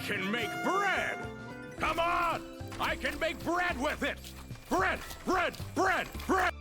can make bread! Come on! I can make bread with it! Bread! Bread! Bread! Bread!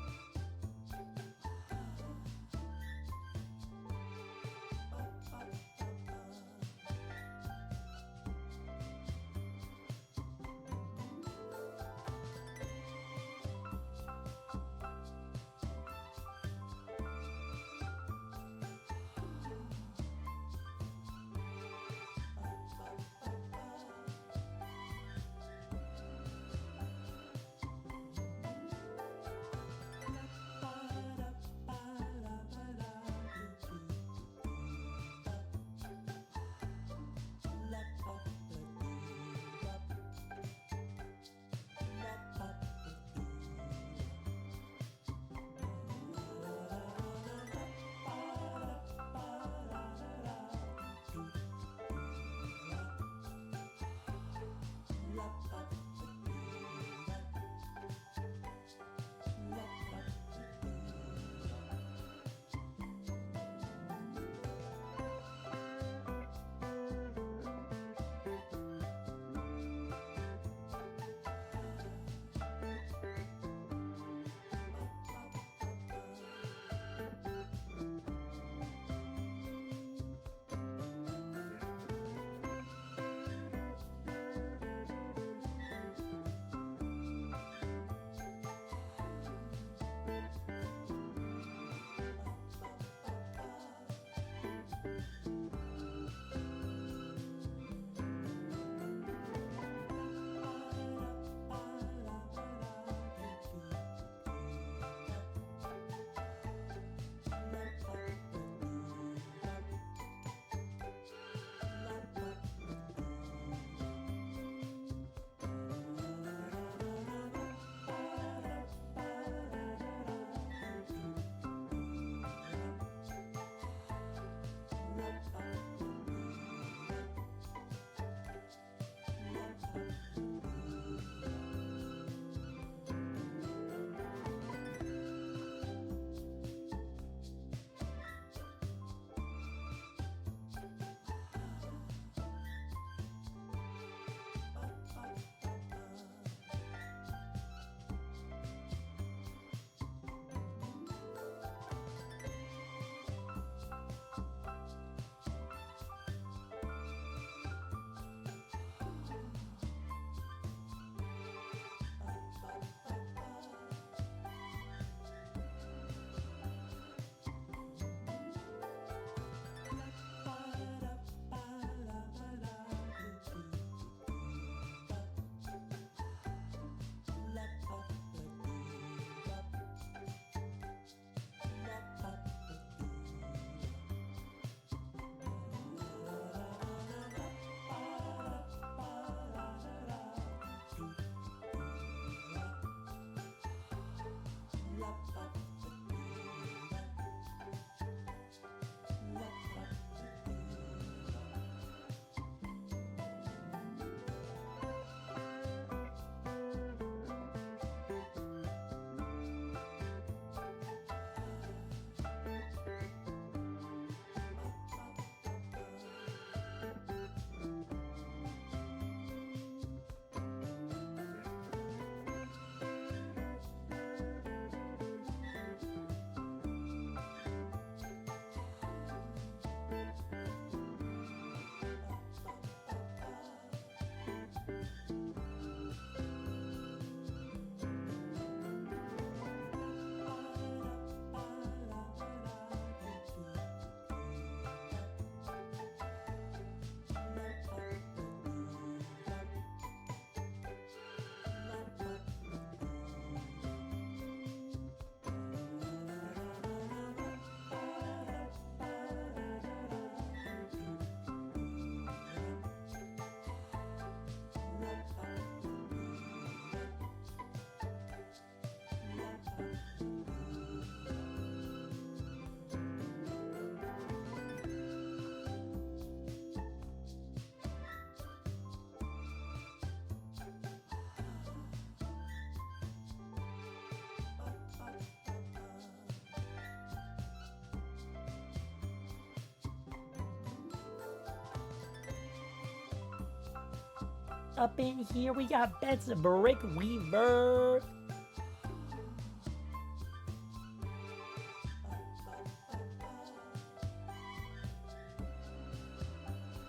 up in here? We got Bets Brick Weaver.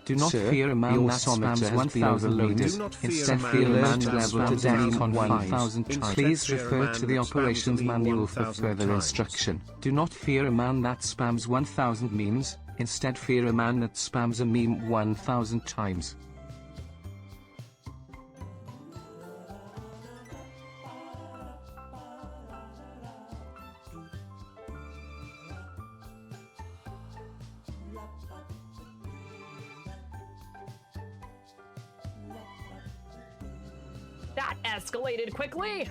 Do not fear a man that spams 1,000 memes. Instead fear a man level to DEFCON 1,000 times. Please refer to the operations manual for further instruction. Do not fear a man that spams 1,000 memes. Instead fear a man that spams a meme 1,000 times. That escalated quickly.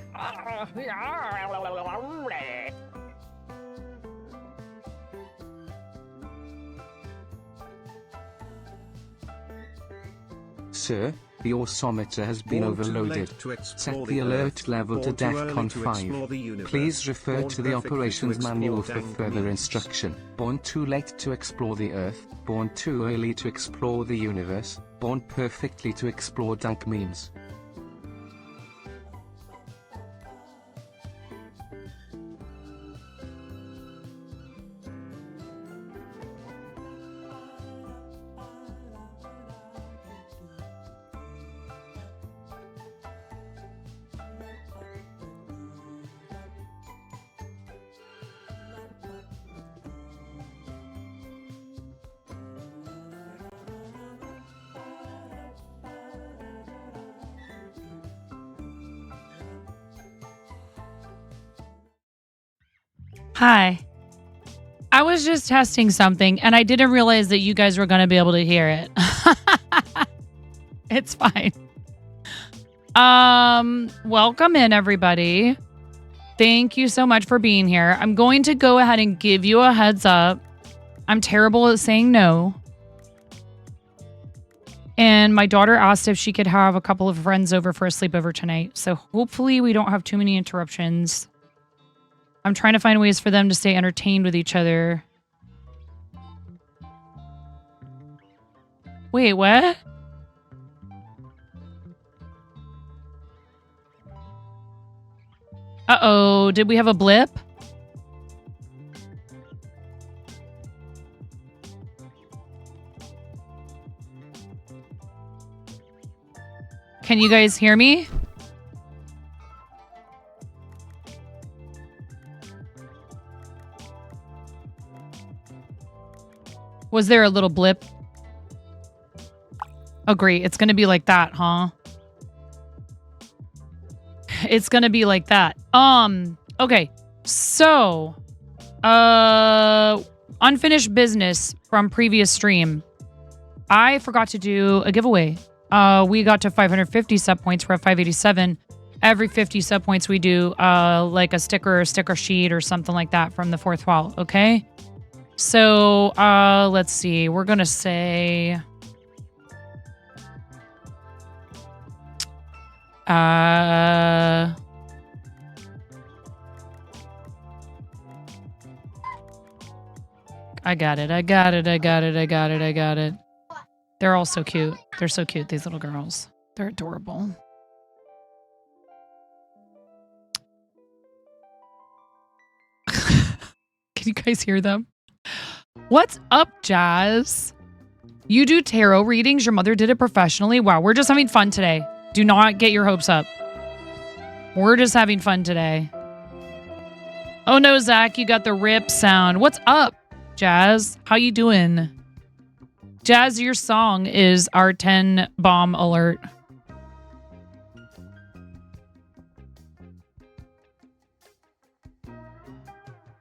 Sir, the osimeter has been overloaded. Set the alert level to DEFCON 5. Please refer to the operations manual for further instruction. Born too late to explore the Earth, born too early to explore the universe, born perfectly to explore dank memes. Hi. I was just testing something and I didn't realize that you guys were going to be able to hear it. It's fine. Welcome in, everybody. Thank you so much for being here. I'm going to go ahead and give you a heads up. I'm terrible at saying no. And my daughter asked if she could have a couple of friends over for a sleepover tonight. So hopefully we don't have too many interruptions. I'm trying to find ways for them to stay entertained with each other. Wait, what? Uh-oh, did we have a blip? Can you guys hear me? Was there a little blip? Oh, great. It's going to be like that, huh? It's going to be like that. Okay. So, unfinished business from previous stream. I forgot to do a giveaway. We got to 550 sub points. We're at 587. Every 50 sub points we do, like a sticker or sticker sheet or something like that from the fourth wall. Okay. So, let's see. We're going to say, I got it. They're all so cute. They're so cute, these little girls. They're adorable. Can you guys hear them? What's up, Jazz? You do tarot readings? Your mother did it professionally? Wow, we're just having fun today. Do not get your hopes up. We're just having fun today. Oh no, Zach, you got the rip sound. What's up, Jazz? How you doing? Jazz, your song is our 10 bomb alert.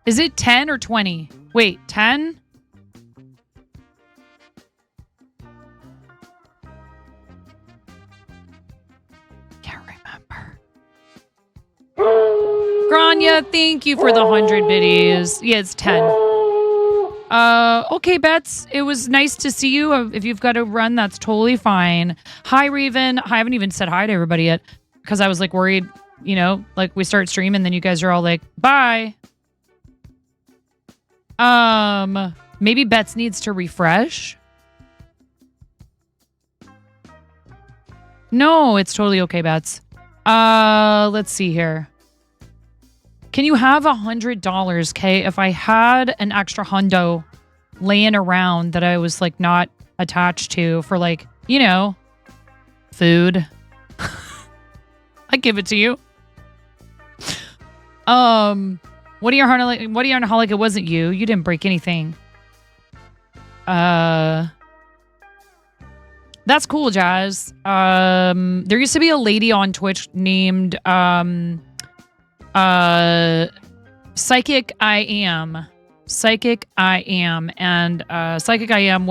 Is it 10 or 20? Wait, 10? Can't remember. Grania, thank you for the 100 biddies. Yeah, it's 10. Okay, Bets. It was nice to see you. If you've got to run, that's totally fine. Hi, Raven. I haven't even said hi to everybody yet because I was like worried, you know, like we start streaming and then you guys are all like, bye. Maybe Bets needs to refresh. No, it's totally okay, Bets. Let's see here. Can you have $100, Kay? If I had an extra hundo laying around that I was like not attached to for like, you know, food, I'd give it to you. What do you on like it wasn't you? You didn't break anything. That's cool, Jazz. There used to be a lady on Twitch named Psychic I Am. Psychic I Am. And Psychic I Am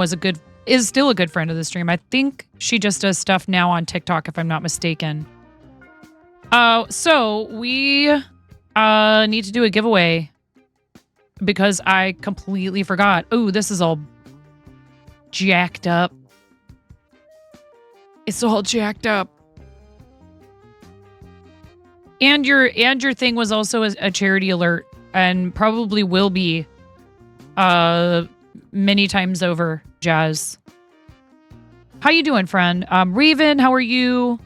is still a good friend of the stream. I think she just does stuff now on TikTok, if I'm not mistaken. So we need to do a giveaway because I completely forgot. Oh, this is all jacked up. It's all jacked up. And your thing was also a charity alert and probably will be many times over, Jazz. How you doing, friend? Raven, how are you?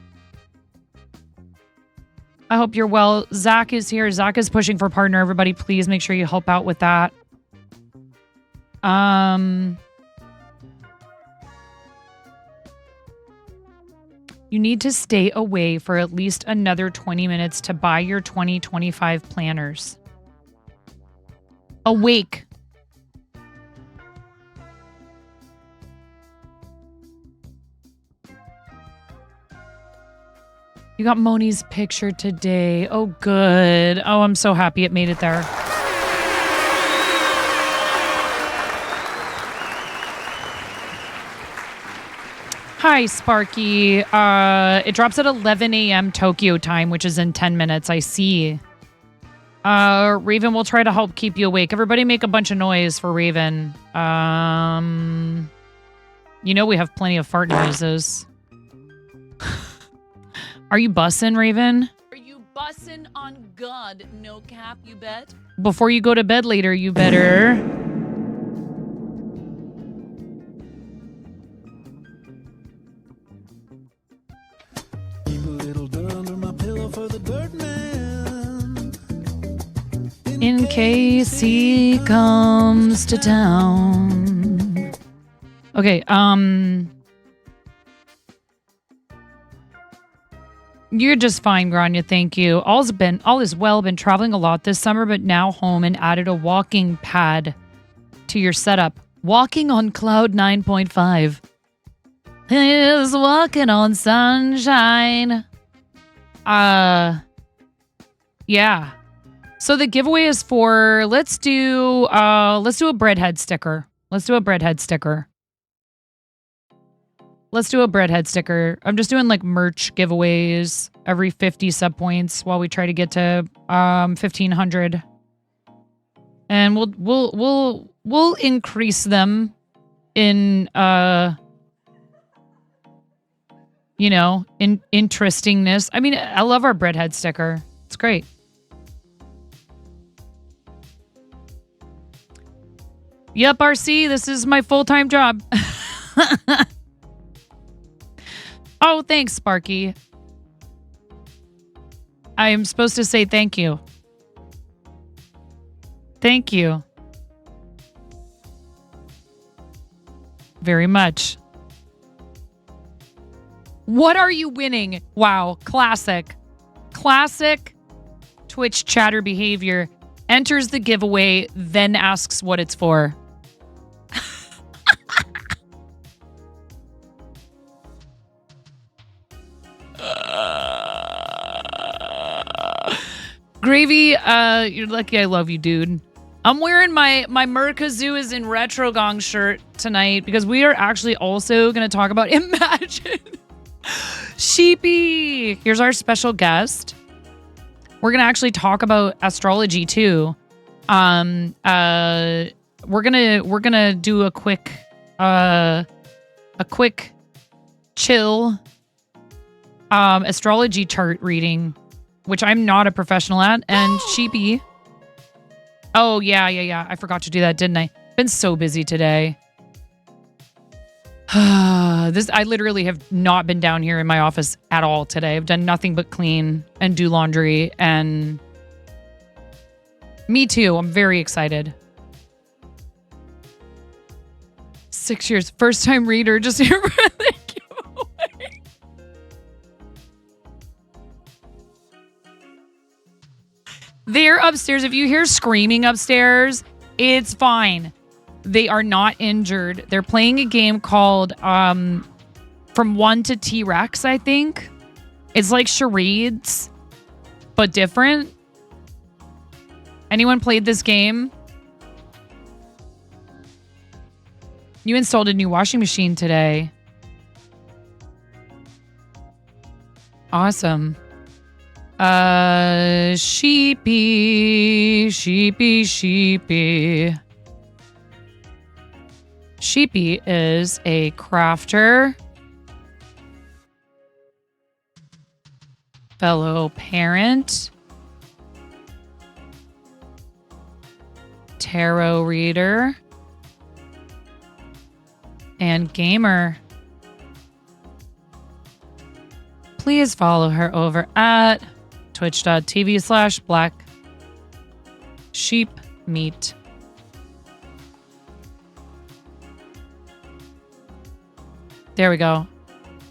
I hope you're well. Zach is here. Zach is pushing for partner. Everybody, please make sure you help out with that. You need to stay away for at least another 20 minutes to buy your 2025 planners. Awake. You got Moni's picture today. Oh, good. Oh, I'm so happy it made it there. Hi, Sparky. It drops at 11 a.m. Tokyo time, which is in 10 minutes. I see. Raven will try to help keep you awake. Everybody make a bunch of noise for Raven. You know we have plenty of fart noises. Are you bussin', Raven? Are you bussin' on God? No cap, you bet. Before you go to bed later, you better... In case he comes to town. Okay, you're just fine, Grania, thank you. All is well, been traveling a lot this summer, but now home and added a walking pad to your setup. Walking on cloud 9.5. Is walking on sunshine. Yeah. So the giveaway is for, let's do a breadhead sticker. Let's do a breadhead sticker. I'm just doing like merch giveaways every 50 sub points while we try to get to 1,500. And we'll increase them in in interestingness. I mean, I love our breadhead sticker. It's great. Yep, RC, this is my full-time job. Oh, thanks, Sparky. I am supposed to say thank you. Thank you. Very much. What are you winning? Wow, classic. Classic Twitch chatter behavior. Enters the giveaway, then asks what it's for. Gravy, you're lucky I love you, dude. I'm wearing my Merkazoo is in Retro Gong shirt tonight because we are actually also going to talk about Imagine. Sheepy. Here's our special guest. We're going to actually talk about astrology too. We're going to do a quick chill astrology chart reading, which I'm not a professional at. And Sheepy. Oh, yeah. I forgot to do that, didn't I? Been so busy today. I literally have not been down here in my office at all today. I've done nothing but clean and do laundry, and me too. I'm very excited. 6 years, first time reader, just here for the giveaway. They're upstairs. If you hear screaming upstairs, it's fine. They are not injured. They're playing a game called From 1 to T-Rex, I think. It's like charades, but different. Anyone played this game? You installed a new washing machine today. Awesome. Sheepy. Sheepy is a crafter, fellow parent, tarot reader, and gamer. Please follow her over at twitch.tv/black sheep meat. There we go.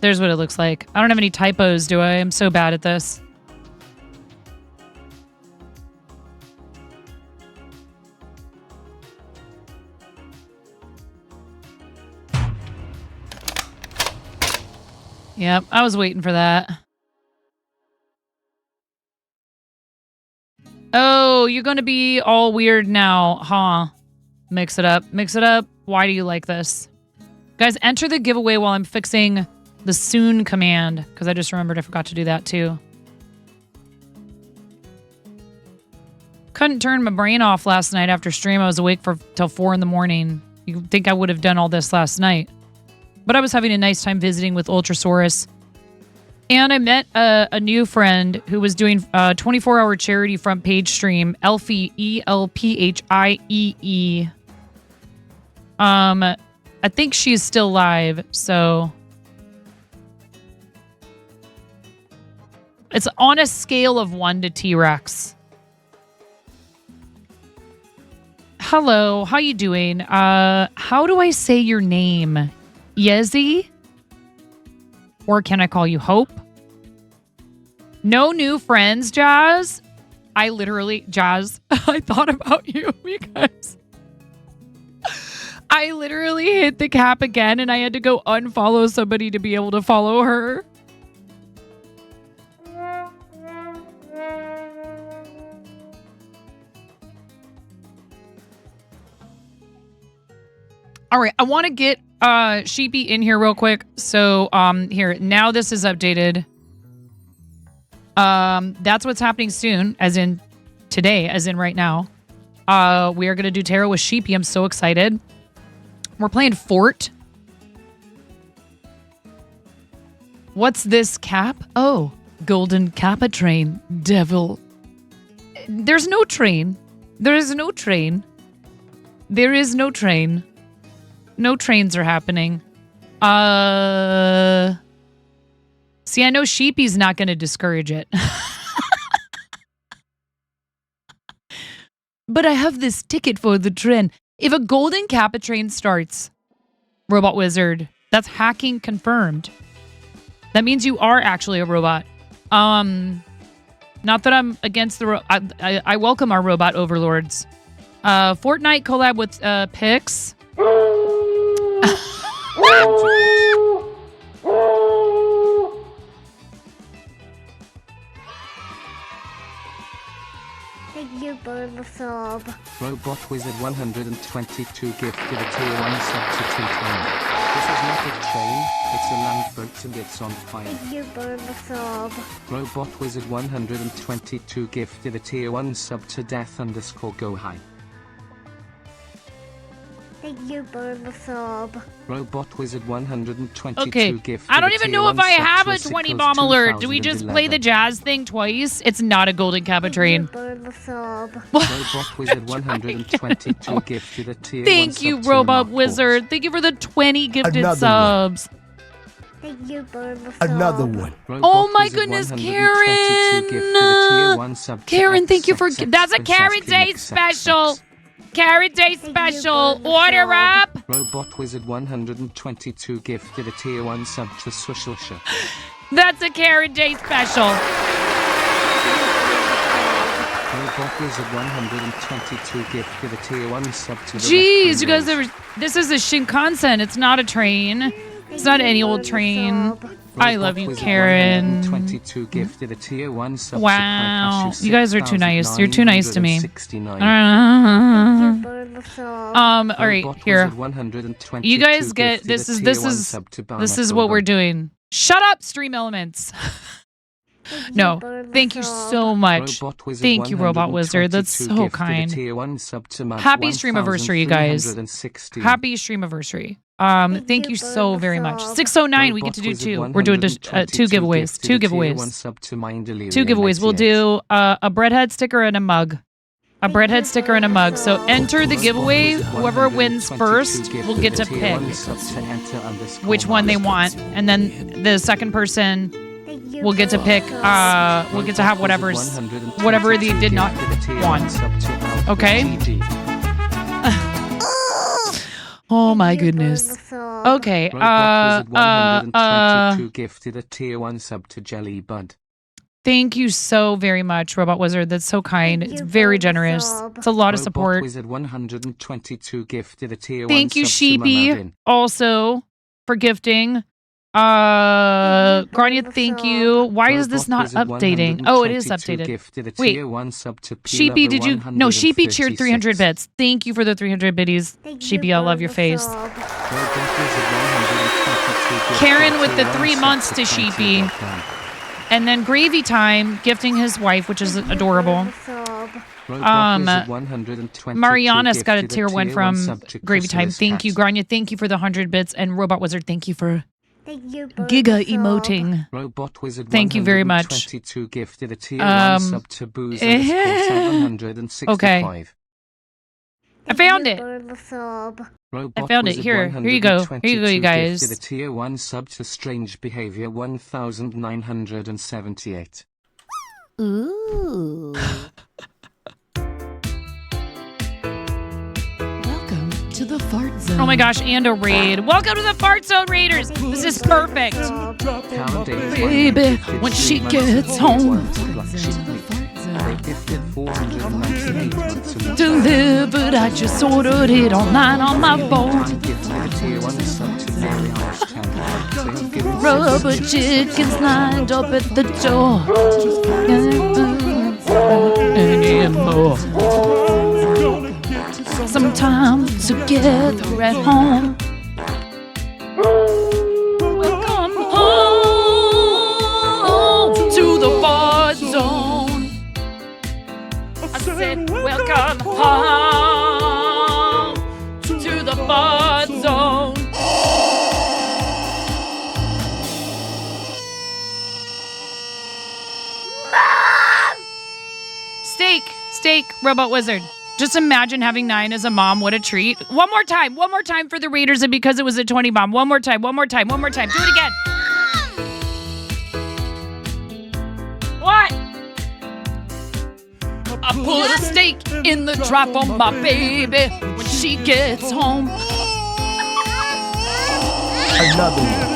There's what it looks like. I don't have any typos, do I? I'm so bad at this. Yep, I was waiting for that. Oh, you're going to be all weird now, huh? Mix it up. Mix it up. Why do you like this? Guys, enter the giveaway while I'm fixing the soon command, because I just remembered I forgot to do that too. Couldn't turn my brain off last night after stream. I was awake till 4 in the morning. You'd think I would have done all this last night. But I was having a nice time visiting with Ultrasaurus. And I met a new friend who was doing a 24-hour charity front page stream, Elphie, E-L-P-H-I-E-E. I think she's still live, so... It's on a scale of 1 to T-Rex. Hello, how you doing? How do I say your name? Yezi? Or can I call you Hope? No new friends, Jazz? Jazz, I thought about you because I literally hit the cap again and I had to go unfollow somebody to be able to follow her. All right, I want to get Sheepy in here real quick. So here, now this is updated. That's what's happening soon, as in today, as in right now. We are going to do tarot with Sheepy. I'm so excited. We're playing Fort. What's this cap? Oh, golden kappa train. Devil. There's no train. There is no train. There is no train. No trains are happening. See, I know Sheepy's not going to discourage it. But I have this ticket for the train. If a golden kappa train starts, Robot Wizard, that's hacking confirmed. That means you are actually a robot. Not that I'm against the... I welcome our robot overlords. Fortnite collab with Pix. Thank you for the sub. Robot Wizard 122 gifted a tier 1 sub to 220. This is not a train, it's a land boat and it's on fire. Thank you for the sub. Robot Wizard 122 gifted a tier 1 sub to death_go high. Thank you for the sub. Robot Wizard 122 Okay. gift. I don't even know if I have a 20 bomb alert. Do we just play the jazz thing twice? It's not a golden kappa train. For the sub. Robot Wizard 122 gifted a tier Thank you, Robot Wizard. Thank you for the 20 gifted Another subs. Thank you for the sub. Another one. Oh my goodness, Karen. Karen, thank you for... That's a Karen Day special. Karen Day special. Order up. Robot Wizard 122 gifted a tier 1 sub to Swishelcia. That's a Karen Day special. Robot Wizard 122 gifted a tier 1 sub to the Jeez, you guys this is a Shinkansen. It's not a train. It's not any old train. I love you, Karen. 22 gifted a tier 1 sub. Wow. You guys are too nice. You're too nice to me. All right, here. You guys get this is what we're doing. Shut up, Stream Elements. No, thank you so much. Thank you, Robot Wizard. That's so kind. Happy Streamaversary, you guys. Happy Streamaversary. Thank you so very much. 609, we get to do 2. We're doing 2 giveaways. 2 giveaways. 2 giveaways. We'll do a breadhead sticker and a mug. A breadhead sticker and a mug. So enter the giveaway. Whoever wins first will get to pick which one they want, and then the second person will get to pick. We'll get to have whatever they did not want. Okay. Oh my goodness. Okay. Gifted a tier 1 sub to Jelly Bud. Thank you so very much, Robot Wizard. That's so kind. It's very generous. It's a lot of support. Robot Wizard 122 gifted a tier 1 Thank you, sub to Sheepy, Mamadin. also for gifting. Grania, thank you. Why is this not updating? Oh, it is updated. Wait, Sheepy, did you? No, Sheepy cheered 300 bits. Thank you for the 300 biddies. Sheepy, I love your face. Karen with the 3 months to Sheepy. And then Gravy Time gifting his wife, which is adorable. Mariana's got a tier 1 from Gravy Time. Thank you, Grania. Thank you for the 100 bits. And Robot Wizard, thank you for Giga emoting. Robot Wizard thank you very much. 122 gifted a tier 1 sub to Boozer 765. Okay. I found it. I found it. Here you go. Here you go, you guys. Gifted a tier 1 sub to Strange Behavior 1978. Ooh. To the fart zone. Oh my gosh, and a raid. Welcome to the fart zone, raiders. This is perfect. Baby, when she gets home. Delivered, I just ordered it online on my phone. Rubber chickens lined up at the door. Anymore. Some time together at home. Welcome home to the fart zone. I said, welcome home to the fart zone. Steak, Robot Wizard. Just imagine having 9 as a mom. What a treat. One more time for the readers, and because it was a 20 bomb. One more time. Do it again. What? I put a steak in the trap for my baby when she gets home. Another one.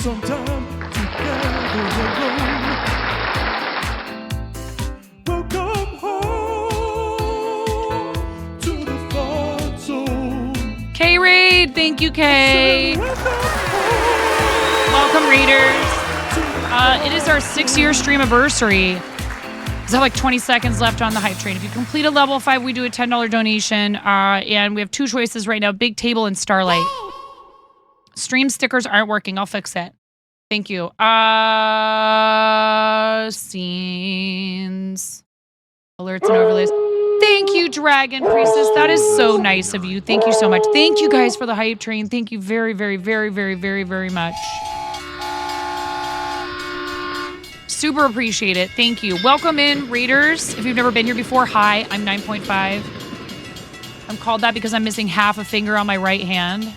Sometime together alone. Welcome home to the fart zone. K-Raid, thank you, Kay. Welcome, readers. It is our 6-year Streamaversary. There's like 20 seconds left on the hype train. If you complete a level 5, we do a $10 donation. And we have 2 choices right now, Big Table and Starlight. Stream stickers aren't working. I'll fix it. Thank you. Scenes. Alerts and overlays. Thank you, Dragon Priestess. That is so nice of you. Thank you so much. Thank you guys for the hype train. Thank you very, very, very, very, very, very much. Super appreciate it. Thank you. Welcome in, Raiders. If you've never been here before, hi, I'm 9.5. I'm called that because I'm missing half a finger on my right hand.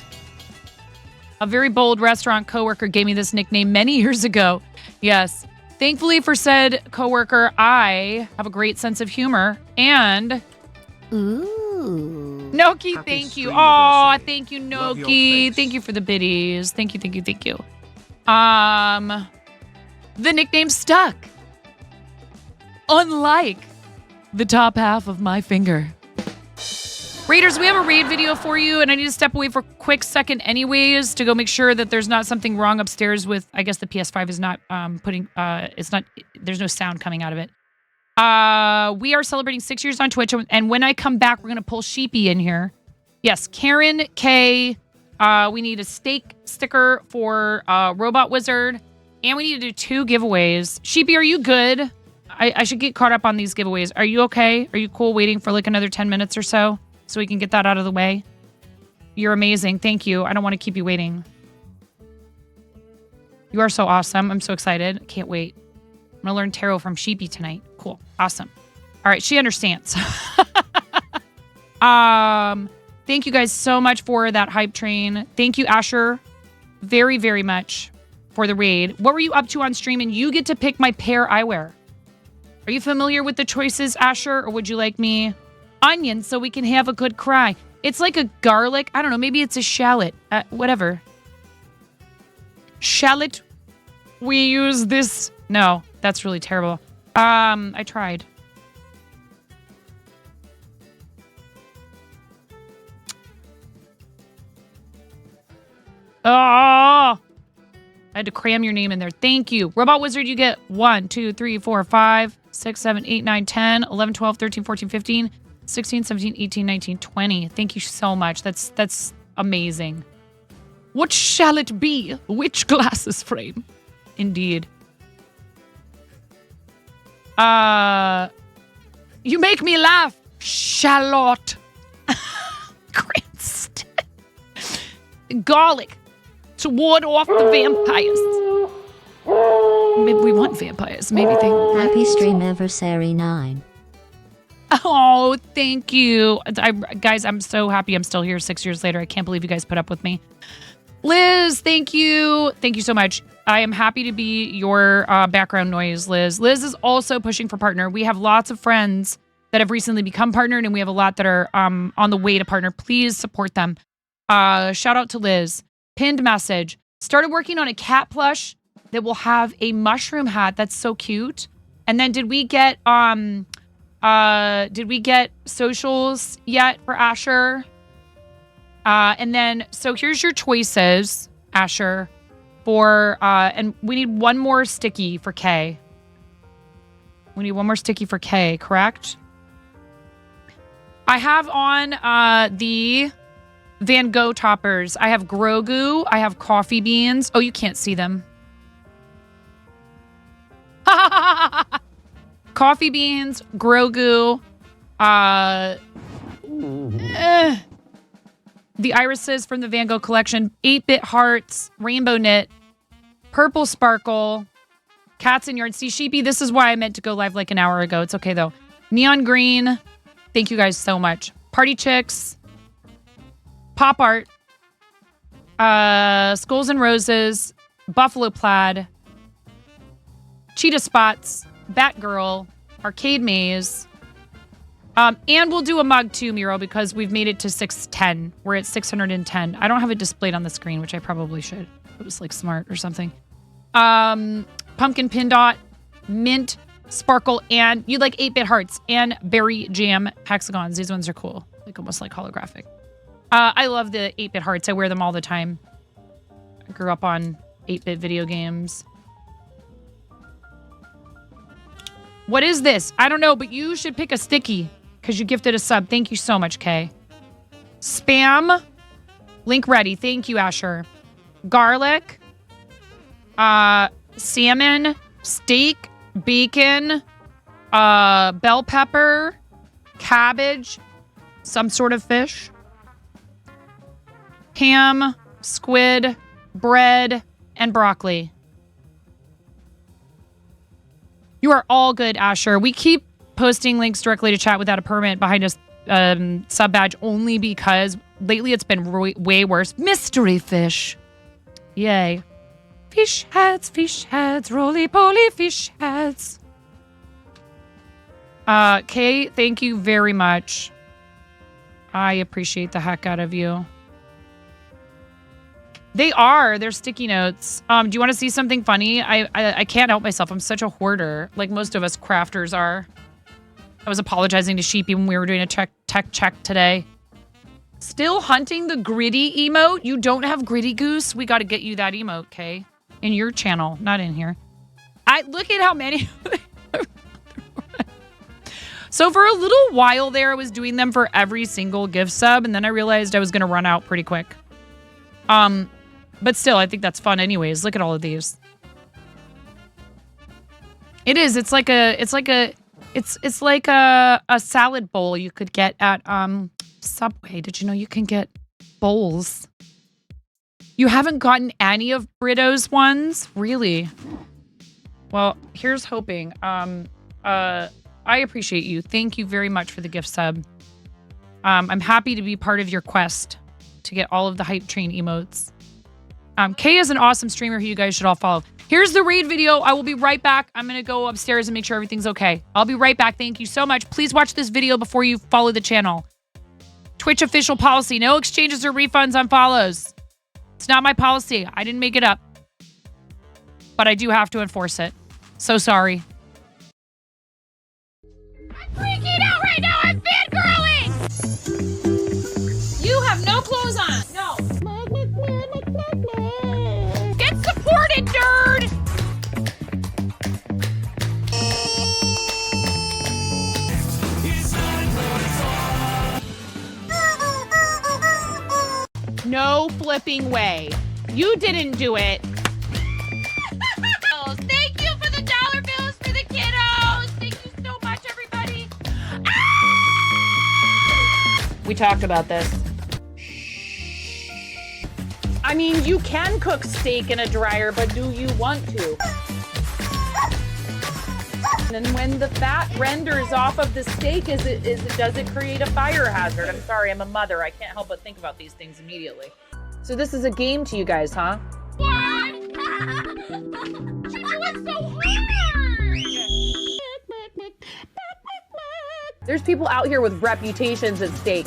A very bold restaurant coworker gave me this nickname many years ago. Yes. Thankfully for said coworker, I have a great sense of humor and... Ooh. Noki, Happy thank you. Streamaversary. Oh, thank you, Love your Noki. face. Thank you for the biddies. Thank you, thank you, thank you. The nickname stuck. Unlike the top half of my finger. Raiders, we have a raid video for you, and I need to step away for a quick second anyways to go make sure that there's not something wrong upstairs with, I guess the PS5 is not there's no sound coming out of it. We are celebrating 6 years on Twitch, and when I come back, we're going to pull Sheepy in here. Yes, Karen K. We need a steak sticker for Robot Wizard, and we need to do 2 giveaways. Sheepy, are you good? I should get caught up on these giveaways. Are you okay? Are you cool waiting for like another 10 minutes or so we can get that out of the way? You're amazing. Thank you. I don't want to keep you waiting. You are so awesome. I'm so excited. Can't wait. I'm going to learn tarot from Sheepy tonight. Cool. Awesome. All right. She understands. Thank you guys so much for that hype train. Thank you, Asher, very, very much for the raid. What were you up to on stream? And you get to pick my pair I wear. Are you familiar with the choices, Asher? Or would you like me? Onion, so we can have a good cry. It's like a garlic. I don't know. Maybe it's a shallot. Whatever. Shallot. We use this. No, that's really terrible. I tried. Oh, I had to cram your name in there. Thank you. Robot Wizard, you get 1, 2, 3, 4, 5, 6, 7, 8, 9, 10, 11, 12, 13, 14, 15, 16, 17, 18, 19, 20. Thank you so much. That's amazing. What shall it be? Which glasses frame? Indeed. You make me laugh, Charlotte. Cranston. Garlic. To ward off the vampires. Maybe we want vampires. Maybe they... Happy Streamaversary 9. Oh, thank you. Guys, I'm so happy I'm still here 6 years later. I can't believe you guys put up with me. Liz, thank you. Thank you so much. I am happy to be your background noise, Liz. Liz is also pushing for partner. We have lots of friends that have recently become partnered, and we have a lot that are on the way to partner. Please support them. Shout out to Liz. Pinned message. Started working on a cat plush that will have a mushroom hat. That's so cute. And then did we get socials yet for Asher? And then so here's your choices, Asher, for and we need one more sticky for Kay. We need one more sticky for Kay, correct? I have on the Van Gogh toppers. I have Grogu. I have coffee beans. Oh, you can't see them. Coffee beans, Grogu, the irises from the Van Gogh collection, 8-bit hearts, rainbow knit, purple sparkle, cats in yard. See, Sheepy, this is why I meant to go live like an hour ago. It's okay, though. Neon green. Thank you guys so much. Party chicks. Pop art, skulls and roses, buffalo plaid, cheetah spots, Batgirl, arcade maze, and we'll do a mug too, Miro, because we've made it to 610. We're at 610. I don't have it displayed on the screen, which I probably should. It was like smart or something. Pumpkin pin dot, mint, sparkle, and you like 8-bit hearts and berry jam hexagons. These ones are cool, like almost like holographic. I love the 8-bit hearts. I wear them all the time. I grew up on 8-bit video games. What is this? I don't know, but you should pick a sticky because you gifted a sub. Thank you so much, Kay. Spam. Link ready. Thank you, Asher. Garlic. Salmon. Steak. Bacon. Bell pepper. Cabbage. Some sort of fish. Ham. Squid. Bread. And broccoli. You are all good, Asher. We keep posting links directly to chat without a permit behind a sub badge only because lately it's been way worse. Mystery fish. Yay. Fish heads, roly-poly fish heads. Kay, thank you very much. I appreciate the heck out of you. They're sticky notes. Do you want to see something funny? I can't help myself. I'm such a hoarder, like most of us crafters are. I was apologizing to Sheepy when we were doing a tech check today. Still hunting the gritty emote? You don't have gritty goose? We got to get you that emote, Kay. In your channel, not in here. Look at how many. So for a little while there, I was doing them for every single gift sub, and then I realized I was going to run out pretty quick. But still, I think that's fun anyways. Look at all of these. It is. It's like a salad bowl you could get at Subway. Did you know you can get bowls? You haven't gotten any of Brito's ones? Really? Well, here's hoping. I appreciate you. Thank you very much for the gift sub. I'm happy to be part of your quest to get all of the hype train emotes. Kay is an awesome streamer who you guys should all follow. Here's the raid video. I will be right back. I'm going to go upstairs and make sure everything's okay. I'll be right back. Thank you so much. Please watch this video before you follow the channel. Twitch official policy. No exchanges or refunds on follows. It's not my policy. I didn't make it up. But I do have to enforce it. So sorry. I'm freaking out right now. I'm fangirling. You have no clothes on. No. Get supported, nerd. No flipping way. You didn't do it. Thank you for the dollar bills for the kiddos. Thank you so much, everybody. We talked about this. I mean, you can cook steak in a dryer, but do you want to? And when the fat renders off of the steak, does it create a fire hazard? I'm sorry, I'm a mother. I can't help but think about these things immediately. So this is a game to you guys, huh? What? She was so hard. There's people out here with reputations at stake.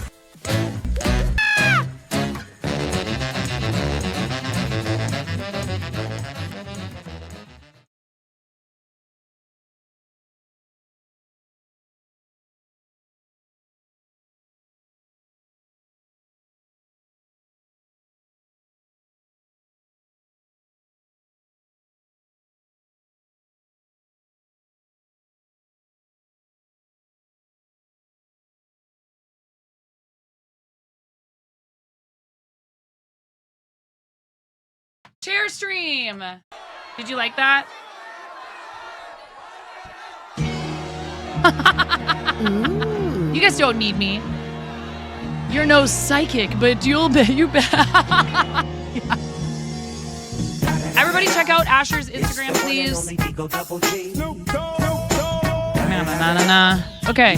Share stream. Did you like that? You guys don't need me. You're no psychic, but you bet. Yeah. Everybody check out Asher's Instagram, please. Okay.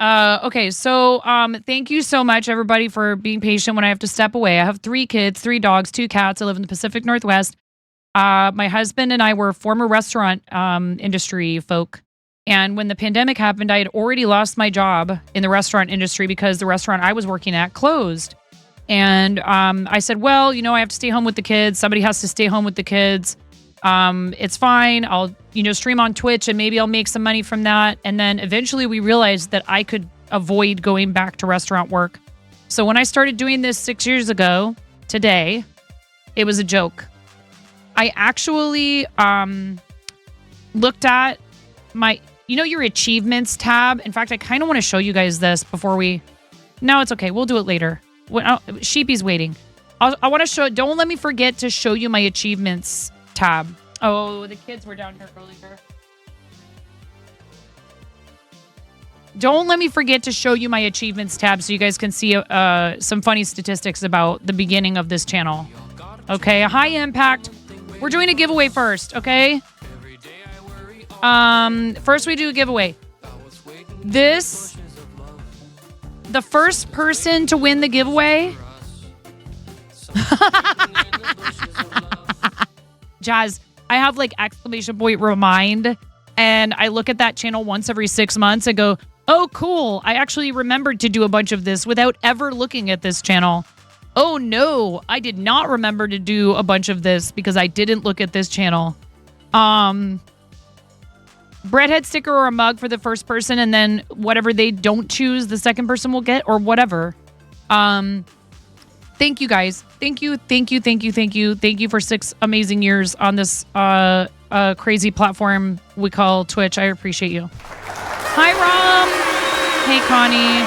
Okay, so thank you so much, everybody, for being patient when I have to step away. I have 3 kids, 3 dogs, 2 cats. I live in the Pacific Northwest. My husband and I were former restaurant industry folk. And when the pandemic happened, I had already lost my job in the restaurant industry because the restaurant I was working at closed. And I said, well, you know, I have to stay home with the kids. Somebody has to stay home with the kids. It's fine. I'll, stream on Twitch and maybe I'll make some money from that. And then eventually we realized that I could avoid going back to restaurant work. So when I started doing this 6 years ago, today, it was a joke. I actually looked at my, your achievements tab. In fact, I kind of want to show you guys this before we. No, it's okay. We'll do it later. Sheepy's waiting. I want to show. Don't let me forget to show you my achievements tab. Oh, the kids were down here earlier. Don't let me forget to show you my achievements tab so you guys can see some funny statistics about the beginning of this channel. Okay, high impact. We're doing a giveaway first, okay? First we do a giveaway. The first person to win the giveaway. Jazz, I have like exclamation point remind, and I look at that channel once every 6 months and go, oh, cool. I actually remembered to do a bunch of this without ever looking at this channel. Oh, no, I did not remember to do a bunch of this because I didn't look at this channel. Breadhead sticker or a mug for the first person, and then whatever they don't choose, the second person will get, or whatever. Thank you, guys. Thank you for 6 amazing years on this crazy platform we call Twitch. I appreciate you. Hi, Rom. Hey, Connie.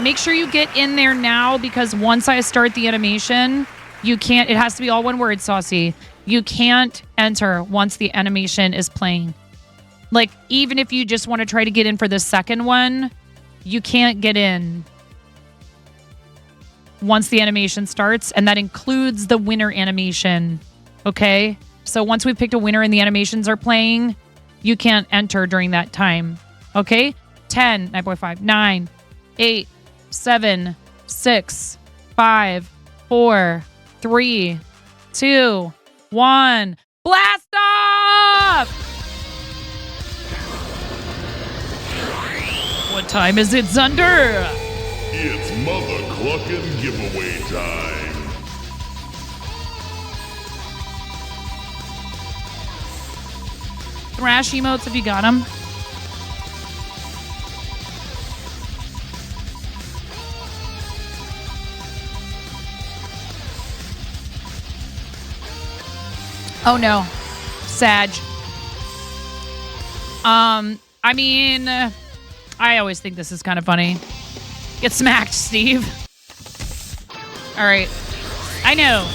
Make sure you get in there now because once I start the animation, you can't. It has to be all one word, Saucy. You can't enter once the animation is playing. Like, even if you just want to try to get in for the second one, you can't get in once the animation starts, and that includes the winner animation. Okay? So once we've picked a winner and the animations are playing, you can't enter during that time. Okay? 10, 9.5, 9, 8, 7, 6, 5, 4, 3, 2, 1. Blast off! What time is it, Zunder? It's Mother Cluckin' giveaway time. Thrash emotes, if you got them. Oh no, Sag. I mean, I always think this is kind of funny. Get smacked, Steve. All right, I know.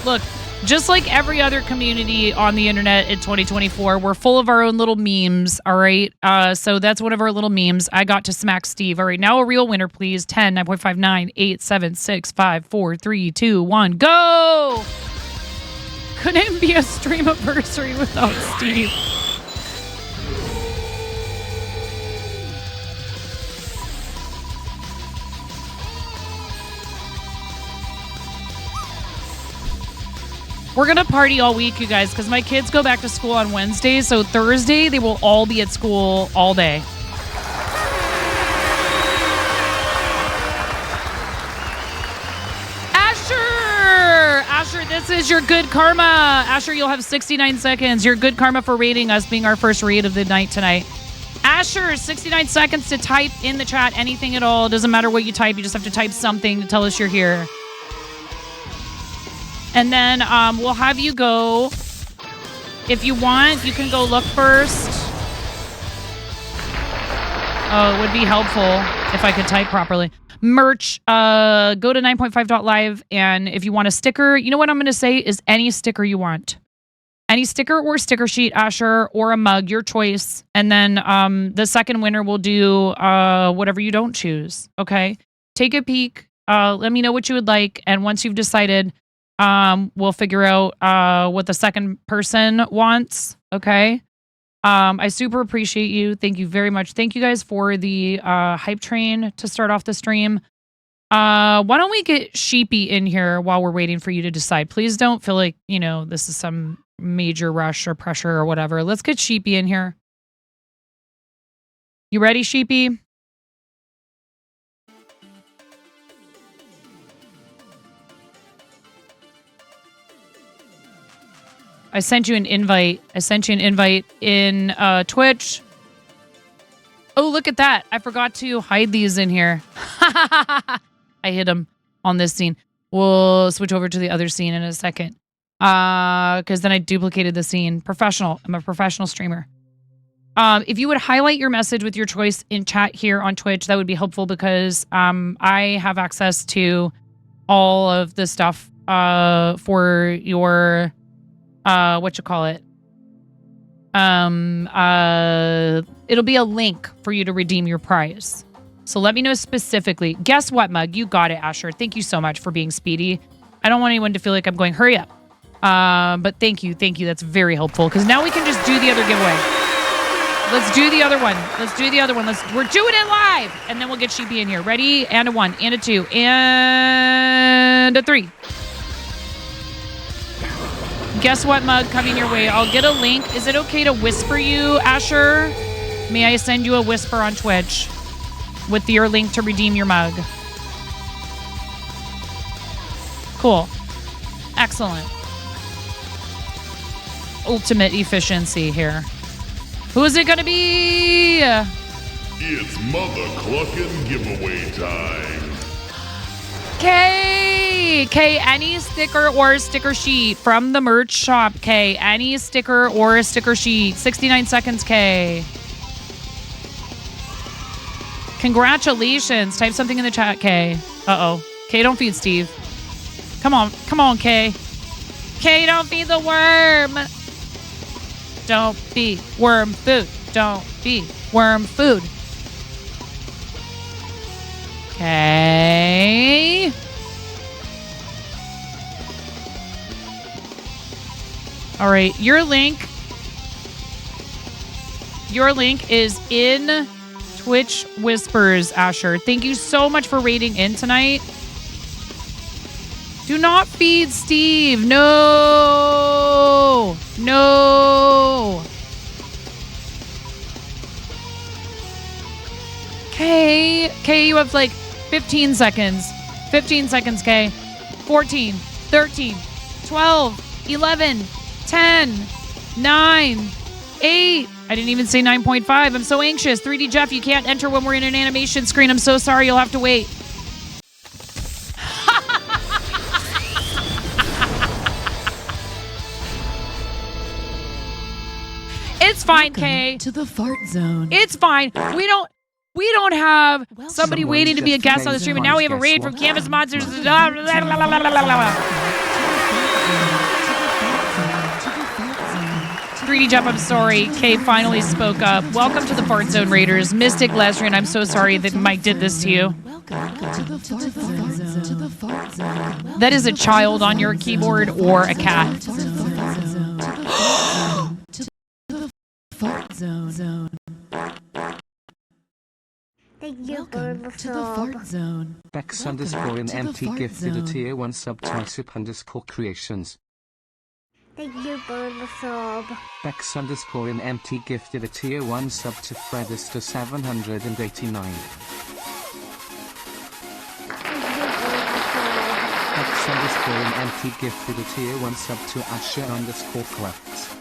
Look, just like every other community on the internet in 2024, we're full of our own little memes, all right? So that's one of our little memes. I got to smack Steve. All right, now a real winner, please. 10, 9.5, 9, 8, 7, 6, 5, 4, 3, 2, 1, go! Couldn't be a Streamaversary without Steve. We're going to party all week, you guys, because my kids go back to school on Wednesday. So Thursday, they will all be at school all day. Asher, this is your good karma. Asher, you'll have 69 seconds. Your good karma for rating us, being our first raid of the night tonight. Asher, 69 seconds to type in the chat anything at all. Doesn't matter what you type. You just have to type something to tell us you're here. And then we'll have you go. If you want, you can go look first. Oh, it would be helpful if I could type properly. Merch, go to 9.5.live, and if you want a sticker, you know what I'm going to say is any sticker you want. Any sticker or sticker sheet, Asher, or a mug, your choice. And then the second winner will do whatever you don't choose, okay? Take a peek. Let me know what you would like, and once you've decided, we'll figure out what the second person wants, okay? I super appreciate you. Thank you very much. Thank you guys for the hype train to start off the stream. Why don't we get Sheepy in here while we're waiting for you to decide? Please don't feel like, this is some major rush or pressure or whatever. Let's get Sheepy in here. You ready, Sheepy? I sent you an invite. In Twitch. Oh, look at that. I forgot to hide these in here. I hid them on this scene. We'll switch over to the other scene in a second. Because then I duplicated the scene. Professional. I'm a professional streamer. If you would highlight your message with your choice in chat here on Twitch, that would be helpful because I have access to all of the stuff for your whatchamacallit. It'll be a link for you to redeem your prize. So let me know specifically. Guess what, Mug? You got it, Asher. Thank you so much for being speedy. I don't want anyone to feel like I'm going, hurry up. But thank you. Thank you. That's very helpful because now we can just do the other giveaway. Let's do the other one. Let's do the other one. We're doing it live. And then we'll get Sheepy in here. Ready? And a 1, and a 2, and a 3. Guess what, Mug? Coming your way. I'll get a link. Is it okay to whisper you, Asher? May I send you a whisper on Twitch with your link to redeem your mug? Cool. Excellent. Ultimate efficiency here. Who is it going to be? It's Mother Cluckin' giveaway time. Kay, any sticker or sticker sheet from the merch shop. Kay, any sticker or sticker sheet. 69 seconds, Kay. Congratulations. Type something in the chat, Kay. Uh-oh. Kay, don't feed Steve. Come on, Kay. Kay, don't feed the worm. Don't be worm food. Don't be worm food. Okay. All right, your link is in Twitch Whispers, Asher. Thank you so much for raiding in tonight. Do not feed Steve. No. Kay, you have like 15 seconds. 15 seconds, Kay. 14, 13, 12, 11, 10, 9, 8. I didn't even say 9.5. I'm so anxious. 3D Jeff, you can't enter when we're in an animation screen. I'm so sorry. You'll have to wait. It's fine, Kay. To the fart zone. It's fine. We don't have somebody waiting to be a guest on the stream, and now we have a raid from Canvas Monsters. 3D Jump, I'm sorry. Kay finally spoke up. Welcome to the Fart Zone Raiders. Mystic Lesrian, I'm so sorry that Mike did this to you. That is a child on your keyboard or a cat. Fart zone. Thank you, Welcome to the fart zone. Bex underscore in empty gifted a tier 1 sub to Isip underscore creations. Thank you, Burbasob. Bex underscore in empty gifted a tier 1 sub to Fredister 789. Bex underscore in empty gifted a tier 1 sub to Asher underscore crafts.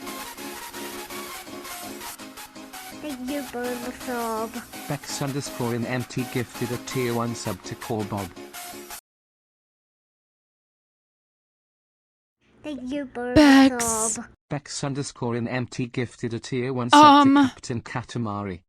Thank you, Burbasob. Bex underscore in empty gifted a tier 1 sub to Core Bob. Thank you, Bex. Burbasob. Bex underscore in empty gifted a tier 1 sub to Captain Katamari.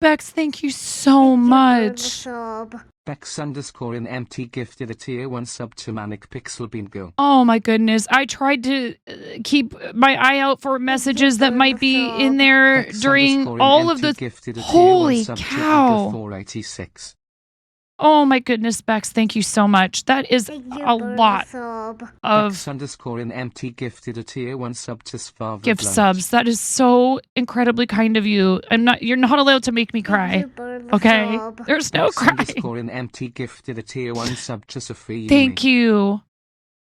Bex, thank you so much. Burbasob. Bex underscore in empty gifted a tier 1 sub to Manic Pixel Bingo. Oh my goodness. I tried to keep my eye out for messages that might be in there Bex during underscore in all of empty the... gifted a tier 1 Holy sub to cow. Edgar 486. Oh my goodness, Bex, thank you so much. That is Thank you, a lot Burbasob. of Bex underscore in empty gifted a tier 1 sub to Svava gift Blunt. subs. That is so incredibly kind of you. You're not allowed to make me cry. Thank you, Burbasob. Okay? There's no Bex crying. underscore in empty gifted a tier 1 sub to Sophie. Thank you.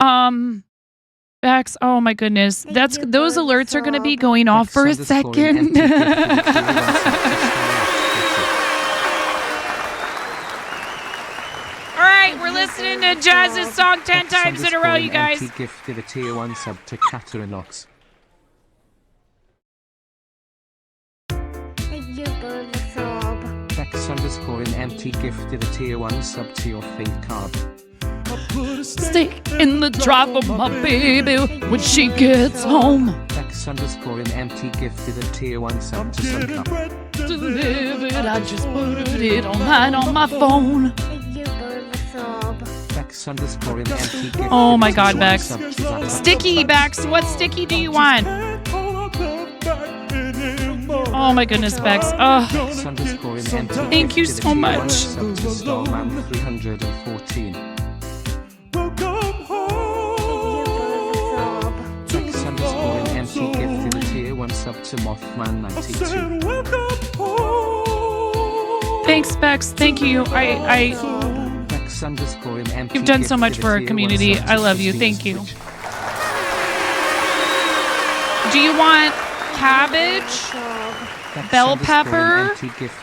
Bex, oh my goodness. Thank That's you, those alerts are going to be Burbasob. going off Bex for a underscore in second. empty gifted a tier 1 sub to All right, we're listening to Jazz's song 10 Bex times in a row, underscore you in guys. empty gifted a tier 1 sub to Caterinox. Thank you, Burbasob. Bex Bex_empty gifted a tier 1 sub to your fate card. Stick in the drive of my baby when she gets home. Bex_empty gifted a tier 1 sub to some cup. Delivered, I just put it online on my phone. Thank you for the sub. Bex_empty gifted Oh my a God, tier 1 Bex. sub to Zach. Sticky, Bex. What sticky do you want? Oh my goodness, Bex. Oh, thank you so much. Sub to Starman 314. Bex_empty gifted a tier 1 sub to Mothman 92. Thanks, Bex. Thank you. You've done so much for our community. I love you. Thank you. Do you want cabbage? Bell pepper?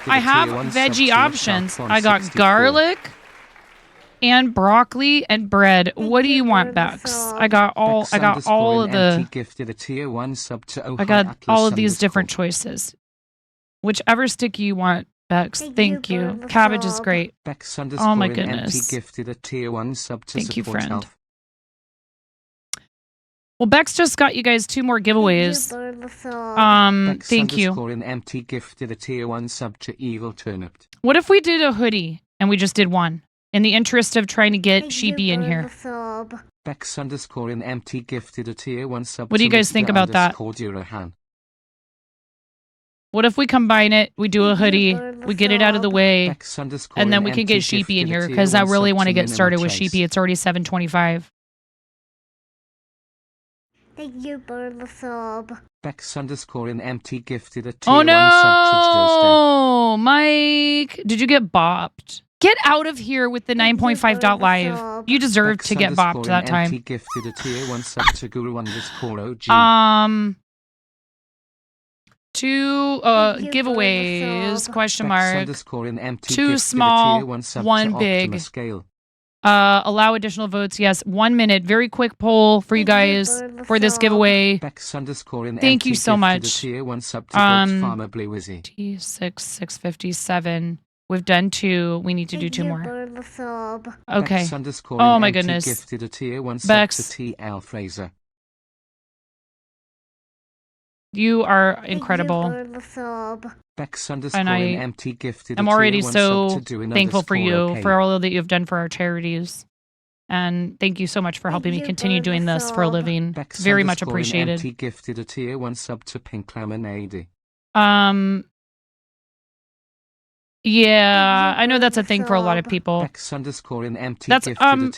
I have veggie options. I got garlic and broccoli and bread. What do you want, Bex? I got all of the I got all of these different choices. Whichever sticky you want, Bex. Thank you. Cabbage is great. Oh my goodness. Thank you, friend. Well, Bex just got you guys 2 more giveaways. Thank you. Empty gifted a tier 1 sub to Evil Turnip. What if we did a hoodie and we just did one? In the interest of trying to get Sheepy in here. Bex_empty gifted a tier 1 sub. What do you guys think about that? What if we combine it, we do a hoodie, we get it out of the way, and then we can get Sheepy in here, because I really want to get started with Sheepy. It's already 7:25. Thank you for the sub. Bex_empty gifted a tier Oh 1 sub no, Mike! Did you get bopped? Get out of here with the 9.5.live. You deserve to get bopped that time. Gifted a tier 1 sub to Guru_OG. 2 giveaways, question mark. 2 small, 1 big. Allow additional votes. Yes, 1 minute. Very quick poll for you guys for this giveaway. Thank you so much. T657. We've done 2. We need to do 2 more. Okay. Oh my goodness. Bex. You are incredible. And I'm already so thankful for you, for all that you've done for our charities. And thank you so much for helping me continue doing this for a living. It's very much appreciated. Yeah, I know that's a thing for a lot of people. That's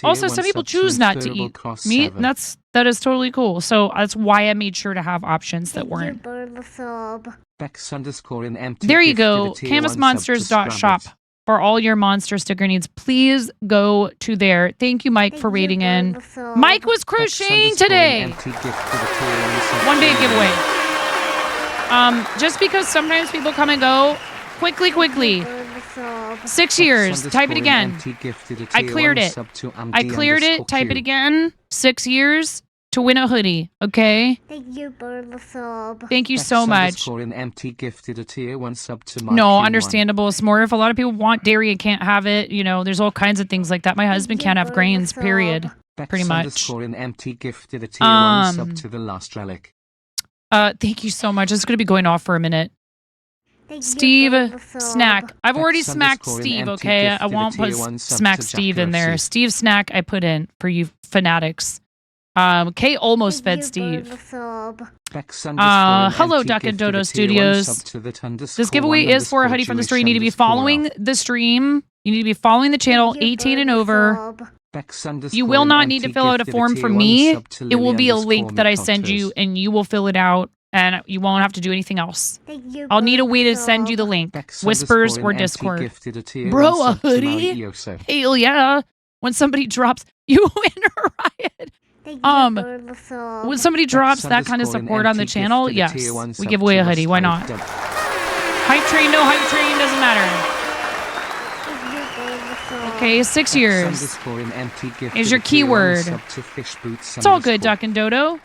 also some people choose not to eat meat, and that is totally cool. So that's why I made sure to have options that weren't. There you go, canvasmonsters.shop for all your monster sticker needs. Please go to there. Thank you, Mike, for rating in. Mike was crocheting today. 1 big giveaway. Just because sometimes people come and go. Quickly. 6 years. Type it again. I cleared it. Type it again. 6 years to win a hoodie. Okay? Thank you so much. No, understandable. It's more if a lot of people want dairy and can't have it. You know, there's all kinds of things like that. My husband can't have grains, period. Pretty much. Thank you so much. It's going to be going off for a minute. Steve Snack. I've already smacked Steve, okay? I won't put smack Steve in there. Steve Snack I put in for you fanatics. Kay almost fed Steve. Hello, Duck and Dodo Studios. This giveaway is for a hoodie from the store. You need to be following the stream. You need to be following the channel, 18 and over. You will not need to fill out a form for me. It will be a link that I send you, and you will fill it out. And you won't have to do anything else. I'll need a way to send you the link. Whispers or Discord. Bro, a hoodie? Hell yeah. When somebody drops, you win a riot. When somebody drops that kind of support on the channel, yes. We give away a hoodie. Why not? Hype train, no hype train, doesn't matter. Okay, 6 years is your keyword. It's all good, Duck and Dodo.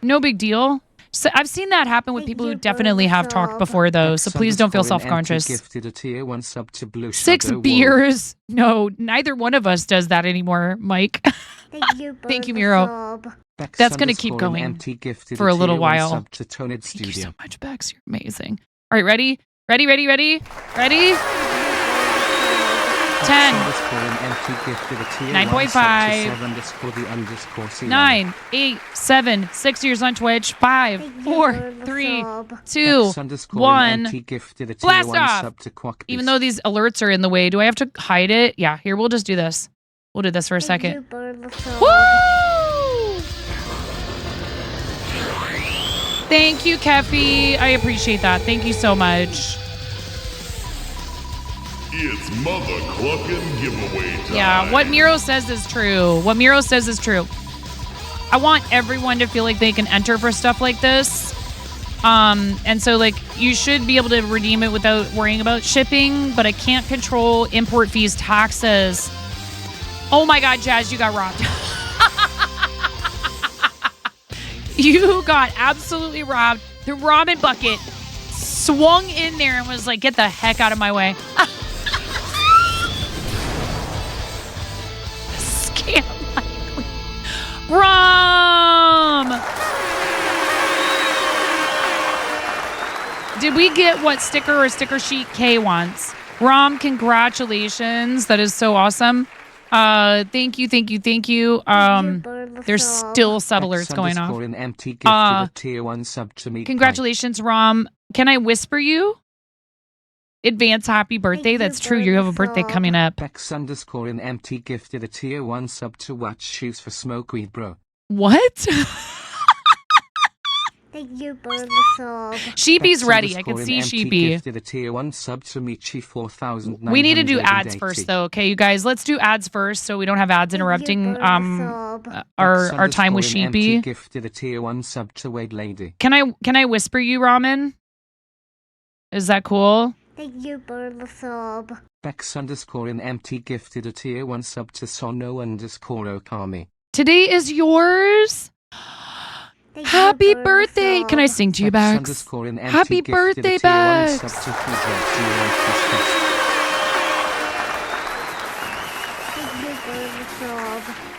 No big deal. So I've seen that happen with people who definitely have talked before, though. So please don't feel self-conscious. Gifted a tier 1 sub to Blue 6 Shadow beers. No, neither one of us does that anymore, Mike. Thank you, Miro. That's going to keep going for a little while. Thank you so much, Bex. You're amazing. All right, ready? Ready? 10. 9.5. 9, 8, 7, 6 years on Twitch. 5, 4, 3, 2, 1. Blast off! Even though these alerts are in the way, do I have to hide it? Yeah, here, we'll just do this. We'll do this for a second. Woo! Thank you, Keffy. I appreciate that. Thank you so much. It's Mother Cluckin' giveaway time. Yeah, what Miro says is true. I want everyone to feel like they can enter for stuff like this. And so, like, you should be able to redeem it without worrying about shipping, but I can't control import fees, taxes. Oh my God, Jazz, you got robbed. You got absolutely robbed. The ramen bucket swung in there and was like, get the heck out of my way. Scam likely. Rom! Did we get what sticker or sticker sheet K wants? Rom, congratulations. That is so awesome. Thank you. There's still sub alerts going off. Congratulations, Rom. Can I whisper you? Advance happy birthday. That's true. You have a birthday coming up. Bex_in_MT gifted a tier 1 sub to watch shoes for smoke weed, bro. What? Thank you for the sub. Sheepy's ready. I can see Sheepy. Gifted a tier 1 sub to Michi 4,980. We need to do ads first, though. Okay, you guys, let's do ads first so we don't have ads interrupting our time with Sheepy. Gifted a tier 1 sub to Wade Lady. Can I whisper you, Ramen? Is that cool? Thank you for the sub. Bex_in_MT gifted a tier 1 sub to Sono_Okami. Today is yours. Happy birthday! Can I sing to you, Bax? Happy birthday, Bax!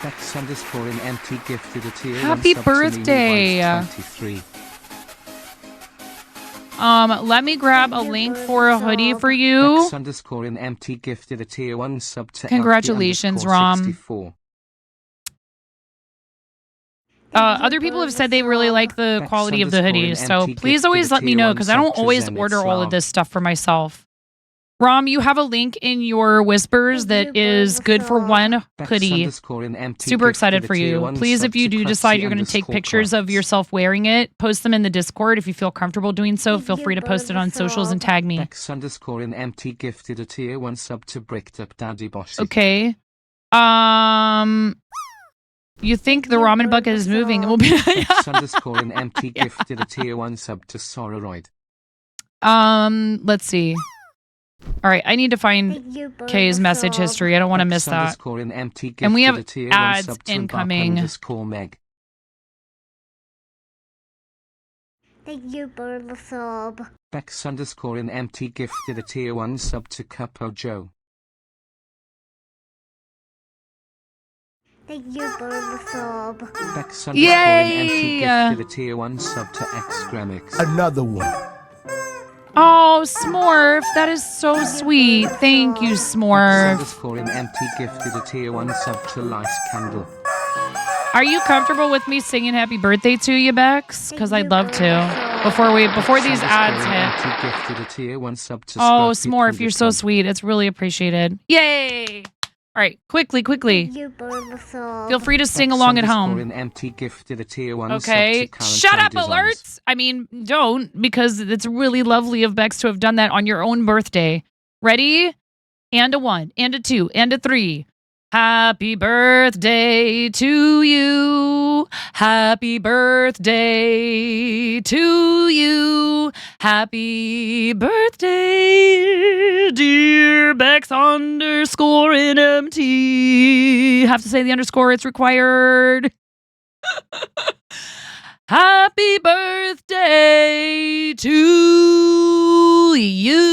Bex_in_MT gifted a tier 1 Happy sub birthday! To 23. Let me grab a link for a hoodie for you. Bex_in_MT gifted a tier 1 sub to Congratulations, Rom. 64. Other people have said they really like the quality of the hoodies, so please always let me know because I don't always order all of this stuff for myself. Rom, you have a link in your whispers that is good for one hoodie. Super excited for you. Please, if you do decide you're going to take pictures of yourself wearing it, post them in the Discord. If you feel comfortable doing so, feel free to post it on socials and tag me. Bex_in_MT gifted a tier 1 sub to Bricked Up Daddy Bossy. Okay. You think the ramen bucket is moving? It will be. Bex_in_MT gifted a tier 1 sub to Sororoid. Let's see. All right, I need to find Kay's message history. I don't want to miss that. And we have ads incoming. Thank you for the sub. Bex_in_MT gifted a tier 1 sub to Capo Joe. Thank you for the sub. Bex_in_MT gifted a tier 1 sub to X-Gremix. Another one. Oh, Smurf, that is so sweet. Thank you, Smurf. Bex_in_MT gifted a tier 1 sub to Lice Candle. Are you comfortable with me singing happy birthday to you, Bex? Because I'd love to. Before these ads hit. Gifted a tier 1 sub to Oh, Smurf, you're so sweet. It's really appreciated. Yay! All right, quickly. Feel free to sing along at home. Okay, shut up, alerts! I mean, don't, because it's really lovely of Bex to have done that on your own birthday. Ready? And a 1, and a 2, and a 3. Happy birthday to you. Happy birthday to you. Happy birthday, dear Bex_NMT. Have to say the underscore, it's required. Happy birthday to you.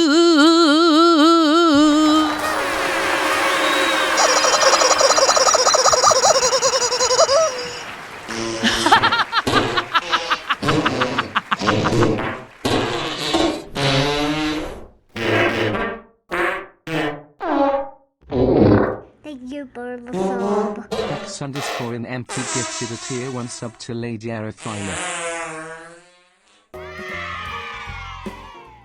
Thank you for the sub. X_in empty gifted a tier 1 sub to Lady Aerothyla.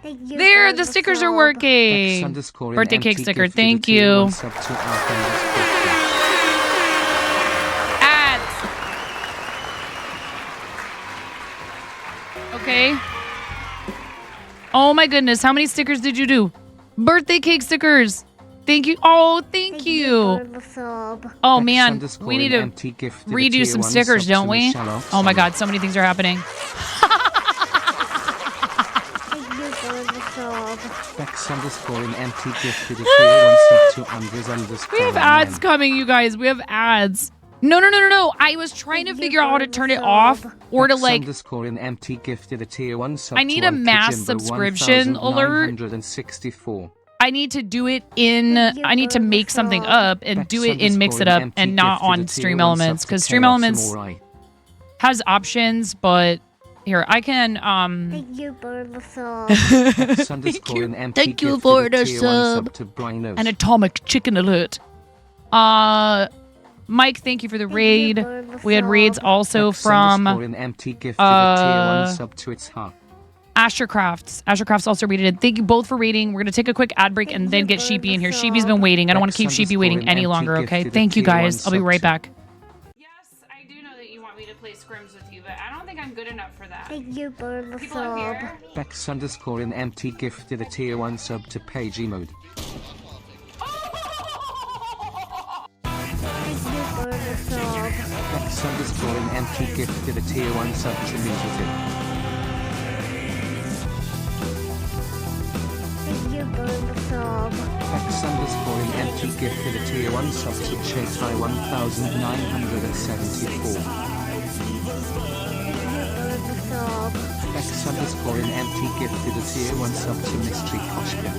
Thank you There, for the stickers are sub. working. X_in Birthday cake empty sticker, gifted a thank tier you. 1 sub to Alpha_. Ads. Okay. Oh my goodness, how many stickers did you do? Birthday cake stickers. Thank you. Oh, thank you. For the sub. Oh man, X_in we need to empty gifted a redo tier some 1 stickers, sub to don't we? Michelle Oh my Oxford. god, so many things are happening. Thank you for the sub. X_in empty gifted a tier 1 sub to Andres_. We have ads coming, you guys. We have ads. No. I was trying to Thank you figure out how for to the turn it sub. off or to like. X_in empty gifted a tier 1 sub I need to a mass Unkajimbo subscription alert. 1964. I need to do it in. Thank you I need to for the make something sub. up and do it in Mix It Up and not on Stream Elements because Stream Elements has options, but here I can. Thank you for the sub. Thank you for the sub to An atomic chicken alert. Mike, thank you for the raid. for the We had raids sub. also from empty gifted a tier 1 sub to its heart. Ashercrafts. Ashercrafts also rated. Thank you both for raiding. We're gonna take a quick ad break and Thank then you get for Sheepy the in here. sub. Sheepy's been waiting. I don't want to keep Sheepy waiting any longer, okay? Thank you guys. I'll be right back. Yes, I do know that you want me to play scrims with you, but I don't think I'm good enough for that. Thank you for the People up sub. here. X_in empty gifted a tier 1 sub to Page Mode. Thank you for the sub. X_in empty gifted a tier 1 sub to Musitive. Thank you for the sub. X_in empty gifted a tier 1 sub to Chasai 1974. For the sub. X_in empty gifted a tier 1 sub to Mystery Koshka.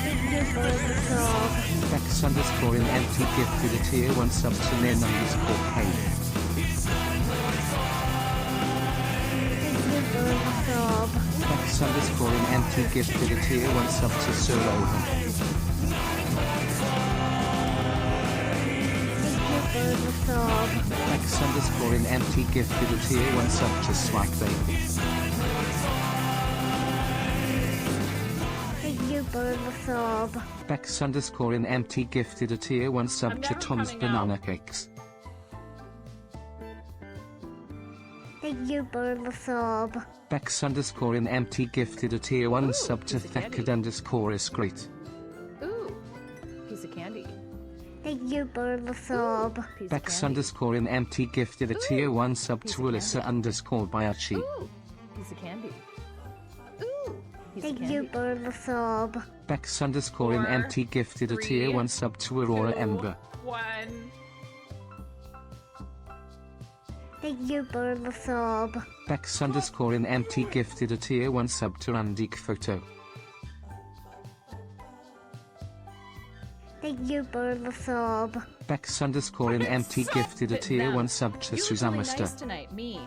Thank you for the sub. X_in empty gifted a tier 1 sub to Nin_K. Thank you for the sub. X_in empty gifted a tier 1 sub to Sir Owen. Thank you for the sub. X_in empty gifted a tier 1 sub to Swag Baby. Thank you for the sub. X_in empty gifted a tier 1 sub to Tom's Banana Cakes. Thank you for the sub. X_in empty gifted a tier 1 sub to Thecad_is great. Ooh, piece of candy. Thank you for the sub. Piece of candy. X_in empty gifted a tier 1 sub to Alyssa_Bayachi. Ooh, piece of candy. Ooh, piece of Thank candy. you for the sub. X_in empty gifted a tier 1 sub to Aurora Ember. 1. Thank you for the sub. X_in empty gifted a tier 1 sub to Antique Photo. Thank you for the sub. X_in empty gifted a tier 1 sub to You look really Suzamista. nice tonight, me.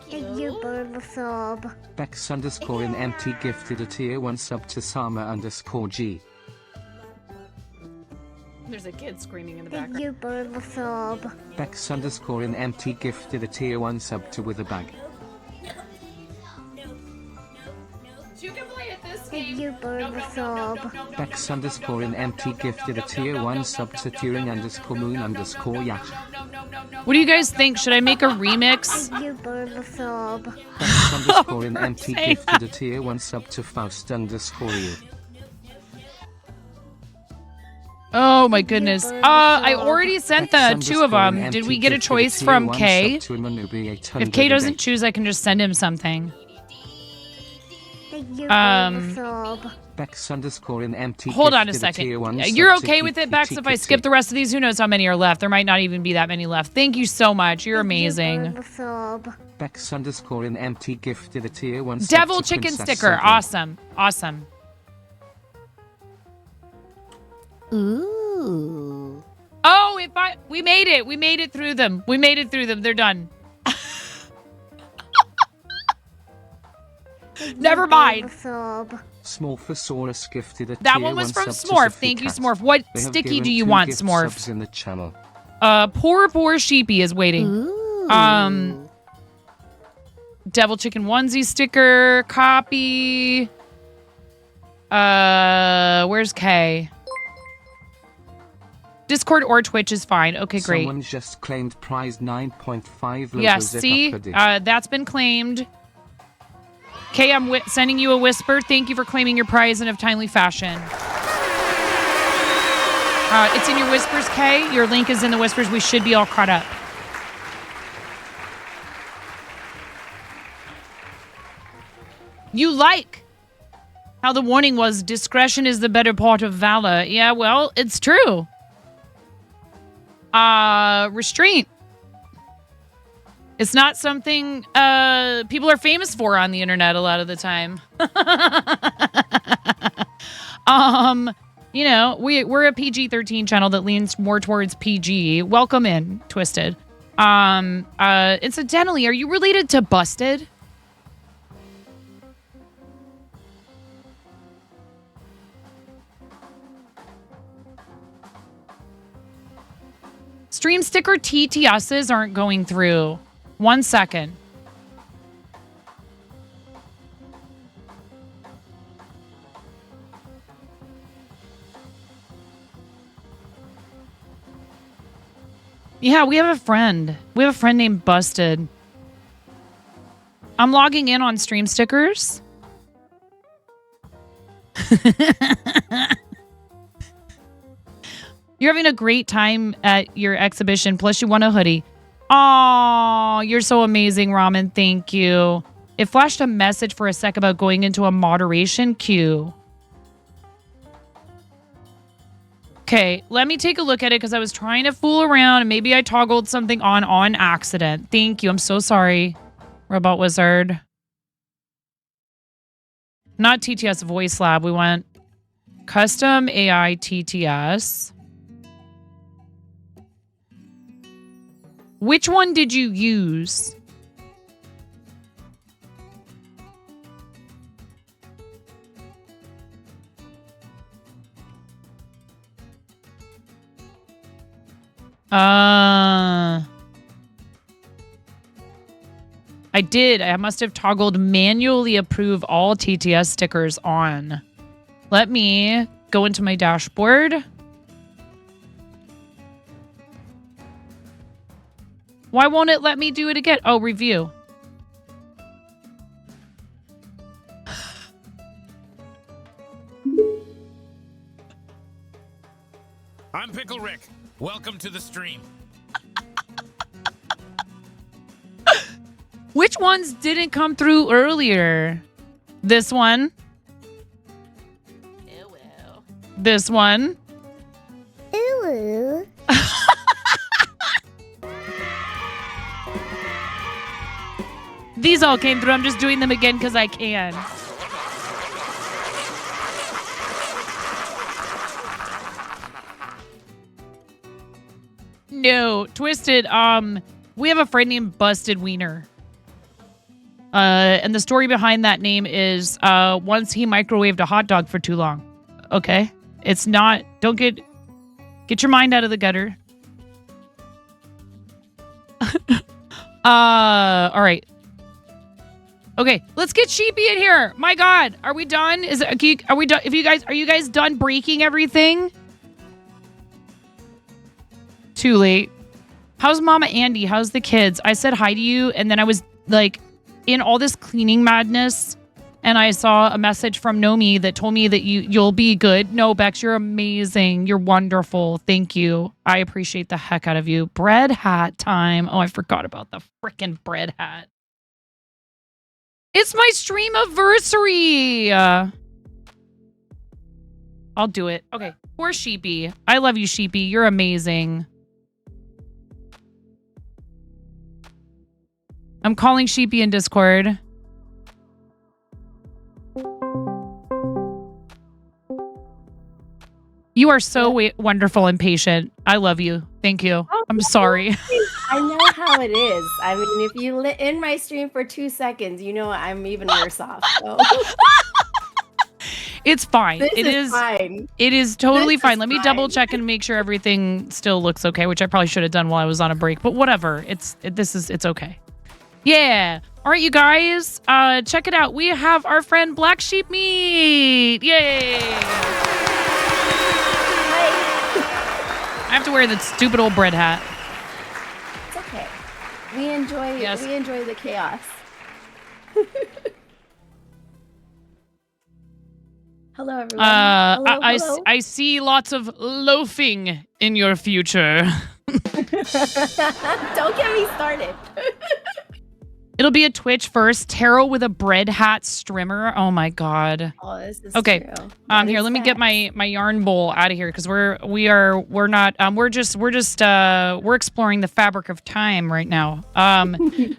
Thank you for the sub. X_in empty gifted a tier 1 sub to Sama_G. There's a kid screaming in the Thank background. you for the sub. X_in empty gifted a tier 1 sub to Witherbag. You can play at this Thank game. you for the sub. X_in empty gifted a tier 1 sub to Turing_Moon_Yash. What do you guys think? Should I make a remix? Thank you for the sub. X_in empty gifted a tier 1 sub to Faust_you. Oh my goodness. I already sent the two of them. Did we get a choice from Kay? If Kay doesn't choose, I can just send him something. Thank you for Um, the sub. Bex underscore in MT. Hold on a gifted second. tier 1 You're sub to okay with it, Bex, if I skip the rest of these? Who knows how many are left? There might not even be that many left. Thank you so much. You're amazing. Bex underscore in MT gifted a tier 1 sub Devil to chicken Princess sticker. Sophia. Awesome. Awesome. Ooh. Oh, we made it. We made it through them. We made it through them. They're done. Never mind. Smorphosaurus gifted a That tier one was 1 from sub to Smorph. Sophie Thank you, Cat. Smorph. What They have sticky given do you 2 want, gift Smorph? subs in the channel. Poor Sheepy is waiting. Ooh. Devil Chicken onesie sticker, copy. Where's Kay? Discord or Twitch is fine. Okay, great. Someone just claimed prize 9.5 Yeah, logos at see? Upper Dish. That's been claimed. Kay, I'm sending you a whisper. Thank you for claiming your prize in a timely fashion. It's in your whispers, Kay. Your link is in the whispers. We should be all caught up. You like how the warning was discretion is the better part of valor. Yeah, well, it's true. Restraint. It's not something people are famous for on the internet a lot of the time. You know, we're a PG-13 channel that leans more towards PG. Welcome in, Twisted. Incidentally, are you related to Busted? Stream sticker TTSs aren't going through. 1 second. Yeah, we have a friend. We have a friend named Busted. I'm logging in on stream stickers. You're having a great time at your exhibition. Plus, you won a hoodie. Oh, you're so amazing, Ramen. Thank you. It flashed a message for a sec about going into a moderation queue. Okay, let me take a look at it because I was trying to fool around and maybe I toggled something on accident. Thank you. I'm so sorry, Robot Wizard. Not TTS Voice Lab. We went custom AI TTS. Which one did you use? I did. I must have toggled manually approve all TTS stickers on. Let me go into my dashboard. Why won't it let me do it again? Oh, review. I'm Pickle Rick. Welcome to the stream. Which ones didn't come through earlier? This one. This one. Ooh. These all came through. I'm just doing them again because I can. No, Twisted. We have a friend named Busted Wiener. And the story behind that name is once he microwaved a hot dog for too long. Okay? It's not, don't get your mind out of the gutter. All right. Okay, let's get Sheepy in here. My God, are we done? Are we done? Are you guys done breaking everything? Too late. How's Mama Andy? How's the kids? I said hi to you, and then I was like in all this cleaning madness, and I saw a message from Nomi that told me that you'll be good. No, Bex, you're amazing. You're wonderful. Thank you. I appreciate the heck out of you. Bread hat time. Oh, I forgot about the freaking bread hat. It's my Streamaversary. I'll do it. Okay. Poor Sheepy. I love you, Sheepy. You're amazing. I'm calling Sheepy in Discord. You are so wonderful and patient. I love you. Thank you. I'm sorry. I know how it is. I mean, if you in my stream for 2 seconds, you know I'm even worse off. So. It's fine. This is fine. It is totally This fine. is Let me fine. double check and make sure everything still looks okay, which I probably should have done while I was on a break. But whatever. It's okay. Yeah. All right, you guys. Check it out. We have our friend Black Sheep Meat. Yay. I have to wear that stupid old bread hat. It's okay. We enjoy the chaos. Hello, everyone. Hello. I see lots of loafing in your future. Don't get me started. It'll be a Twitch first. Tarot with a bread hat streamer. Oh my god. Oh, this is okay. True. Here, let me get my yarn bowl out of here because we're exploring the fabric of time right now.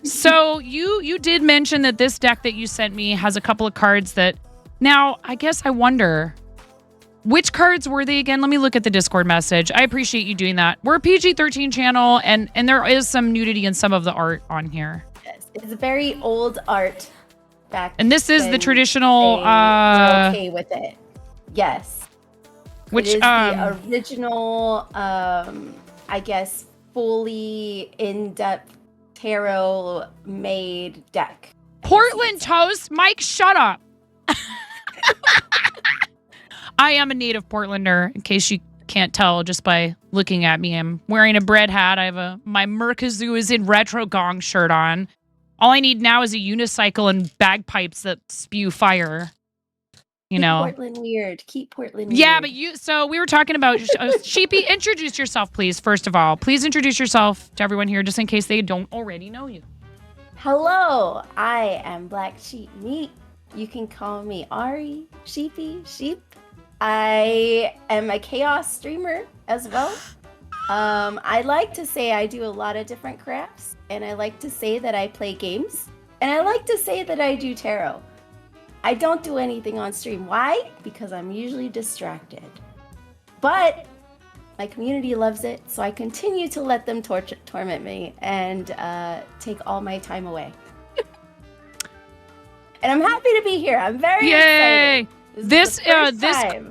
So you did mention that this deck that you sent me has a couple of cards that. Now, I guess I wonder, which cards were they again? Let me look at the Discord message. I appreciate you doing that. We're a PG-13 channel, and there is some nudity in some of the art on here. Yes, it's very old art. Back and this is the traditional. We're okay with it. Yes. Which it is the original, I guess, fully in-depth tarot made deck. Portland toast, Mike. Shut up. I am a native Portlander, in case you can't tell just by looking at me. I'm wearing a bread hat. I have my Merkazoo is in retro gong shirt on. All I need now is a unicycle and bagpipes that spew fire. You know. Keep Portland weird. Keep Portland weird. Yeah, but so we were talking about Sheepy. Introduce yourself, please. First of all, please introduce yourself to everyone here, just in case they don't already know you. Hello, I am Black Sheep Meat. You can call me Ari, Sheepy, Sheep. I am a chaos streamer as well. I like to say I do a lot of different crafts, and I like to say that I play games, and I like to say that I do tarot. I don't do anything on stream. Why? Because I'm usually distracted. But my community loves it, so I continue to let them torment me and take all my time away. And I'm happy to be here. I'm very excited. This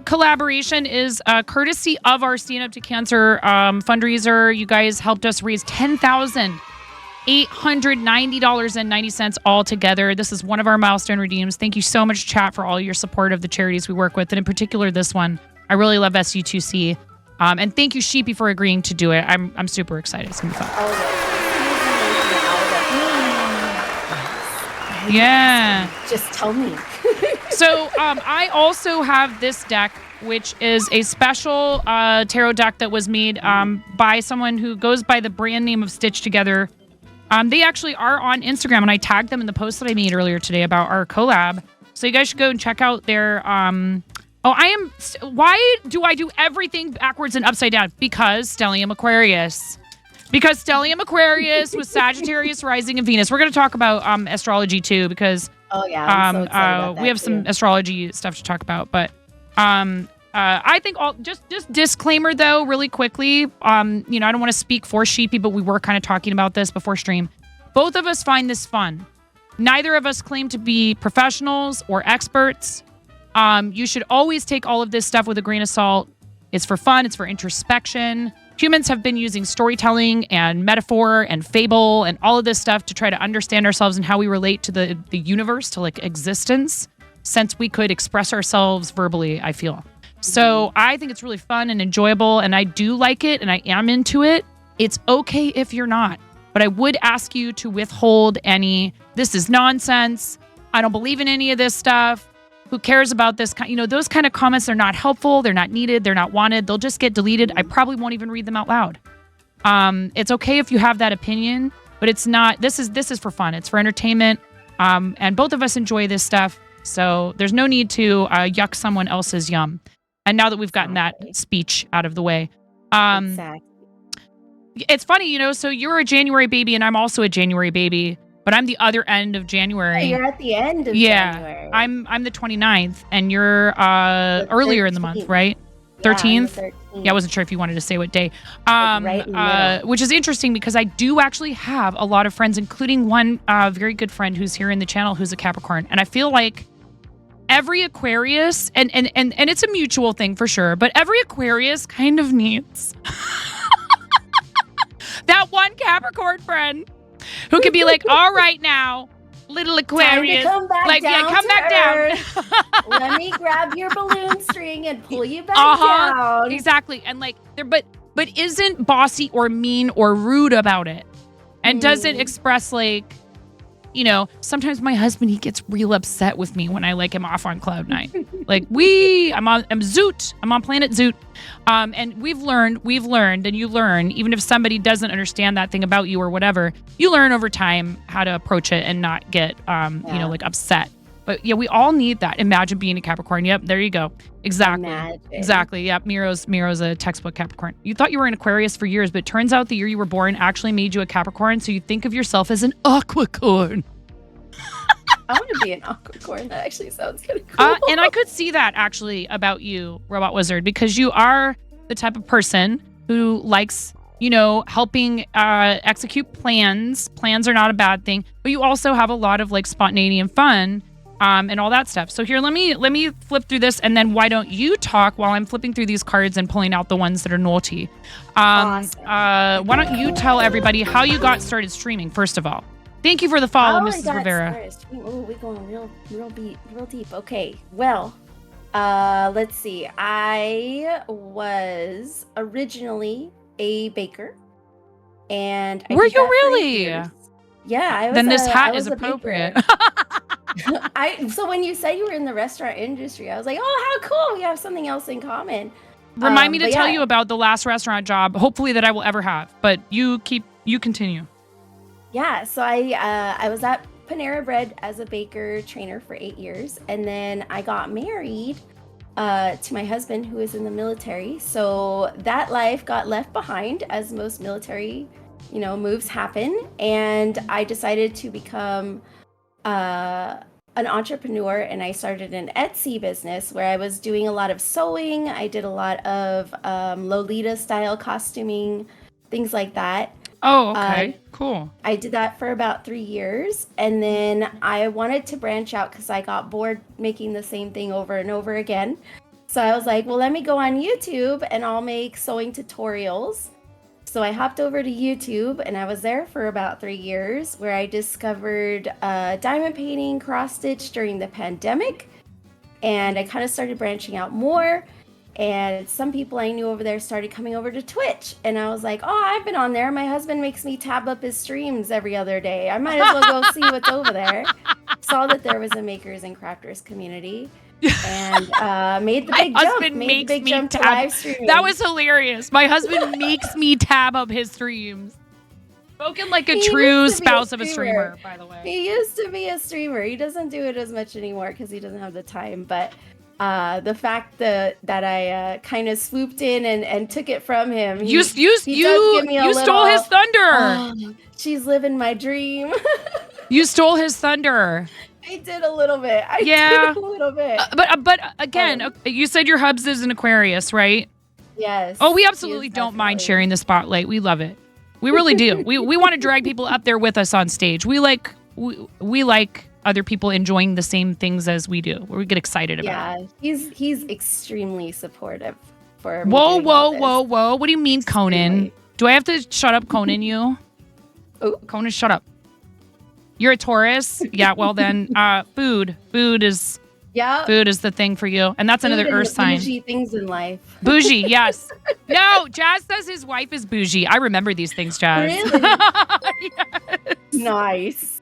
collaboration is courtesy of our Stand Up to Cancer fundraiser. You guys helped us raise $10,890.90 all together. This is one of our milestone redeems. Thank you so much, chat, for all your support of the charities we work with, and in particular this one. I really love SU2C. And thank you, Sheepy, for agreeing to do it. I'm super excited. It's gonna be fun. Yeah. Just tell me. So I also have this deck, which is a special tarot deck that was made by someone who goes by the brand name of Stitch Together. They actually are on Instagram, and I tagged them in the post that I made earlier today about our collab. So you guys should go and check out their... Why do I do everything backwards and upside down? Because Stellium Aquarius. Because Stellium Aquarius was Sagittarius rising in Venus. We're going to talk about astrology too, because I'm so excited about that we have some astrology stuff to talk about. But I think just disclaimer though, really quickly. I don't want to speak for Sheepy, but we were kind of talking about this before stream. Both of us find this fun. Neither of us claim to be professionals or experts. You should always take all of this stuff with a grain of salt. It's for fun. It's for introspection. Humans have been using storytelling and metaphor and fable and all of this stuff to try to understand ourselves and how we relate to the universe, to like existence, since we could express ourselves verbally, I feel. So I think it's really fun and enjoyable, and I do like it, and I am into it. It's okay if you're not, but I would ask you to withhold any, this is nonsense, I don't believe in any of this stuff, who cares about this? Those kind of comments are not helpful. They're not needed. They're not wanted. They'll just get deleted. I probably won't even read them out loud. It's okay if you have that opinion, but it's not. This is for fun. It's for entertainment. And both of us enjoy this stuff. So there's no need to yuck someone else's yum. And now that we've gotten that speech out of the way, Exactly. it's funny, you know, so you're a January baby and I'm also a January baby, but I'm the other end of January. You're at the end of January. I'm the 29th and you're earlier in the month, right? 13th? Yeah, I wasn't sure if you wanted to say what day. Right in the middle. Which is interesting because I do actually have a lot of friends, including one very good friend who's here in the channel who's a Capricorn. And I feel like every Aquarius, and it's a mutual thing for sure, but every Aquarius kind of needs that one Capricorn friend who can be like, all right now, little Aquarius, come back like, down come to back earth. down. Let me grab your balloon string and pull you back down. Exactly. And like, but isn't bossy or mean or rude about it. And doesn't express like, you know, sometimes my husband, he gets real upset with me when I like him off on cloud nine. Like I'm Zoot. I'm on planet Zoot. And we've learned, and you learn, even if somebody doesn't understand that thing about you or whatever, you learn over time how to approach it and not get, you know, like upset. But yeah, we all need that. Imagine being a Capricorn. Yep, there you go. Exactly. Imagine. Exactly. Yep. Miro's a textbook Capricorn. You thought you were an Aquarius for years, but it turns out the year you were born actually made you a Capricorn. So you think of yourself as an Aquacorn. I want to be an Aquacorn. That actually sounds kind of cool. And I could see that actually about you, Robot Wizard, because you are the type of person who likes, you know, helping execute plans. Plans are not a bad thing, but you also have a lot of like spontaneity and fun. And all that stuff. So here, let me flip through this, and then why don't you talk while I'm flipping through these cards and pulling out the ones that are naughty? Awesome. Why don't you tell everybody how you got started streaming, first of all? Thank you for the follow, Mrs. Rivera. Oh, we're going real deep. Okay, well, let's see. I was originally a baker, and I were did you that for really? years. Yeah, I was. Then this hat I is was a baker. appropriate. So when you said you were in the restaurant industry, I was like, oh, how cool! We have something else in common. Remind me to tell yeah. you about the last restaurant job, hopefully that I will ever have. But you continue. Yeah, so I was at Panera Bread as a baker trainer for 8 years, and then I got married to my husband who is in the military. So that life got left behind, as most military, you know, moves happen, and I decided to become an entrepreneur, and I started an Etsy business where I was doing a lot of sewing. I did a lot of Lolita style costuming, things like that. Oh, okay. Cool. I did that for about 3 years, and then I wanted to branch out because I got bored making the same thing over and over again. So I was like, well, let me go on YouTube and I'll make sewing tutorials. So I hopped over to YouTube, and I was there for about 3 years, where I discovered diamond painting, cross stitch during the pandemic, and I kind of started branching out more. And some people I knew over there started coming over to Twitch, and I was like, oh, I've been on there. My husband makes me tab up his streams every other day. I might as well go see what's over there. Saw that there was a makers and crafters community, and made the big jump. Made the big jump to live streaming. That was hilarious. My husband makes me tab up his streams. Spoken like a true spouse of a streamer, by the way. He used to be a streamer. He doesn't do it as much anymore because he doesn't have the time. But the fact that I kind of swooped in and took it from him. You stole his thunder. Oh, she's living my dream. You stole his thunder. I did a little bit. I did a little bit. But again, you said your hubs is an Aquarius, right? Yes. Oh, we absolutely don't mind sharing the spotlight. We love it. We really do. We want to drag people up there with us on stage. We like other people enjoying the same things as we do. We get excited about. Yeah, he's extremely supportive for me. Whoa. What do you mean, Conan? Do I have to shut up, Conan, you? Oh. Conan, shut up. You're a Taurus? Yeah, well then, food is the thing for you. And that's another earth sign. Bougie things in life. Bougie, yes. No, Jazz says his wife is bougie. I remember these things, Jazz. Really? Yes. Nice.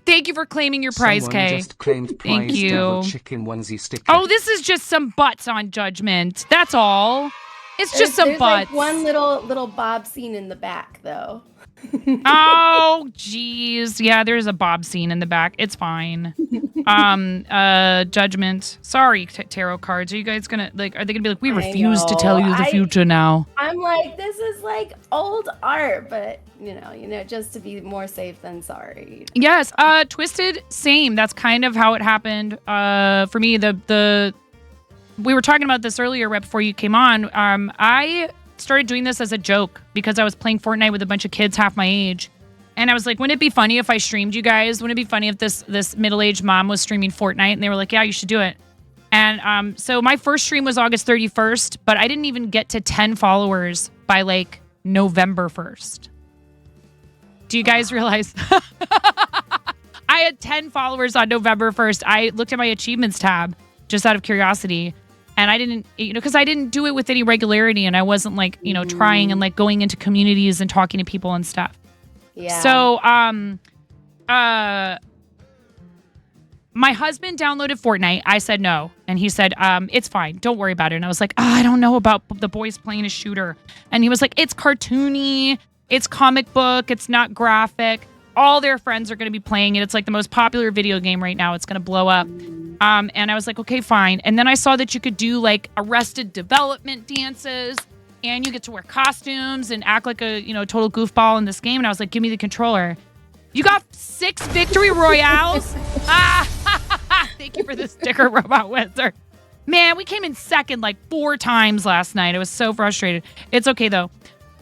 Thank you for claiming your prize, Someone Kay. just claimed Thank prize you. devil chicken onesie sticker. Oh, this is just some butts on Judgment. That's all. It's just some there's butts. Like one little Bob scene in the back, though. Oh, geez. Yeah, there's a Bob scene in the back. It's fine. Judgment. Sorry, tarot cards. Are you guys gonna are they gonna be like, we refuse to tell you the future now? I'm like, this is like old art, but you know, just to be more safe than sorry. Yes. Twisted, same. That's kind of how it happened. For me, we were talking about this earlier right before you came on. I started doing this as a joke because I was playing Fortnite with a bunch of kids half my age. And I was like, wouldn't it be funny if I streamed you guys? Wouldn't it be funny if this middle-aged mom was streaming Fortnite? And they were like, yeah, you should do it. And so my first stream was August 31st, but I didn't even get to 10 followers by like November 1st. Do you guys realize? I had 10 followers on November 1st. I looked at my achievements tab just out of curiosity. And I didn't, because I didn't do it with any regularity, and I wasn't like, trying and like going into communities and talking to people and stuff. Yeah. So, my husband downloaded Fortnite. I said no, and he said, it's fine. Don't worry about it. And I was like, I don't know about the boys playing a shooter. And he was like, it's cartoony, it's comic book, it's not graphic. All their friends are going to be playing it. It's like the most popular video game right now. It's going to blow up. And I was like, okay, fine. And then I saw that you could do like Arrested Development dances, and you get to wear costumes and act like a, total goofball in this game. And I was like, give me the controller. You got 6 victory royales. Thank you for the sticker, Robot Wizard. Man, we came in second like 4 times last night. I was so frustrated. It's okay though.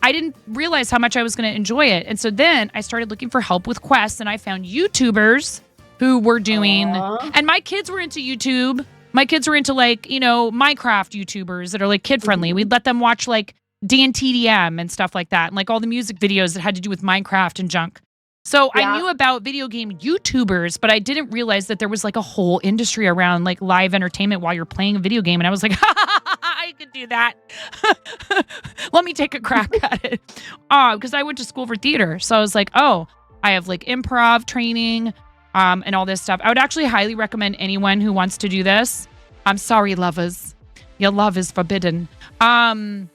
I didn't realize how much I was going to enjoy it. And so then I started looking for help with quests, and I found YouTubers who were doing, and my kids were into YouTube. My kids were into like, Minecraft YouTubers that are like kid friendly. We'd let them watch like Dan TDM and stuff like that. And like all the music videos that had to do with Minecraft and junk. So yeah. I knew about video game YouTubers, but I didn't realize that there was like a whole industry around like live entertainment while you're playing a video game. And I was like, I could do that. Let me take a crack at it. Because I went to school for theater. So I was like, I have like improv training and all this stuff. I would actually highly recommend anyone who wants to do this. I'm sorry, lovers. Your love is forbidden. I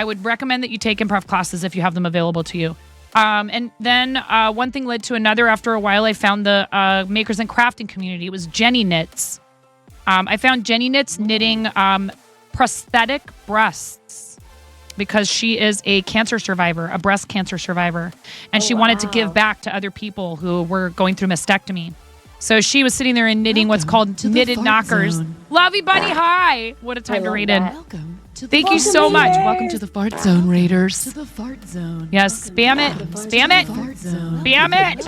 would recommend that you take improv classes if you have them available to you. And then one thing led to another. After a while, I found the makers and crafting community. It was Jenny Knits. I found Jenny Knits knitting prosthetic breasts because she is a cancer survivor, a breast cancer survivor. And she wanted to give back to other people who were going through mastectomy. So she was sitting there and knitting what's called knitted knockers. Lovey Bunny, hi! What a time to read in. Welcome to the Thank you so much. Welcome to the Fart Zone, Raiders. To the Fart Zone. Yes, spam it. Spam it. Spam it.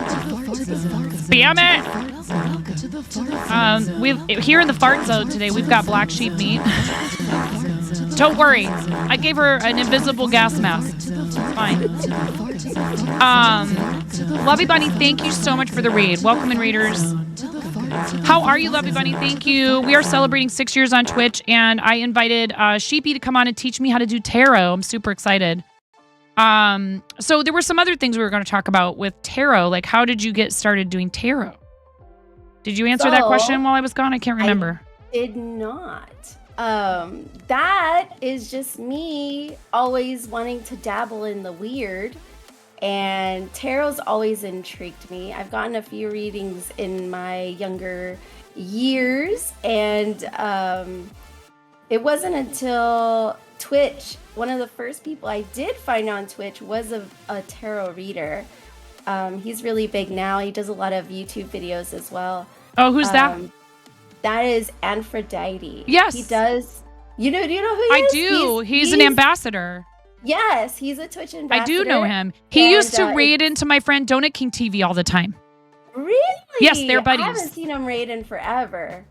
Spam it. We've here in the Fart Zone today, we've got black sheep meat. Don't worry. I gave her an invisible gas mask. It's fine. Lovey Bunny, thank you so much for the raid. Welcome in, Raiders. How are you, Lovey Bunny? Thank you. We are celebrating 6 years on Twitch, and I invited Sheepy to come on and teach me how to do tarot. I'm super excited. So there were some other things we were going to talk about with tarot. Like, how did you get started doing tarot? Did you answer that question while I was gone? I can't remember. I did not. That is just me always wanting to dabble in the weird. And tarot's always intrigued me. I've gotten a few readings in my younger years, and it wasn't until Twitch, one of the first people I did find on Twitch was a tarot reader. He's really big now. He does a lot of YouTube videos as well. Oh, who's that? That is Aphrodite. Yes. He does. Do you know who he is? I do. He's an ambassador. Yes, he's a Twitch ambassador. I do know him. He used to raid into my friend Donut King TV all the time. Really? Yes, they're buddies. I haven't seen him raid in forever.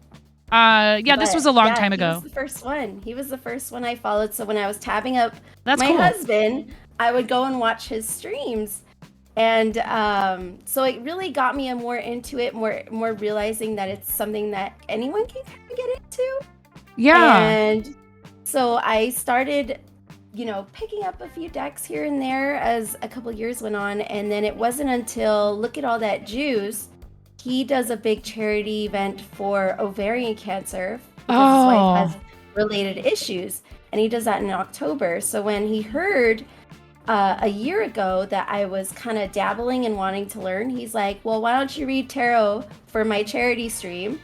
This was a long time ago. He was the first one. He was the first one I followed. So when I was tabbing up my cool. husband, I would go and watch his streams. And so it really got me more into it, more realizing that it's something that anyone can kind of get into. Yeah. And so I started, picking up a few decks here and there as a couple years went on. And then it wasn't until Look at All That Juice, he does a big charity event for ovarian cancer because his wife has related issues. And he does that in October. So when he heard a year ago that I was kind of dabbling and wanting to learn. He's like, well, why don't you read tarot for my charity stream,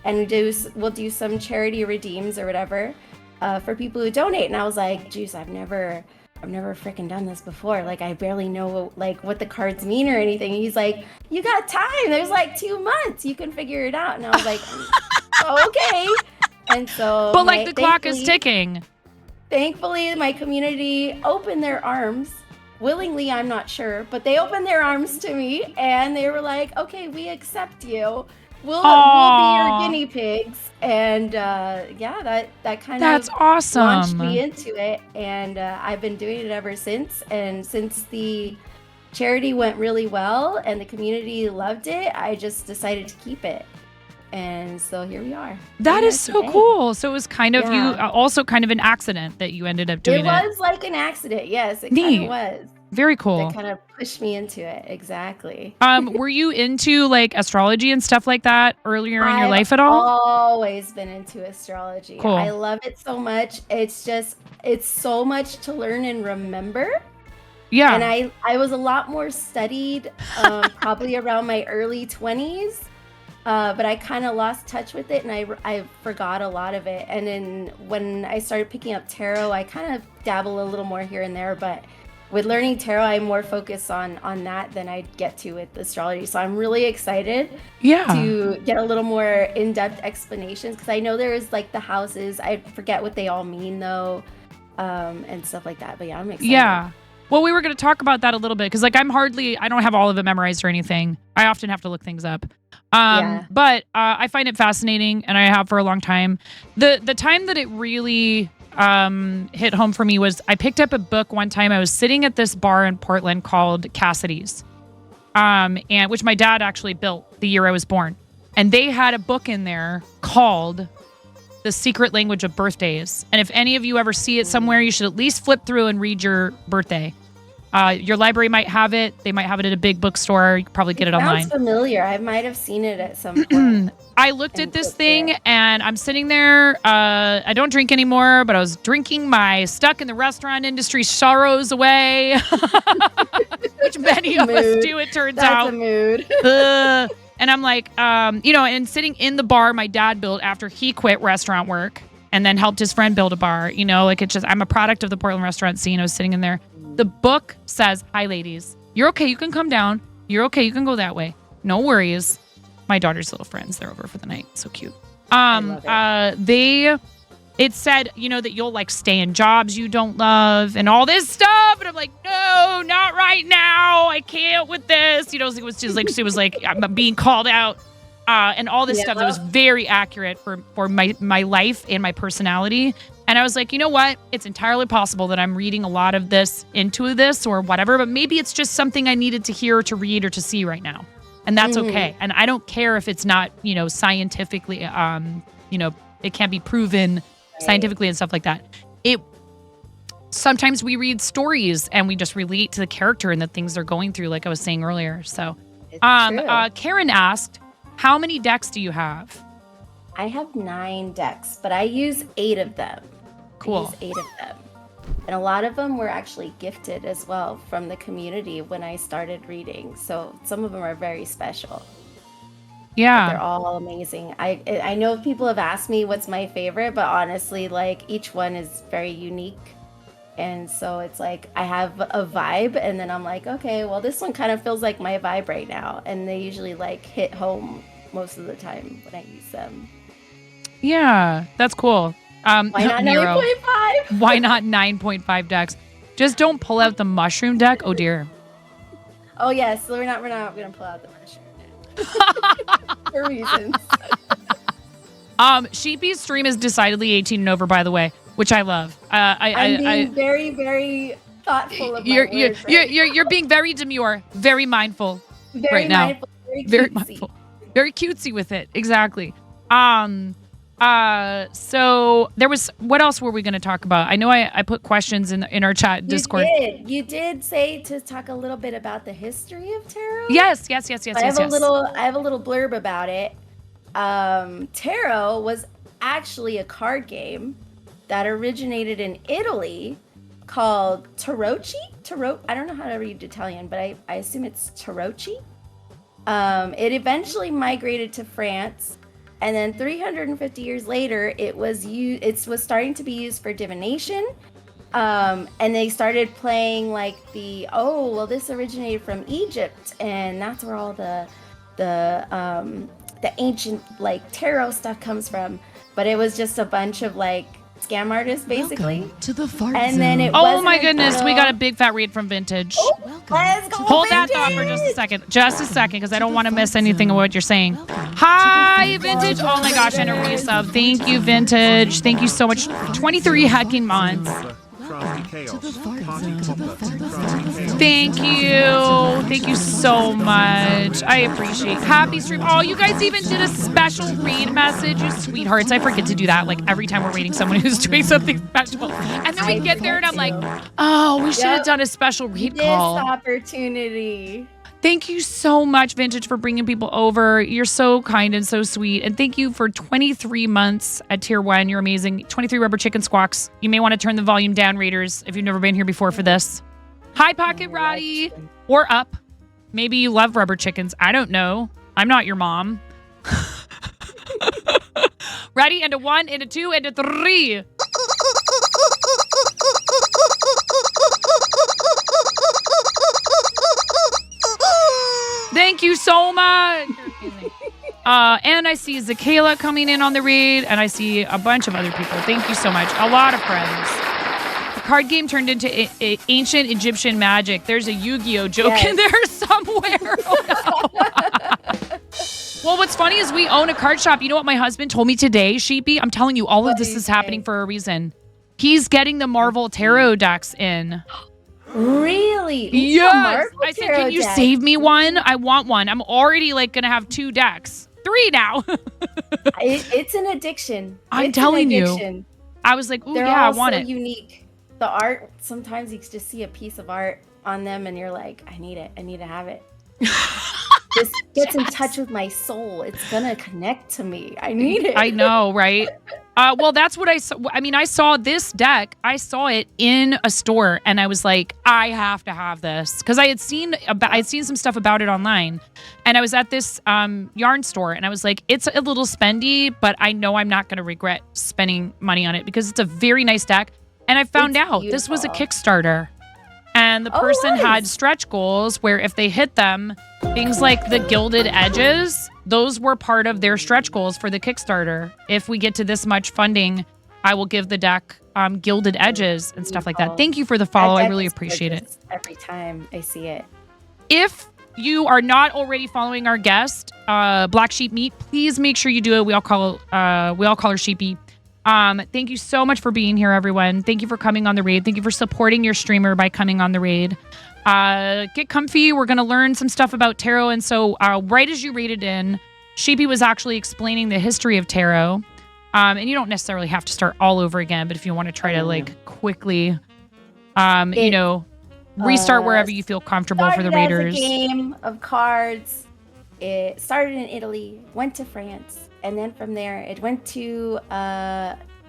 and we'll do some charity redeems or whatever for people who donate. And I was like, geez, I've never freaking done this before. Like, I barely know like what the cards mean or anything. And he's like, you got time. There's like 2 months. You can figure it out. And I was like, okay. And so, but like the clock is ticking. Thankfully, my community opened their arms. Willingly, I'm not sure, but they opened their arms to me and they were like, okay, we accept you. We'll be your guinea pigs. And yeah, that kind That's of awesome. launched me into it. And I've been doing it ever since. And since the charity went really well and the community loved it, I just decided to keep it. And so here we are. That is so cool. So it was kind of you, also kind of an accident that you ended up doing it. It was like an accident. Yes, it kind of was. Very cool. That kind of pushed me into it. Exactly. Were you into like astrology and stuff like that earlier in your life at all? I've always been into astrology. Cool. I love it so much. It's so much to learn and remember. Yeah. And I was a lot more studied probably around my early 20s. But I kind of lost touch with it, and I forgot a lot of it. And then when I started picking up tarot, I kind of dabble a little more here and there. But with learning tarot, I'm more focused on that than I get to with astrology. So I'm really excited to get a little more in-depth explanations, because I know there's like the houses. I forget what they all mean though, and stuff like that. But yeah, I'm excited. Yeah. Well, we were going to talk about that a little bit because, like, I don't have all of it memorized or anything. I often have to look things up. But I find it fascinating, and I have for a long time. The time that it really hit home for me was I picked up a book one time. I was sitting at this bar in Portland called Cassidy's, and which my dad actually built the year I was born. And they had a book in there called The Secret Language of Birthdays. And if any of you ever see it somewhere, you should at least flip through and read your birthday. Your library might have it. They might have it at a big bookstore. You can probably get it online. Sounds familiar. I might have seen it at some point. I looked at this thing and I'm sitting there. I don't drink anymore, but I was drinking my stuck in the restaurant industry sorrows away, which many of us do, it turns out. That's a mood. And I'm like, and sitting in the bar my dad built after he quit restaurant work and then helped his friend build a bar. I'm a product of the Portland restaurant scene. I was sitting in there. The book says, hi, ladies. You're okay. You can come down. You're okay. You can go that way. No worries. My daughter's little friends. They're over for the night. So cute. It said, that you'll like stay in jobs you don't love and all this stuff. And I'm like, no, not right now. I can't with this. It was like I'm being called out and all this stuff that was very accurate for my life and my personality. And I was like, you know what? It's entirely possible that I'm reading a lot of this into this or whatever, but maybe it's just something I needed to hear or to read or to see right now. And that's okay. And I don't care if it's not, scientifically, it can't be proven scientifically and stuff like that. Sometimes we read stories and we just relate to the character and the things they're going through, like I was saying earlier. So, Karen asked, how many decks do you have? I have 9 decks, but I use 8 of them. Cool. I use 8 of them. And a lot of them were actually gifted as well from the community when I started reading. So some of them are very special. Yeah. But they're all amazing. I know people have asked me what's my favorite, but honestly, like each one is very unique. And so it's like I have a vibe and then I'm like, okay, well, this one kind of feels like my vibe right now. And they usually like hit home most of the time when I use them. Yeah, that's cool. Why not 9.5? Why not 9.5 decks? Just don't pull out the mushroom deck. Oh dear. Oh yes, so we're not gonna pull out the mushroom deck for reasons. Sheepy's stream is decidedly 18 and over, by the way, which I love. I'm being very, very thoughtful of my words. You're being very demure, very mindful right now. Very mindful, very cutesy with it. Exactly. So there was, what else were we going to talk about? I know I put questions in our chat Discord. You did say to talk a little bit about the history of tarot. Yes. I have a little blurb about it. Tarot was actually a card game that originated in Italy called Tarocchi. I don't know how to read Italian, but I assume it's Tarocchi. It eventually migrated to France, and then 350 years later, it was starting to be used for divination. And they started playing like this originated from Egypt, and that's where all the ancient like tarot stuff comes from. But it was just a bunch of like scam artists, basically. Welcome to the fart And zone. then it Oh my goodness, we got a big fat read from Vintage. Let's go. Hold that thought for just a second. Just a second, because I don't want to miss anything of what you're saying. Hi, Vintage. Oh my gosh, and a resub. Thank you, Vintage. Thank you so much. 23 hecking months. Thank you. Thank you so much. I appreciate it. Happy stream. Oh, you guys even did a special read message, you sweethearts. I forget to do that like every time we're reading someone who's doing something special. And then we get there and I'm like, oh, we should have done a special read call. This opportunity. Thank you so much, Vintage, for bringing people over. You're so kind and so sweet. And thank you for 23 months at Tier 1. You're amazing. 23 rubber chicken squawks. You may want to turn the volume down, Raiders, if you've never been here before for this. Hi, Pocket Roddy. Or up. Maybe you love rubber chickens. I don't know. I'm not your mom. Ready? And a 1, and a 2, and a 3. Thank you so much. And I see Zakayla coming in on the raid, and I see a bunch of other people. Thank you so much. A lot of friends. The card game turned into ancient Egyptian magic. There's a Yu-Gi-Oh joke in there somewhere. Oh, no. Well, what's funny is we own a card shop. You know what my husband told me today, Sheepy? I'm telling you, all of this is happening for a reason. He's getting the Marvel Tarot decks in. Really? Yes. I said, can you save me one? I want one. I'm already like going to have 2 decks. 3 now. It's an addiction. I'm telling you. I was like, ooh, They're yeah, I all want so it. unique. The art, sometimes you just see a piece of art on them and you're like, I need it. I need to have it. This gets in touch with my soul. It's going to connect to me. I need it. I know, right? Well, that's what I saw. I mean, I saw this deck. I saw it in a store, and I was like, I have to have this because I'd seen some stuff about it online, and I was at this yarn store, and I was like, it's a little spendy, but I know I'm not going to regret spending money on it because it's a very nice deck. And I found out this was a Kickstarter, and the person had stretch goals where if they hit them, things like the gilded edges, those were part of their stretch goals for the Kickstarter. If we get to this much funding, I will give the deck gilded edges and stuff like that. Thank you for the follow. I really appreciate it. Every time I see it. If you are not already following our guest, Black Sheep Meat, please make sure you do it. We all call her Sheepy. Thank you so much for being here, everyone. Thank you for coming on the raid. Thank you for supporting your streamer by coming on the raid. Get comfy. We're going to learn some stuff about tarot. And so right as you raided in, Sheepy was actually explaining the history of tarot. And you don't necessarily have to start all over again, but if you want to try to like quickly, restart wherever you feel comfortable for the raiders. As a game of cards. It started in Italy, went to France, and then from there it went to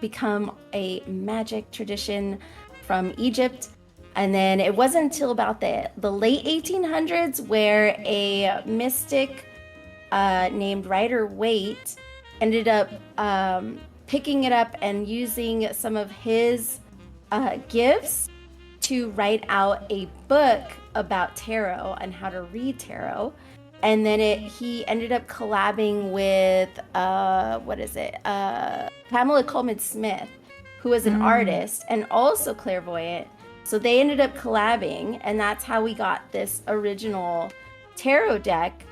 become a magic tradition from Egypt. And then it wasn't until about the late 1800s where a mystic named Rider Waite ended up picking it up and using some of his gifts to write out a book about tarot and how to read tarot. And then he ended up collabing with Pamela Coleman Smith, who is an artist and also clairvoyant. So they ended up collabing, and that's how we got this original tarot deck.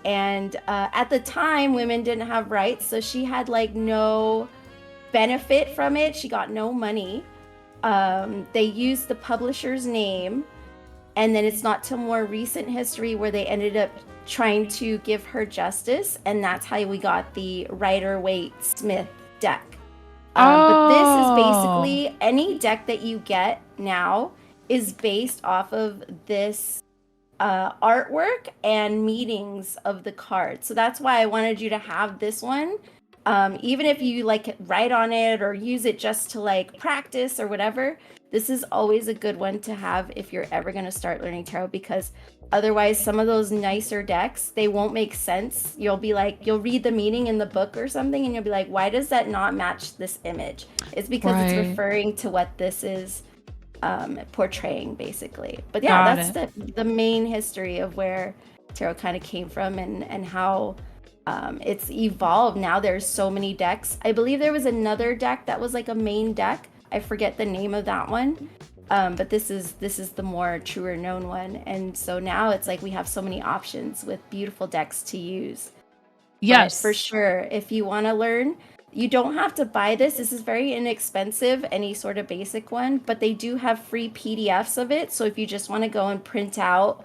And at the time, women didn't have rights, so she had like no benefit from it. She got no money. They used the publisher's name, and then it's not till more recent history where they ended up trying to give her justice, and that's how we got the Rider Waite Smith deck. But this is basically any deck that you get now is based off of this artwork and meanings of the cards. So that's why I wanted you to have this one. Even if you like write on it or use it just to like practice or whatever, this is always a good one to have if you're ever going to start learning tarot, because otherwise some of those nicer decks, they won't make sense. You'll be like, you'll read the meaning in the book or something and you'll be like, why does that not match this image? It's because it's referring to what this is portraying, basically. But yeah, that's the main history of where tarot kind of came from and how it's evolved. Now there's so many decks. I believe there was another deck that was like a main deck. I forget the name of that one. But this is the more truer known one. And so now it's like we have so many options with beautiful decks to use. Yes. But for sure, if you want to learn, you don't have to buy this. This is very inexpensive, any sort of basic one, but they do have free PDFs of it. So if you just want to go and print out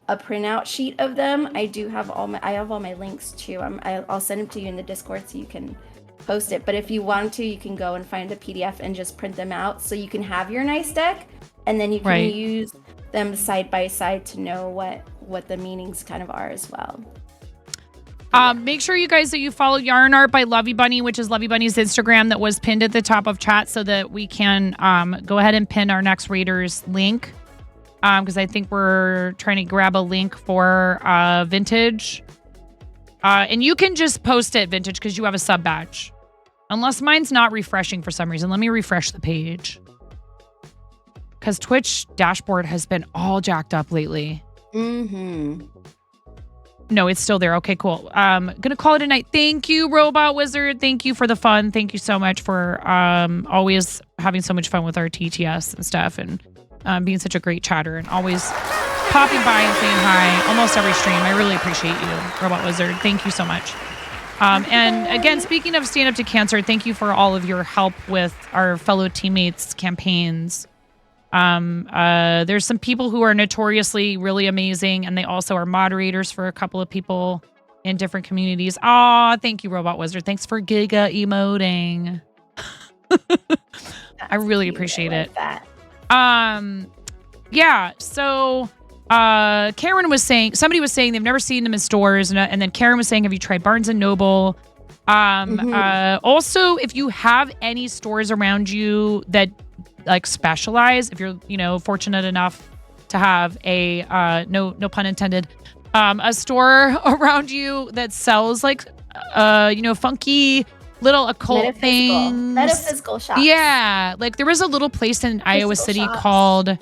a printout sheet of them, I have all my links too. I'll send them to you in the Discord so you can post it. But if you want to, you can go and find a PDF and just print them out so you can have your nice deck, and then you can use them side by side to know what the meanings kind of are as well. Make sure you guys that you follow Yarn Art by Lovey Bunny, which is Lovey Bunny's Instagram that was pinned at the top of chat, so that we can go ahead and pin our next Raiders link. Because I think we're trying to grab a link for Vintage. And you can just post it, Vintage, because you have a sub badge. Unless mine's not refreshing for some reason. Let me refresh the page. Because Twitch dashboard has been all jacked up lately. Mm-hmm. No, it's still there. Okay, cool. Gonna call it a night. Thank you, Robot Wizard. Thank you for the fun. Thank you so much for always having so much fun with our TTS and stuff, and being such a great chatter, and always popping by and saying hi almost every stream. I really appreciate you, Robot Wizard. Thank you so much. And again, speaking of Stand Up to Cancer, thank you for all of your help with our fellow teammates' campaigns. There's some people who are notoriously really amazing, and they also are moderators for a couple of people in different communities. Aw, thank you, Robot Wizard. Thanks for Giga emoting. I really appreciate it. That. Yeah, so Karen was saying, somebody was saying they've never seen them in stores, and then Karen was saying, have you tried Barnes and Noble? Also, if you have any stores around you that like specialize, if you're fortunate enough to have a no pun intended, a store around you that sells like funky little occult things, metaphysical shops. Yeah, like there was a little place in Iowa City called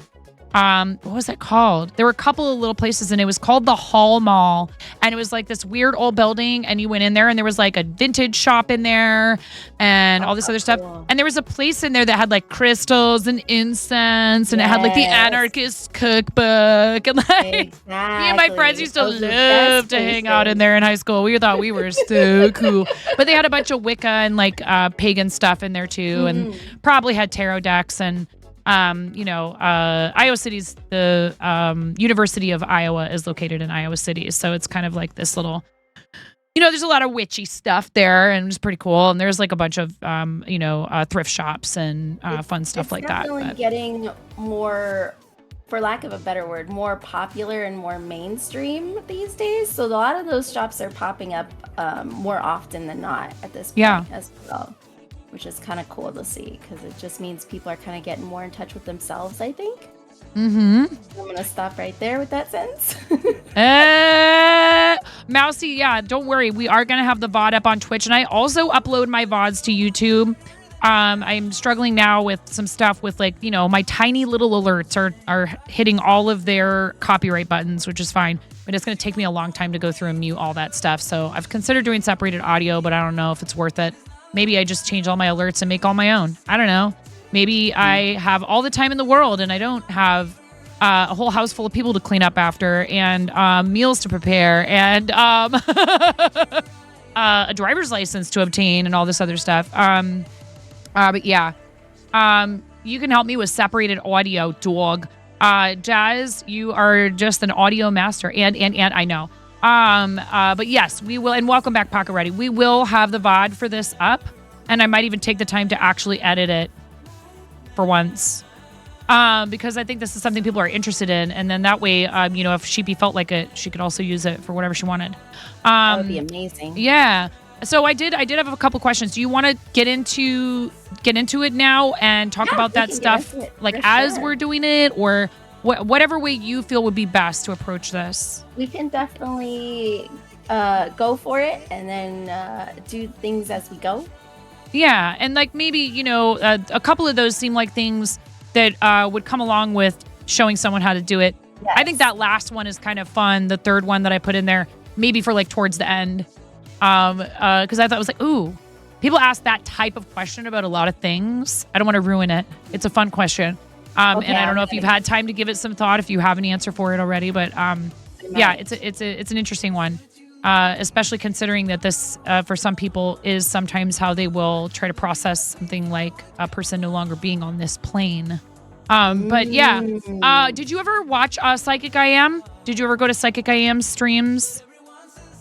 what was it called? There were a couple of little places, and it was called the Hall Mall, and it was like this weird old building, and you went in there, and there was like a vintage shop in there and all this other stuff, and there was a place in there that had like crystals and incense, and it had like the anarchist cookbook, and like me and my friends used to love to hang out in there in high school. We thought we were so cool. But they had a bunch of Wicca and like pagan stuff in there too, and probably had tarot decks. And Iowa City's the University of Iowa is located in Iowa City, so it's kind of like this little, there's a lot of witchy stuff there, and it's pretty cool. And there's like a bunch of thrift shops and fun stuff like that. It's getting more, for lack of a better word, more popular and more mainstream these days. So a lot of those shops are popping up more often than not at this point as well, which is kind of cool to see, because it just means people are kind of getting more in touch with themselves, I think. I'm going to stop right there with that sentence. Mousy, yeah, don't worry. We are going to have the VOD up on Twitch, and I also upload my VODs to YouTube. I'm struggling now with some stuff with like, my tiny little alerts are hitting all of their copyright buttons, which is fine. But it's going to take me a long time to go through and mute all that stuff. So I've considered doing separated audio, but I don't know if it's worth it. Maybe I just change all my alerts and make all my own. I don't know. Maybe I have all the time in the world and I don't have a whole house full of people to clean up after, and meals to prepare, and a driver's license to obtain, and all this other stuff. But yeah, you can help me with separated audio, dog. Jazz, you are just an audio master, and I know. But yes, we will, and welcome back, Pocket Ready. We will have the VOD for this up, and I might even take the time to actually edit it for once, because I think this is something people are interested in, and then that way, if Sheepy felt like it, she could also use it for whatever she wanted. That would be amazing. Yeah. So I did have a couple questions. Do you want to get into it now and talk about that stuff like as we're doing it, or whatever way you feel would be best to approach this? We can definitely go for it and then do things as we go. Yeah, and like maybe, you know, a couple of those seem like things that would come along with showing someone how to do it. Yes. I think that last one is kind of fun. The third one that I put in there, maybe for like towards the end. Because I thought it was like, ooh, people ask that type of question about a lot of things. I don't want to ruin it. It's a fun question. And I don't know if you've had time to give it some thought, if you have an answer for it already, but yeah, it's an interesting one. Especially considering that this, for some people, is sometimes how they will try to process something like a person no longer being on this plane. But yeah, did you ever watch Psychic I Am? Did you ever go to Psychic I Am streams?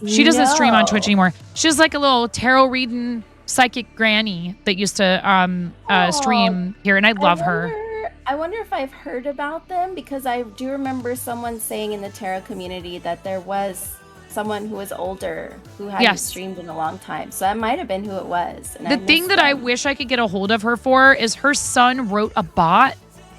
She doesn't stream on Twitch anymore. She's like a little tarot reading psychic granny that used to stream here, and I love her. I wonder if I've heard about them, because I do remember someone saying in the tarot community that there was someone who was older who hadn't streamed in a long time. So that might have been who it was. And the thing that I wish I could get a hold of her for is her son wrote a bot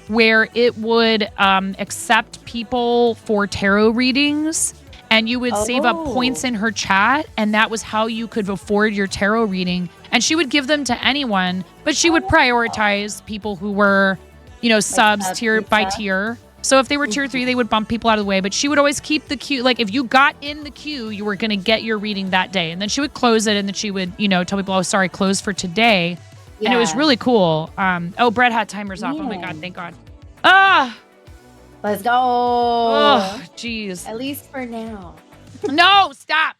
where it would accept people for tarot readings, and you would save up points in her chat, and that was how you could afford your tarot reading. And she would give them to anyone, but she would prioritize people who were, you know, subs tier by tier. So if they were tier 3, they would bump people out of the way, but she would always keep the queue. Like if you got in the queue, you were going to get your reading that day. And then she would close it, and then she would, you know, tell people, oh, sorry, closed for today. Yeah. And it was really cool. Brett had timers off. Oh my God, thank God. Let's go. Oh, jeez. At least for now. No, stop.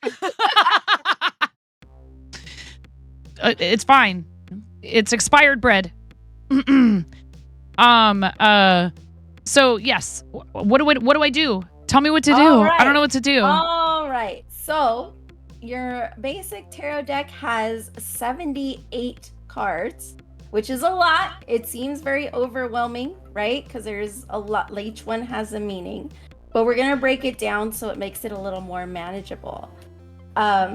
It's fine. It's expired bread. So yes, what do I do? Tell me what to do. Right. I don't know what to do. All right. So your basic tarot deck has 78 cards, which is a lot. It seems very overwhelming, right? Because there's a lot. Each one has a meaning, but we're gonna break it down so it makes it a little more manageable.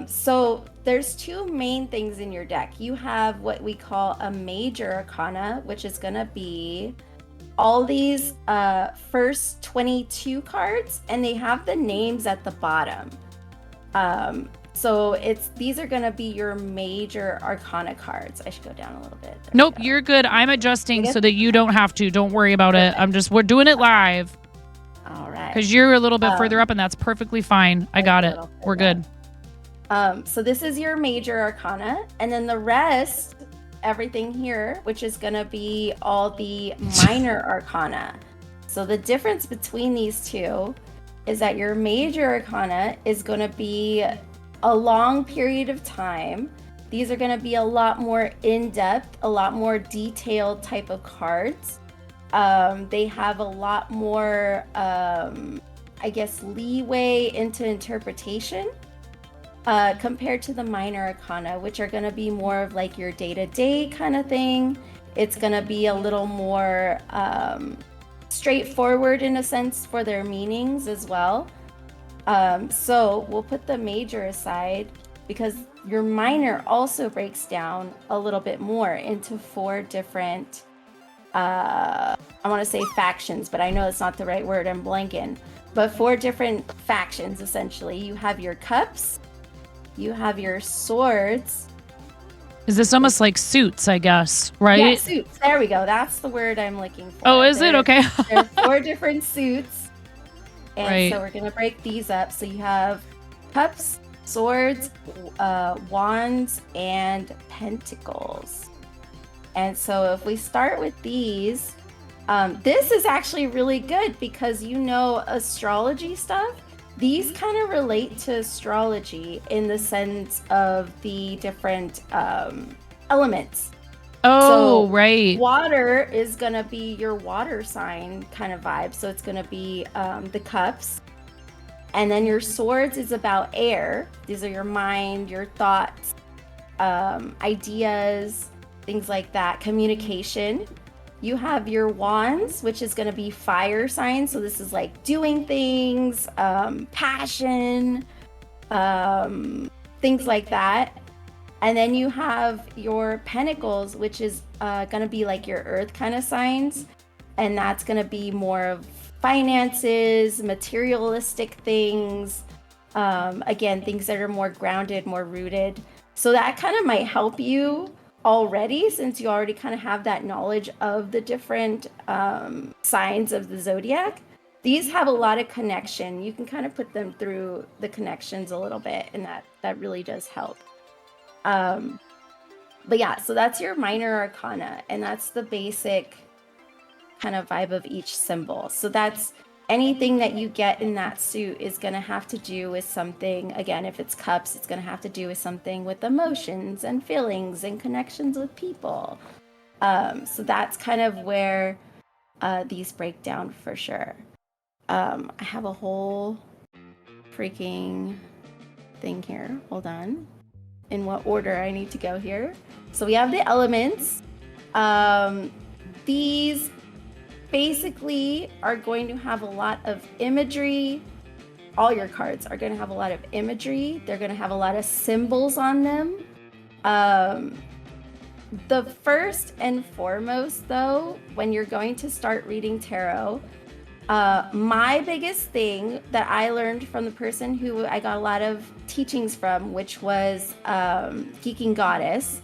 So there's two main things in your deck. You have what we call a major arcana, which is gonna be all these first 22 cards, and they have the names at the bottom. So these are gonna be your major arcana cards. I should go down a little bit. Nope, you're good. I'm adjusting so that you don't have to. Don't worry about it. We're doing it live. All right. Because you're a little bit further up, and that's perfectly fine. I got it. We're good. So this is your major arcana, and then the rest, everything here, which is gonna be all the minor arcana. So the difference between these two is that your major arcana is gonna be a long period of time. These are gonna be a lot more in-depth, a lot more detailed type of cards. They have a lot more, I guess, leeway into interpretation. Compared to the minor arcana, which are going to be more of like your day-to-day kind of thing. It's going to be a little more straightforward in a sense for their meanings as well. So we'll put the major aside because your minor also breaks down a little bit more into 4 different, I want to say factions, but I know it's not the right word, I'm blanking. But 4 different factions, essentially. You have your cups, you have your swords. Is this almost like Suits, I guess, right? Yeah, Suits. There we go. That's the word I'm looking for. Oh, is it? Okay. There are 4 different suits. And so we're going to break these up. So you have cups, swords, wands, and pentacles. And so if we start with these, this is actually really good because you know astrology stuff. These kind of relate to astrology in the sense of the different elements. Oh, so right. Water is going to be your water sign kind of vibe. So it's going to be the cups. And then your swords is about air. These are your mind, your thoughts, ideas, things like that, communication. You have your wands, which is going to be fire signs. So this is like doing things, passion, things like that. And then you have your pentacles, which is going to be like your earth kind of signs. And that's going to be more of finances, materialistic things. Again, things that are more grounded, more rooted. So that kind of might help you already, since you already kind of have that knowledge of the different signs of the zodiac. These have a lot of connection. You can kind of put them through the connections a little bit, and that really does help. But yeah, so that's your minor arcana, and that's the basic kind of vibe of each symbol. So that's anything that you get in that suit is going to have to do with something. Again, if it's cups, it's going to have to do with something with emotions and feelings and connections with people. So that's kind of where these break down for sure. I have a whole freaking thing here. Hold on. In what order I need to go here. So we have the elements. These basically are going to have a lot of imagery. All your cards are going to have a lot of imagery. They're going to have a lot of symbols on them. The first and foremost, though, when you're going to start reading tarot, my biggest thing that I learned from the person who I got a lot of teachings from, which was Geeking Goddess,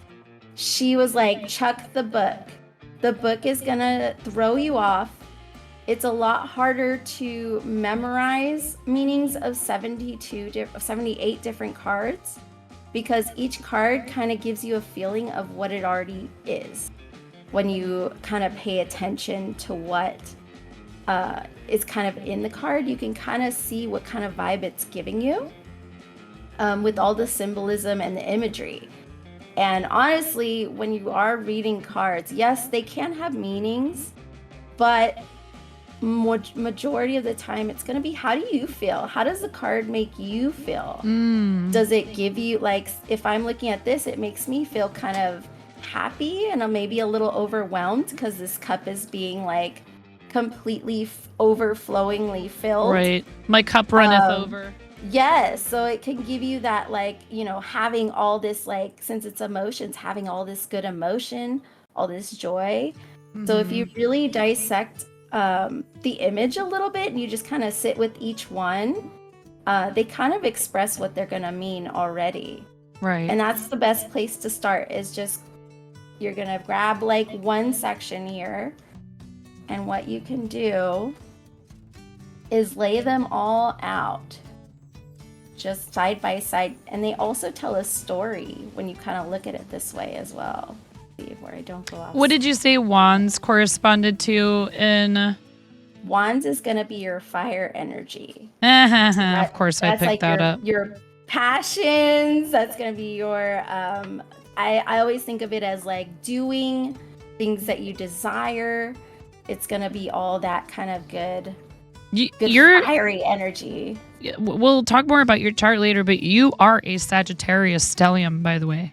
she was like, chuck the book. The book is gonna throw you off. It's a lot harder to memorize meanings of 78 different cards, because each card kind of gives you a feeling of what it already is when you kind of pay attention to what is kind of in the card. You can kind of see what kind of vibe it's giving you with all the symbolism and the imagery. And honestly, when you are reading cards, yes, they can have meanings, but majority of the time it's going to be, how do you feel? How does the card make you feel? Does it give you, like, if I'm looking at this, it makes me feel kind of happy and I'm maybe a little overwhelmed because this cup is being like completely overflowingly filled. Right. My cup runneth over. Yes. So it can give you that, like, you know, having all this, like, since it's emotions, having all this good emotion, all this joy. So if you really dissect the image a little bit and you just kind of sit with each one, they kind of express what they're going to mean already. Right. And that's the best place to start, is just, you're going to grab like one section here, and what you can do is lay them all out just side by side. And they also tell a story when you kind of look at it this way as well. See where I don't go off. What did you say wands corresponded to in? Wands is going to be your fire energy. Of course, I picked like that up. Your passions. That's going to be your, I always think of it as like doing things that you desire. It's going to be all that kind of good fiery energy. We'll talk more about your chart later, but you are a Sagittarius stellium, by the way.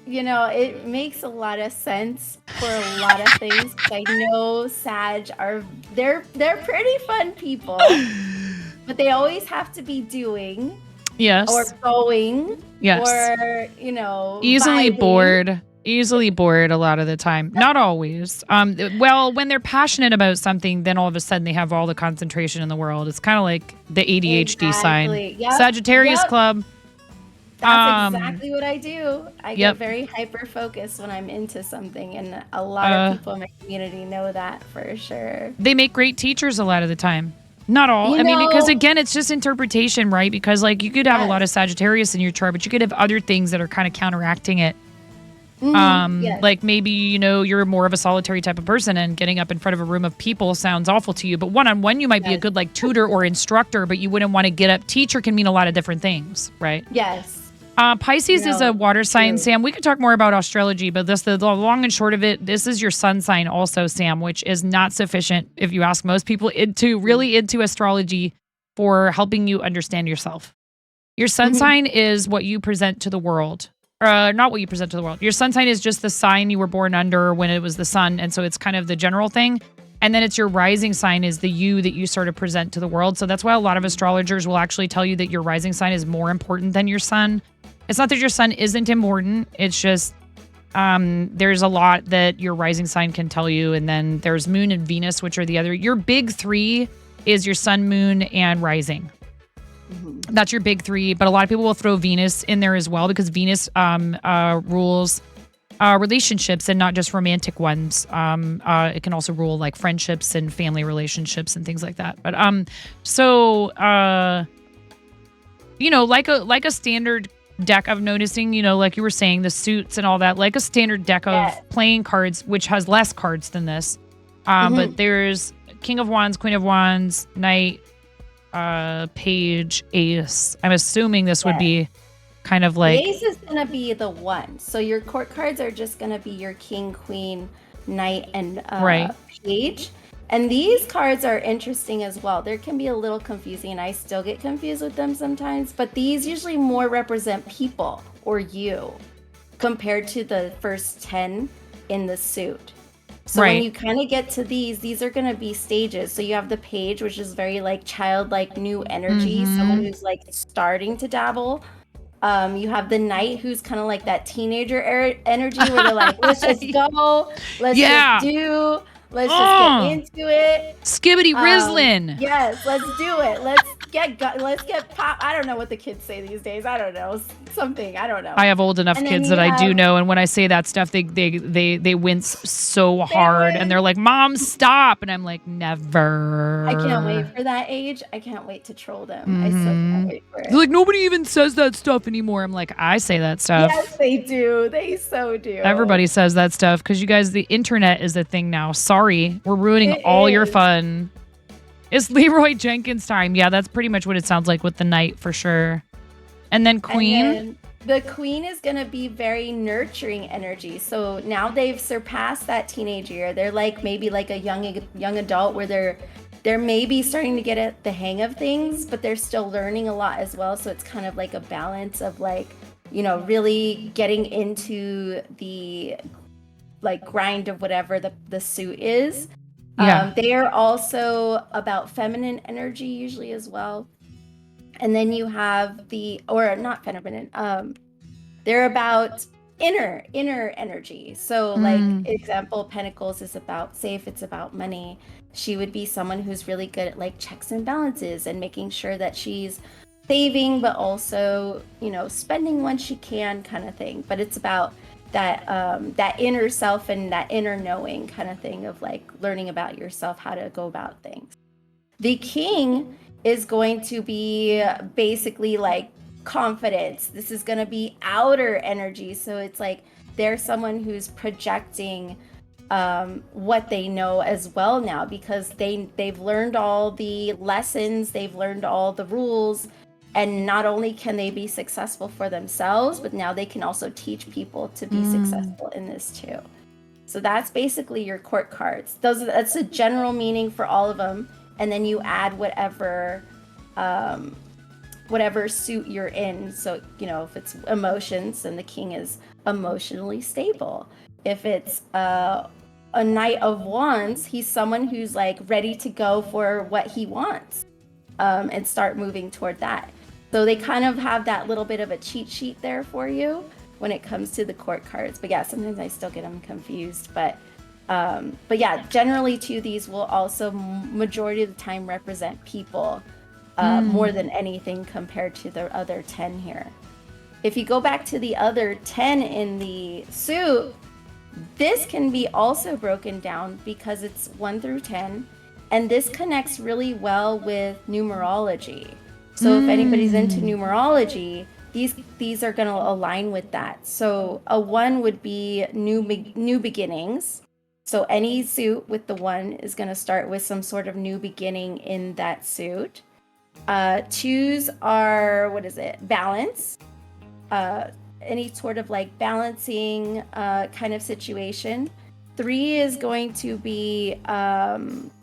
You know, it makes a lot of sense for a lot of things. I know Sag they're pretty fun people, but they always have to be doing, yes, or going, yes, or, you know, easily vibing. Easily bored a lot of the time. Not always. Well, when they're passionate about something, then all of a sudden they have all the concentration in the world. It's kind of like the ADHD sign. Yep. Sagittarius Club. That's exactly what I do. I get very hyper focused when I'm into something, and a lot of people in my community know that for sure. They make great teachers a lot of the time. Not all. I mean, because again, it's just interpretation, right? Because like you could have a lot of Sagittarius in your chart, but you could have other things that are kind of counteracting it. Like maybe, you know, you're more of a solitary type of person and getting up in front of a room of people sounds awful to you, but one-on-one you might be a good like tutor or instructor, but you wouldn't want to get up. Teacher can mean a lot of different things, right? Yes. Pisces is a water sign, Sam. We could talk more about astrology, but the long and short of it, this is your sun sign also, Sam, which is not sufficient if you ask most people really into astrology for helping you understand yourself. Your sun sign is what you present to the world. Not what you present to the world. Your sun sign is just the sign you were born under when it was the sun. And so it's kind of the general thing. And then it's your rising sign is the you that you sort of present to the world. So that's why a lot of astrologers will actually tell you that your rising sign is more important than your sun. It's not that your sun isn't important. It's just there's a lot that your rising sign can tell you. And then there's moon and Venus, which are the other. Your big three is your sun, moon, and rising. That's your big three. But a lot of people will throw Venus in there as well because Venus rules relationships and not just romantic ones. It can also rule like friendships and family relationships and things like that. But like a standard deck of noticing, like you were saying, the suits and all that, like a standard deck of playing cards, which has less cards than this. But there's King of Wands, Queen of Wands, Knight, Page, Ace. I'm assuming this would be kind of like... The Ace is going to be the one. So your court cards are just going to be your King, Queen, Knight, and Page. And these cards are interesting as well. There can be a little confusing, and I still get confused with them sometimes, but these usually more represent people or you compared to the first 10 in the suit. So when you kind of get to these are going to be stages. So you have the Page, which is very like childlike new energy, someone who's like starting to dabble. You have the Knight, who's kind of like that teenager energy where they're like, let's just go, let's just do. Let's just get into it. Skibbity Rizzlin. Yes, let's do it. Let's get pop. I don't know what the kids say these days. I don't know. Something. I don't know. I have old enough kids that I do know, and when I say that stuff, they wince so hard, and they're like, "Mom, stop!" And I'm like, "Never." I can't wait for that age. I can't wait to troll them. I still can't wait for it. They're like, nobody even says that stuff anymore. I'm like, I say that stuff. Yes, they do. They so do. Everybody says that stuff because you guys, the internet is a thing now. Sorry, we're ruining all your fun. It's Leroy Jenkins time. Yeah, that's pretty much what it sounds like with the Knight for sure. And then Queen. And then the Queen is going to be very nurturing energy. So now they've surpassed that teenage year. They're like maybe like a young adult where they're maybe starting to get the hang of things, but they're still learning a lot as well. So it's kind of like a balance of like, really getting into the like grind of whatever the suit is. They are also about feminine energy usually as well. And then you have not feminine, they're about inner energy. So like example, Pentacles is about, say if it's about money, she would be someone who's really good at like checks and balances and making sure that she's saving, but also, spending when she can kind of thing. But it's about that inner self and that inner knowing kind of thing of like learning about yourself, how to go about things. The King is going to be basically like confidence. This is going to be outer energy. So it's like they're someone who's projecting what they know as well now, because they've learned all the lessons, they've learned all the rules. And not only can they be successful for themselves, but now they can also teach people to be successful in this too. So that's basically your court cards. That's a general meaning for all of them. And then you add whatever suit you're in. So, if it's emotions, then the King is emotionally stable. If it's a Knight of Wands, he's someone who's like ready to go for what he wants and start moving toward that. So they kind of have that little bit of a cheat sheet there for you when it comes to the court cards. But yeah, sometimes I still get them confused. But yeah, generally too, these will also majority of the time represent people more than anything compared to the other 10 here. If you go back to the other 10 in the suit, this can be also broken down because it's 1 through 10. And this connects really well with numerology. So if anybody's into numerology, these are going to align with that. So a 1 would be new beginnings. So any suit with the 1 is going to start with some sort of new beginning in that suit. 2s are, balance. Any sort of like balancing kind of situation. 3 is going to be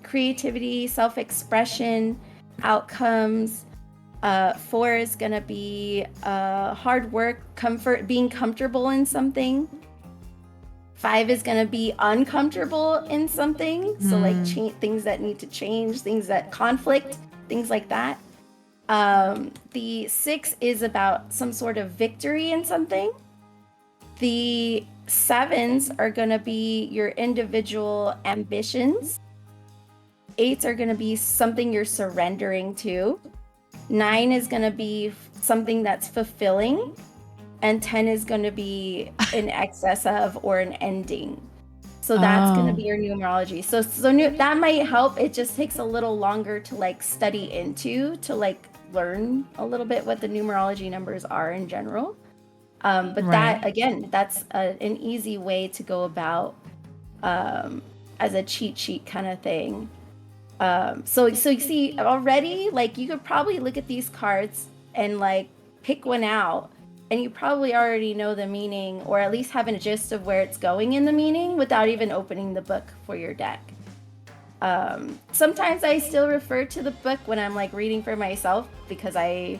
creativity, self-expression, outcomes. 4 is going to be hard work, comfort, being comfortable in something. 5 is going to be uncomfortable in something. So like things that need to change, things that conflict, things like that. The 6 is about some sort of victory in something. The 7s are going to be your individual ambitions. 8s are going to be something you're surrendering to. 9 is going to be something that's fulfilling. And 10 is going to be in excess of or an ending. So that's going to be your numerology. So that might help. It just takes a little longer to like study into, to like learn a little bit what the numerology numbers are in general. But that, again, that's an easy way to go about as a cheat sheet kind of thing. So you see already, like you could probably look at these cards and like pick one out, and you probably already know the meaning, or at least have a gist of where it's going in the meaning without even opening the book for your deck. Sometimes I still refer to the book when I'm like reading for myself because I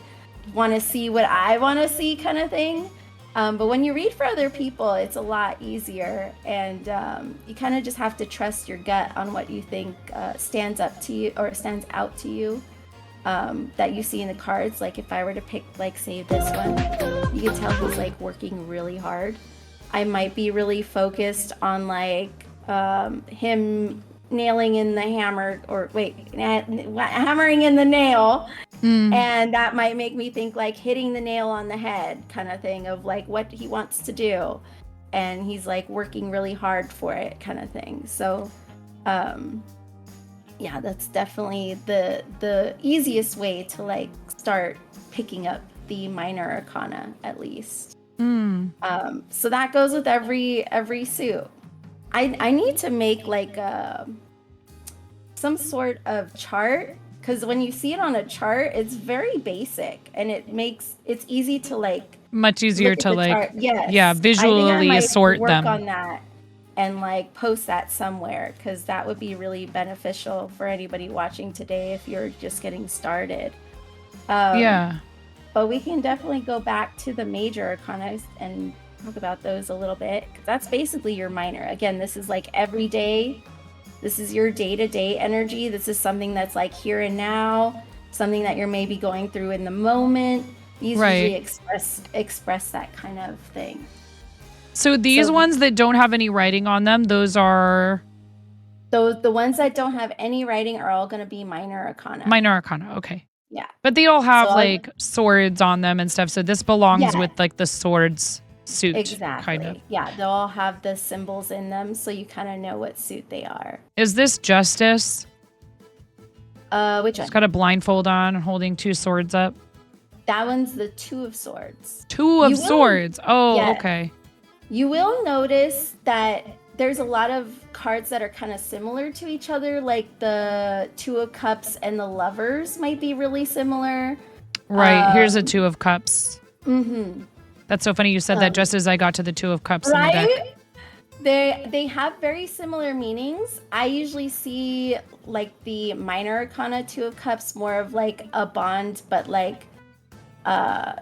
want to see what I want to see kind of thing. But when you read for other people, it's a lot easier, and you kind of just have to trust your gut on what you think stands up to you or stands out to you that you see in the cards. Like if I were to pick, like say this one, you can tell he's like working really hard. I might be really focused on like him nailing in the hammer, or hammering in the nail. And that might make me think like hitting the nail on the head kind of thing, of like what he wants to do, and he's like working really hard for it kind of thing. So yeah, that's definitely the easiest way to like start picking up the minor arcana at least. So that goes with every suit. I need to make like some sort of chart, because when you see it on a chart, it's very basic, and it's easy to like much easier to like visually I might sort work them on that and like post that somewhere, because that would be really beneficial for anybody watching today if you're just getting started. But we can definitely go back to the major arcana and talk about those a little bit, because that's basically your minor. Again, this is like every day. This is your day-to-day energy. This is something that's like here and now, something that you're maybe going through in the moment. These usually express that kind of thing. So these ones that don't have any writing on them, those are... The ones that don't have any writing are all going to be minor arcana. Minor arcana, okay. Yeah. But they all have like swords on them and stuff, so this belongs with like the swords suit. Exactly. Kind of. Yeah, they'll all have the symbols in them, so you kind of know what suit they are. Is this Justice? Which one? She's got a blindfold on, holding 2 swords up. That one's the 2 of swords. 2 of swords. Oh, okay. You will notice that there's a lot of cards that are kind of similar to each other, like the 2 of Cups and the Lovers might be really similar. Right. Here's a 2 of Cups. Mm-hmm. That's so funny you said that just as I got to the 2 of Cups in the deck. They have very similar meanings. I usually see like the minor arcana 2 of Cups more of like a bond, but like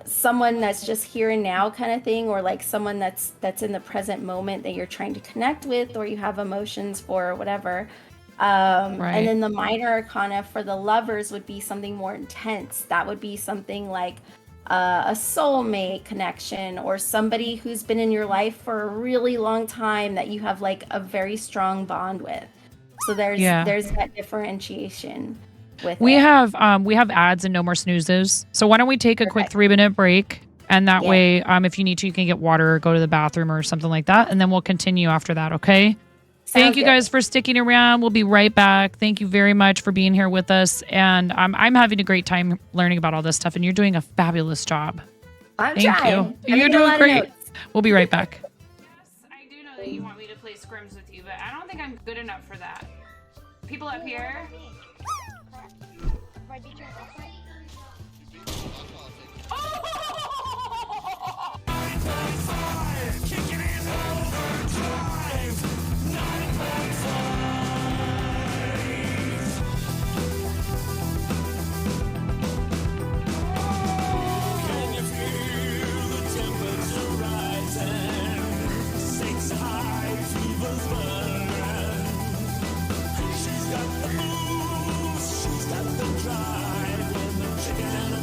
someone that's just here and now kind of thing, or like someone that's in the present moment that you're trying to connect with, or you have emotions for, or whatever. And then the minor arcana for the Lovers would be something more intense. That would be something like a soulmate connection, or somebody who's been in your life for a really long time that you have like a very strong bond with. So there's that differentiation. We have ads and no more snoozes. So why don't we take a quick 3-minute break, and that way, if you need to, you can get water or go to the bathroom or something like that, and then we'll continue after that. Okay. Thank you guys for sticking around. We'll be right back. Thank you very much for being here with us. And I'm having a great time learning about all this stuff, and you're doing a fabulous job. Thank you. You're doing great. We'll be right back. Yes, I do know that you want me to play scrims with you, but I don't think I'm good enough for that. People up here. She's got the moves, she's got the drive, and the chicken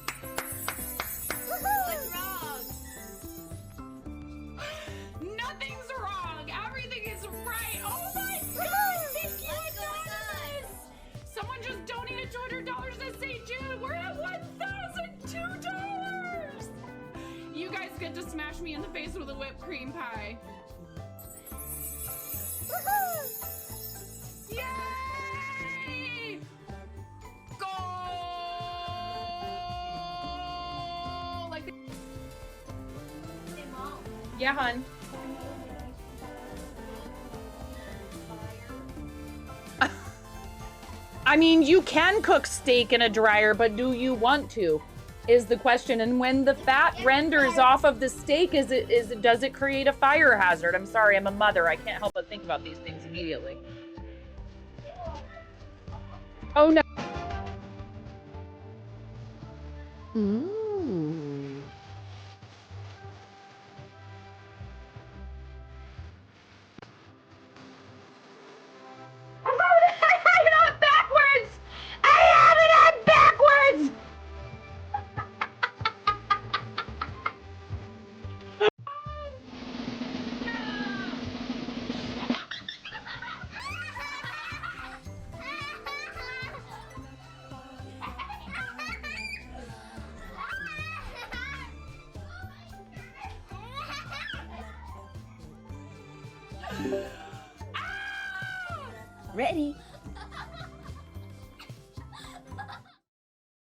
smash me in the face with a whipped cream pie. Yay! Go! Like the Yeah, hun. I mean, you can cook steak in a dryer, but do you want to? Is the question. And when the fat renders off of the steak, does it create a fire hazard? I'm sorry, I'm a mother. I can't help but think about these things immediately. Oh no. Ready.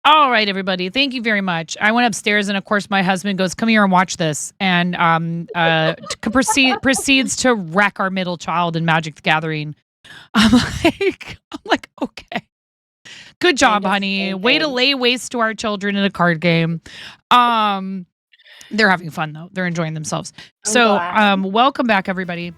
All right, everybody. Thank you very much. I went upstairs, and of course, my husband goes, "Come here and watch this," and proceeds to wreck our middle child in Magic the Gathering. I'm like, okay, good job, honey. Way to lay waste to our children in a card game. They're having fun though. They're enjoying themselves. So, welcome back, everybody.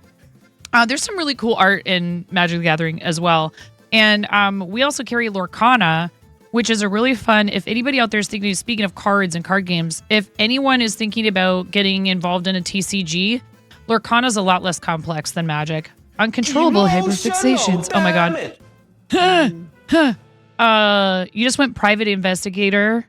There's some really cool art in Magic the Gathering as well, and we also carry Lorcana, which is a really fun, if anybody out there is thinking, speaking of cards and card games, if anyone is thinking about getting involved in a TCG, Lorcana is a lot less complex than Magic. Uncontrollable hyperfixations. Oh my god. You just went private investigator.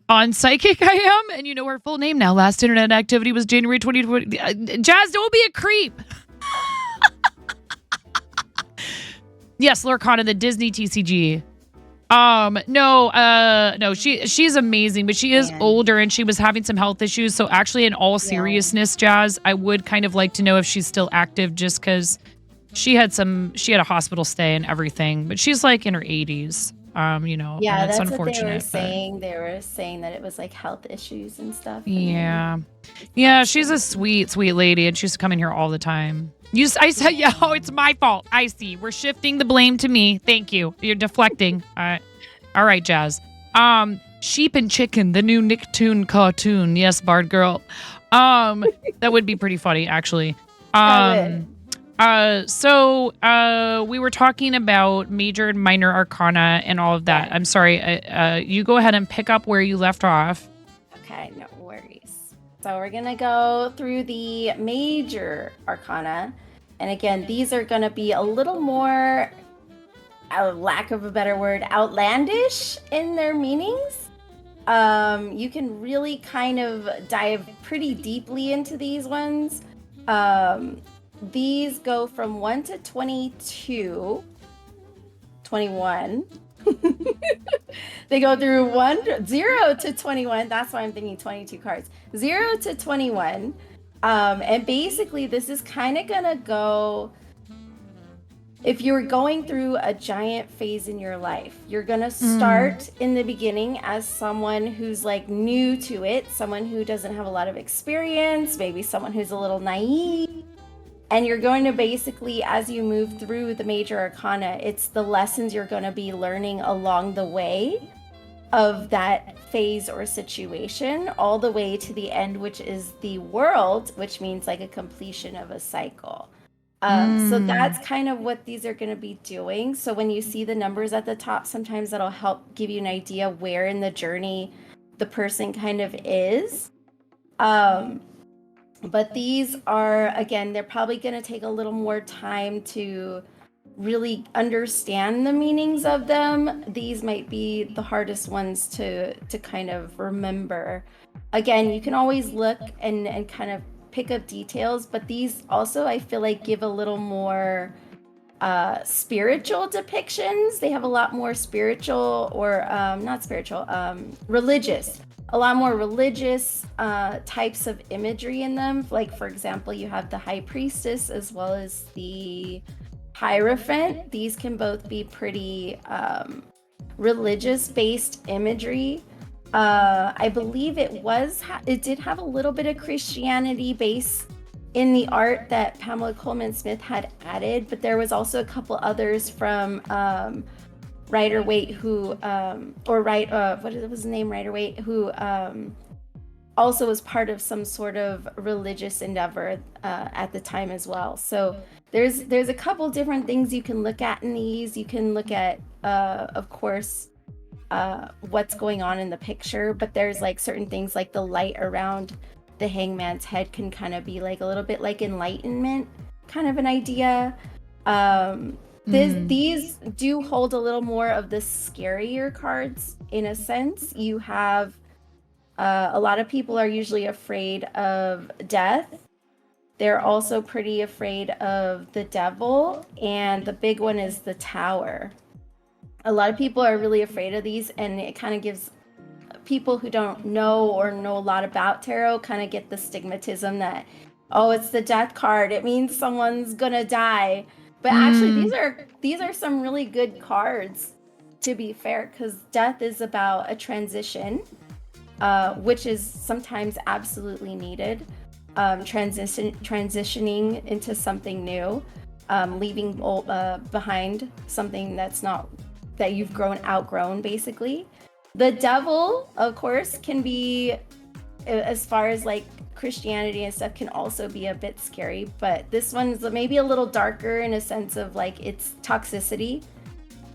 On Psychic I am, and you know her full name now. Last internet activity was January 2020. Jazz, don't be a creep. Yes, Lorcana, the Disney TCG. No, she's amazing, but she is older and she was having some health issues. So actually, in all seriousness, Jazz, I would kind of like to know if she's still active, just because she had a hospital stay and everything, but she's like in her 80s. Yeah, and it's that's what they were unfortunate. saying. They were saying that it was like health issues and stuff. Yeah. Yeah, she's a sweet, sweet lady, and she's coming here all the time. I said, yeah, oh, it's my fault. I see. We're shifting the blame to me. Thank you. You're deflecting. All right, Jazz. Sheep and Chicken, the new Nicktoon cartoon. Yes, Bard girl. That would be pretty funny, actually. So we were talking about major and minor arcana and all of that. I'm sorry. You go ahead and pick up where you left off. Okay, no worries. So we're going to go through the major arcana. And again, these are going to be a little more, lack of a better word, outlandish in their meanings. You can really kind of dive pretty deeply into these ones. These go from 1 to 22, 21. They go through 0 to 21. That's why I'm thinking 22 cards. 0 to 21. And basically, this is kind of going to go... If you're going through a giant phase in your life, you're going to start in the beginning as someone who's like new to it, someone who doesn't have a lot of experience, maybe someone who's a little naive. And you're going to basically, as you move through the major arcana, it's the lessons you're going to be learning along the way of that phase or situation, all the way to the end, which is the world, which means like a completion of a cycle. So that's kind of what these are going to be doing. So when you see the numbers at the top, sometimes that'll help give you an idea where in the journey the person kind of is. But these are, again, they're probably going to take a little more time to really understand the meanings of them. These might be the hardest ones to kind of remember. Again, you can always look and kind of pick up details, but these also, I feel like, give a little more spiritual depictions. They have a lot more spiritual or not spiritual, religious. A lot more religious types of imagery in them. Like, for example, you have the high priestess as well as the Hierophant. These can both be pretty religious-based imagery. I believe it did have a little bit of Christianity base in the art that Pamela Coleman Smith had added, but there was also a couple others from Rider Waite who, what was his name, Rider Waite, who also was part of some sort of religious endeavor at the time as well. So there's a couple different things you can look at in these. You can look at, of course, what's going on in the picture, but there's like certain things like the light around the hangman's head can kind of be like a little bit like enlightenment kind of an idea. These do hold a little more of the scarier cards in a sense. You have a lot of people are usually afraid of death. They're also pretty afraid of the devil, and the big one is the Tower. A lot of people are really afraid of these, and it kind of gives people who don't know or know a lot about tarot kind of get the stigmatism that, oh, it's the death card, it means someone's gonna die. But actually these are some really good cards, to be fair, because death is about a transition, which is sometimes absolutely needed. Transitioning into something new, leaving behind something that you've outgrown, basically. The devil, of course, can be, as far as like Christianity and stuff, can also be a bit scary, but this one's maybe a little darker in a sense of like its toxicity.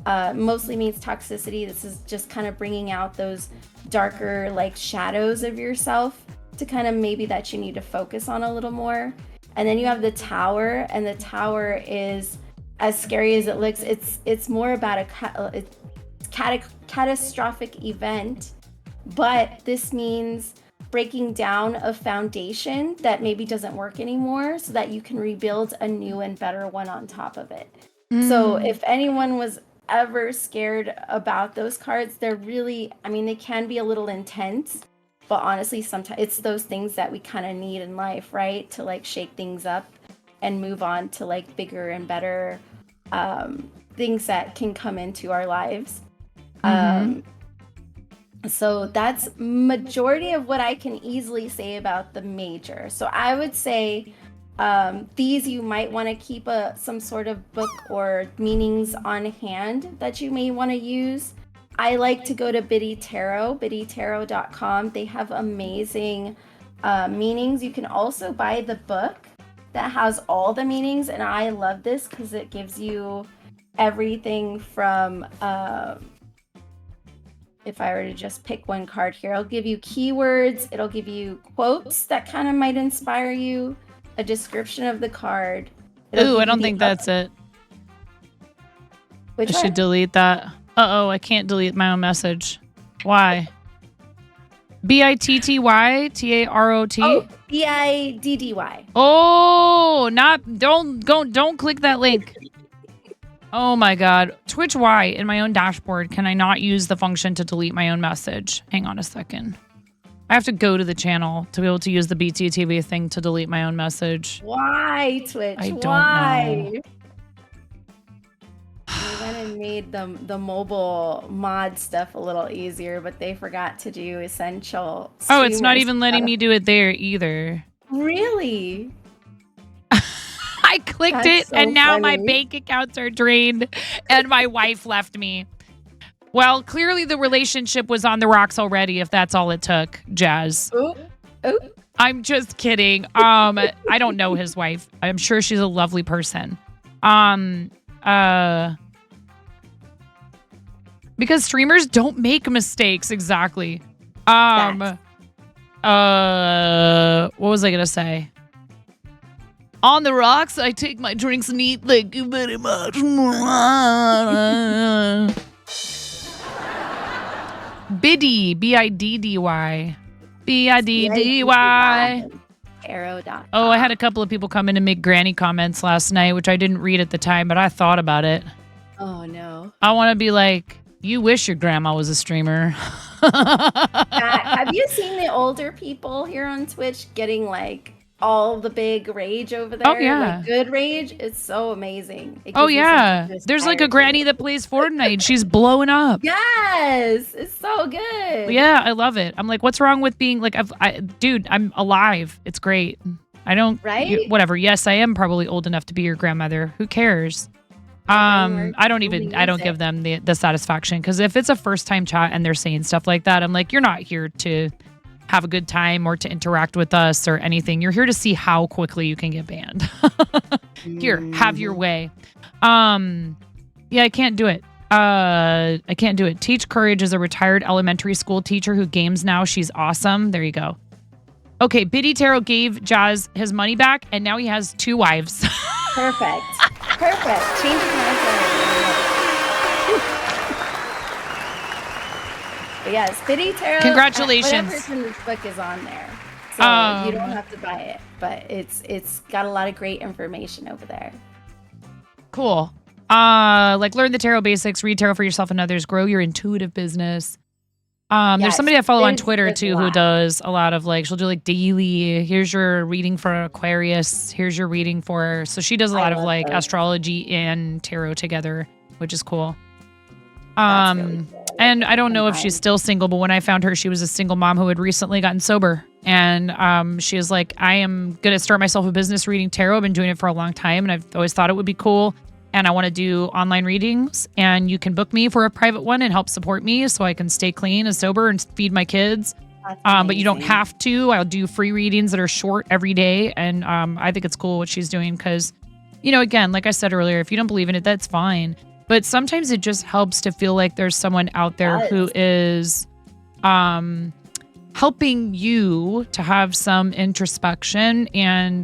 Mostly means toxicity. This is just kind of bringing out those darker like shadows of yourself to kind of maybe that you need to focus on a little more. And then you have the Tower, and the Tower is, as scary as it looks, it's more about a catastrophic event, but this means breaking down a foundation that maybe doesn't work anymore so that you can rebuild a new and better one on top of it. So if anyone was ever scared about those cards, they're really, I mean, they can be a little intense, but honestly, sometimes it's those things that we kind of need in life, right? To like shake things up and move on to like bigger and better things that can come into our lives. So that's majority of what I can easily say about the major. So I would say these you might want to keep some sort of book or meanings on hand that you may want to use. I like to go to Biddy Tarot, biddytarot.com. They have amazing meanings. You can also buy the book that has all the meanings, and I love this because it gives you everything from if I were to just pick one card here, it'll give you keywords, it'll give you quotes that kind of might inspire you, a description of the card. Ooh, I don't think that's it. Which I should delete that. Uh-oh, I can't delete my own message. Why? BITTY-TAROT? Oh, BIDDY. Oh, don't click that link. Oh my God. Twitch Y in my own dashboard. Can I not use the function to delete my own message? Hang on a second. I have to go to the channel to be able to use the BTTV thing to delete my own message. Why, Twitch? I don't Why? know. They went and made the mobile mod stuff a little easier, but they forgot to do essential. Oh, it's not even letting me do it there either. Really? I clicked it, so and now funny. my bank accounts are drained, and my wife left me. Well, clearly the relationship was on the rocks already, if that's all it took, Jazz. Ooh. Ooh. I'm just kidding. I don't know his wife. I'm sure she's a lovely person. Because streamers don't make mistakes, exactly. What was I gonna say? On the rocks, I take my drinks neat. Thank you very much. Biddy, BIDDY. BIDDY. tarot.com. Oh, I had a couple of people come in and make granny comments last night, which I didn't read at the time, but I thought about it. Oh, no. I want to be like, you wish your grandma was a streamer. Have you seen the older people here on Twitch getting like all the big rage over there? Oh, yeah. Like good rage. It's so amazing. It Oh, gives you yeah. something to There's like a aspire granny to. that plays Fortnite. She's blowing up. Yes. It's so good. Yeah, I love it. I'm like, what's wrong with being like, dude, I'm alive. It's great. I don't, Right? whatever. Yes, I am probably old enough to be your grandmother. Who cares? I don't give them the satisfaction, because if it's a first time chat and they're saying stuff like that, I'm like, you're not here to have a good time or to interact with us or anything. You're here to see how quickly you can get banned. Here, have your way. Yeah, I can't do it. I can't do it. Teach Courage is a retired elementary school teacher who games now. She's awesome. There you go. Okay, Biddy Tarot gave Jazz his money back, and now he has 2 wives. Perfect. Perfect. Change his mindset. But yes, Biddy Tarot. Congratulations. Whatever's in this book is on there, so you don't have to buy it. But it's got a lot of great information over there. Cool. Like learn the tarot basics, read tarot for yourself and others, grow your intuitive business. There's Yes, somebody I follow on there's Twitter a too who lot. does a lot of like, she'll do like daily, here's your reading for Aquarius, here's your reading for, so she does a I lot of love like those. astrology and tarot together, which is cool. That's really cool. And I don't know if Combined. she's still single, but when I found her, she was a single mom who had recently gotten sober. And she was like, I am going to start myself a business reading tarot. I've been doing it for a long time, and I've always thought it would be cool. And I want to do online readings, and you can book me for a private one and help support me so I can stay clean and sober and feed my kids. That's But you don't amazing. have to. I'll do free readings that are short every day. And I think it's cool what she's doing because, you know, again, like I said earlier, if you don't believe in it, that's fine. But sometimes it just helps to feel like there's someone out there who is helping you to have some introspection and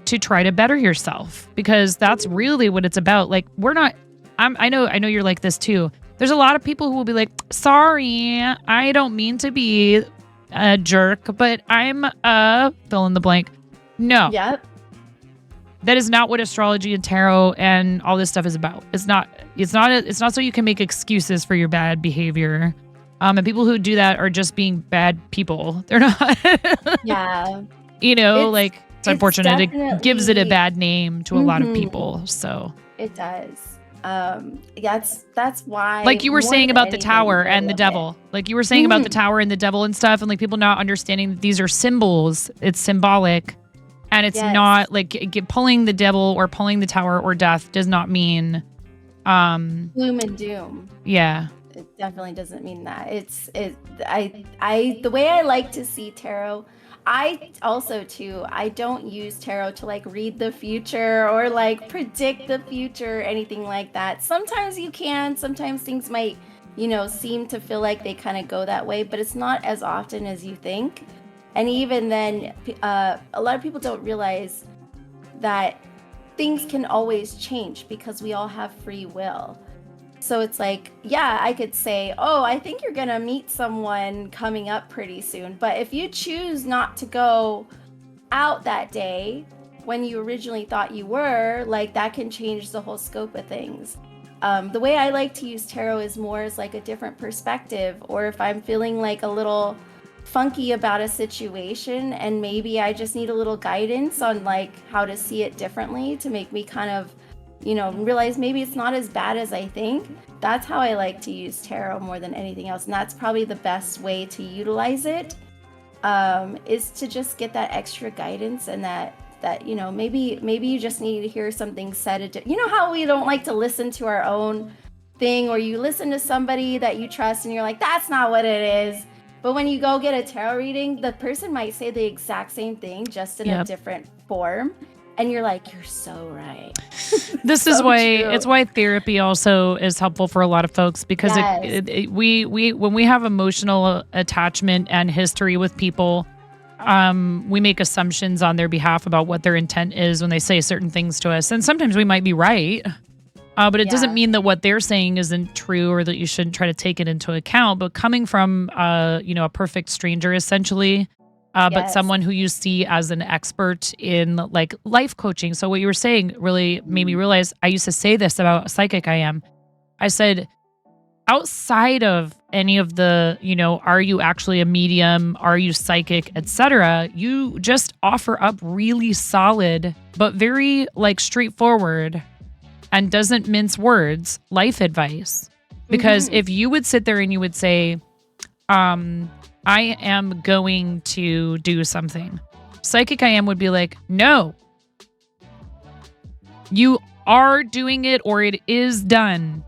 to try to better yourself, because that's really what it's about. Like, we're not, I know you're like this too. There's a lot of people who will be like, sorry, I don't mean to be a jerk, but I'm fill in the blank. No. Yep. That is not what astrology and tarot and all this stuff is about. It's not so you can make excuses for your bad behavior. And people who do that are just being bad people. They're not, Yeah. you know, It's it's unfortunate. It definitely- gives it a bad name to a lot of people. So, It does. That's why. like you were more saying than about the anything, tower I and the love devil. it. Like you were saying about the tower and the devil and stuff, and like people not understanding that these are symbols. It's symbolic, and it's Yes. not like pulling the devil or pulling the tower or death does not mean, Gloom and doom. yeah. It definitely doesn't mean that. The way I like to see tarot, I also too, I don't use tarot to like read the future or like predict the future or anything like that. Sometimes you can, sometimes things might, seem to feel like they kind of go that way, but it's not as often as you think. And even then, a lot of people don't realize that things can always change because we all have free will. So it's like, yeah, I could say, oh, I think you're going to meet someone coming up pretty soon. But if you choose not to go out that day when you originally thought you were, like that can change the whole scope of things. The way I like to use tarot is more as like a different perspective, or if I'm feeling like a little funky about a situation and maybe I just need a little guidance on like how to see it differently to make me kind of realize maybe it's not as bad as I think. That's how I like to use tarot more than anything else. And that's probably the best way to utilize it, is to just get that extra guidance and that maybe you just need to hear something said. You know how we don't like to listen to our own thing, or you listen to somebody that you trust and you're like, that's not what it is. But when you go get a tarot reading, the person might say the exact same thing, just in a different form. And you're like, you're so right. This is why it's why therapy also is helpful for a lot of folks, because we when we have emotional attachment and history with people, we make assumptions on their behalf about what their intent is when they say certain things to us, and sometimes we might be right, but it doesn't mean that what they're saying isn't true or that you shouldn't try to take it into account. But coming from a perfect stranger, essentially, but someone who you see as an expert in like life coaching. So what you were saying really made me realize I used to say this about psychic I am. I said, outside of any of the, are you actually a medium? Are you psychic, etc.? You just offer up really solid, but very like straightforward and doesn't mince words, life advice. Because if you would sit there and you would say, I am going to do something. Psychic I am would be like, no, you are doing it or it is done.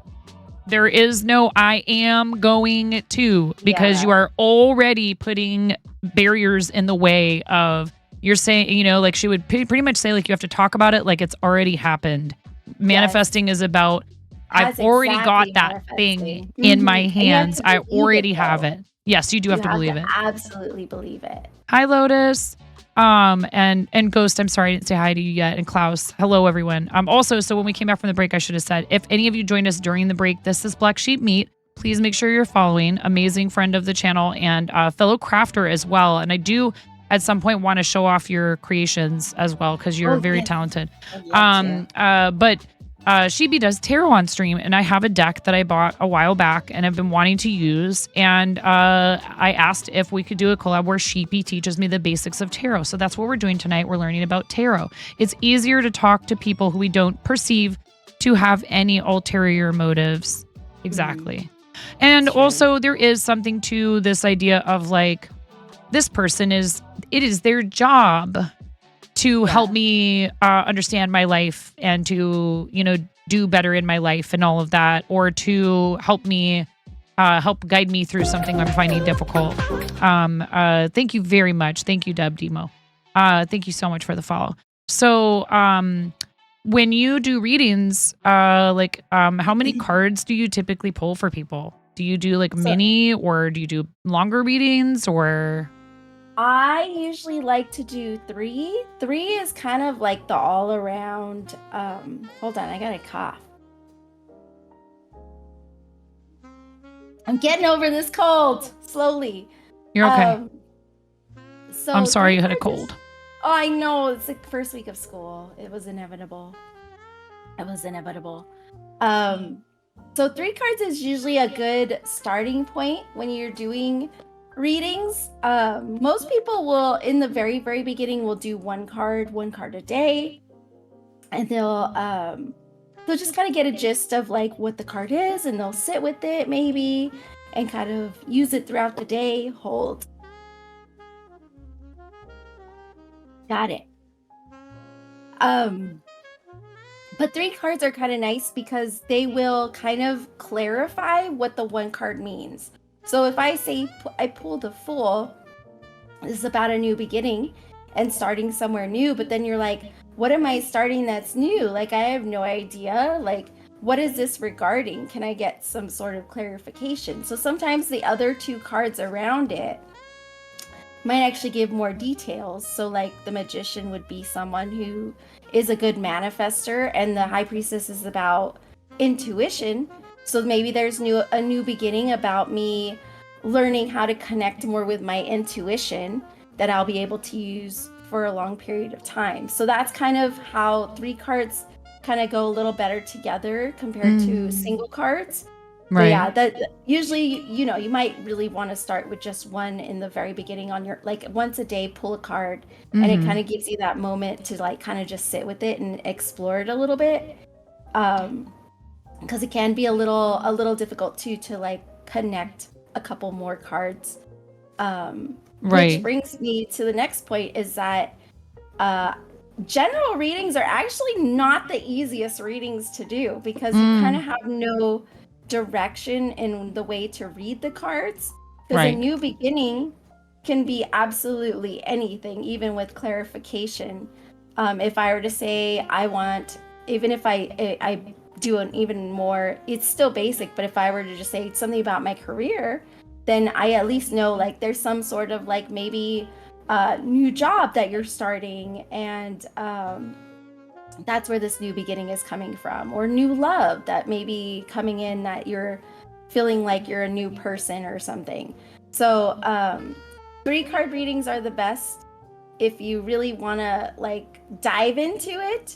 There is no I am going to, because you are already putting barriers in the way of, you're saying, like she would pretty much say like you have to talk about it like it's already happened. Manifesting is about, I've already got that thing in my hands. I already have it. Yes, you do have to believe it. Absolutely believe it. Hi, Lotus. And Ghost, I'm sorry I didn't say hi to you yet. And Klaus, hello, everyone. Also, so when we came back from the break, I should have said, if any of you joined us during the break, this is Black Sheep Meat. Please make sure you're following. Amazing friend of the channel and fellow crafter as well. And I do, at some point, want to show off your creations as well, because you're very talented. But Sheepy does tarot on stream, and I have a deck that I bought a while back and I've been wanting to use. And I asked if we could do a collab where Sheepy teaches me the basics of tarot. So that's what we're doing tonight. We're learning about tarot. It's easier to talk to people who we don't perceive to have any ulterior motives. Exactly. And also there is something to this idea of like, this person it is their job to help me understand my life and to, do better in my life and all of that, or to help me, help guide me through something I'm finding difficult. Thank you very much. Thank you, Deb Demo. Thank you so much for the follow. So, when you do readings, how many cards do you typically pull for people? Do you do like mini, or do you do longer readings, or? I usually like to do 3. 3 is kind of like the all around. Hold on, I got a cough. I'm getting over this cold slowly. You're okay. So I'm sorry you had a cold. Oh, I know. It's the first week of school. It was inevitable. So 3 cards is usually a good starting point when you're doing readings. Most people will, in the very, very beginning, will do one card a day, and they'll just kind of get a gist of like what the card is, and they'll sit with it maybe, and kind of use it throughout the day. Hold. Got it. But 3 cards are kind of nice because they will kind of clarify what the one card means. So if I say I pull the Fool, this is about a new beginning and starting somewhere new, but then you're like, what am I starting that's new? Like, I have no idea. Like, what is this regarding? Can I get some sort of clarification? So sometimes the other 2 cards around it might actually give more details. So like the Magician would be someone who is a good manifester, and the High Priestess is about intuition. So maybe there's a new beginning about me learning how to connect more with my intuition that I'll be able to use for a long period of time. So that's kind of how 3 cards kind of go a little better together compared to single cards. Right. But yeah, that usually, you might really want to start with just one in the very beginning on your, like, once a day, pull a card, and it kind of gives you that moment to like kind of just sit with it and explore it a little bit. Because it can be a little difficult too to like connect a couple more cards. Which brings me to the next point, is that general readings are actually not the easiest readings to do, because you kind of have no direction in the way to read the cards. Because a new beginning can be absolutely anything, even with clarification. If I were to say even if I do an even more, it's still basic, but if I were to just say something about my career, then I at least know like there's some sort of like maybe new job that you're starting, and that's where this new beginning is coming from, or new love that may be coming in, that you're feeling like you're a new person or something. So 3-card readings are the best if you really want to like dive into it,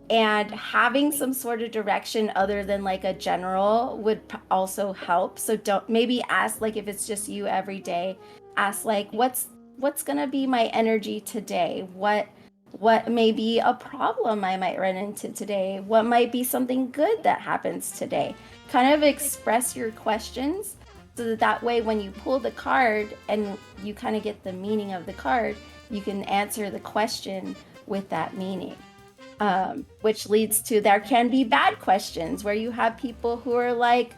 and having some sort of direction other than like a general would also help. So don't maybe ask, like, if it's just you every day, ask like, what's gonna be my energy today? What may be a problem I might run into today? What might be something good that happens today? Kind of express your questions so that way when you pull the card and you kind of get the meaning of the card, you can answer the question with that meaning. Which leads to, there can be bad questions where you have people who are like,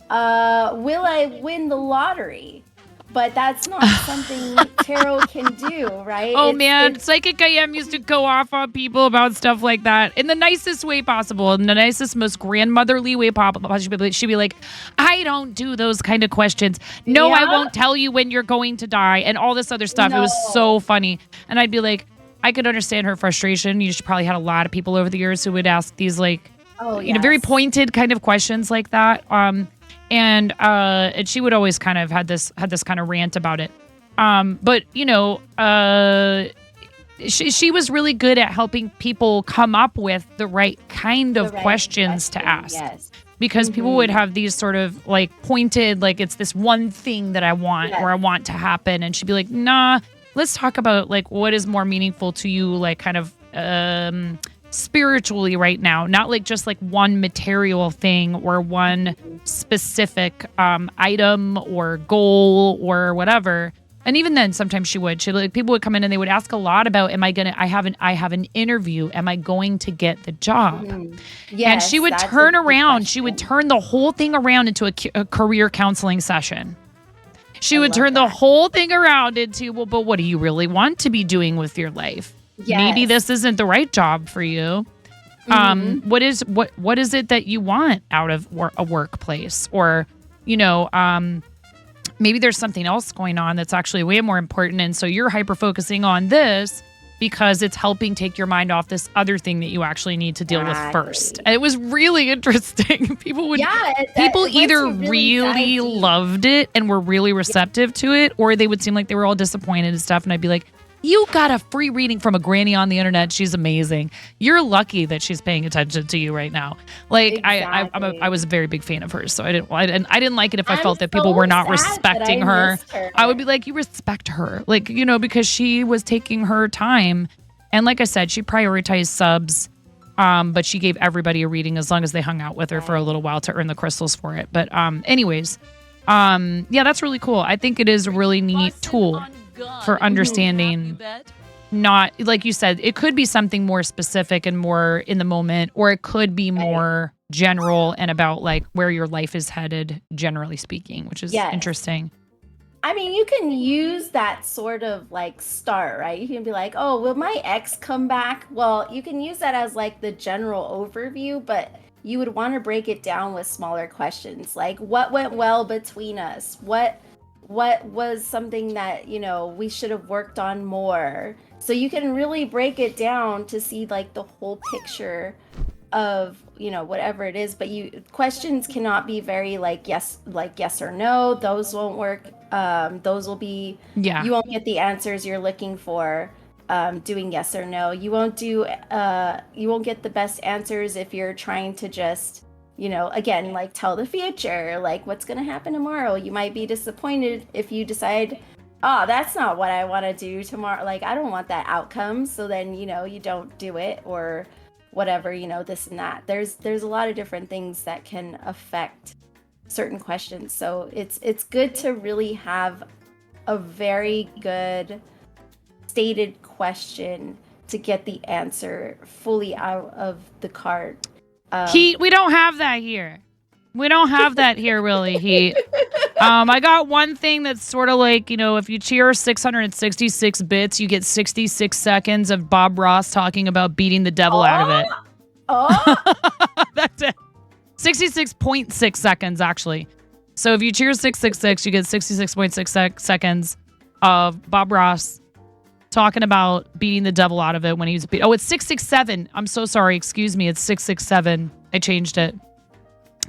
will I win the lottery? But that's not something tarot can do, right? Oh, man. Psychic IM used to go off on people about stuff like that in the nicest way possible, in the nicest, most grandmotherly way possible. She'd be like, I don't do those kind of questions. No, I won't tell you when you're going to die, and all this other stuff. It was so funny. And I'd be like, I could understand her frustration. You probably had a lot of people over the years who would ask these like, very pointed kind of questions like that. And she would always kind of had this kind of rant about it. But she was really good at helping people come up with the right kind of questions to ask. Yes. Because people would have these sort of like pointed, like it's this one thing that I want or I want to happen. And she'd be like, nah, let's talk about like what is more meaningful to you, like kind of spiritually right now, not like just like one material thing or one specific item or goal or whatever. And even then, sometimes she like, people would come in and they would ask a lot about, I have an interview. Am I going to get the job? And she would turn around. She would turn the whole thing around into a career counseling session. She would turn the whole thing around into, well, but what do you really want to be doing with your life? Yes. Maybe this isn't the right job for you. What is it that you want out of a workplace? Or, maybe there's something else going on that's actually way more important. And so you're hyper-focusing on this because it's helping take your mind off this other thing that you actually need to deal with first. And it was really interesting. People either really loved it and were really receptive to it, or they would seem like they were all disappointed and stuff. And I'd be like, you got a free reading from a granny on the internet. She's amazing. You're lucky that she's paying attention to you right now. Like I was a very big fan of hers, so I didn't like it if I felt that people were not respecting her. I would be like, you respect her, like because she was taking her time, and like I said, she prioritized subs, but she gave everybody a reading as long as they hung out with her for a little while to earn the crystals for it. But anyways, that's really cool. I think it is a really neat tool for understanding, not like you said, it could be something more specific and more in the moment, or it could be more general and about like where your life is headed, generally speaking, which is interesting. I mean, you can use that sort of like start, right? You can be like, oh, will my ex come back? Well, you can use that as like the general overview, but you would want to break it down with smaller questions, like what went well between us? What was something that, we should have worked on more? So you can really break it down to see like the whole picture of, whatever it is. But questions cannot be very like yes or no. Those won't work. Those will be, you won't get the answers you're looking for doing yes or no. You won't get the best answers if you're trying to just, again, like tell the future, like what's going to happen tomorrow. You might be disappointed if you decide, oh, that's not what I want to do tomorrow. Like, I don't want that outcome. So then, you don't do it or whatever, this and that. There's a lot of different things that can affect certain questions. So it's good to really have a very good stated question to get the answer fully out of the card. Heat, we don't have that here. We don't have that here, really, Heat. I got one thing that's sort of like, if you cheer 666 bits, you get 66 seconds of Bob Ross talking about beating the devil out of it. That's it. 66.6 seconds, actually. So if you cheer 666, you get 66.6 seconds of Bob Ross talking about beating the devil out of it when he was it's 667. I'm so sorry. Excuse me. It's 667. I changed it.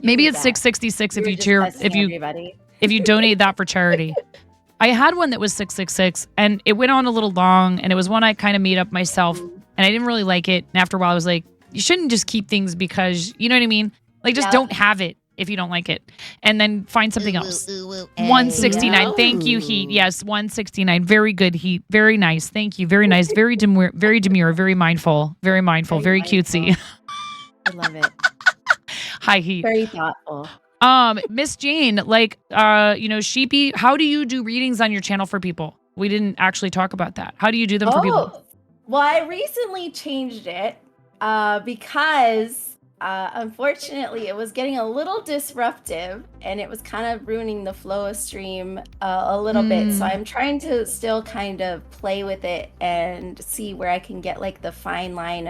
Maybe it's 666 if you cheer, if you donate that for charity. I had one that was 666 and it went on a little long and it was one I kind of made up myself and I didn't really like it. And after a while I was like, you shouldn't just keep things because, you know what I mean? Like just don't have it if you don't like it. And then find something else. 169. Thank you, Heat. Yes, 169. Very good, Heat. Very nice. Thank you. Very nice. Very demure, very mindful. Very cutesy. I love it. Hi, Heat. Very thoughtful. Miss Jane, like, Sheepy, how do you do readings on your channel for people? We didn't actually talk about that. How do you do them for people? Well, I recently changed it because unfortunately it was getting a little disruptive and it was kind of ruining the flow of stream a little bit. So I'm trying to still kind of play with it and see where I can get like the fine line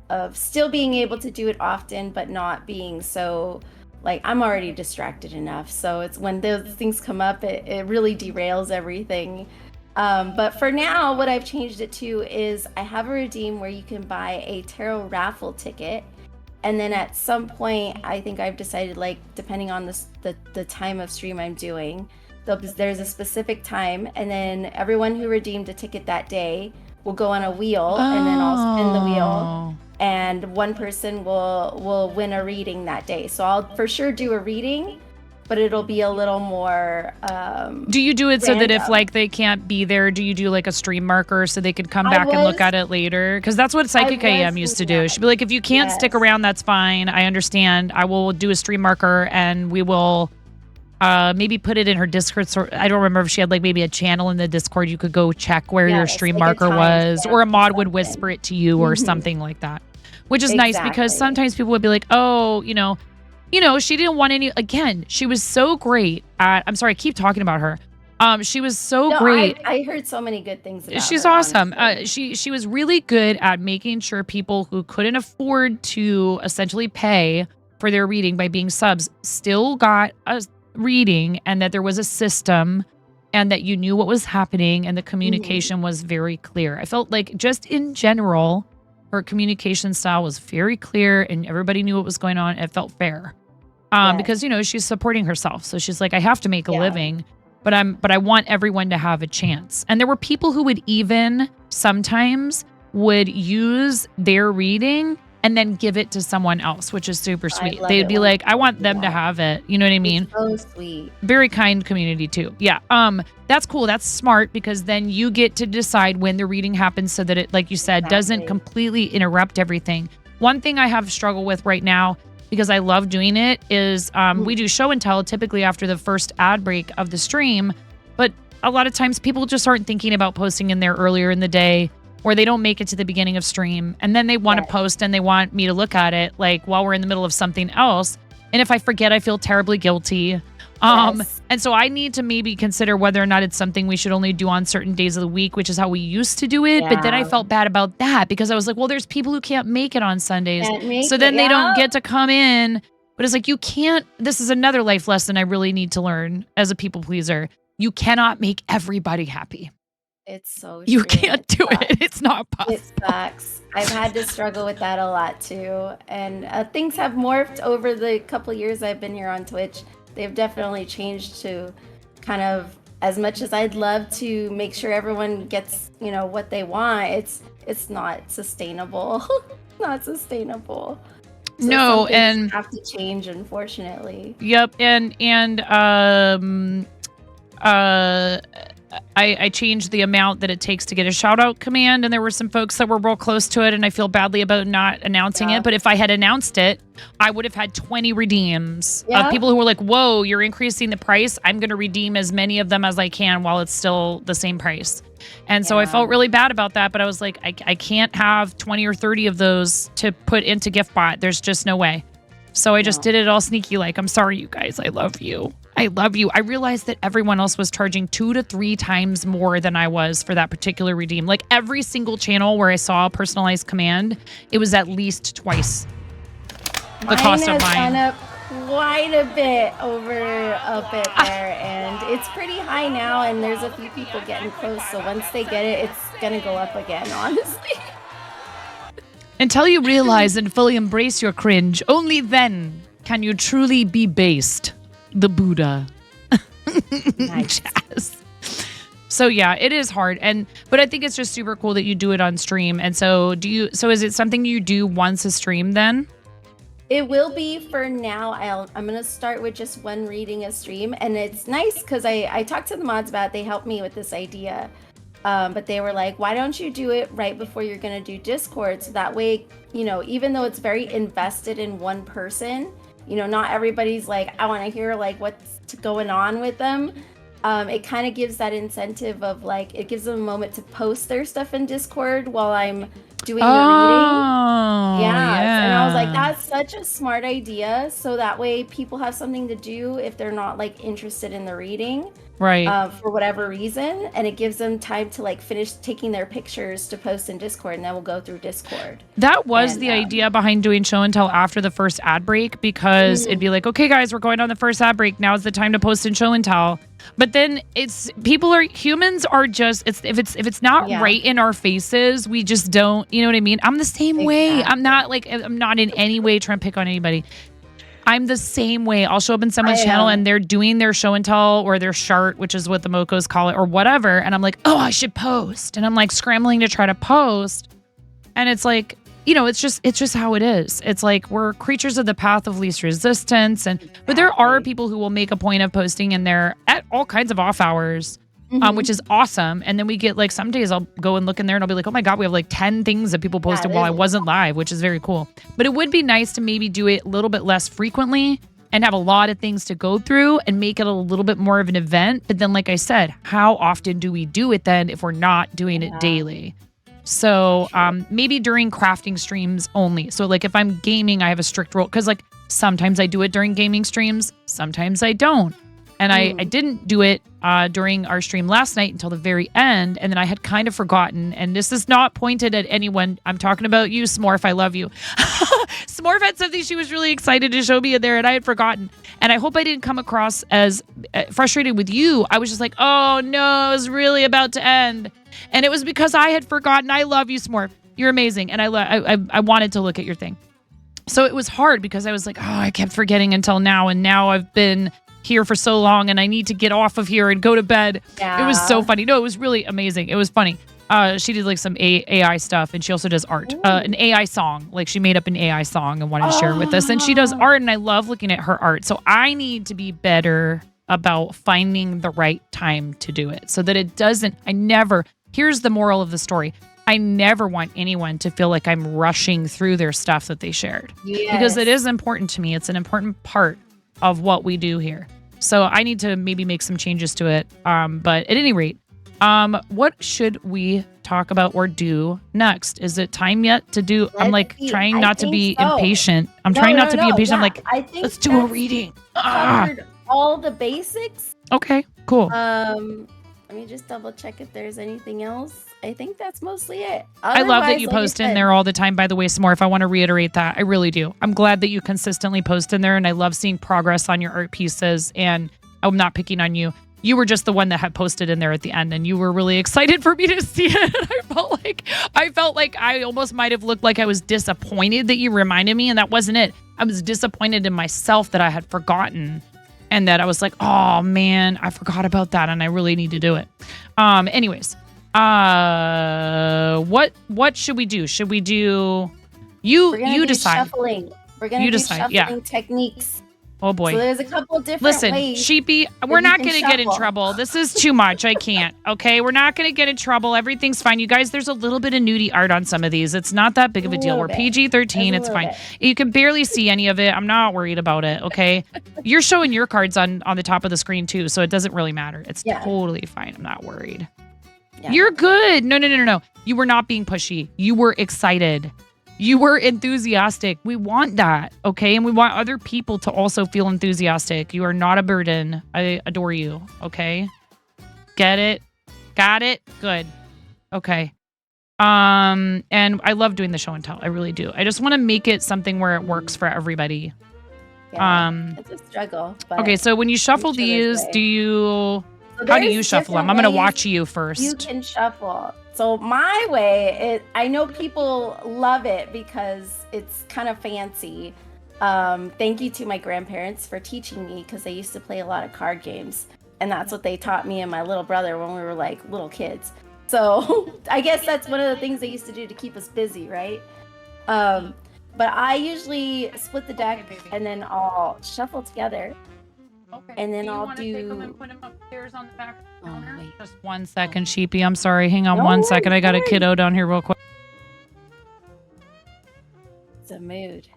of still being able to do it often, but not being so like I'm already distracted enough. So it's when those things come up, it really derails everything. But for now, what I've changed it to is I have a redeem where you can buy a tarot raffle ticket. And then at some point, I think I've decided, like, depending on the time of stream I'm doing, there's a specific time. And then everyone who redeemed a ticket that day will go on a wheel and then I'll spin the wheel. And one person will win a reading that day. So I'll for sure do a reading, but it'll be a little more do you do it so that random. if like they can't be there, do you do like a stream marker so they could come back and look at it later? Because that's what Psychic AM used to do. She'd be like, if you can't stick around, that's fine. I understand. I will do a stream marker and we will maybe put it in her Discord. I don't remember if she had like maybe a channel in the Discord you could go check where your stream like marker was, or a mod would whisper it to you or something like that. Which is nice because sometimes people would be like, oh, she didn't want any. Again, she was so great at. I'm sorry, I keep talking about her. She was so great. I heard so many good things about She's her, awesome. honestly. She was really good at making sure people who couldn't afford to essentially pay for their reading by being subs still got a reading, and that there was a system, and that you knew what was happening, and the communication was very clear. I felt like just in general, her communication style was very clear and everybody knew what was going on. It felt fair. Because, she's supporting herself. So she's like, I have to make a living, but I want everyone to have a chance. And there were people who would even sometimes would use their reading and then give it to someone else, which is super sweet. They'd be like, I want them to have it. You know what I mean? It's so sweet. Very kind community too. Yeah. That's cool. That's smart because then you get to decide when the reading happens so that it, like you said, doesn't completely interrupt everything. One thing I have struggled with right now, because I love doing it, is we do show and tell typically after the first ad break of the stream, but a lot of times people just aren't thinking about posting in there earlier in the day, or they don't make it to the beginning of stream, and then they want to post and they want me to look at it like while we're in the middle of something else. And if I forget, I feel terribly guilty. And so I need to maybe consider whether or not it's something we should only do on certain days of the week, which is how we used to do it. But then I felt bad about that because I was like, well, there's people who can't make it on Sundays. So then they don't get to come in. But it's like, you can't, this is another life lesson I really need to learn as a people pleaser. You cannot make everybody happy. It's so You can't do it. It's not possible. It sucks. I've had to struggle with that a lot too. And things have morphed over the couple years I've been here on Twitch. They've definitely changed to kind of, as much as I'd love to make sure everyone gets, what they want, it's not sustainable. Not sustainable. So no, and have to change, unfortunately. Yep, and I changed the amount that it takes to get a shout out command, and there were some folks that were real close to it, and I feel badly about not announcing it. But if I had announced it, I would have had 20 redeems of people who were like, whoa, you're increasing the price. I'm going to redeem as many of them as I can while it's still the same price. And so I felt really bad about that, but I was like, I can't have 20 or 30 of those to put into GiftBot. There's just no way. So I just did it all sneaky like, I'm sorry, you guys. I love you. I love you. I realized that everyone else was charging 2 to 3 times more than I was for that particular redeem. Like every single channel where I saw a personalized command, it was at least twice the cost of mine. Mine has gone up quite a bit up it there, and it's pretty high now, and there's a few people getting close, so once they get it, it's gonna go up again, honestly. Until you realize and fully embrace your cringe, only then can you truly be based. The Buddha. Nice. Jazz. So yeah, it is hard. But I think it's just super cool that you do it on stream. And so is it something you do once a stream then? It will be for now. I'm going to start with just one reading a stream. And it's nice because I talked to the mods about it. They helped me with this idea. But they were like, why don't you do it right before you're going to do Discord? So that way, even though it's very invested in one person, not everybody's like, I want to hear like what's going on with them. It kind of gives that incentive of like, it gives them a moment to post their stuff in Discord while I'm doing the reading. Yeah. And I was like, that's such a smart idea. So that way people have something to do if they're not like interested in the reading. Right. For whatever reason. And it gives them time to like finish taking their pictures to post in Discord, and then we'll go through Discord. That was the idea behind doing show and tell after the first ad break, because it'd be like, okay, guys, we're going on the first ad break. Now's the time to post in show and tell. But then humans are just, if it's not right in our faces, we just don't, you know what I mean? I'm the same way. I'm not in any way trying to pick on anybody. I'm the same way. I'll show up in someone's channel and they're doing their show and tell or their shart, which is what the Mocos call it, or whatever. And I'm like, oh, I should post. And I'm like scrambling to try to post. And it's like, it's just how it is. It's like we're creatures of the path of least resistance. But there are people who will make a point of posting in there at all kinds of off hours, which is awesome. And then we get like, some days I'll go and look in there and I'll be like, oh my God, we have like 10 things that people posted while I wasn't live, which is very cool. But it would be nice to maybe do it a little bit less frequently and have a lot of things to go through and make it a little bit more of an event. But then, like I said, how often do we do it then if we're not doing it daily? So maybe during crafting streams only. So like if I'm gaming, I have a strict rule, because like sometimes I do it during gaming streams, sometimes I don't. And I didn't do it during our stream last night until the very end. And then I had kind of forgotten. And this is not pointed at anyone. I'm talking about you, Smorf. I love you. Smorf had something she was really excited to show me in there, and I had forgotten. And I hope I didn't come across as frustrated with you. I was just like, oh no, it was really about to end. And it was because I had forgotten. I love you, Smorf. You're amazing. And I wanted to look at your thing. So it was hard because I was like, oh, I kept forgetting until now. And now I've been here for so long and I need to get off of here and go to bed. Yeah. It was so funny. No, it was really amazing. It was funny. She did like some AI stuff, and she also does art. An AI song. Like she made up an AI song and wanted to share it with us. And she does art, and I love looking at her art. So I need to be better about finding the right time to do it so that it doesn't, here's the moral of the story. I never want anyone to feel like I'm rushing through their stuff that they shared. Yes. Because it is important to me. It's an important part of what we do here. So I need to maybe make some changes to it. But at any rate, what should we talk about or do next? Is it time yet to do? I'm like trying not to be impatient. I'm trying not to be impatient. I'm like, let's do a reading. Covered all the basics. Okay, cool. Let me just double check if there's anything else. I think that's mostly it. I love that you post in there all the time, by the way, Smorf. I want to reiterate that. I really do. I'm glad that you consistently post in there, and I love seeing progress on your art pieces, and I'm not picking on you. You were just the one that had posted in there at the end, and you were really excited for me to see it. I felt like I almost might have looked like I was disappointed that you reminded me, and that wasn't it. I was disappointed in myself that I had forgotten, and that I was like, oh man, I forgot about that, and I really need to do it. Anyways, what should we do? Should we do you decide? Shuffling. We're gonna do shuffling techniques. Oh boy. So there's a couple different ways. Sheepy, we're not going to get in trouble. This is too much. I can't. Okay, we're not going to get in trouble. Everything's fine. You guys, there's a little bit of nudie art on some of these. It's not that big of a deal. We're PG-13. It's fine. You can barely see any of it. I'm not worried about it, okay? You're showing your cards on the top of the screen too, so it doesn't really matter. It's totally fine. I'm not worried. Yeah. You're good. No. You were not being pushy. You were excited. You were enthusiastic. We want that, okay? And we want other people to also feel enthusiastic. You are not a burden. I adore you, okay? Get it? Got it? Good. Okay. And I love doing the show and tell. I really do. I just want to make it something where it works for everybody. Yeah, it's a struggle. But okay, so when you shuffle these, how do you shuffle them? I'm going to watch you first. You can shuffle. So my way, I know people love it because it's kind of fancy. Thank you to my grandparents for teaching me, because I used to play a lot of card games. And that's what they taught me and my little brother when we were like little kids. So I guess that's one of the things they used to do to keep us busy, right? But I usually split the deck and then I'll shuffle together. Okay. And then do you I'll want to take them and put them upstairs on the back counter? wait. Just 1 second, Sheepy. I'm sorry. Hang on No 1 worries, second. I got no a kiddo down here real quick. It's a mood.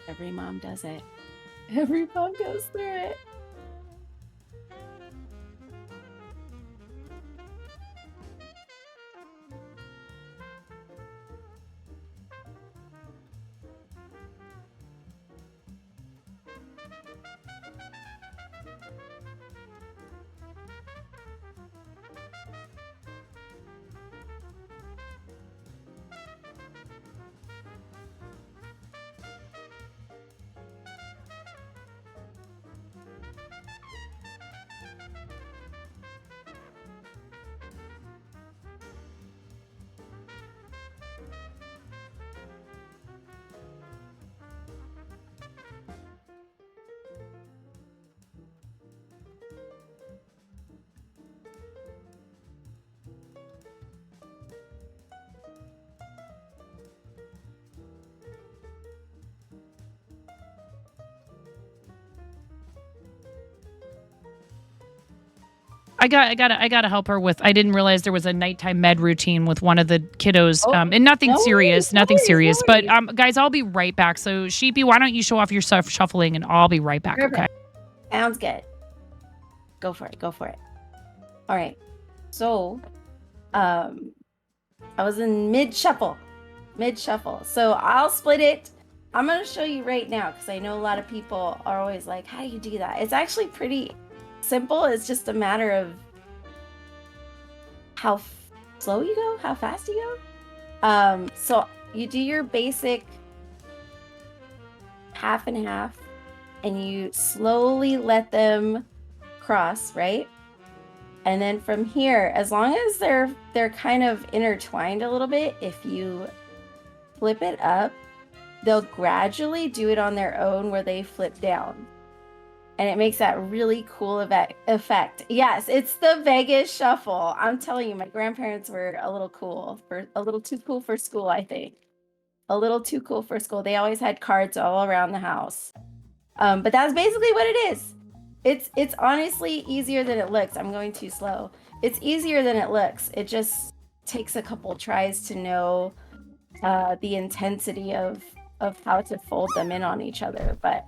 Every mom does it. Every mom goes through it. I gotta help her with. I didn't realize there was a nighttime med routine with one of the kiddos, and nothing no serious, worries, no nothing worries, serious. no But guys, I'll be right back. So Sheepy, why don't you show off your stuff shuffling, and I'll be right back. Perfect. Okay. Sounds good. Go for it. Go for it. All right. So, I was in mid shuffle. So I'll split it. I'm gonna show you right now because I know a lot of people are always like, "How do you do that?" It's actually pretty simple. It's just a matter of how slow you go, how fast you go. So you do your basic half and half, and you slowly let them cross, right? And then from here, as long as they're kind of intertwined a little bit, if you flip it up, they'll gradually do it on their own where they flip down. And it makes that really cool effect. Yes, it's the Vegas shuffle. I'm telling you, my grandparents were a little too cool for school, I think. A little too cool for school. They always had cards all around the house. But that's basically what it is. It's honestly easier than it looks. I'm going too slow. It's easier than it looks. It just takes a couple tries to know the intensity of how to fold them in on each other. But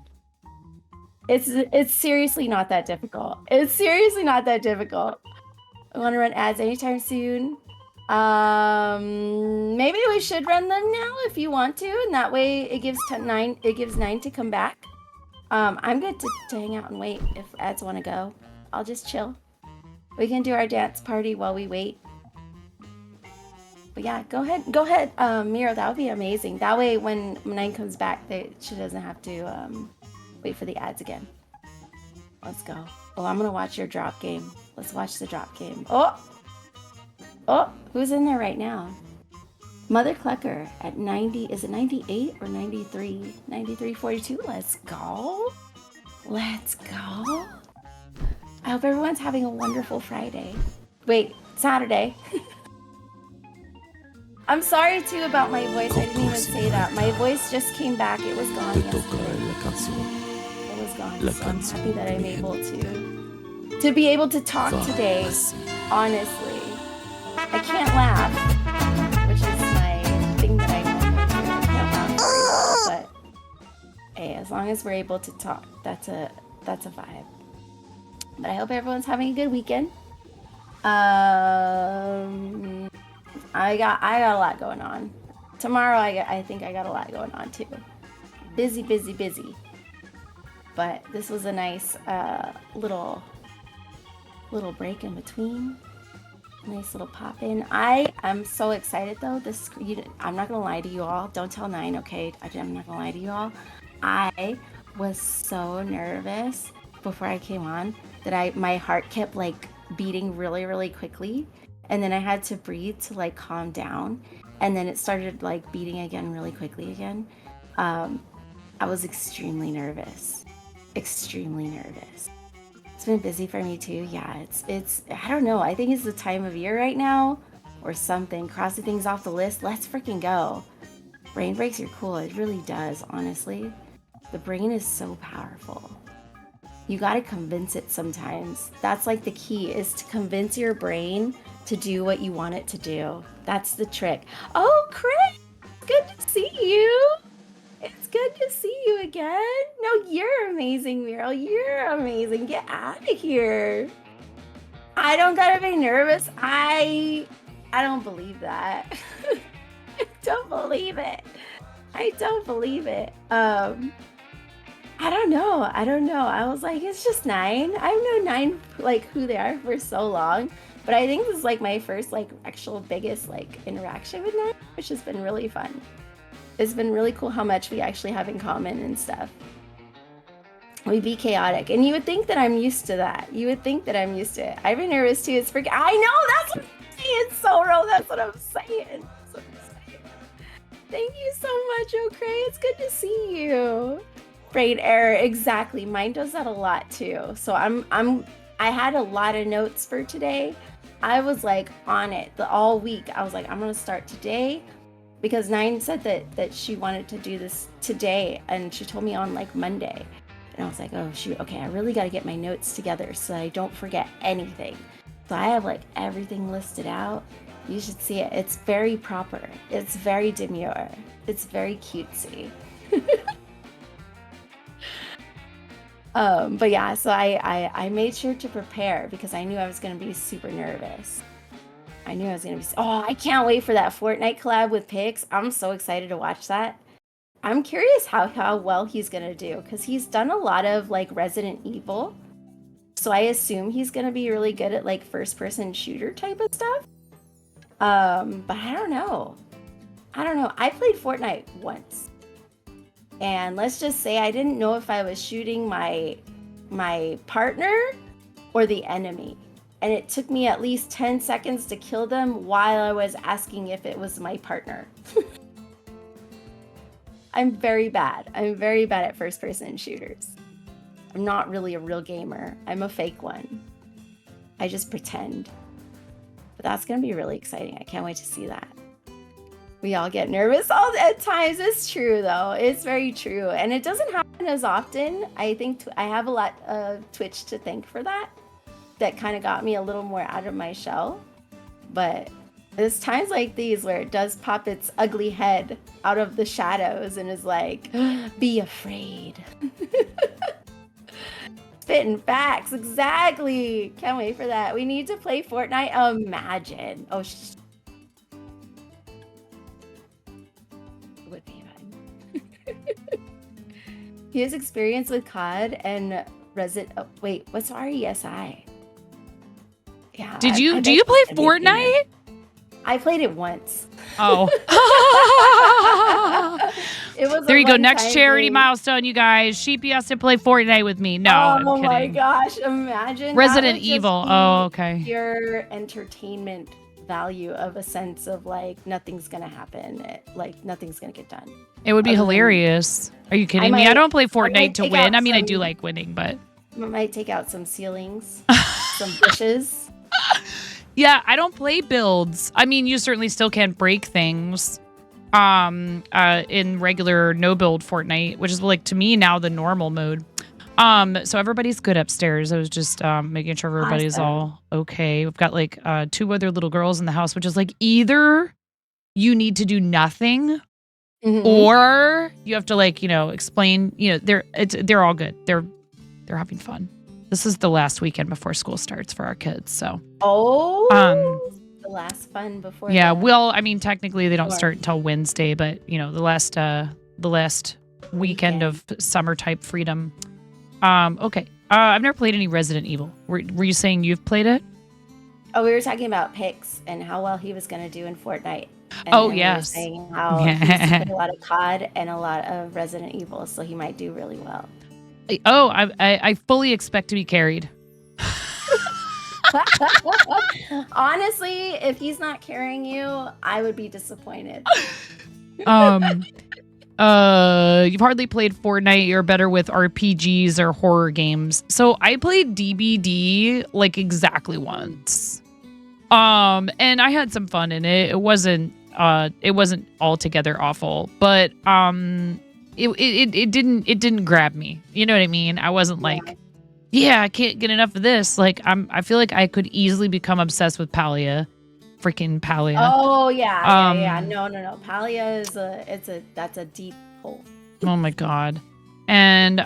it's seriously not that difficult. It's seriously not that difficult. I want to run ads anytime soon. Maybe we should run them now if you want to, and that way it gives 9 to come back. I'm good to hang out and wait if ads want to go. I'll just chill. We can do our dance party while we wait. But yeah, go ahead, Miro. That would be amazing. That way, when 9 comes back, she doesn't have to wait for the ads again. Let's go. Oh, I'm gonna watch your drop game. Let's watch the drop game. Oh, who's in there right now? Mother Clucker at 90. Is it 98 or 93? 93.42. Let's go. Let's go. I hope everyone's having a wonderful Friday. Wait, Saturday. I'm sorry too about my voice. I didn't even say that. My voice just came back. It was gone yesterday. It was gone. So I'm happy that I'm able to be able to talk today. Honestly, I can't laugh, which is my thing that I normally do. I can't laugh very well, but hey, as long as we're able to talk, that's a vibe. But I hope everyone's having a good weekend. I got a lot going on. Tomorrow I think I got a lot going on too. Busy. But this was a nice little break in between. Nice little pop in. I am so excited though. I'm not gonna lie to you all. Don't tell 9, okay? I'm not gonna lie to you all. I was so nervous before I came on that my heart kept like beating really, really quickly. And then I had to breathe to like calm down. And then it started like beating again really quickly again. I was extremely nervous. Extremely nervous. It's been busy for me too. Yeah, it's I don't know. I think it's the time of year right now or something. Crossing things off the list. Let's freaking go. Brain breaks are cool. It really does, honestly. The brain is so powerful. You got to convince it sometimes. That's like the key, is to convince your brain to do what you want it to do. That's the trick. Oh, Chris, good to see you. It's good to see you again. No, you're amazing, Meryl. You're amazing. Get out of here. I don't gotta be nervous. I don't believe that. I don't believe it. I don't believe it. I don't know. I was like, it's just 9. I've known 9 like who they are for so long, but I think this is like my first like actual biggest like interaction with 9, which has been really fun. It's been really cool how much we actually have in common and stuff. We be chaotic, and you would think that I'm used to that. You would think that I'm used to it. I've been nervous too. It's freaking. I know, that's what I'm saying, Sorrel. That's what I'm saying. Thank you so much, O'Cray. It's good to see you. Brain error, exactly. Mine does that a lot too. So I had a lot of notes for today. I was like on it all week. I was like, I'm gonna start today, because 9 said that she wanted to do this today, and she told me on like Monday. And I was like, oh shoot, okay, I really gotta get my notes together so I don't forget anything. So I have like everything listed out. You should see it. It's very proper. It's very demure. It's very cutesy. But yeah, so I made sure to prepare because I knew I was going to be super nervous. I knew I was going to be... Oh, I can't wait for that Fortnite collab with Pix. I'm so excited to watch that. I'm curious how well he's going to do, because he's done a lot of like Resident Evil. So I assume he's going to be really good at like first-person shooter type of stuff. But I don't know. I played Fortnite once. And let's just say I didn't know if I was shooting my partner or the enemy. And it took me at least 10 seconds to kill them while I was asking if it was my partner. I'm very bad. I'm very bad at first-person shooters. I'm not really a real gamer. I'm a fake one. I just pretend. But that's going to be really exciting. I can't wait to see that. We all get nervous all at times. It's true, though. It's very true. And it doesn't happen as often. I think I have a lot of Twitch to thank for that. That kind of got me a little more out of my shell. But there's times like these where it does pop its ugly head out of the shadows and is like, be afraid. Spitting facts, exactly. Can't wait for that. We need to play Fortnite. Imagine. Oh, would be fun. He has experience with COD and Resident. Oh, wait, what's RESI? Yeah. Do you play Fortnite? I played it once. Oh. It was there you go. Next charity milestone, you guys. Sheepy has to play Fortnite with me. No, I'm kidding. My gosh, imagine. Resident Evil. Oh, okay. Pure entertainment value of a sense of like nothing's gonna happen. Like nothing's gonna get done. It would be hilarious. Are you kidding me? I don't play Fortnite to win. I mean, I do like winning, but I might take out some ceilings, some bushes. Yeah, I don't play builds. I mean, you certainly still can't break things in regular no build Fortnite, which is like to me now the normal mode. So everybody's good upstairs. I was just making sure everybody's all okay. We've got like 2 other little girls in the house, which is like either you need to do nothing or you have to like, explain, they're all good. They're having fun. This is the last weekend before school starts for our kids, so. The last fun before. Yeah, well, I mean, technically they don't start until Wednesday, but the last weekend of summer type freedom. Okay. I've never played any Resident Evil. Were you saying you've played it? Oh, we were talking about Pix and how well he was going to do in Fortnite. And yes. We were saying how he's played a lot of COD and a lot of Resident Evil, so he might do really well. I fully expect to be carried. Honestly, if he's not carrying you, I would be disappointed. You've hardly played Fortnite. You're better with RPGs or horror games. So I played DBD like exactly once. And I had some fun in it. It wasn't altogether awful, but it didn't grab me. You know what I mean? I wasn't like, yeah, I can't get enough of this. Like I feel like I could easily become obsessed with Palia. Freaking Palia. Oh yeah. No. Palia that's a deep hole. Oh my god. And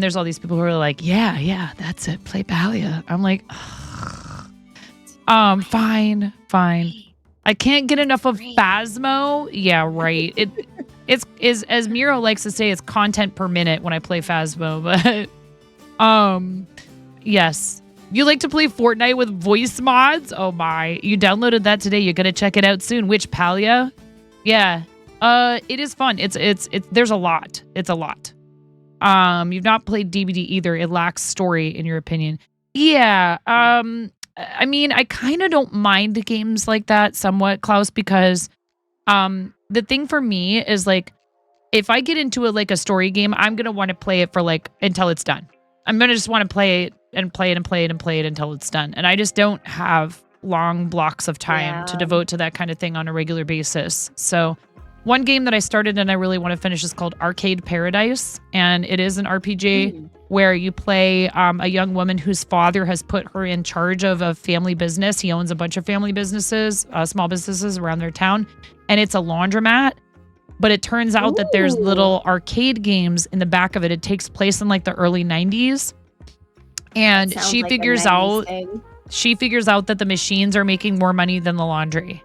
there's all these people who are like, yeah, that's it. Play Palia. I'm like, fine. I can't get enough of Phasmo. Yeah, right. It's as Miro likes to say, it's content per minute when I play Phasmo, but yes. You like to play Fortnite with voice mods? Oh my. You downloaded that today. You're going to check it out soon. Which Palia? Yeah. It is fun. It's there's a lot. It's a lot. You've not played DBD either. It lacks story in your opinion. Yeah. I mean, I kind of don't mind games like that somewhat, Klaus, because the thing for me is like, if I get into a story game, I'm going to want to play it for like until it's done. I'm going to just want to play it and play it and play it and play it until it's done. And I just don't have long blocks of time to devote to that kind of thing on a regular basis. So one game that I started and I really want to finish is called Arcade Paradise. And it is an RPG where you play a young woman whose father has put her in charge of a family business. He owns a bunch of family businesses, small businesses around their town. And it's a laundromat. But it turns out that there's little arcade games in the back of it. It takes place in like the early 90s. And she figures out that the machines are making more money than the laundry.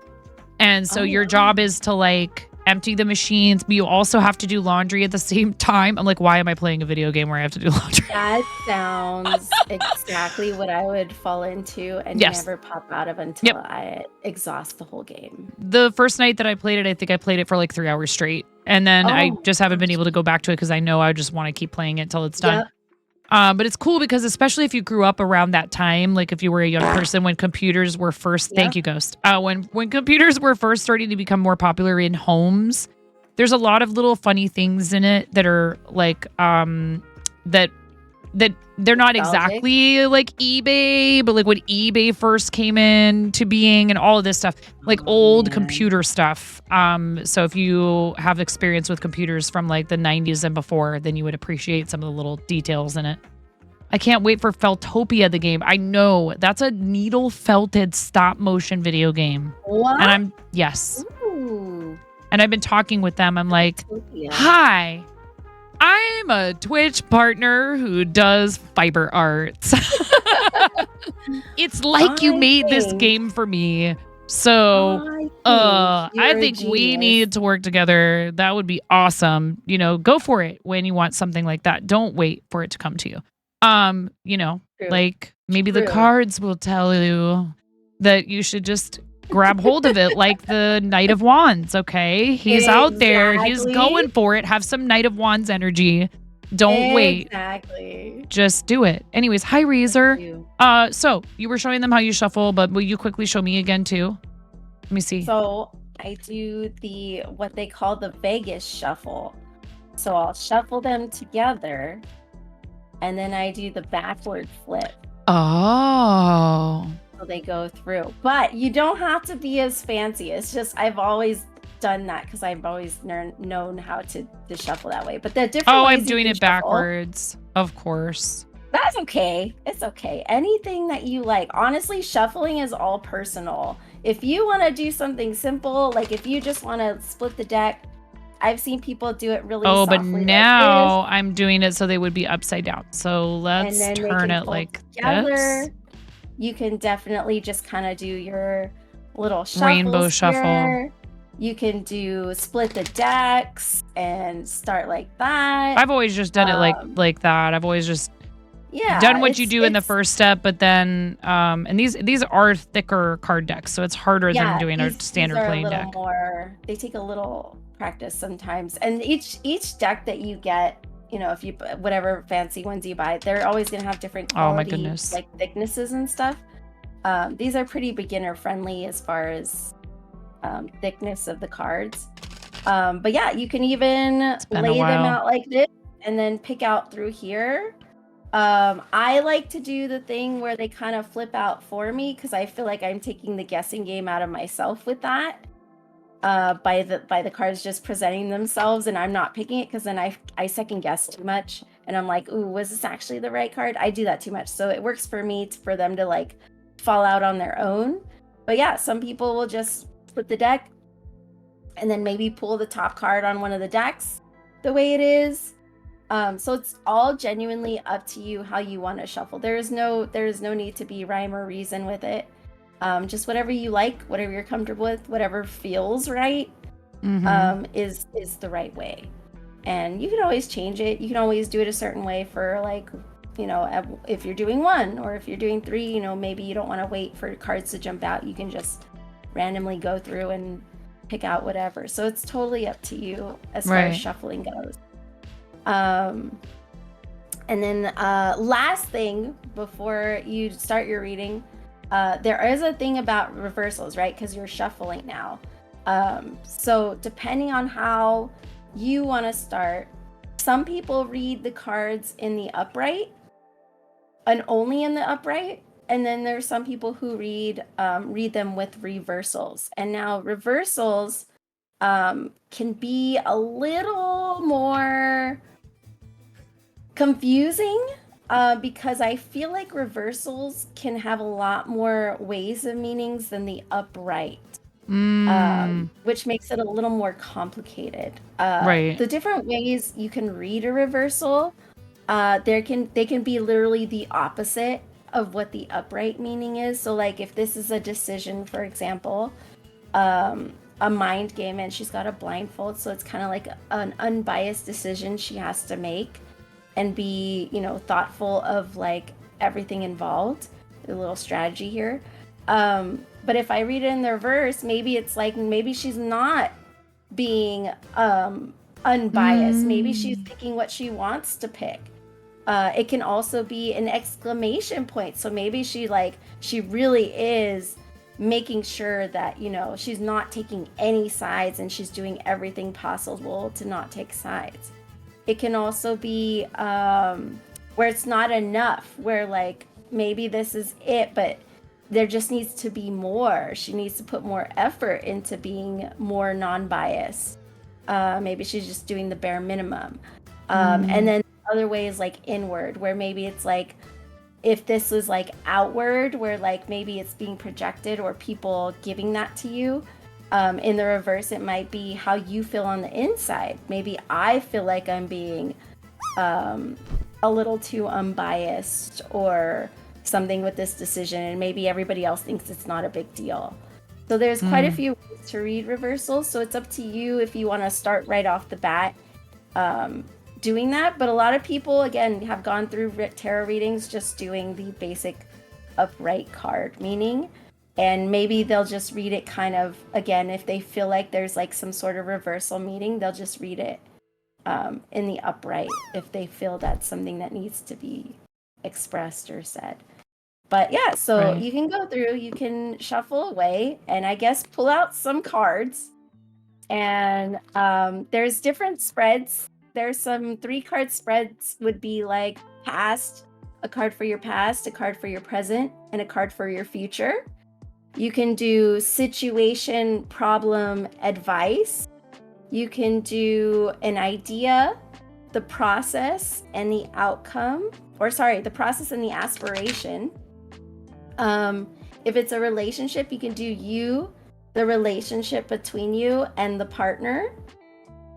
And so your job is to like empty the machines, but you also have to do laundry at the same time. I'm like, why am I playing a video game where I have to do laundry? That sounds exactly what I would fall into and never pop out of until I exhaust the whole game. The first night that I played it, I think I played it for like 3 hours straight. And then I just haven't been able to go back to it because I know I just want to keep playing it till it's done. But it's cool because especially if you grew up around that time, like if you were a young person when computers were first, thank you, Ghost. When computers were first starting to become more popular in homes, there's a lot of little funny things in it that are like, that they're not exactly like eBay, but like when eBay first came into being and all of this stuff, like old computer stuff. So if you have experience with computers from like the 90s and before, then you would appreciate some of the little details in it. I can't wait for Feltopia, the game. I know that's a needle felted stop motion video game. What? And yes. Ooh. And I've been talking with them. I'm like, hi. I'm a Twitch partner who does fiber arts. It's like you made this game for me. So I think we need to work together. That would be awesome. You know, go for it when you want something like that. Don't wait for it to come to you. You know, like maybe the cards will tell you that you should just grab hold of it like the Knight of Wands, okay? He's out there. He's going for it. Have some Knight of Wands energy. Don't wait. Exactly. Just do it. Anyways, hi, Reezer. So you were showing them how you shuffle, but will you quickly show me again too? Let me see. So I do what they call the Vegas shuffle. So I'll shuffle them together and then I do the backward flip. Oh. So they go through. But you don't have to be as fancy. It's just I've always done that because I've always known how to shuffle that way. But the different ways I'm doing it backwards. Of course. That's okay. It's okay. Anything that you like. Honestly, shuffling is all personal. If you want to do something simple, like if you just want to split the deck, I've seen people do it really softly. But now I'm doing it so they would be upside down. So let's turn it like this. You can definitely just kind of do your little shuffles rainbow shuffle. Here. You can do split the decks and start like that. I've always just done it like that. I've always just done what you do in the first step, but then and these are thicker card decks, so it's harder than doing a standard plain deck. They take a little practice sometimes, and each deck that you get if you whatever fancy ones you buy, they're always going to have different Oh my quality, goodness. like thicknesses and stuff. These are pretty beginner friendly as far as thickness of the cards. But yeah, you can even been a lay them while. out like this and then pick out through here. I like to do the thing where they kind of flip out for me because I feel like I'm taking the guessing game out of myself with that. By the cards just presenting themselves and I'm not picking it, because then I second guess too much and I'm like, ooh, was this actually the right card? I do that too much. So it works for me for them to like fall out on their own. But yeah, some people will just split the deck and then maybe pull the top card on one of the decks the way it is. So it's all genuinely up to you how you want to shuffle. There is no need to be rhyme or reason with it. Just whatever you like, whatever you're comfortable with, whatever feels right, is the right way. And you can always change it. You can always do it a certain way for like, if you're doing 1 or if you're doing 3, maybe you don't want to wait for cards to jump out. You can just randomly go through and pick out whatever. So it's totally up to you as far as shuffling goes. And then last thing before you start your reading, there is a thing about reversals, right? Because you're shuffling now. So depending on how you want to start, some people read the cards in the upright and only in the upright. And then there's some people who read them with reversals. And now reversals can be a little more confusing because I feel like reversals can have a lot more ways of meanings than the upright, which makes it a little more complicated. The different ways you can read a reversal, they can be literally the opposite of what the upright meaning is. So like if this is a decision, for example, a mind game, and she's got a blindfold, so it's kind of like an unbiased decision she has to make and be, thoughtful of like everything involved, a little strategy here. But if I read it in the reverse, maybe it's like, maybe she's not being unbiased. Maybe she's picking what she wants to pick. It can also be an exclamation point. So maybe she really is making sure that, she's not taking any sides and she's doing everything possible to not take sides. It can also be where it's not enough, where like maybe this is it, but there just needs to be more. She needs to put more effort into being more non-biased. Maybe she's just doing the bare minimum. And then other ways like inward, where maybe it's like, if this was like outward, where like maybe it's being projected or people giving that to you. In the reverse, it might be how you feel on the inside. Maybe I feel like I'm being a little too unbiased or something with this decision, and maybe everybody else thinks it's not a big deal. So there's quite a few ways to read reversals, so it's up to you if you want to start right off the bat doing that. But a lot of people, again, have gone through tarot readings just doing the basic upright card meaning. And maybe they'll just read it kind of, again, if they feel like there's like some sort of reversal meaning, they'll just read it in the upright if they feel that's something that needs to be expressed or said. But yeah, so you can go through, you can shuffle away, and I guess pull out some cards. And there's different spreads. There's some 3-card spreads would be like past, a card for your past, a card for your present, and a card for your future. You can do situation, problem, advice. You can do an idea, the process, and the outcome. The process and the aspiration. If it's a relationship, you can do you, the relationship between you and the partner.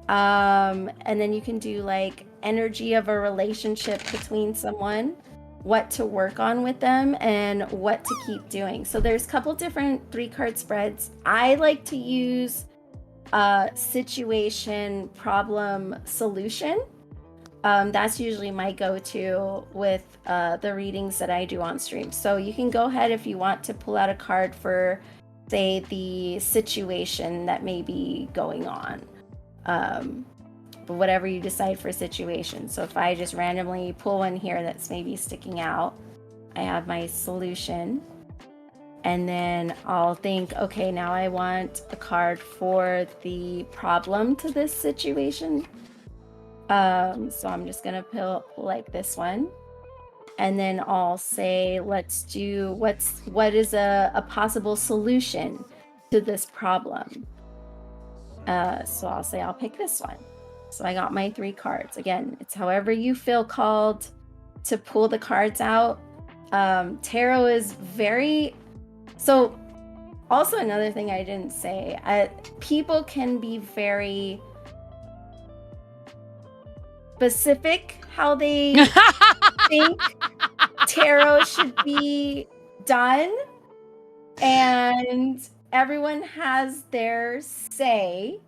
And then you can do like energy of a relationship between someone, what to work on with them, and what to keep doing. So there's a couple different 3-card spreads. I like to use situation, problem, solution. That's usually my go-to with the readings that I do on stream. So you can go ahead if you want to pull out a card for, say, the situation that may be going on. but whatever you decide for situation. So if I just randomly pull one here that's maybe sticking out, I have my solution. And then I'll think, okay, now I want a card for the problem to this situation. So I'm just gonna pull like this one. And then I'll say, let's do what is a possible solution to this problem. So I'll say I'll pick this one. So I got my 3 cards. Again, it's however you feel called to pull the cards out. Tarot is very... So also another thing I didn't say, people can be very specific how they think tarot should be done, and everyone has their say,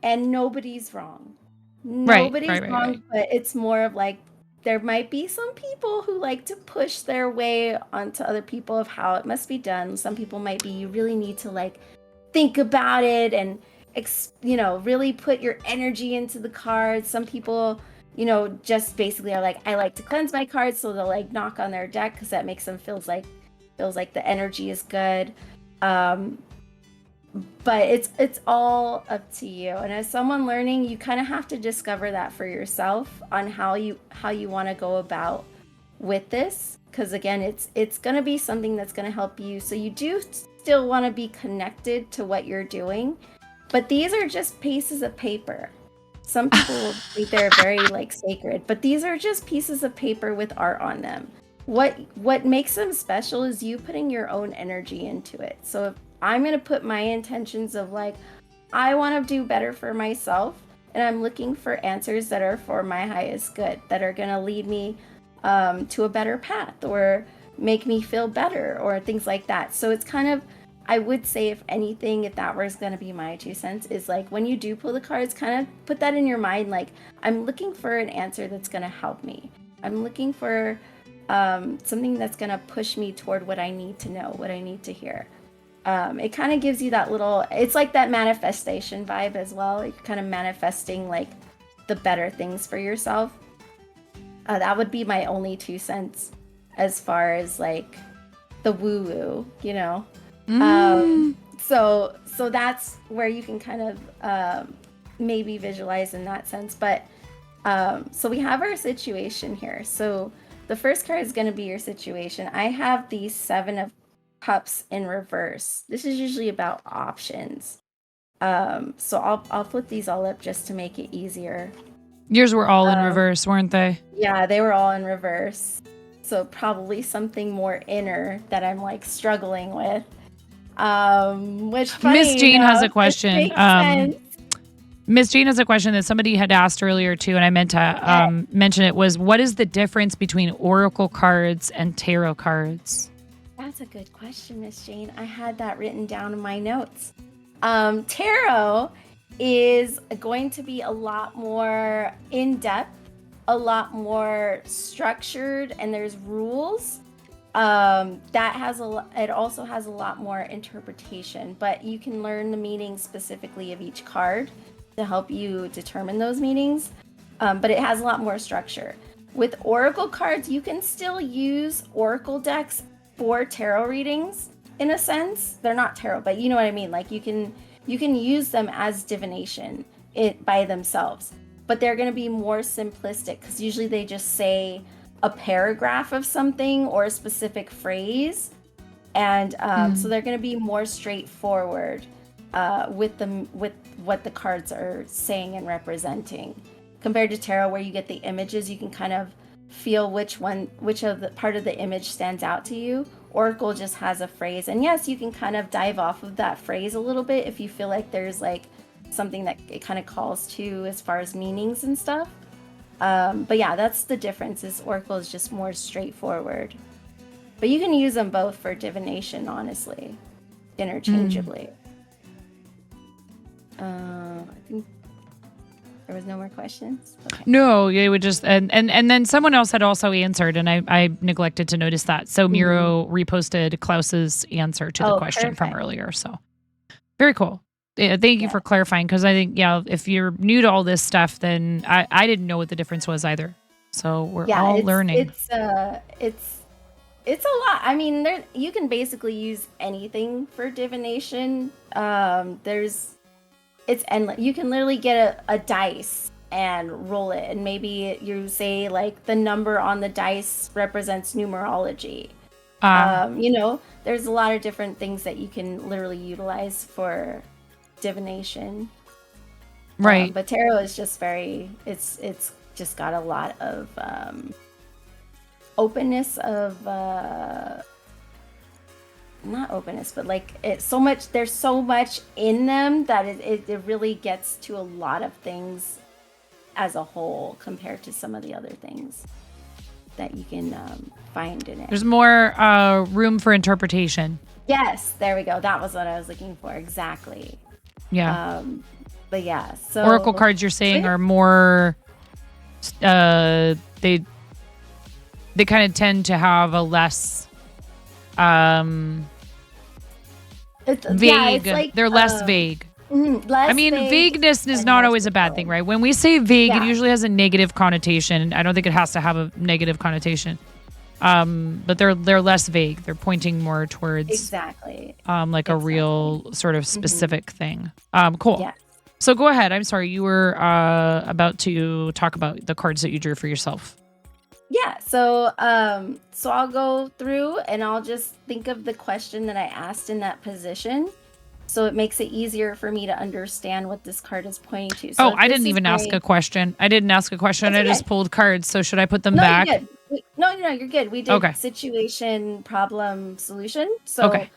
and nobody's wrong. Nobody's wrong, but it's more of like, there might be some people who like to push their way onto other people of how it must be done. Some people might be, you really need to like think about it and really put your energy into the cards. Some people, just basically are like, I like to cleanse my cards, so they'll like knock on their deck because that makes them feels like the energy is good. But it's all up to you. And as someone learning, you kind of have to discover that for yourself on how you want to go about with this. Because again, it's going to be something that's going to help you. So you do still want to be connected to what you're doing. But these are just pieces of paper. Some people will think they're very like sacred, but these are just pieces of paper with art on them. What makes them special is you putting your own energy into it. So if I'm going to put my intentions of like, I want to do better for myself, and I'm looking for answers that are for my highest good, that are going to lead me to a better path or make me feel better or things like that. So it's kind of, I would say, if anything, if that was going to be my 2 cents, is like when you do pull the cards, kind of put that in your mind. Like, I'm looking for an answer that's going to help me. I'm looking for something that's going to push me toward what I need to know, what I need to hear. It kind of gives you that little, it's like that manifestation vibe as well. You're kind of manifesting like the better things for yourself. That would be my only 2 cents as far as like the woo-woo, So that's where you can kind of maybe visualize in that sense. But so we have our situation here. So the first card is going to be your situation. I have the 7 of Cups in reverse. This is usually about options. So I'll flip these all up just to make it easier. Yours were all in reverse, weren't they? Yeah, they were all in reverse. So probably something more inner that I'm like struggling with. Which Miss Jean has a question. Miss Jean has a question that somebody had asked earlier too, and I meant to mention it, was what is the difference between oracle cards and tarot cards? That's a good question, Miss Jane. I had that written down in my notes. Tarot is going to be a lot more in-depth, a lot more structured, and there's rules. It also has a lot more interpretation, but you can learn the meaning specifically of each card to help you determine those meanings. But it has a lot more structure. With oracle cards, you can still use oracle decks for tarot readings in a sense. They're not tarot, but you know what I mean. Like you can use them as divination by themselves, but they're going to be more simplistic because usually they just say a paragraph of something or a specific phrase, and so they're going to be more straightforward with what the cards are saying and representing, compared to tarot where you get the images. You can kind of feel which of the part of the image stands out to you. Oracle just has a phrase, and yes, you can kind of dive off of that phrase a little bit if you feel like there's like something that it kind of calls to as far as meanings and stuff. But yeah, that's the difference, is oracle is just more straightforward, but you can use them both for divination, honestly, interchangeably. I think there was no more questions. Okay. No, it would just and then someone else had also answered, and I neglected to notice that. So Miro reposted Klaus's answer to the question from earlier. So very cool. thank you for clarifying, because I think, if you're new to all this stuff, then I didn't know what the difference was either. So we're all learning. It's a lot. I mean, you can basically use anything for divination. It's endless. You can literally get a dice and roll it, and maybe you say like the number on the dice represents numerology. There's a lot of different things that you can literally utilize for divination. Right. But tarot is just it's just got a lot of openness of not openness, but like there's so much in them that it really gets to a lot of things as a whole compared to some of the other things that you can find in it. There's more room for interpretation. Yes, there we go. That was what I was looking for. Exactly. Yeah. But yeah, so Oracle cards you're saying are more they kind of tend to have a less vague. They're less vague. Less vagueness is not always a bad thing, right? When we say vague, it usually has a negative connotation. I don't think it has to have a negative connotation. But they're less vague. They're pointing more towards a real sort of specific thing. Cool. Yes. So go ahead. I'm sorry. You were about to talk about the cards that you drew for yourself. Yeah. So I'll go through and I'll just think of the question that I asked in that position. So it makes it easier for me to understand what this card is pointing to. So I didn't even ask a question. I didn't ask a question. I just pulled cards. So should I put them back? You're good. No, you're good. We did situation, problem, solution. So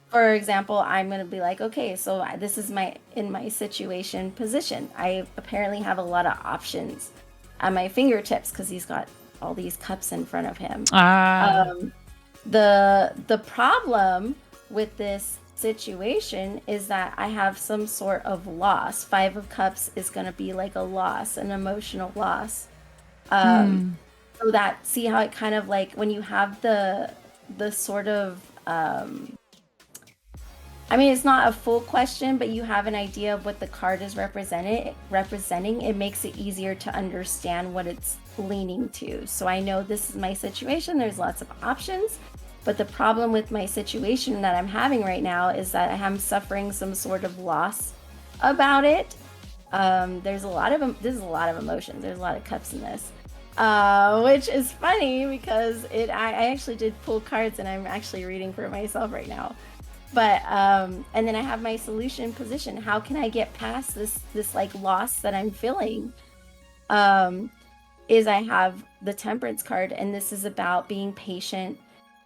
for example, I'm going to be like, okay, so this is in my situation position. I apparently have a lot of options at my fingertips because he's got all these cups in front of him. The problem with this situation is that I have some sort of loss. 5 of Cups is going to be like a loss, an emotional loss. So that, see how it kind of like when you have the sort of it's not a full question, but you have an idea of what the card is representing. It makes it easier to understand what it's leaning to. So I know this is my situation. There's lots of options. But the problem with my situation that I'm having right now is that I'm suffering some sort of loss about it. There's a lot of emotions. There's a lot of cups in this, which is funny because I actually did pull cards and I'm actually reading for myself right now. But and then I have my solution position. How can I get past this like loss that I'm feeling? Is I have the Temperance card, and this is about being patient,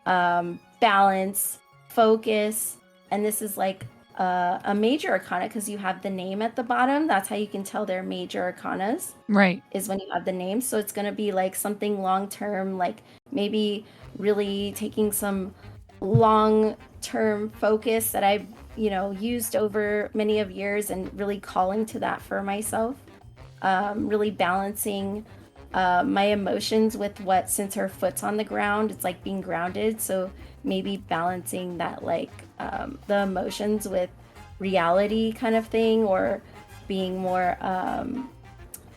balance, focus, and this is like a major arcana because you have the name at the bottom. That's how you can tell they're major arcanas, right? Is when you have the name. So it's going to be like something long term, like maybe really taking some long term focus that I've used over many of years and really calling to that for myself. Really balancing my emotions with since her foot's on the ground, it's like being grounded. So maybe balancing that, like the emotions with reality kind of thing, or being more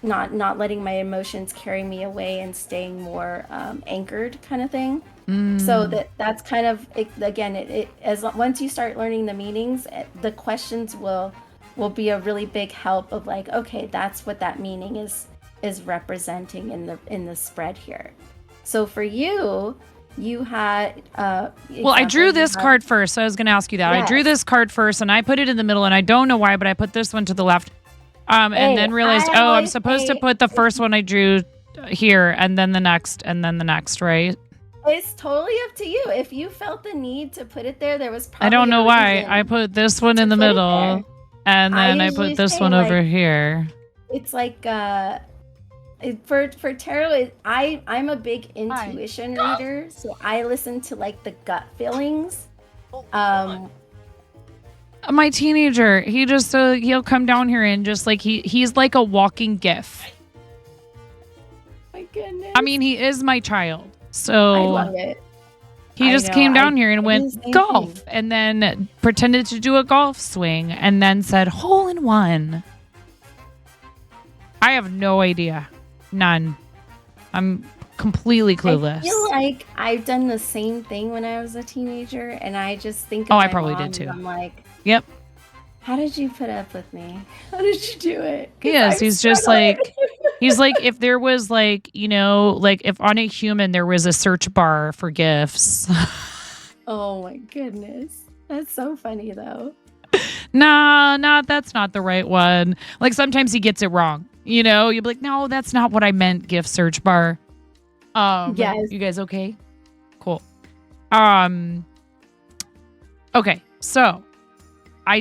not letting my emotions carry me away and staying more anchored kind of thing. So that's kind of it, again, once you start learning the meanings, the questions will be a really big help of like, okay, that's what that meaning is representing in the spread here. So for you had I drew this card first, so I was going to ask you that. Yes. I drew this card first and I put it in the middle, and I don't know why, but I put this one to the left, and then realized I'm supposed to put the first one I drew here and then the next and then the next, right? It's totally up to you. If you felt the need to put it there was probably I don't know why I put this one in the middle and then I put this one over here. It's like for tarot, I'm a big intuition reader, so I listen to like the gut feelings. My teenager, he just he'll come down here and just like he's like a walking GIF. My goodness. I mean, he is my child, so I love it. He I just know, came down I here and do went the same golf thing. and then pretended to do a golf swing and then said hole in one. I have no idea. None. I'm completely clueless. I feel like I've done the same thing when I was a teenager, and I just think of Oh, my I probably mom, did too. and I'm like, Yep. how did you put up with me? How did you do it? 'Cause Yes, I'm he's just struggling. like, he's like, if there was like, you know, like if on a human there was a search bar for gifts. Oh my goodness. That's so funny though. Nah, that's not the right one. Like sometimes he gets it wrong. You know, you'll be like, no, that's not what I meant, gift search bar. Yes. You guys okay? Cool. Okay, so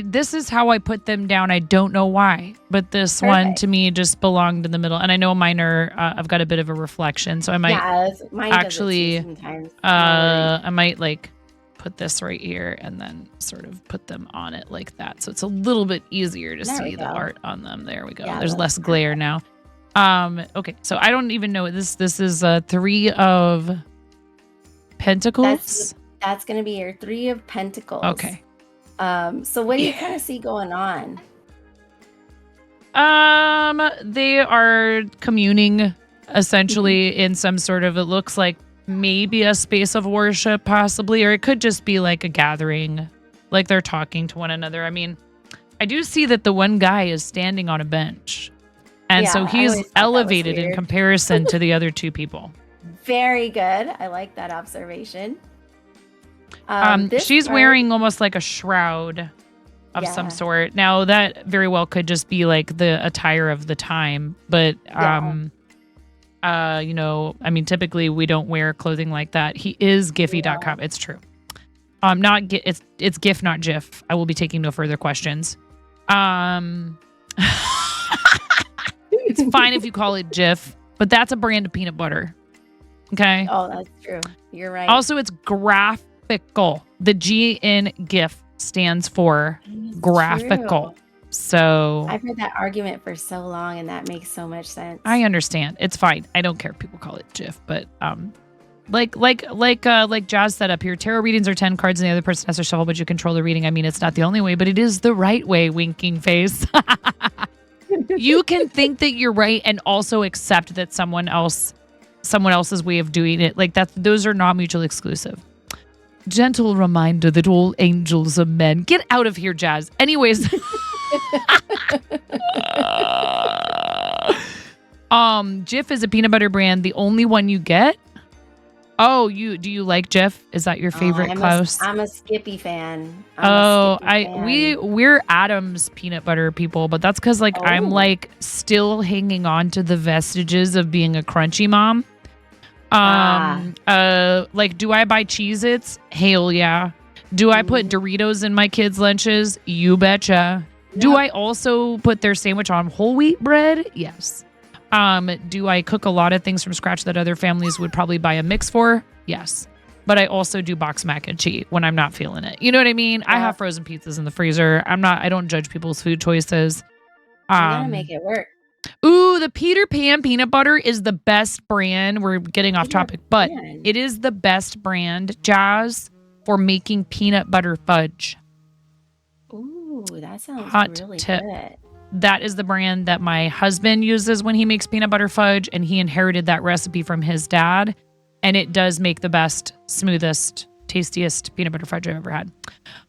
this is how I put them down. I don't know why, but this one to me just belonged in the middle. And I know mine are, I've got a bit of a reflection, so I might Mine does it actually, too sometimes. I might like put this right here and then sort of put them on it like that. So it's a little bit easier to There we see the go. art on them. There we go. Yeah, There's that's less glare now. Okay, so I don't even know this. This is 3 of Pentacles. That's gonna be your 3 of Pentacles. Okay. So what do you kind of see going on? They are communing essentially in some sort of, it looks like maybe a space of worship possibly, or it could just be like a gathering, like they're talking to one another. I mean, I do see that the one guy is standing on a bench. And Yeah, so I he's always thought that was elevated in weird. comparison to the other 2 people. Very good. I like that observation. This She's card- wearing almost like a shroud of some Yeah. sort. Now that very well could just be like the attire of the time, but you know, I mean, typically we don't wear clothing like that. He is Giphy.com. It's true. Not it's GIF, not GIF. I will be taking no further questions. It's fine if you call it GIF, but that's a brand of peanut butter. Okay. Oh, that's true. You're right. Also, it's graphical. The G in GIF stands for graphical. True. So I've heard that argument for so long, and that makes so much sense. I understand. It's fine. I don't care if people call it GIF, but like Jazz said up here, tarot readings are 10 cards and the other person has to shuffle, but you control the reading. I mean, it's not the only way, but it is the right way, winking face. You can think that you're right and also accept that someone else's way of doing it. Like those are not mutually exclusive. Gentle reminder that all angels are men. Get out of here, Jazz. Anyways. Jif is a peanut butter brand. The only one you get. Oh, do you like Jif? Is that your favorite, Klaus? I'm a Skippy fan. We're Adam's peanut butter people, but that's because I'm like still hanging on to the vestiges of being a crunchy mom. Like, do I buy Cheez-Its? Hell yeah. Do I put Doritos in my kids' lunches? You betcha. Yep. Do I also put their sandwich on whole wheat bread? Yes. Do I cook a lot of things from scratch that other families would probably buy a mix for? Yes. But I also do box mac and cheese when I'm not feeling it. You know what I mean? Yeah. I have frozen pizzas in the freezer. I don't judge people's food choices. You gotta make it work. Ooh, the Peter Pan peanut butter is the best brand. We're getting off topic, but it is the best brand, Jazz, for making peanut butter fudge. Ooh, that sounds really tip. good. That is the brand that my husband uses when he makes peanut butter fudge, and he inherited that recipe from his dad, and it does make the best, smoothest, tastiest peanut butter fudge I've ever had.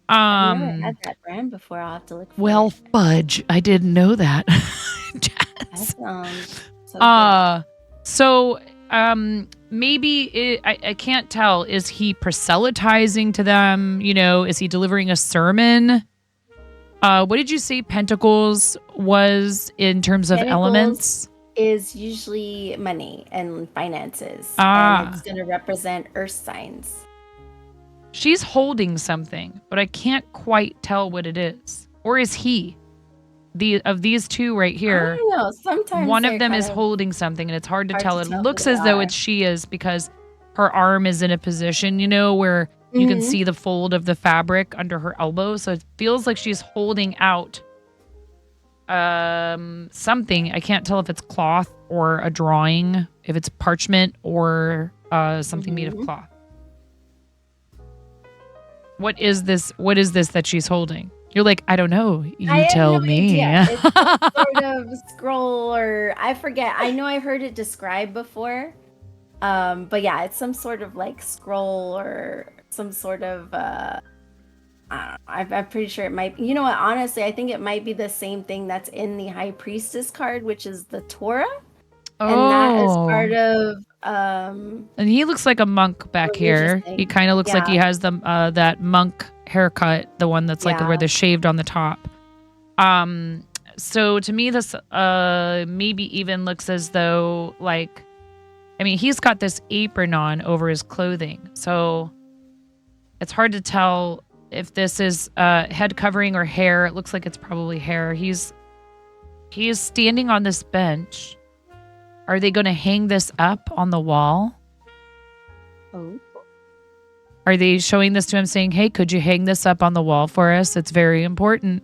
I've never had that brand before. I'll have to look for it. Fudge. I didn't know that. That sounds so good. Maybe I can't tell. Is he proselytizing to them? You know, is he delivering a sermon? What did you say Pentacles was in terms of elements? Is usually money and finances. And it's going to represent earth signs. She's holding something, but I can't quite tell what it is. Or is he? Of these 2 right here, I don't know. Sometimes one of them is holding something, and it's hard to tell. It looks as though it's she is because her arm is in a position, you know, where you can see the fold of the fabric under her elbow. So it feels like she's holding out something. I can't tell if it's cloth or a drawing, if it's parchment or something made of cloth. What is this? What is this that she's holding? You're like, I don't know. You I have tell no me. idea. It's some sort of scroll, or I forget. I know I heard it described before. But yeah, it's some sort of like scroll or some sort of I don't know. I'm pretty sure it might. You know what? Honestly, I think it might be the same thing that's in the High Priestess card, which is the Torah, and that is part of. And he looks like a monk back here. thing. He kind of looks like he has the that monk haircut, the one that's like where they're shaved on the top. So to me, this maybe even looks as though like, I mean, he's got this apron on over his clothing, so it's hard to tell if this is head covering or hair. It looks like it's probably hair. He's standing on this bench. Are they going to hang this up on the wall? Oh. Are they showing this to him saying, hey, could you hang this up on the wall for us? It's very important.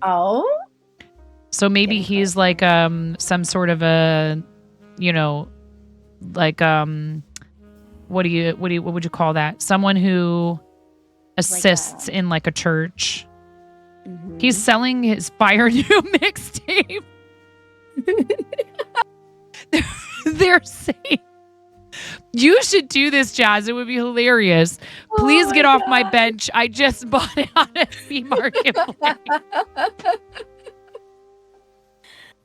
Oh. So maybe he's like some sort of a, you know, like what would you call that? Someone who assists in like a church. Mm-hmm. He's selling his Fire New mixtape. They're saying you should do this, Jazz. It would be hilarious. Please get off my bench. I just bought it on a flea marketplace.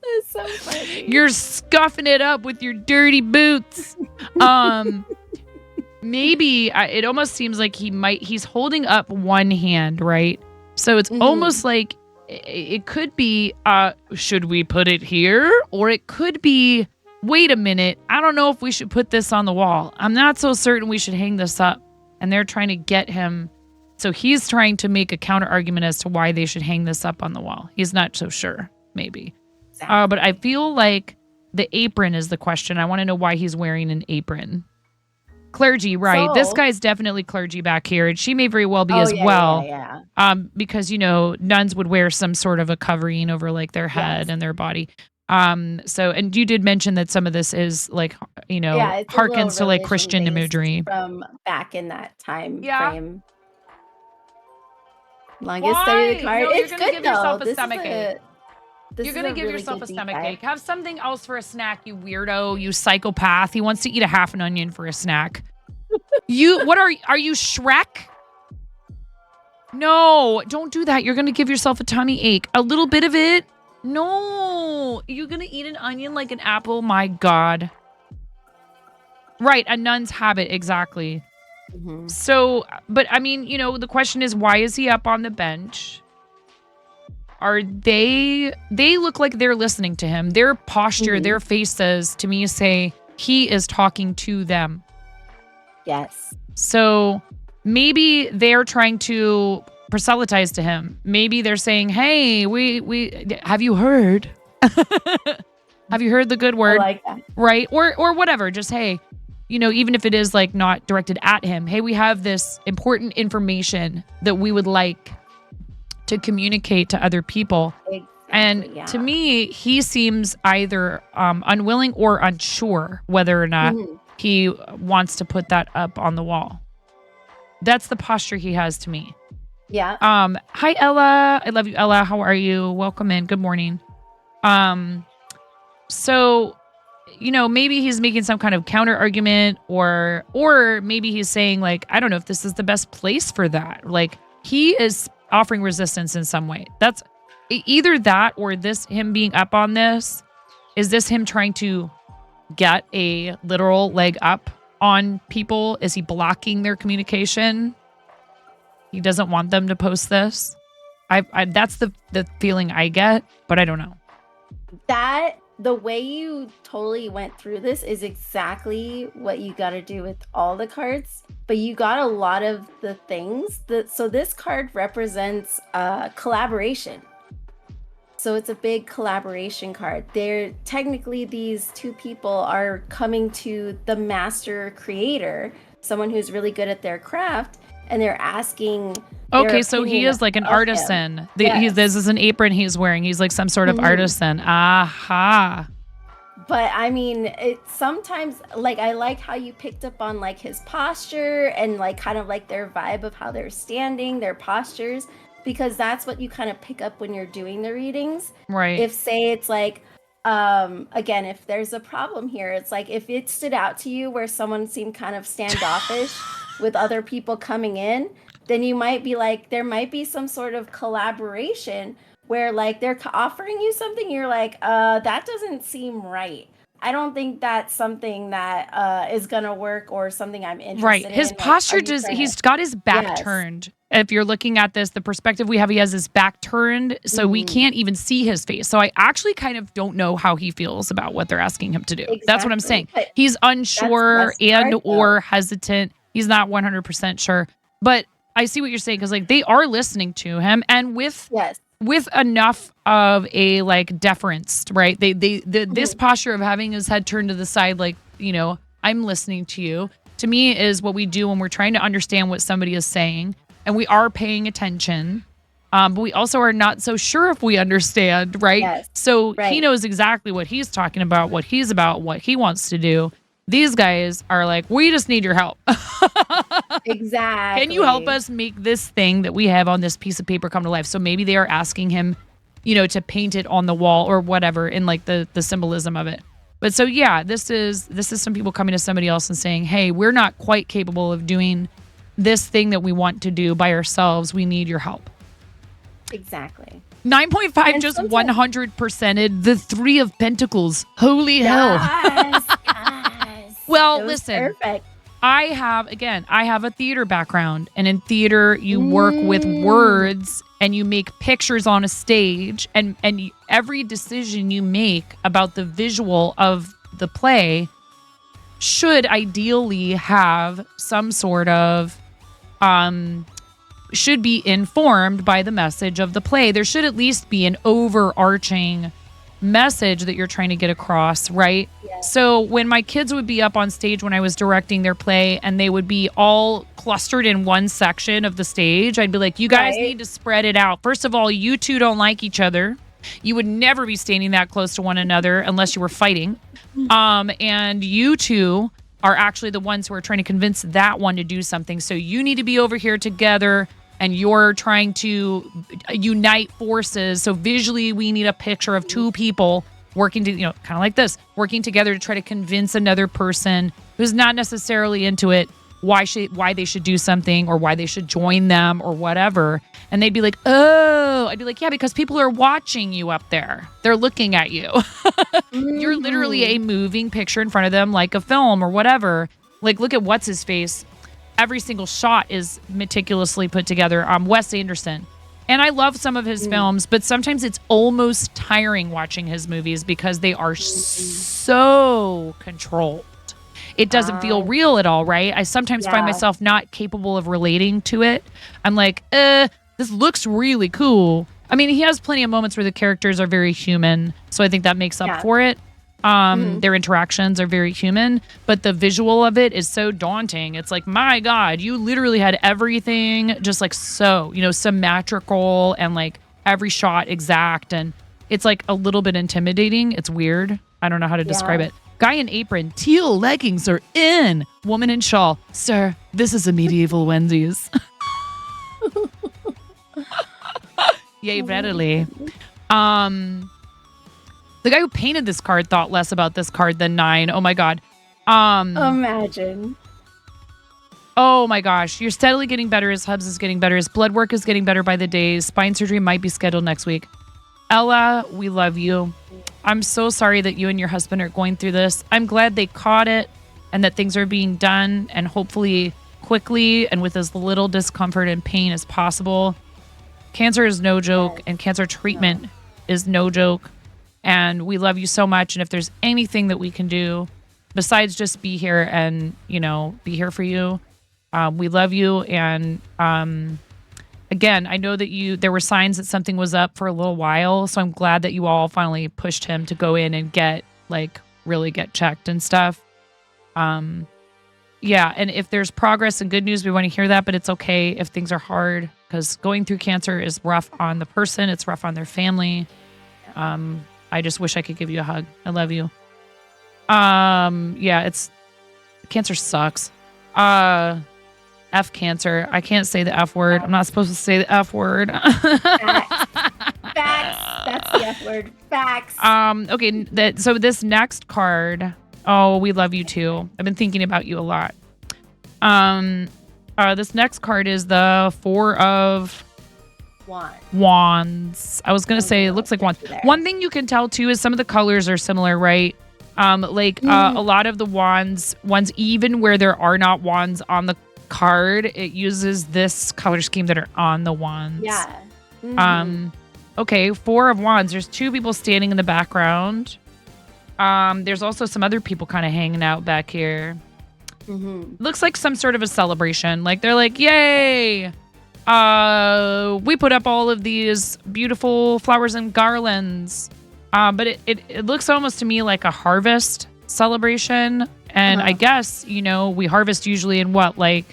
That's so funny. You're scuffing it up with your dirty boots. Maybe it almost seems like he's holding up one hand, right? So it's almost like it could be, should we put it here? Or it could be, wait a minute, I don't know if we should put this on the wall. I'm not so certain we should hang this up. And they're trying to get him. So he's trying to make a counter argument as to why they should hang this up on the wall. He's not so sure, maybe. Exactly. But I feel like the apron is the question. I want to know why he's wearing an apron. Clergy, right? So, this guy's definitely clergy back here, and she may very well be as well. Yeah. Because you know, nuns would wear some sort of a covering over like their head and their body. So, and you did mention that some of this is like, you know, harkens to like Christian imagery from back in that time frame. Longest study of the card. No, it's you're gonna good give though. yourself a This stomach ache. You're going to give really yourself a stomach ache. Have something else for a snack, you weirdo, you psychopath. He wants to eat a half an onion for a snack. What are you, Shrek? No, don't do that. You're going to give yourself a tummy ache. A little bit of it? No. You're going to eat an onion like an apple? My God. Right, a nun's habit, exactly. Mm-hmm. So, but I mean, you know, the question is, why is he up on the bench? Are they look like they're listening to him. Their posture, their faces to me say he is talking to them. Yes. So maybe they're trying to proselytize to him. Maybe they're saying, hey, we have you heard? Have you heard the good word? I like that. Right? Or whatever. Just, hey, you know, even if it is like not directed at him, hey, we have this important information that we would like to communicate to other people. Exactly, and to me, he seems either unwilling or unsure whether or not he wants to put that up on the wall. That's the posture he has to me. Yeah. Hi, Ella. I love you, Ella. How are you? Welcome in. Good morning. So, you know, maybe he's making some kind of counter argument or maybe he's saying like, I don't know if this is the best place for that. Like he is offering resistance in some way. That's either that or him being up on this. Is this him trying to get a literal leg up on people? Is he blocking their communication? He doesn't want them to post this. That's the feeling I get, but I don't know. The way you totally went through this is exactly what you got to do with all the cards, but you got a lot of the things so this card represents collaboration. So it's a big collaboration card. Technically these two people are coming to the master creator, someone who's really good at their craft, and they're asking. Okay, so he is like an artisan. This is an apron he's wearing. He's like some sort of artisan. Aha. But I mean, it sometimes, like, I like how you picked up on like his posture and like kind of like their vibe of how they're standing, their postures, because that's what you kind of pick up when you're doing the readings. Right. If say it's like, again, if there's a problem here, it's like if it stood out to you where someone seemed kind of standoffish with other people coming in, then you might be like, there might be some sort of collaboration where like they're offering you something, you're like, that doesn't seem right. I don't think that's something that is gonna work or something I'm interested in. His Like, posture are you trying he's to- got his back Yes. turned. If you're looking at this, the perspective we have, he has his back turned, so we can't even see his face. So I actually kind of don't know how he feels about what they're asking him to do. That's what I'm saying. Exactly. But He's unsure that's and right, or hesitant. He's not 100% sure. But I see what you're saying, because like they are listening to him, and with enough of a like deference, right? This posture of having his head turned to the side, like, you know, I'm listening to you, to me is what we do when we're trying to understand what somebody is saying, and we are paying attention, but we also are not so sure if we understand, right? Yes. So he Right. knows exactly what he's talking about, what he's about, what he wants to do. These guys are like, we just need your help. Exactly. Can you help us make this thing that we have on this piece of paper come to life? So maybe they are asking him, you know, to paint it on the wall or whatever, in like the symbolism of it. But so yeah, this is some people coming to somebody else and saying, hey, we're not quite capable of doing this thing that we want to do by ourselves. We need your help. Exactly. 9.5 And just sometimes- 100%ed the 3 of Pentacles. Holy hell. Yes, yes. Well, It was listen, perfect. I have a theater background, and in theater you work with words and you make pictures on a stage, and every decision you make about the visual of the play should ideally have some sort of should be informed by the message of the play. There should at least be an overarching message that you're trying to get across, right? Yes. So when my kids would be up on stage when I was directing their play, and they would be all clustered in one section of the stage, I'd be like, you guys Right. need to spread it out. First of all, you two don't like each other. You would never be standing that close to one another unless you were fighting. And you two are actually the ones who are trying to convince that one to do something. So you need to be over here together, and you're trying to unite forces. So visually, we need a picture of two people working to, kind of like this, working together to try to convince another person who's not necessarily into it why they should do something, or why they should join them, or whatever. And they'd be like, oh, I'd be like, yeah, because people are watching you up there. They're looking at you. You're literally a moving picture in front of them, like a film or whatever. Like, look at what's his face. Every single shot is meticulously put together. Wes Anderson. And I love some of his films, but sometimes it's almost tiring watching his movies because they are so controlled. It doesn't feel real at all, right? I sometimes find myself not capable of relating to it. I'm like, this looks really cool. I mean, he has plenty of moments where the characters are very human, so I think that makes up for it. Their interactions are very human, but the visual of it is so daunting. It's like, my God, you literally had everything just like so, symmetrical, and like every shot exact, and it's like a little bit intimidating. It's weird. I don't know how to describe it. Guy in apron, teal leggings are in. Woman in shawl. Sir, this is a medieval Wendy's. Yay, verily. The guy who painted this card thought less about this card than 9. Oh my God. Imagine. Oh my gosh. You're steadily getting better. His hubs is getting better. His blood work is getting better by the day. Spine surgery might be scheduled next week. Ella, we love you. I'm so sorry that you and your husband are going through this. I'm glad they caught it, and that things are being done, and hopefully quickly and with as little discomfort and pain as possible. Cancer is no joke, and cancer treatment is no joke. And we love you so much. And if there's anything that we can do besides just be here and, be here for you, we love you. And again, I know that there were signs that something was up for a little while. So I'm glad that you all finally pushed him to go in and really get checked and stuff. Yeah. And if there's progress and good news, we want to hear that, but it's okay if things are hard, because going through cancer is rough on the person. It's rough on their family. I just wish I could give you a hug. I love you. Yeah, it's cancer sucks. F cancer. I can't say the F word. I'm not supposed to say the F word. Facts. That's the F word. Facts. Okay. So this next card. Oh, we love you too. I've been thinking about you a lot. This next card is the Four of Wands. I was gonna say it looks like wands. One thing you can tell too is some of the colors are similar, right? A lot of the ones even where there are not wands on the card, it uses this color scheme that are on the wands. Yeah. Okay, Four of Wands. There's two people standing in the background. There's also some other people kind of hanging out back here. Looks like some sort of a celebration. Like they're like, yay! We put up all of these beautiful flowers and garlands. But it looks almost to me like a harvest celebration. And I guess, we harvest usually in what? Like,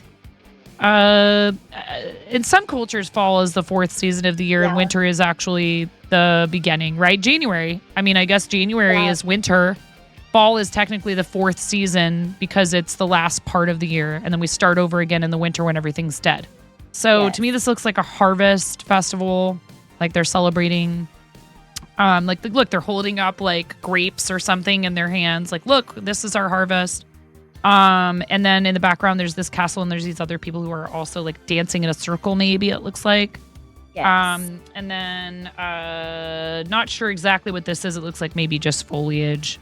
in some cultures, fall is the fourth season of the year and winter is actually the beginning, right? January. I mean, I guess January is winter. Fall is technically the fourth season because it's the last part of the year. And then we start over again in the winter when everything's dead. So to me, this looks like a harvest festival. Like they're celebrating. Look, they're holding up like grapes or something in their hands. Like, look, this is our harvest. And then in the background, there's this castle and there's these other people who are also like dancing in a circle, maybe it looks like. Yes. And then, not sure exactly what this is. It looks like maybe just foliage.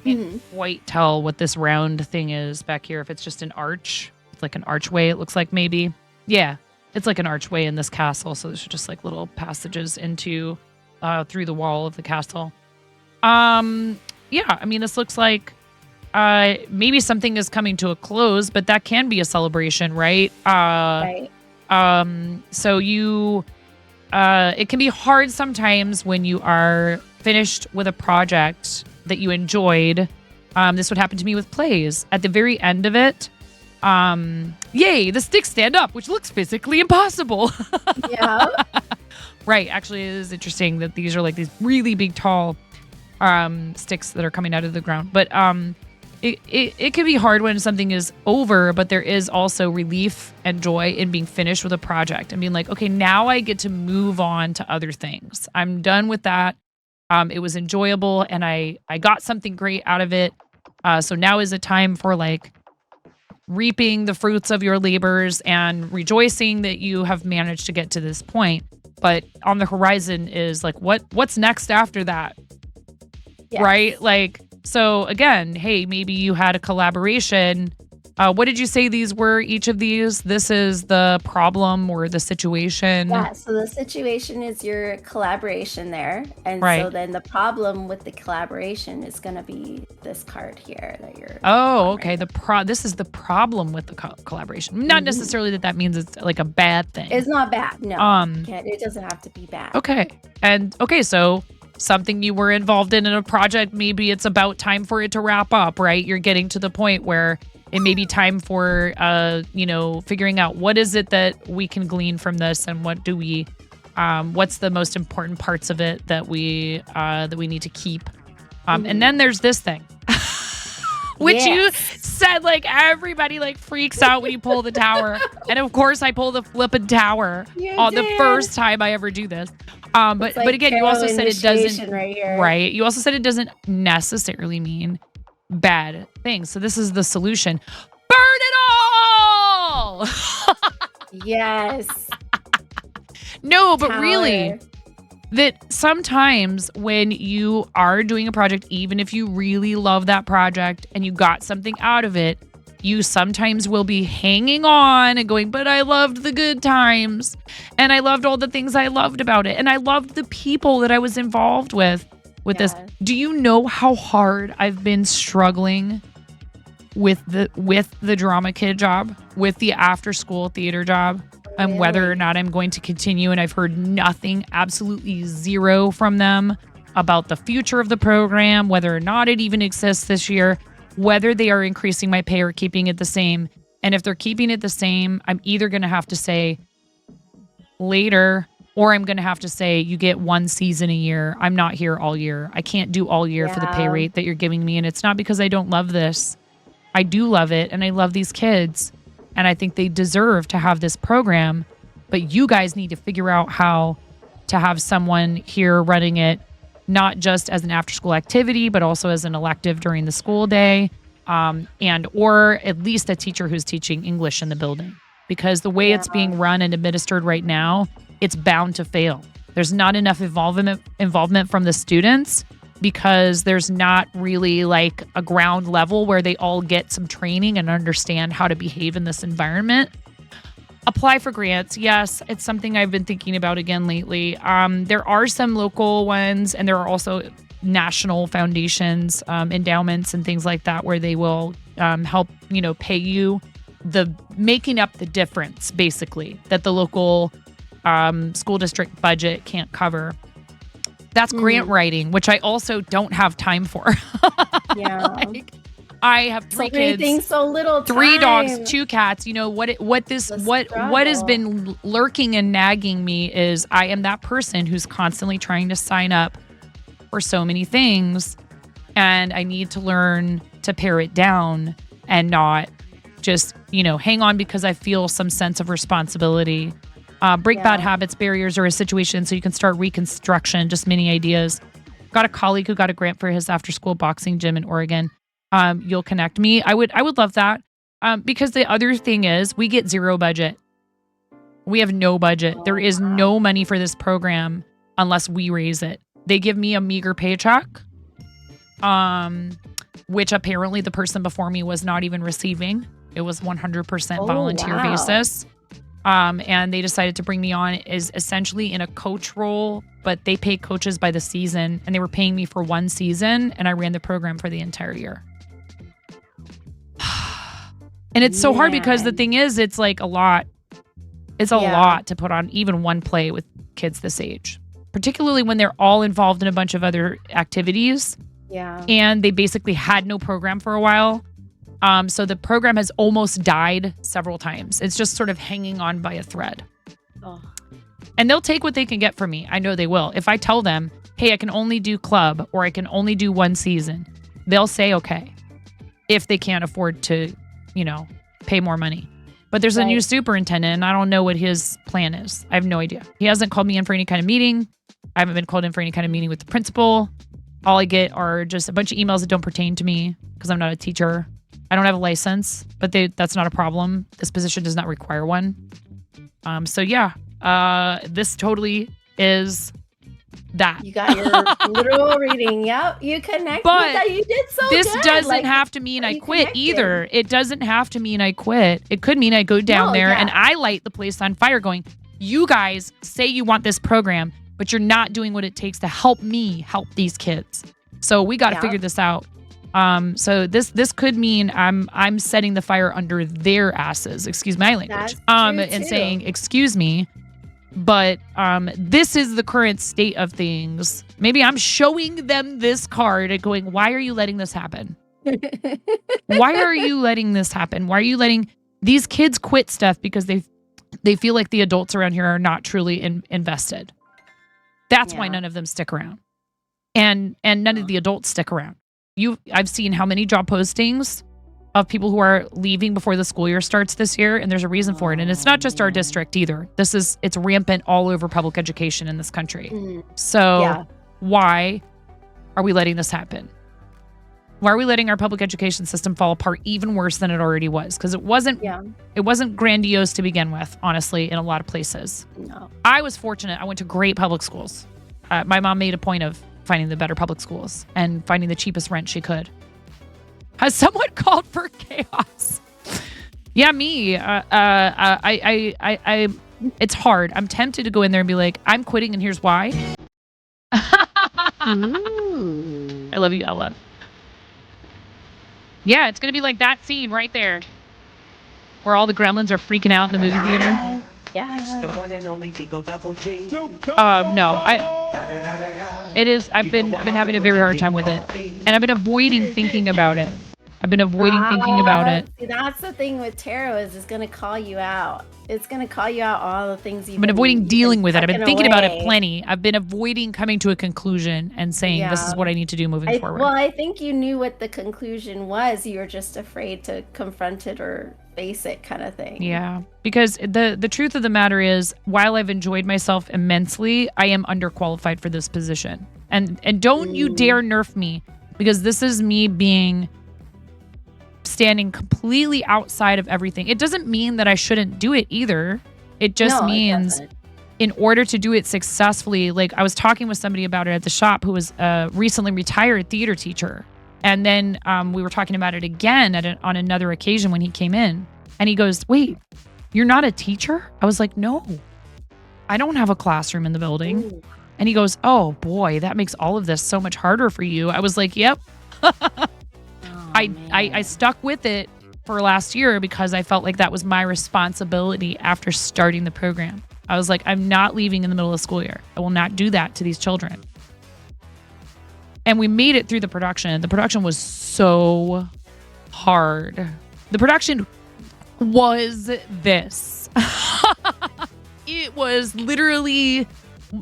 Can't quite tell what this round thing is back here. If it's just an arch, it's like an archway. It looks like maybe, yeah, it's like an archway in this castle. So there's just like little passages into, through the wall of the castle. Yeah, I mean, this looks like, maybe something is coming to a close, but that can be a celebration, right? Right. So it can be hard sometimes when you are finished with a project that you enjoyed. This would happen to me with plays. At the very end of it, yay, the sticks stand up, which looks physically impossible. Yeah. Right. Actually, it is interesting that these are like these really big, tall sticks that are coming out of the ground. But it can be hard when something is over, but there is also relief and joy in being finished with a project and being like, okay, now I get to move on to other things. I'm done with that. It was enjoyable and I got something great out of it. So now is a time for like reaping the fruits of your labors and rejoicing that you have managed to get to this point. But on the horizon is like, what's next after that? Yes. Right? Like, so again, hey, maybe you had a collaboration. What did you say these were, each of these? This is the problem or the situation? Yeah, so the situation is your collaboration there. And so then the problem with the collaboration is going to be this card here that you're... Oh, okay. This is the problem with the collaboration. Not necessarily that means it's like a bad thing. It's not bad, no. It doesn't have to be bad. Okay. And, okay, so... something you were involved in a project, maybe it's about time for it to wrap up, right? You're getting to the point where it may be time for, figuring out what is it that we can glean from this and what do we, what's the most important parts of it that we need to keep. And then there's this thing, which you said, like, everybody like freaks out when you pull the tower. And of course I pull the flippin' tower the first time I ever do this. But again, you also said it doesn't, right? You also said it doesn't necessarily mean bad things. So this is the solution. Burn it all! Yes. No, but really, that sometimes when you are doing a project, even if you really love that project and you got something out of it, you sometimes will be hanging on and going, but I loved the good times and I loved all the things I loved about it. And I loved the people that I was involved with this. Do you know how hard I've been struggling with the drama kid job, with the after school theater job, and whether or not I'm going to continue? And I've heard nothing, absolutely zero from them about the future of the program, whether or not it even exists this year, whether they are increasing my pay or keeping it the same. And if they're keeping it the same, I'm either going to have to say later, or I'm going to have to say, you get one season a year. I'm not here all year. I can't do all year for the pay rate that you're giving me. And it's not because I don't love this. I do love it. And I love these kids. And I think they deserve to have this program. But you guys need to figure out how to have someone here running it, not just as an after-school activity, but also as an elective during the school day, and or at least a teacher who's teaching English in the building. Because the way it's being run and administered right now, it's bound to fail. There's not enough involvement from the students because there's not really like a ground level where they all get some training and understand how to behave in this environment. Apply for grants. Yes, it's something I've been thinking about again lately. There are some local ones, and there are also national foundations, endowments and things like that where they will help, pay you making up the difference, basically, that the local school district budget can't cover. That's grant writing, which I also don't have time for. Yeah. I have 3 kids, things, so little time. 3 dogs, 2 cats. What has been lurking and nagging me is I am that person who's constantly trying to sign up for so many things, and I need to learn to pare it down and not just, hang on because I feel some sense of responsibility. Break bad habits, barriers, or a situation so you can start reconstruction, just many ideas. Got a colleague who got a grant for his after-school boxing gym in Oregon. You'll connect me. I would love that. Because the other thing is we get 0 budget. We have no budget. There is no money for this program unless we raise it. They give me a meager paycheck, which apparently the person before me was not even receiving. It was 100% volunteer basis. And they decided to bring me on as essentially in a coach role, but they pay coaches by the season, and they were paying me for 1 season, and I ran the program for the entire year. And it's so hard because the thing is, it's like a lot. It's a lot to put on even one play with kids this age, particularly when they're all involved in a bunch of other activities. Yeah. And they basically had no program for a while. So the program has almost died several times. It's just sort of hanging on by a thread. Oh. And they'll take what they can get from me. I know they will. If I tell them, hey, I can only do club or I can only do 1 season, they'll say okay. If they can't afford to, pay more money. But there's a new superintendent, and I don't know what his plan is. I have no idea. He hasn't called me in for any kind of meeting. I haven't been called in for any kind of meeting with the principal. All I get are just a bunch of emails that don't pertain to me because I'm not a teacher. I don't have a license, but that's not a problem. This position does not require one. This totally is that. You got your literal reading. Yep. You connected. But that. You did so this good. doesn't have to mean I quit either. It doesn't have to mean I quit. It could mean I go down there and I light the place on fire going, you guys say you want this program, but you're not doing what it takes to help me help these kids. So we got to figure this out. So this could mean I'm setting the fire under their asses, excuse my language, and saying, excuse me, but this is the current state of things. Maybe I'm showing them this card and going, why are you letting this happen? Why are you letting this happen? Why are you letting these kids quit stuff because they feel like the adults around here are not truly invested? That's why none of them stick around. And none of the adults stick around. I've seen how many job postings of people who are leaving before the school year starts this year, and there's a reason for it. And it's not just our district either. It's rampant all over public education in this country. So why are we letting this happen? Why are we letting our public education system fall apart even worse than it already was? Because it wasn't grandiose to begin with, honestly, in a lot of places. No. I was fortunate. I went to great public schools. My mom made a point of finding the better public schools and finding the cheapest rent she could. Has someone called for chaos? Yeah, me. It's hard. I'm tempted to go in there and be like, I'm quitting and here's why. I love you, Ella. Yeah, it's going to be like that scene right there where all the gremlins are freaking out in the movie theater. Yeah. It is. I've been having a very hard time with it, and I've been avoiding thinking about it. I've been avoiding thinking about it. See, that's the thing with tarot is it's going to call you out. It's going to call you out all the things I've been avoiding dealing with it. I've been thinking about it away. plenty. I've been avoiding coming to a conclusion and saying this is what I need to do moving forward. Well, I think you knew what the conclusion was. You were just afraid to confront it or face it, kind of thing. Yeah, because the truth of the matter is, while I've enjoyed myself immensely, I am underqualified for this position. And don't you dare nerf me, because this is me standing completely outside of everything. It doesn't mean that I shouldn't do it either. It just means in order to do it successfully, like I was talking with somebody about it at the shop who was a recently retired theater teacher. And then we were talking about it again on another occasion when he came in. And he goes, wait, you're not a teacher? I was like, no, I don't have a classroom in the building. Ooh. And he goes, oh boy, that makes all of this so much harder for you. I was like, yep. I stuck with it for last year because I felt like that was my responsibility after starting the program. I was like, I'm not leaving in the middle of the school year. I will not do that to these children. And we made it through the production. The production was so hard. The production was this. It was literally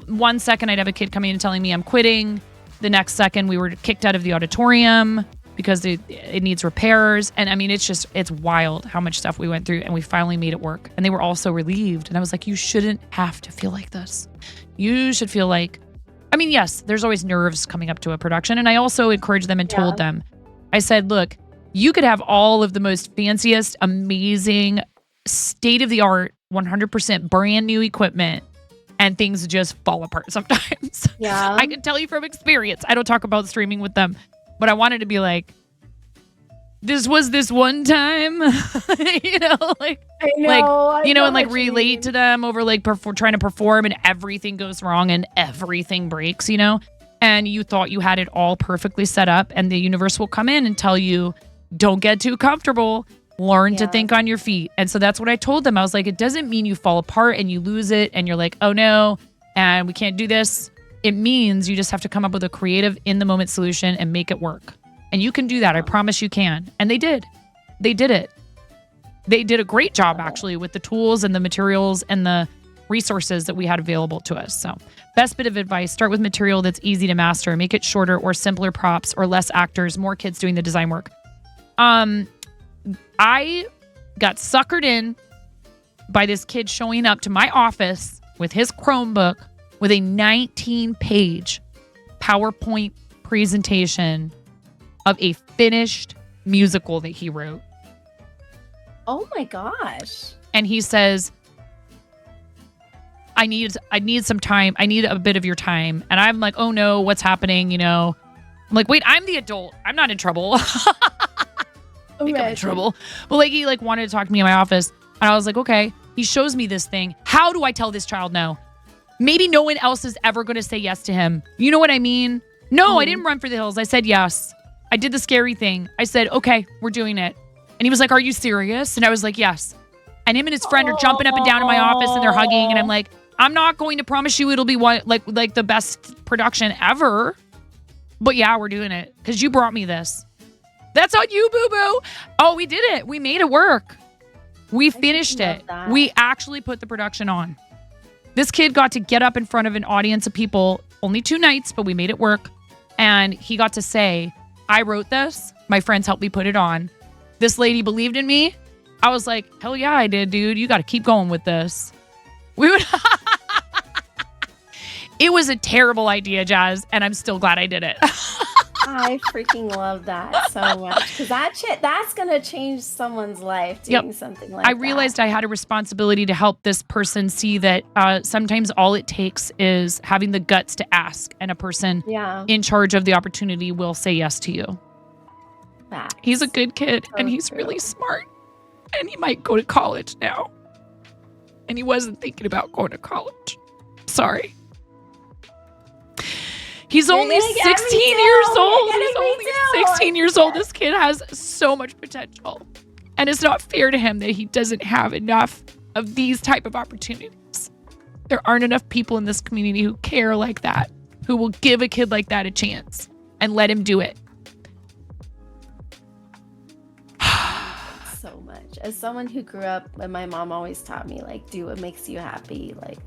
1 second I'd have a kid coming in and telling me I'm quitting. The next second we were kicked out of the auditorium because it needs repairs. And I mean, it's wild how much stuff we went through, and we finally made it work. And they were all so relieved. And I was like, you shouldn't have to feel like this. You should feel like, I mean, yes, there's always nerves coming up to a production. And I also encouraged them and told them, I said, look, you could have all of the most fanciest, amazing, state-of-the-art, 100% brand new equipment, and things just fall apart sometimes. Yeah. I can tell you from experience. I don't talk about streaming with them, but I wanted to be like, this was this one time, you know, like, I know, and like relate to them over like trying to perform and everything goes wrong and everything breaks, you know, and you thought you had it all perfectly set up, and the universe will come in and tell you, don't get too comfortable, learn to think on your feet. And so that's what I told them. I was like, it doesn't mean you fall apart and you lose it and you're like, oh no, and we can't do this. It means you just have to come up with a creative in the moment solution and make it work. And you can do that. I promise you can. And they did. They did it. They did a great job actually with the tools and the materials and the resources that we had available to us. So best bit of advice, start with material that's easy to master. Make it shorter or simpler props or less actors, more kids doing the design work. I got suckered in by this kid showing up to my office with his Chromebook with a 19-page PowerPoint presentation of a finished musical that he wrote. Oh my gosh. And he says, I need some time. I need a bit of your time. And I'm like, oh no, what's happening? You know, I'm like, wait, I'm the adult. I'm not in trouble. I think I'm in trouble. But like, he like wanted to talk to me in my office. And I was like, okay. He shows me this thing. How do I tell this child no? Maybe no one else is ever going to say yes to him. You know what I mean? No, I didn't run for the hills. I said yes. I did the scary thing. I said, okay, we're doing it. And he was like, are you serious? And I was like, yes. And him and his friend are jumping up and down in my office and they're hugging. And I'm like, I'm not going to promise you it'll be like the best production ever. But yeah, we're doing it because you brought me this. That's on you, boo-boo. Oh, we did it. We made it work. We finished it. We actually put the production on. This kid got to get up in front of an audience of people, only 2 nights, but we made it work. And he got to say, I wrote this. My friends helped me put it on. This lady believed in me. I was like, hell yeah, I did, dude. You got to keep going with this. It was a terrible idea, Jazz, and I'm still glad I did it. I freaking love that so much because that's going to change someone's life doing something like that. I realized I had a responsibility to help this person see that sometimes all it takes is having the guts to ask, and a person in charge of the opportunity will say yes to you. He's a good kid, and he's really smart, and he might go to college now. And he wasn't thinking about going to college. Sorry. He's only 16 years old. He's only 16 years old. This kid has so much potential. And it's not fair to him that he doesn't have enough of these type of opportunities. There aren't enough people in this community who care like that, who will give a kid like that a chance and let him do it. as someone who grew up, and my mom always taught me, like, do what makes you happy. Like,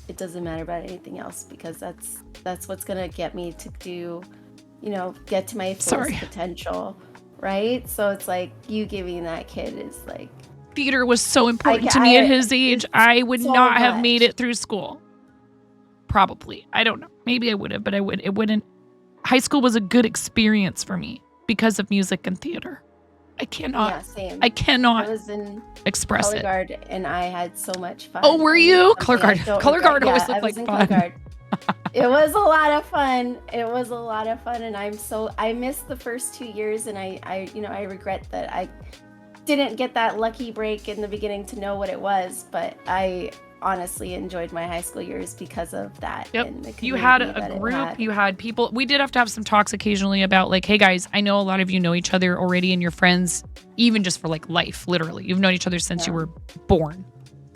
it doesn't matter about anything else, because that's what's gonna get me to do, get to my fullest potential, right? So it's like you giving that kid is like, theater was so important to me at his age. I would not have made it through school. Probably. I don't know. Maybe I would have, but it wouldn't. High school was a good experience for me because of music and theater. I cannot. Yeah, same. I cannot I was in express color it. guard, and I had so much fun. Oh, were you? Color guard. Color guard always looked like fun. It was a lot of fun. And I missed the first 2 years, and I regret that I didn't get that lucky break in the beginning to know what it was, but I honestly enjoyed my high school years because of that. Yep. And the You had a community that it group, had. you had people. We did have to have some talks occasionally about like, hey guys, I know a lot of you know each other already and you're friends, even just for like life, literally. You've known each other since you were born.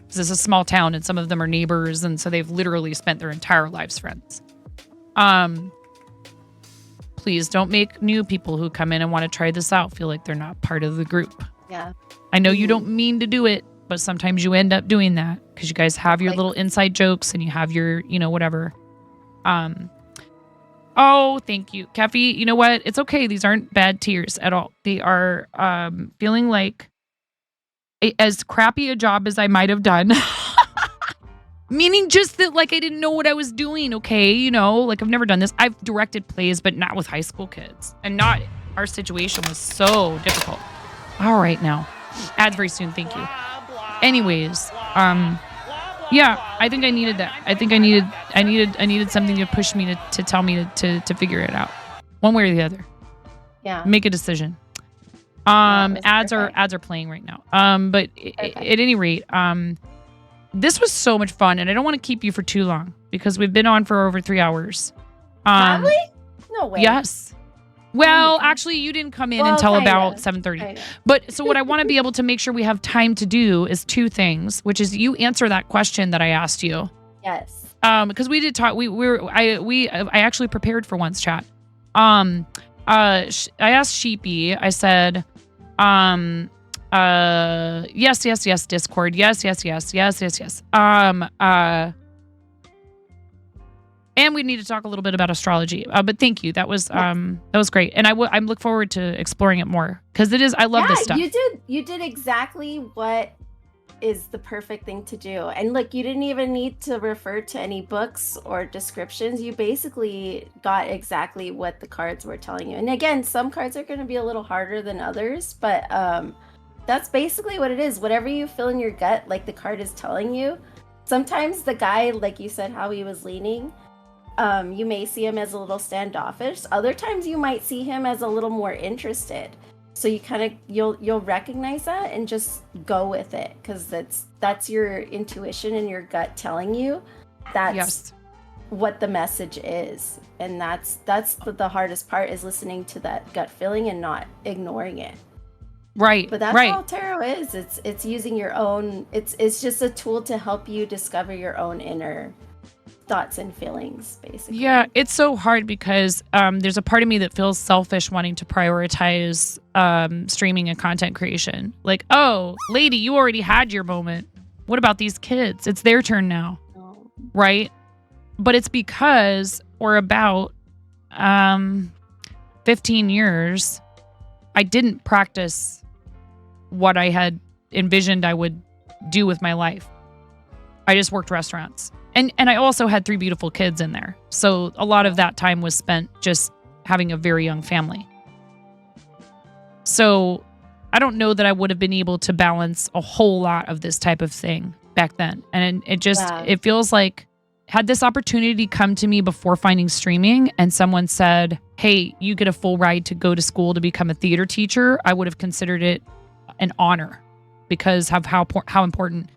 This is a small town and some of them are neighbors, and so they've literally spent their entire lives friends. Please don't make new people who come in and want to try this out feel like they're not part of the group. Yeah. I know you don't mean to do it, but sometimes you end up doing that because you guys have your little inside jokes and you have your, whatever. Oh, thank you. Keffy, you know what? It's okay. These aren't bad tears at all. They are feeling like as crappy a job as I might have done. Meaning just that, like, I didn't know what I was doing, okay? Like, I've never done this. I've directed plays, but not with high school kids. And our situation was so difficult. All right, now. Ads very soon, thank you. Anyways, yeah, I think I needed that. I think I needed something to push me to tell me to figure it out. One way or the other. Yeah. Make a decision. Ads are playing right now. But at any rate, this was so much fun, and I don't want to keep you for too long because we've been on for over 3 hours. Have we? No way. Yes. Well, actually, you didn't come in until about 7:30. But so what I want to be able to make sure we have time to do is two things, which is you answer that question that I asked you. Yes. Because we did talk. I actually prepared for once, chat. I asked Sheepy. I said, yes, Discord. Yes. And we need to talk a little bit about astrology. But thank you. That was great. And I look forward to exploring it more because I love this stuff. You did exactly what is the perfect thing to do. And look, you didn't even need to refer to any books or descriptions. You basically got exactly what the cards were telling you. And again, some cards are going to be a little harder than others, but that's basically what it is. Whatever you feel in your gut, like the card is telling you. Sometimes the guy, like you said, how he was leaning, you may see him as a little standoffish. Other times you might see him as a little more interested. So you you'll recognize that and just go with it because that's your intuition and your gut telling you that's what the message is. And that's the hardest part is listening to that gut feeling and not ignoring it. Right. But that's all tarot is. It's using your own, it's just a tool to help you discover your own inner thoughts and feelings, basically. Yeah, it's so hard because there's a part of me that feels selfish wanting to prioritize streaming and content creation. Like, oh, lady, you already had your moment. What about these kids? It's their turn now. Oh. Right? But it's because for about 15 years, I didn't practice what I had envisioned I would do with my life. I just worked restaurants. And I also had 3 beautiful kids in there. So a lot of that time was spent just having a very young family. So I don't know that I would have been able to balance a whole lot of this type of thing back then. And it feels like had this opportunity come to me before finding streaming and someone said, hey, you get a full ride to go to school to become a theater teacher, I would have considered it an honor because of how important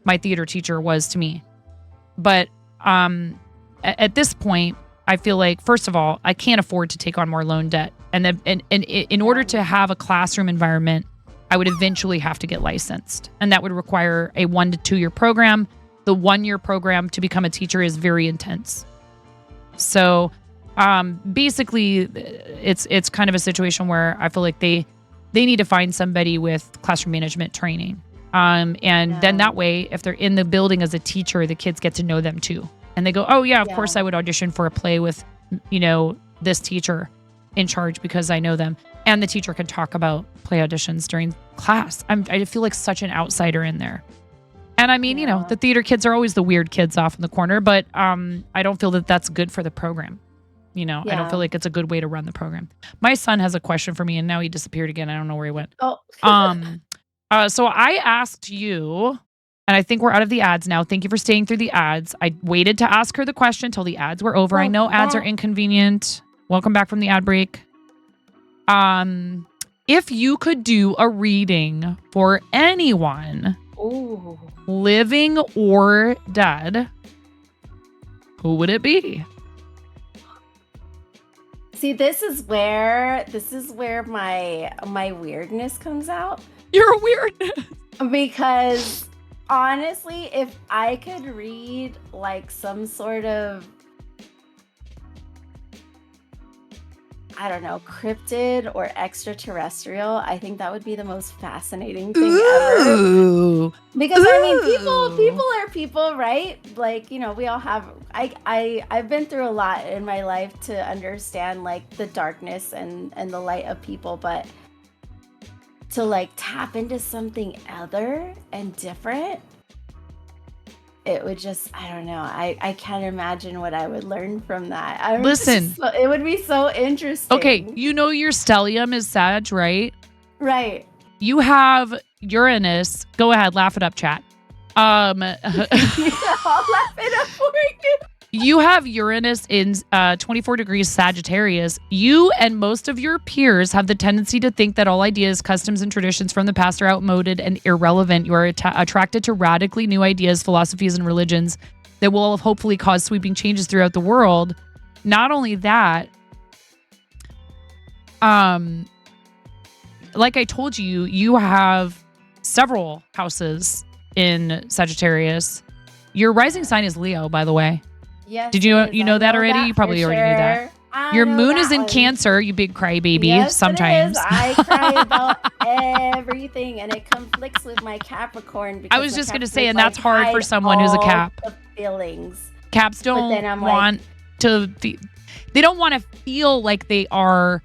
my theater teacher was to me. But at this point, I feel like, first of all, I can't afford to take on more loan debt. And in order to have a classroom environment, I would eventually have to get licensed. And that would require a 1 to 2 year program. The 1 year program to become a teacher is very intense. So basically, it's kind of a situation where I feel like they they need to find somebody with classroom management training. And then that way, if they're in the building as a teacher, the kids get to know them too. And they go, oh yeah, of course I would audition for a play with, this teacher in charge because I know them. And the teacher can talk about play auditions during class. I feel like such an outsider in there. And I mean, the theater kids are always the weird kids off in the corner, but I don't feel that that's good for the program. I don't feel like it's a good way to run the program. My son has a question for me and now he disappeared again. I don't know where he went. Oh. So I asked you, and I think we're out of the ads now. Thank you for staying through the ads. I waited to ask her the question till the ads were over. I know ads are inconvenient. Welcome back from the ad break. If you could do a reading for anyone, living or dead, who would it be? See, this is where my weirdness comes out. You're weird. Because honestly, if I could read like some sort of, I don't know, cryptid or extraterrestrial, I think that would be the most fascinating thing ever. Because I mean, people are people, right? Like, we all have, I've been through a lot in my life to understand like the darkness and the light of people, but to like tap into something other and different, it would just, I don't know. I can't imagine what I would learn from that. Listen. It would be so interesting. Okay, your stellium is Sag, right? Right. You have Uranus. Go ahead, laugh it up, chat. I'll laugh it up for you. You have Uranus in 24 degrees Sagittarius. You and most of your peers have the tendency to think that all ideas, customs, and traditions from the past are outmoded and irrelevant. You are attracted to radically new ideas, philosophies, and religions that will hopefully cause sweeping changes throughout the world. Not only that, like I told you, you have several houses in Sagittarius. Your rising sign is Leo, by the way. Yes. Did you know that already? You probably already knew that. Your moon is in Cancer, you big crybaby. Yes, sometimes. It is. I cry about everything, and it conflicts with my Capricorn. I was just gonna say, and that's hard for someone who's a Cap. The feelings. Caps don't want to. They don't want to feel like they are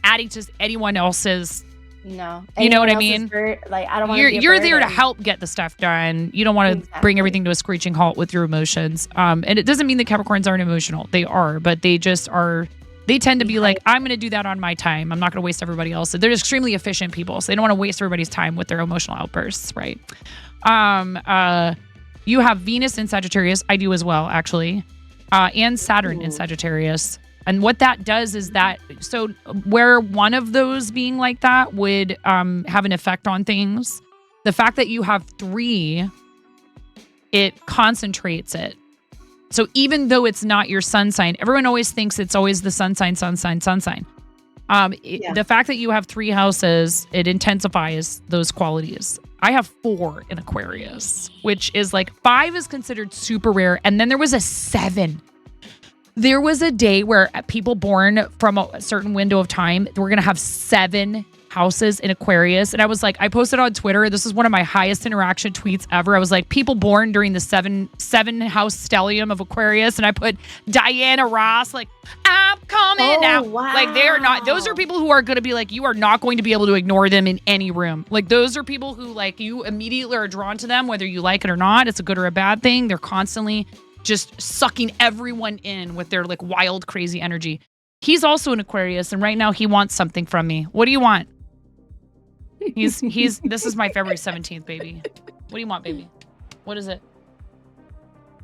adding to anyone else's. No, you know what I mean. Like I don't want. You're there to help get the stuff done. You don't want to bring everything to a screeching halt with your emotions. And it doesn't mean that Capricorns aren't emotional. They are, but they just are. They tend to be like, I'm going to do that on my time. I'm not going to waste everybody else. They're extremely efficient people, so they don't want to waste everybody's time with their emotional outbursts, right? You have Venus in Sagittarius. I do as well, actually, and Saturn in Sagittarius. And what that does is that, so where one of those being like that would have an effect on things, the fact that you have 3, it concentrates it. So even though it's not your sun sign, everyone always thinks it's always the sun sign. The fact that you have 3 houses, it intensifies those qualities. I have 4 in Aquarius, which is like 5 is considered super rare. And then there was a 7. There was a day where people born from a certain window of time, we're going to have 7 houses in Aquarius. And I was like, I posted on Twitter. This is one of my highest interaction tweets ever. I was like, people born during the 7 house stellium of Aquarius. And I put Diana Ross, like, I'm coming out. Wow. Like, they're not, those are people who are going to be like, you are not going to be able to ignore them in any room. Like, those are people who, like, you immediately are drawn to them, whether you like it or not. It's a good or a bad thing. They're constantly just sucking everyone in with their like wild, crazy energy. He's also an Aquarius, and right now he wants something from me. What do you want? This is my February 17th, baby. What do you want, baby? What is it?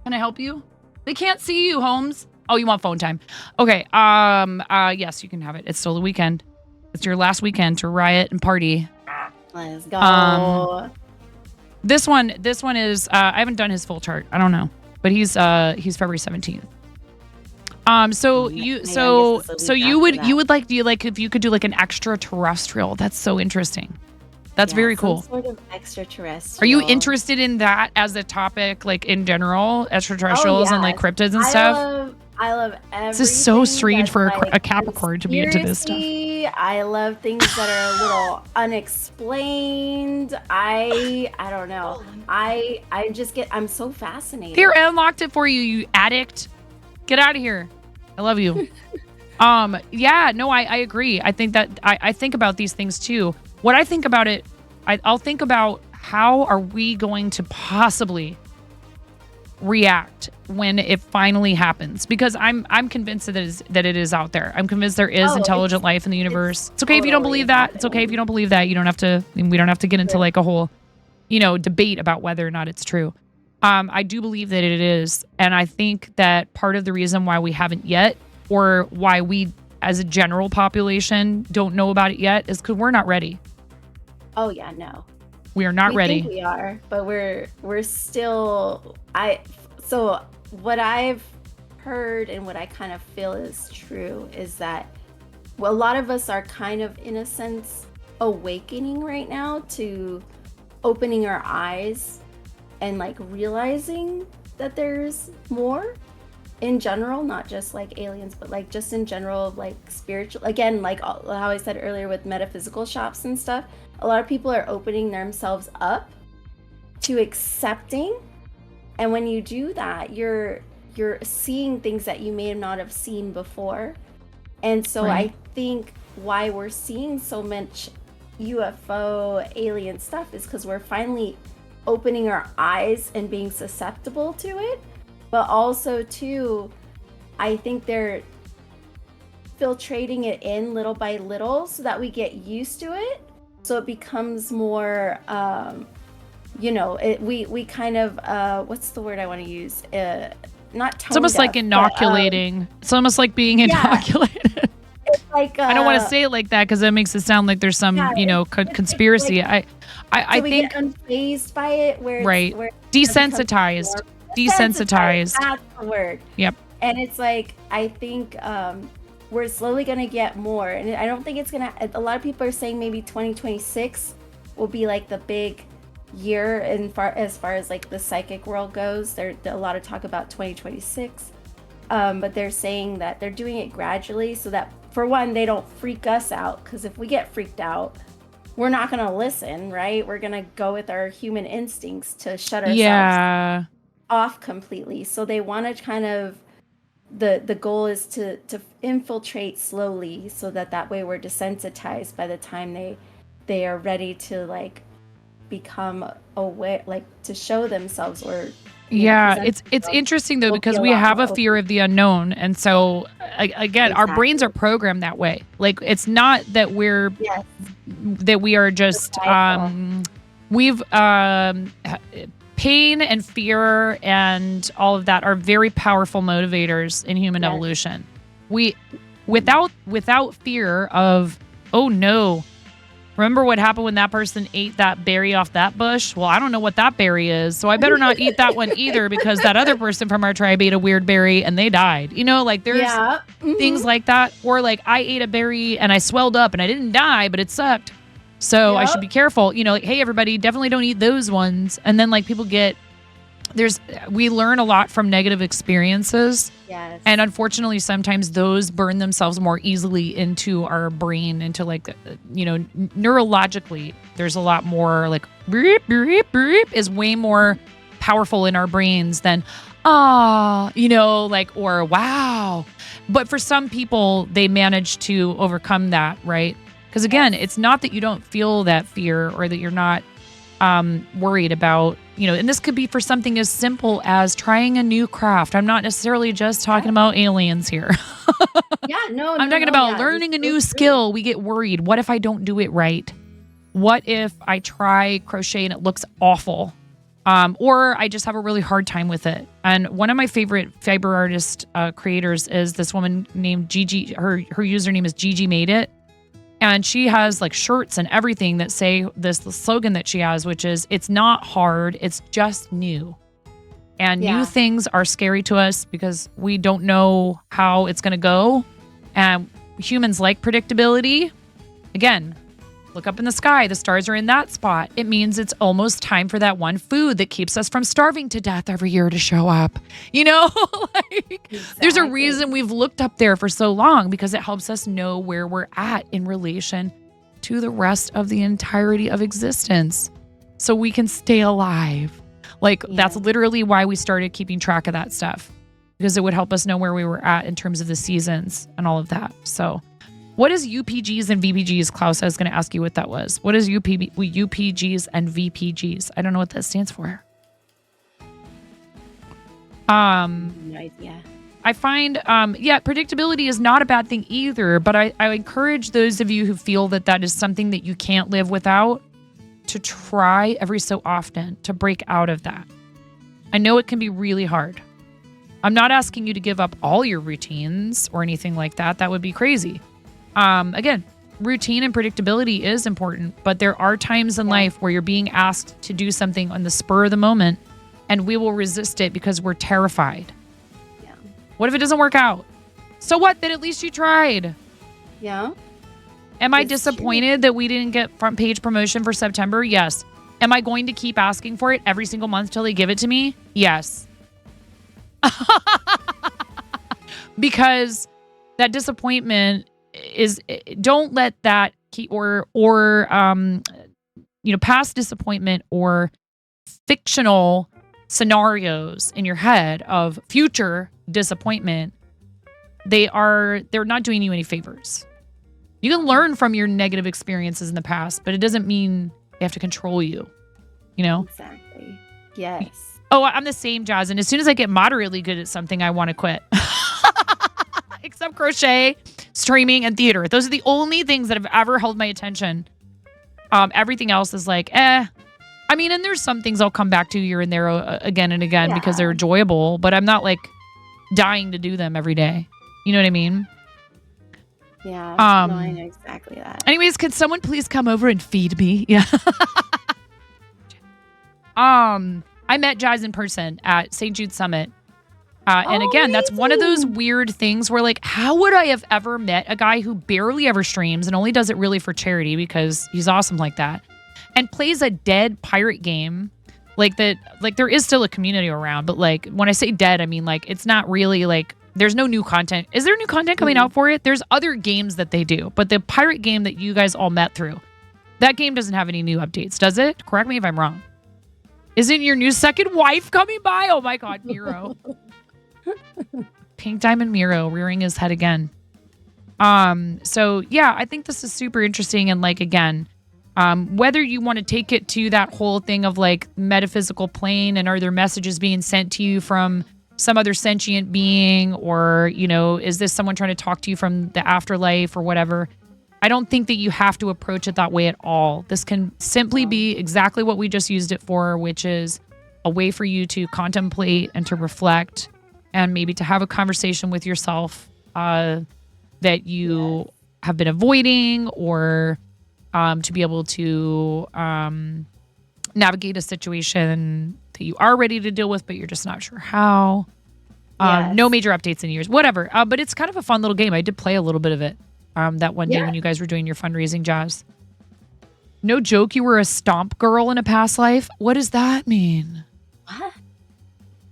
Can I help you? They can't see you, Holmes. Oh, you want phone time. Okay. Yes, you can have it. It's still the weekend. It's your last weekend to riot and party. Let's go. This one is I haven't done his full chart. I don't know. But he's February 17th. So you would like, do you like if you could do like an extraterrestrial? That's so interesting. That's very cool. Some sort of extraterrestrial. Are you interested in that as a topic, like in general, extraterrestrials and like cryptids and stuff? I love everything. This is so strange that's for like a Capricorn to be into this stuff. conspiracy. I love things that are a little unexplained. I don't know. I'm so fascinated. Here, I unlocked it for you, you addict. Get out of here. I love you. Yeah, no, I agree. I think that I think about these things too. What I think about it, I'll think about how are we going to possibly react when it finally happens, because I'm convinced that it is out there. I'm convinced there is intelligent life in the universe. It's okay if you don't believe that. It's okay if you don't believe that. We don't have to get into like a whole, debate about whether or not it's true. I do believe that it is. And I think that part of the reason why we haven't yet, or why we as a general population don't know about it yet, is because we're not ready. Oh yeah, no. We are not ready. Think we are, but we're still. So what I've heard and what I kind of feel is true is that a lot of us are kind of, in a sense, awakening right now to opening our eyes and like realizing that there's more in general, not just like aliens, but like just in general, like spiritual. Again, like how I said earlier with metaphysical shops and stuff. A lot of people are opening themselves up to accepting, and when you do that, you're seeing things that you may not have seen before. And so right. I think why we're seeing so much UFO alien stuff is because we're finally opening our eyes and being susceptible to it. But also too, I think they're filtrating it in little by little so that we get used to it. So it becomes more, we kind of, what's the word I want to use? Not tone It's almost deaf, like inoculating. It's almost like being inoculated. It's like, I don't want to say it like that because that makes it sound like there's some, conspiracy. Like, I we think get unfazed by it, where right, where desensitized. Desensitized. That's the word. Yep. And it's like, I think we're slowly going to get more. And I don't think it's going to, a lot of people are saying maybe 2026 will be like the big year as far as like the psychic world goes. There's a lot of talk about 2026. But they're saying that they're doing it gradually so that, for one, they don't freak us out. Because if we get freaked out, we're not going to listen, right? We're going to go with our human instincts to shut ourselves off completely. So they want to kind of, the goal is to infiltrate slowly so that way we're desensitized by the time they are ready to like become aware, like to show themselves or it's interesting though, because we have a fear of the unknown, and so again, our brains are programmed that way. Like it's not that we are just we've pain and fear and all of that are very powerful motivators in human evolution. We without fear of, oh no, remember what happened when that person ate that berry off that bush? Well, I don't know what that berry is, so I better not eat that one either because that other person from our tribe ate a weird berry and they died. Like there's things like that. Or like I ate a berry and I swelled up and I didn't die, but it sucked. So I should be careful. Like, hey, everybody, definitely don't eat those ones. And then like people we learn a lot from negative experiences. Yes. And unfortunately, sometimes those burn themselves more easily into our brain, into like, neurologically, there's a lot more like beep, beep, beep is way more powerful in our brains than, or wow. But for some people, they manage to overcome that, right? Because again, it's not that you don't feel that fear or that you're not worried about, and this could be for something as simple as trying a new craft. I'm not necessarily just talking about aliens here. I'm talking about learning a new skill. We get worried. What if I don't do it right? What if I try crochet and it looks awful? Or I just have a really hard time with it. And one of my favorite fiber artist creators is this woman named Gigi. Her username is Gigi Made It. And she has like shirts and everything that say the slogan that she has, which is, it's not hard, it's just new. And new things are scary to us because we don't know how it's going to go. And humans like predictability. Again, Look up in the sky. The stars are in that spot. It means it's almost time for that one food that keeps us from starving to death every year to show up. You know, there's a reason we've looked up there for so long, because it helps us know where we're at in relation to the rest of the entirety of existence so we can stay alive. That's literally why we started keeping track of that stuff, because it would help us know where we were at in terms of the seasons and all of that. So what is UPGs and VPGs? Klaus, I was going to ask you what that was. What is UPGs and VPGs? I don't know what that stands for. No idea. I find, predictability is not a bad thing either, but I encourage those of you who feel that is something that you can't live without to try every so often to break out of that. I know it can be really hard. I'm not asking you to give up all your routines or anything like that. That would be crazy. Again, routine and predictability is important, but there are times in life where you're being asked to do something on the spur of the moment, and we will resist it because we're terrified. Yeah. What if it doesn't work out? So what? Then at least you tried. Yeah. Am I disappointed that we didn't get front page promotion for September? Yes. Am I going to keep asking for it every single month till they give it to me? Yes. Because that disappointment don't let that keep past disappointment or fictional scenarios in your head of future disappointment. They're not doing you any favors. You can learn from your negative experiences in the past, but it doesn't mean they have to control you. You know? Exactly. Yes. Oh, I'm the same, Jazz. And as soon as I get moderately good at something, I want to quit. Except crochet, streaming, and theater. Those are the only things that have ever held my attention. Everything else is like, I mean, and there's some things I'll come back to here and there again and again because they're enjoyable, but I'm not like dying to do them every day. You know what I mean? Yeah. No, I know exactly that. Anyways, could someone please come over and feed me? Yeah. I met Jazz in person at St. Jude Summit. And again, that's one of those weird things where, like, how would I have ever met a guy who barely ever streams and only does it really for charity because he's awesome like that, and plays a dead pirate game like that? Like, there is still a community around, but like when I say dead, I mean like it's not really like there's no new content. Is there new content coming out for it? There's other games that they do, but the pirate game that you guys all met through, that game doesn't have any new updates, does it? Correct me if I'm wrong. Isn't your new second wife coming by? Oh my God, Miro. Pink Diamond Miro rearing his head again. So yeah, I think this is super interesting. And like, again, whether you want to take it to that whole thing of like metaphysical plane and are there messages being sent to you from some other sentient being, or, you know, is this someone trying to talk to you from the afterlife or whatever? I don't think that you have to approach it that way at all. This can simply be exactly what we just used it for, which is a way for you to contemplate and to reflect and maybe to have a conversation with yourself that you have been avoiding, or to be able to navigate a situation that you are ready to deal with, but you're just not sure how. No major updates in years, whatever. But it's kind of a fun little game. I did play a little bit of it that one day when you guys were doing your fundraising, Jazz. No joke, you were a stomp girl in a past life? What does that mean?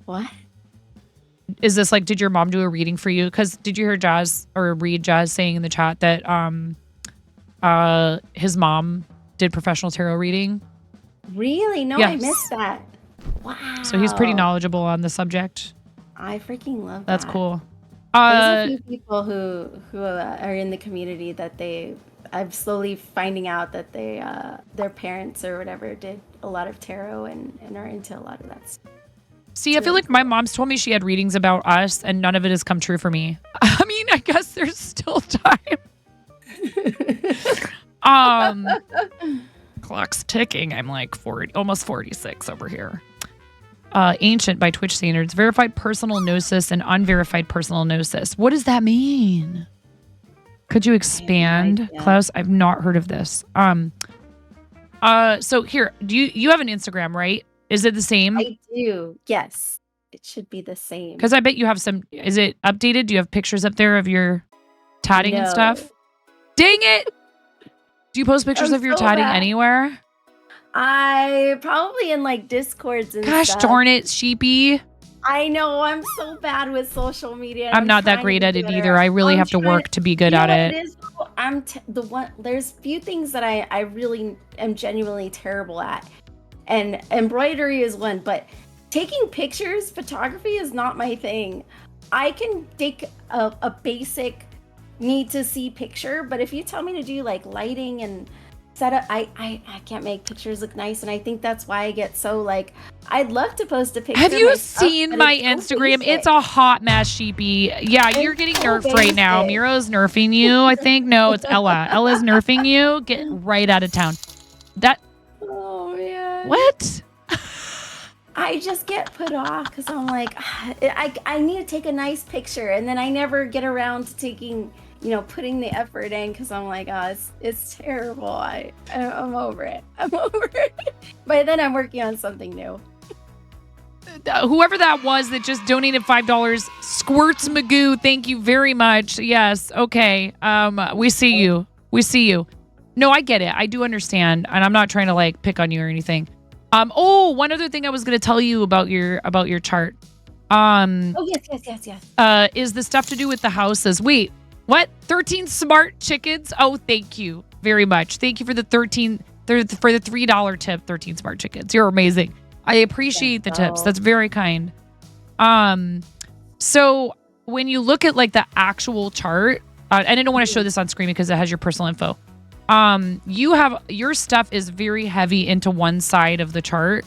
What? Is this like, did your mom do a reading for you? Because did you hear Jazz or read Jazz saying in the chat that his mom did professional tarot reading? Really? No, Yes. I missed that. Wow. So he's pretty knowledgeable on the subject. I freaking love that. That's cool. There's a few people who are in the community that I'm slowly finding out that their parents or whatever did a lot of tarot and are into a lot of that stuff. See, I feel like my mom's told me she had readings about us and none of it has come true for me. I mean, I guess there's still time. Clock's ticking. I'm like 40, almost 46 over here. Ancient by Twitch standards, verified personal gnosis and unverified personal gnosis. What does that mean? Could you expand, Klaus? I've not heard of this. So here, do you have an Instagram, right? Is it the same? I do. Yes. It should be the same. Because I bet you have some. Is it updated? Do you have pictures up there of your tatting and stuff? Dang it! Do you post pictures I'm of your so tatting bad. anywhere? I probably in like Discords and Gosh stuff. darn it, sheepy. I know I'm so bad with social media. I'm not that trying great to at do it better. either. I really I'm have to trying- work to be good you know at what it. Is, though? The one. There's few things that I really am genuinely terrible at, and embroidery is one. But taking pictures, photography is not my thing. I can take a basic need to see picture, but if you tell me to do like lighting and setup, I can't make pictures look nice, and I think that's why I get so like. I'd love to post a picture. Have you myself, seen but my it's so Instagram? basic. It's a hot mess, sheepy. Yeah, you're getting so nerfed right now. basic. Miro's nerfing you, I think. No, it's Ella. Ella's nerfing you. Get right out of town. That. Oh man. What? I just get put off because I'm like, I need to take a nice picture, and then I never get around to taking, putting the effort in because I'm like, oh, it's terrible. I'm over it. I'm over it. By then, I'm working on something new. Whoever that was that just donated $5, Squirts Magoo, thank you very much. Yes, okay. We see you. We see you. No, I get it. I do understand, and I'm not trying to like pick on you or anything. One other thing I was going to tell you about your chart. Oh yes. Is the stuff to do with the houses. Wait, what? 13 smart chickens? Oh, thank you very much. Thank you for the $3 tip, 13 smart chickens. You're amazing. I appreciate the tips. That's very kind. So when you look at like the actual chart, and I don't want to show this on screen because it has your personal info. You have your stuff is very heavy into one side of the chart.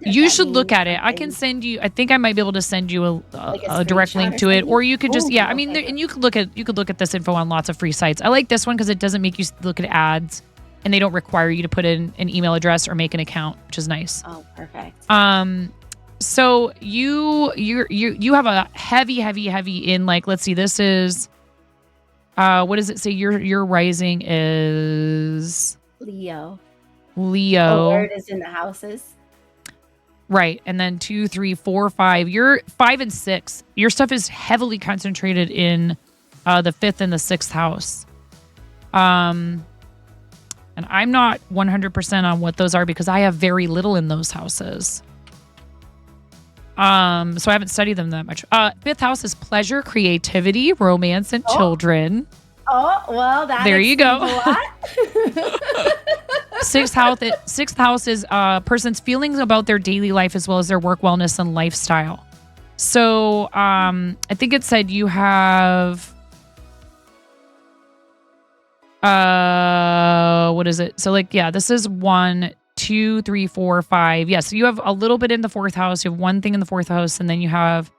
You should look at it. I can send you. I think I might be able to send you a direct link to it, or you could just I mean, and you could look at this info on lots of free sites. I like this one because it doesn't make you look at ads, and they don't require you to put in an email address or make an account, which is nice. Oh, perfect. So you have a heavy in like, let's see, this is what does it say? Your rising is Leo. Oh, where it is in the houses. Right. And then 2, 3, 4, 5. You're 5 and 6. Your stuff is heavily concentrated in the 5th and the 6th house. And I'm not 100% on what those are because I have very little in those houses. So I haven't studied them that much. 5th house is pleasure, creativity, romance, and children. Oh, well, there you go. A lot. Sixth house is a person's feelings about their daily life as well as their work, wellness, and lifestyle. So I think it said you have what is it? So like, yeah, this is 1, 2, 3, 4, 5. Yes, so you have a little bit in the 4th house. You have one thing in the 4th house, and then you have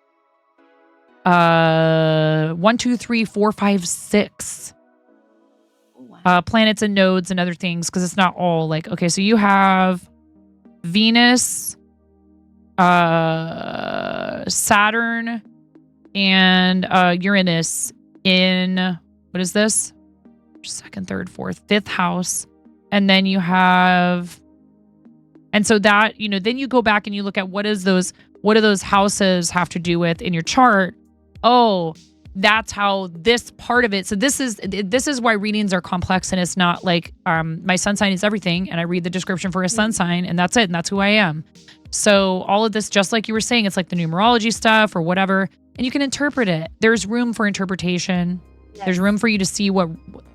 1, 2, 3, 4, 5, 6 planets and nodes and other things, because it's not all like, okay, so you have Venus, Saturn, and Uranus in, what is this? 2nd, 3rd, 4th, 5th house. And then you have, and so that, then you go back and you look at what do those houses have to do with in your chart? Oh, that's how this part of it. So this is why readings are complex, and it's not like my sun sign is everything, and I read the description for a sun sign, and that's it, and that's who I am. So all of this, just like you were saying, it's like the numerology stuff or whatever, and you can interpret it. There's room for interpretation. Yes. There's room for you to see what,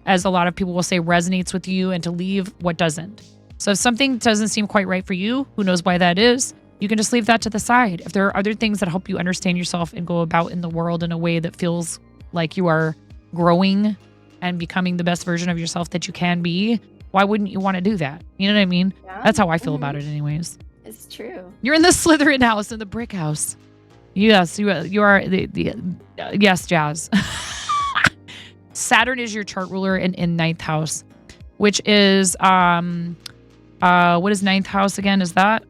as a lot of people will say, resonates with you, and to leave what doesn't. So if something doesn't seem quite right for you, who knows why that is, you can just leave that to the side. If there are other things that help you understand yourself and go about in the world in a way that feels like you are growing and becoming the best version of yourself that you can be, why wouldn't you want to do that? You know what I mean? Yeah. That's how I feel about it anyways. It's true. You're in the Slytherin house, in the brick house. Yes, you are yes, Jazz. Saturn is your chart ruler in 9th house, which is what is 9th house again? Is that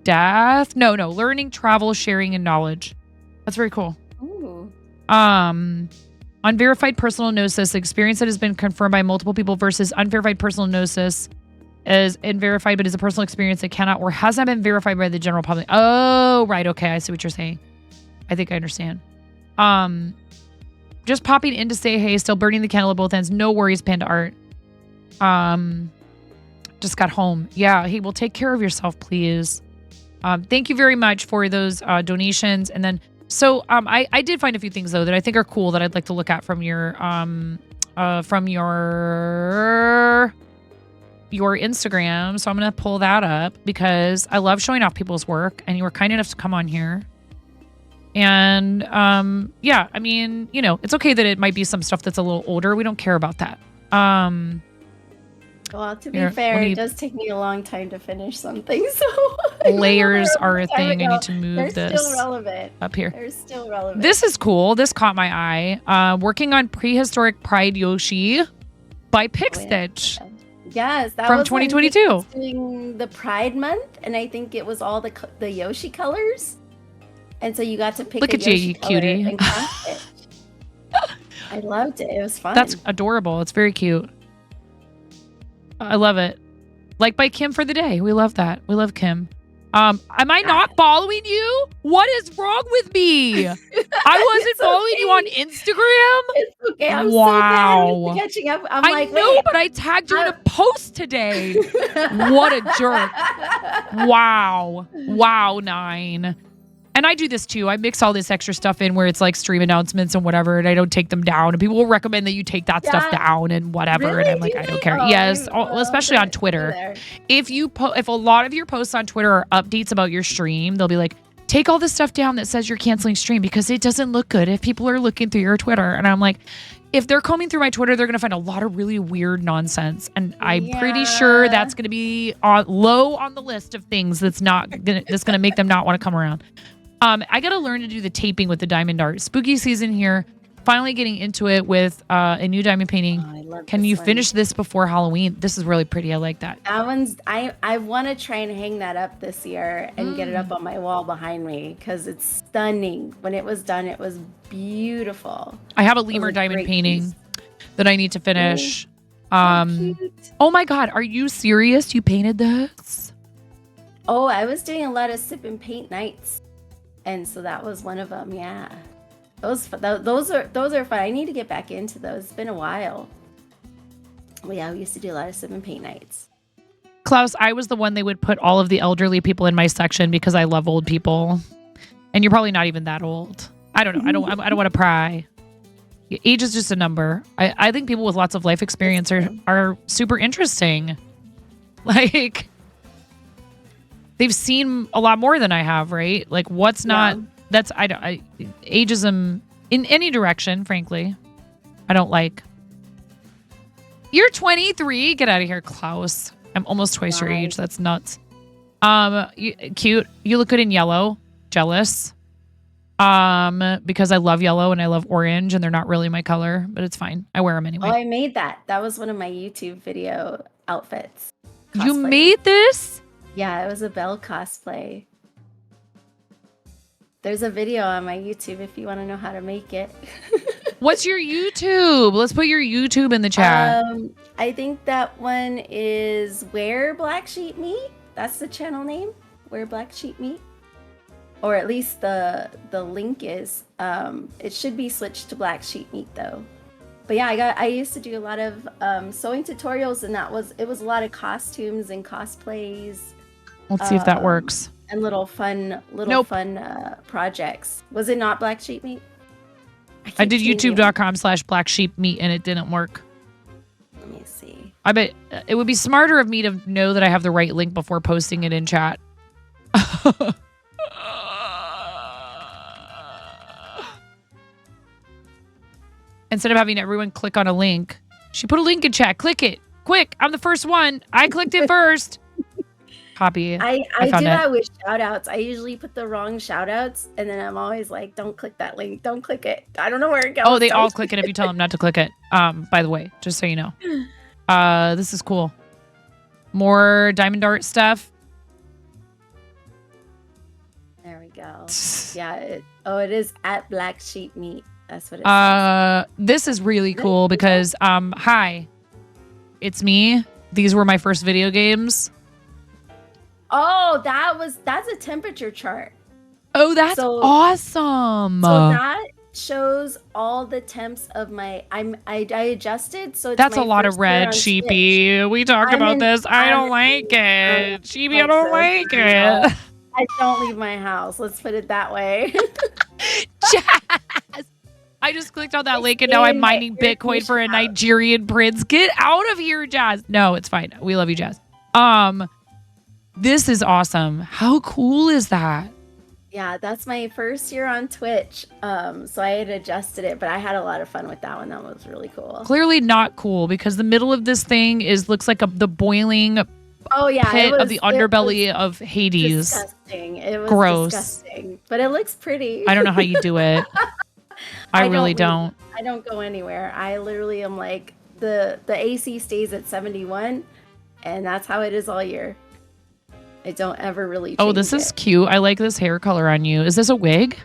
death? No, learning, travel, sharing, and knowledge. That's very cool. Ooh. Unverified personal gnosis, experience that has been confirmed by multiple people, versus unverified personal gnosis is unverified but is a personal experience that cannot or has not been verified by the general public. Oh, right. Okay, I see what you're saying. I think I understand. just popping in to say hey, still burning the candle at both ends. No worries, Panda Art. Just got home. Yeah, hey, well, take care of yourself, please. Thank you very much for those donations. And then, so I did find a few things though that I think are cool that I'd like to look at from your Instagram. So I'm gonna pull that up because I love showing off people's work, and you were kind enough to come on here. And yeah, I mean, you know, it's okay that it might be some stuff that's a little older. We don't care about that. Well, to be fair, it does take me a long time to finish something. So layers are a thing. I need to move They're this still relevant. up here. They're still relevant. This is cool. This caught my eye. Working on Prehistoric Pride Yoshi by Pickstitch. Yes, that from was when 2022. he was doing the Pride Month, and I think it was all the Yoshi colors, and so you got to pick. Look a at you, Yoshi you color cutie. and craft it. I loved it. It was fun. That's adorable. It's very cute. I love it. Like by Kim for the day. We love that. We love Kim. Am I not following you? What is wrong with me? I wasn't following you on Instagram. It's okay. I'm so bad with catching up. I'm I like, know, wait. but I tagged you in a post today. What a jerk. Wow. Wow, 9. And I do this too. I mix all this extra stuff in where it's like stream announcements and whatever, and I don't take them down. And people will recommend that you take that stuff down and whatever. Really? And I'm like, I don't care. Yes, especially on Twitter. If a lot of your posts on Twitter are updates about your stream, they'll be like, take all this stuff down that says you're canceling stream because it doesn't look good if people are looking through your Twitter. And I'm like, if they're combing through my Twitter, they're going to find a lot of really weird nonsense. And I'm pretty sure that's going to be low on the list of things that's going to make them not want to come around. I got to learn to do the taping with the diamond art. Spooky season here. Finally getting into it with a new diamond painting. I love Can this you one. finish this before Halloween? This is really pretty. I like that. That one's I want to try and hang that up this year and get it up on my wall behind me because it's stunning. When it was done, it was beautiful. I have a It was lemur diamond great painting piece. that I need to finish. Cute. Oh my God. Are you serious? You painted this? Oh, I was doing a lot of sip and paint nights, and so that was one of them. Yeah, those are fun. I need to get back into those. It's been a while. Well, yeah, we used to do a lot of sip and paint nights. Klaus, I was the one they would put all of the elderly people in my section because I love old people. And you're probably not even that old. I don't know. I don't want to pry. Age is just a number. I think people with lots of life experience are super interesting. Like, they've seen a lot more than I have, right? Like, what's not... That's... ageism in any direction, frankly, I don't like. You're 23? Get out of here, Klaus. I'm almost twice your age. That's nuts. Cute. You look good in yellow. Jealous. Because I love yellow and I love orange and they're not really my color, but it's fine. I wear them anyway. Oh, I made that. That was one of my YouTube video outfits. You Cosplay. made this? Yeah, it was a Belle cosplay. There's a video on my YouTube if you want to know how to make it. What's your YouTube? Let's put your YouTube in the chat. I think that one is Where Black Sheep Meet. That's the channel name. Where Black Sheep Meet. Or at least the link is. It should be switched to Black Sheep Meat though. But yeah, I used to do a lot of sewing tutorials, and it was a lot of costumes and cosplays. Let's see if that works. And little fun projects. Was it not Black Sheep Meat? I did youtube.com/blacksheepmeat and it didn't work. Let me see. I bet it would be smarter of me to know that I have the right link before posting it in chat. Instead of having everyone click on a link, she put a link in chat. Click it. Quick. I'm the first one. I clicked it first. Copy. I do found that with shout outs. I usually put the wrong shout outs and then I'm always like, don't click that link. Don't click it. I don't know where it goes. Oh, they Don't all click it if you tell them not to click it. By the way, just so you know. This is cool. More diamond art stuff. There we go. Yeah. It is at Black Sheep Meat. That's what it says. This is really cool because hi. It's me. These were my first video games. Oh, that's a temperature chart. Oh, that's awesome. So that shows all the temps of my. I adjusted, so it's That's my a lot first of year red, on Sheepy. We talked I'm about in- this. I don't I'm like it. Sheepy, I I'm don't so like sorry, it. y'all. I don't leave my house. Let's put it that way. Jazz! I just clicked on that link and now I'm mining Bitcoin for a Nigerian prince. Get out of here, Jazz. No, it's fine. We love you, Jazz. This is awesome. How cool is that? Yeah, that's my first year on Twitch. So I had adjusted it, but I had a lot of fun with that one. That was really cool. Clearly not cool because the middle of this thing looks like the boiling pit of the underbelly of Hades. Disgusting. It was gross. disgusting, but it looks pretty. I don't know how you do it. I really don't. I don't go anywhere. I literally am like the AC stays at 71, and that's how it is all year. I don't ever really change this is cute. I like this hair color on you. Is this a wig?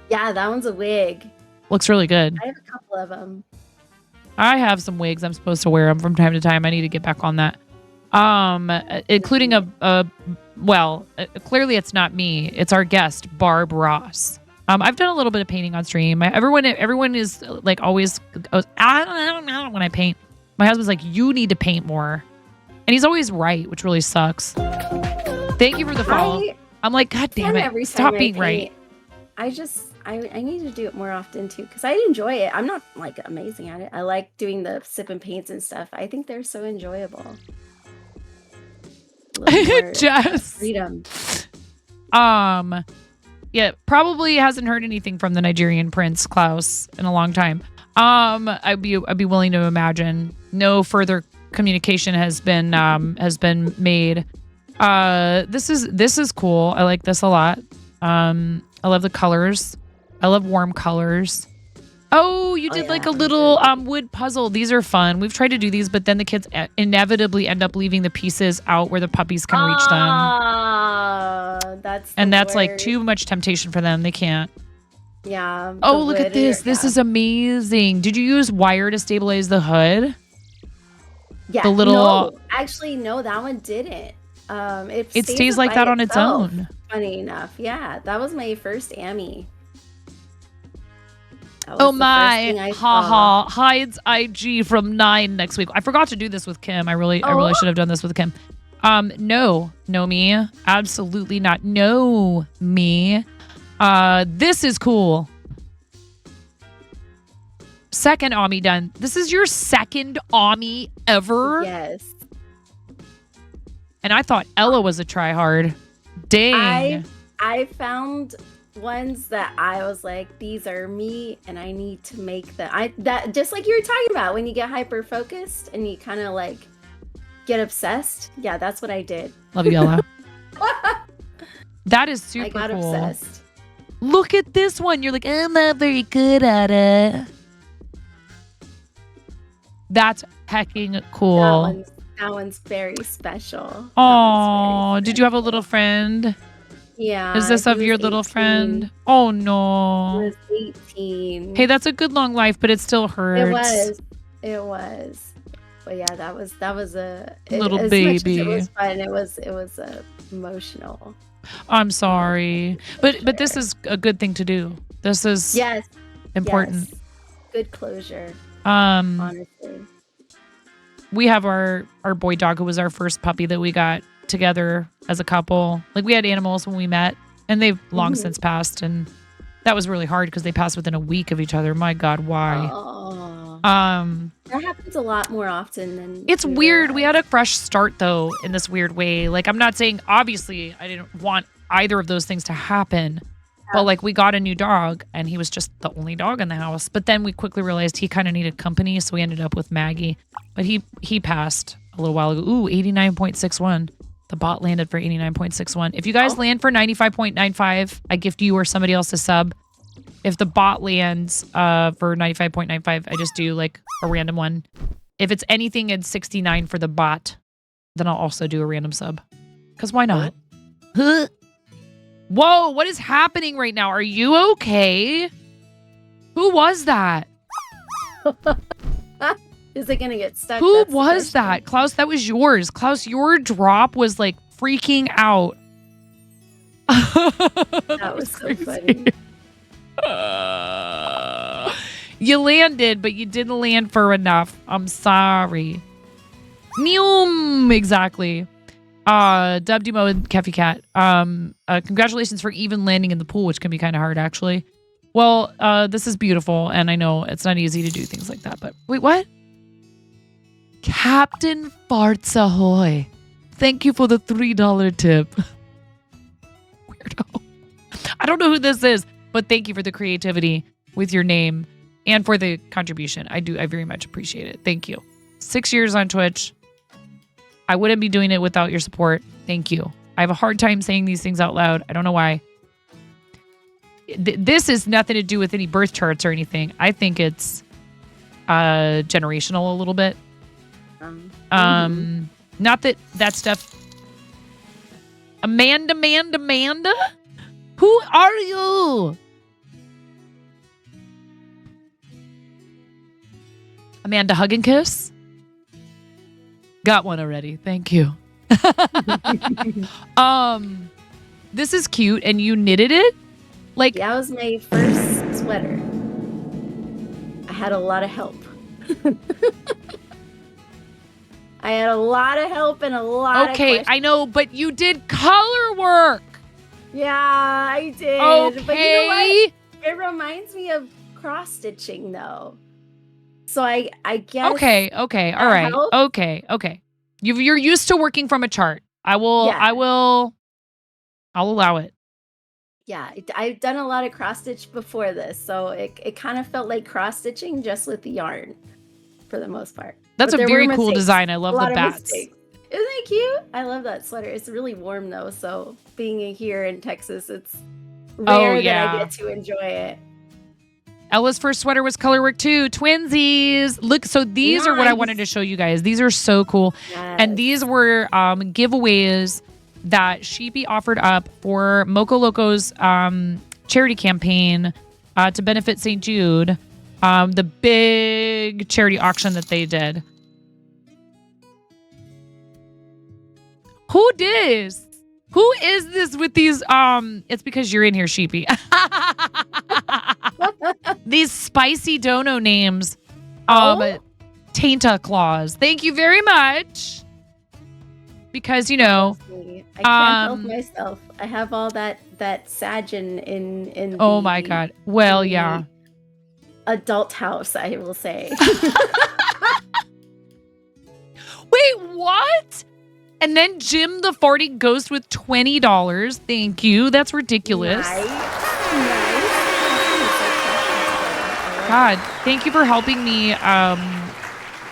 Yeah, that one's a wig. Looks really good. I have a couple of them. I have some wigs. I'm supposed to wear them from time to time. I need to get back on that. Including clearly it's not me. It's our guest, Barb Ross. I've done a little bit of painting on stream. Everyone is like always goes, I don't know when I paint. My husband's like, you need to paint more. And he's always right, which really sucks. Thank you for the follow. I'm like, God damn it. Stop being right. I need to do it more often too, because I enjoy it. I'm not like amazing at it. I like doing the sip and paints and stuff. I think they're so enjoyable. Jess. Freedom. Yeah, probably hasn't heard anything from the Nigerian prince Klaus in a long time. I'd be willing to imagine no further communication has been made. This is cool. I like this a lot. I love the colors. I love warm colors. Oh, you did like a little wood puzzle. These are fun. We've tried to do these, but then the kids inevitably end up leaving the pieces out where the puppies can reach them. That's like too much temptation for them. They can't. Yeah. Oh, look at this. This is amazing. Did you use wire to stabilize the hood? Yeah. The little. No, actually, no, that one didn't. It stays like that on its own. Funny enough, yeah, that was my first Ammy. Oh my, haha, hides IG from 9 next week. I forgot to do this with Kim. I really should have done this with Kim. No me, absolutely not. No me. This is cool. Second Ami done. This is your second Ami ever? Yes. And I thought Ella was a tryhard. Dang. I found ones that I was like, these are me, and I need to make them. That just like you were talking about when you get hyper focused and you kind of like get obsessed. Yeah, that's what I did. Love you, Ella. That is super cool. I got obsessed. Look at this one. You're like, I'm not very good at it. That's hecking cool. That one's very special. Oh, did you have a little friend? Yeah. Is this of your little friend? Oh no. He was 18. Hey, that's a good long life, but it still hurts. It was. But yeah, that was a little as baby. Much as it was fun. It was emotional. I'm sorry, but this is a good thing to do. This is important. Yes. Good closure. Honestly. We have our boy dog who was our first puppy that we got together as a couple. Like we had animals when we met and they've long since passed, and that was really hard because they passed within a week of each other. My God, why? That happens a lot more often than it's weird. We had a fresh start though in this weird way. Like I'm not saying obviously I didn't want either of those things to happen. But like we got a new dog and he was just the only dog in the house. But then we quickly realized he kind of needed company, so we ended up with Maggie. But he passed a little while ago. Ooh, 89.61. The bot landed for 89.61. If you guys land for 95.95, I gift you or somebody else a sub. If the bot lands for 95.95, I just do like a random one. If it's anything at 69 for the bot, then I'll also do a random sub. Because why not? Huh? Whoa, what is happening right now? Are you okay? Who was that? Is it gonna get stuck? Who was that? Klaus, that was yours. Klaus, your drop was like freaking out. That was so funny. You landed, but you didn't land for enough. I'm sorry. Neum, exactly. Dubdumo and Keffy Cat. Congratulations for even landing in the pool, which can be kind of hard, actually. Well, this is beautiful, and I know it's not easy to do things like that, but wait, what? Captain Farts Ahoy. Thank you for the $3 tip. Weirdo. I don't know who this is, but thank you for the creativity with your name and for the contribution. I very much appreciate it. Thank you. 6 years on Twitch. I wouldn't be doing it without your support. Thank you. I have a hard time saying these things out loud. I don't know why. This is nothing to do with any birth charts or anything. I think it's generational a little bit. Not that stuff. Amanda? Who are you? Amanda Hug and Kiss? Got one already. Thank you. This is cute, and you knitted it? Like, that was my first sweater. I had a lot of help. I had a lot of help and a lot of questions. I know, but you did color work. Yeah, I did. Okay. But you know what? It reminds me of cross stitching, though. So I guess. Okay. All right. Helps. Okay. You're used to working from a chart. I'll allow it. Yeah, I've done a lot of cross stitch before this, so it kind of felt like cross stitching just with the yarn, for the most part. That's a very cool design. I love the bats. Isn't it cute? I love that sweater. It's really warm though, so being here in Texas, it's rare that I get to enjoy it. Ella's first sweater was color work too. Twinsies. Look, so these are what I wanted to show you guys. These are so cool. Yes. And these were giveaways that Sheepy offered up for Moco Loco's charity campaign to benefit St. Jude, the big charity auction that they did. Who dis? Who is this with these? It's because you're in here, Sheepy. These spicy dono names. Tainta Claus. Thank you very much. Because, you know, I can't help myself. I have all that Sag in oh my God. Well, yeah. Adult house, I will say. Wait, what? And then Jim the Farty Ghost with $20. Thank you. That's ridiculous. Nice. God, thank you for helping me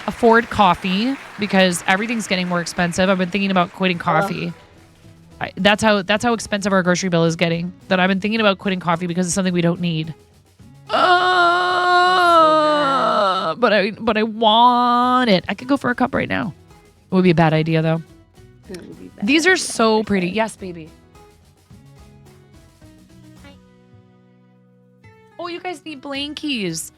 afford coffee because everything's getting more expensive. I've been thinking about quitting coffee. That's how expensive our grocery bill is getting. That I've been thinking about quitting coffee because it's something we don't need. But I want it. I could go for a cup right now. It would be a bad idea though. These are so pretty. Yes, baby. Oh, you guys need blankies.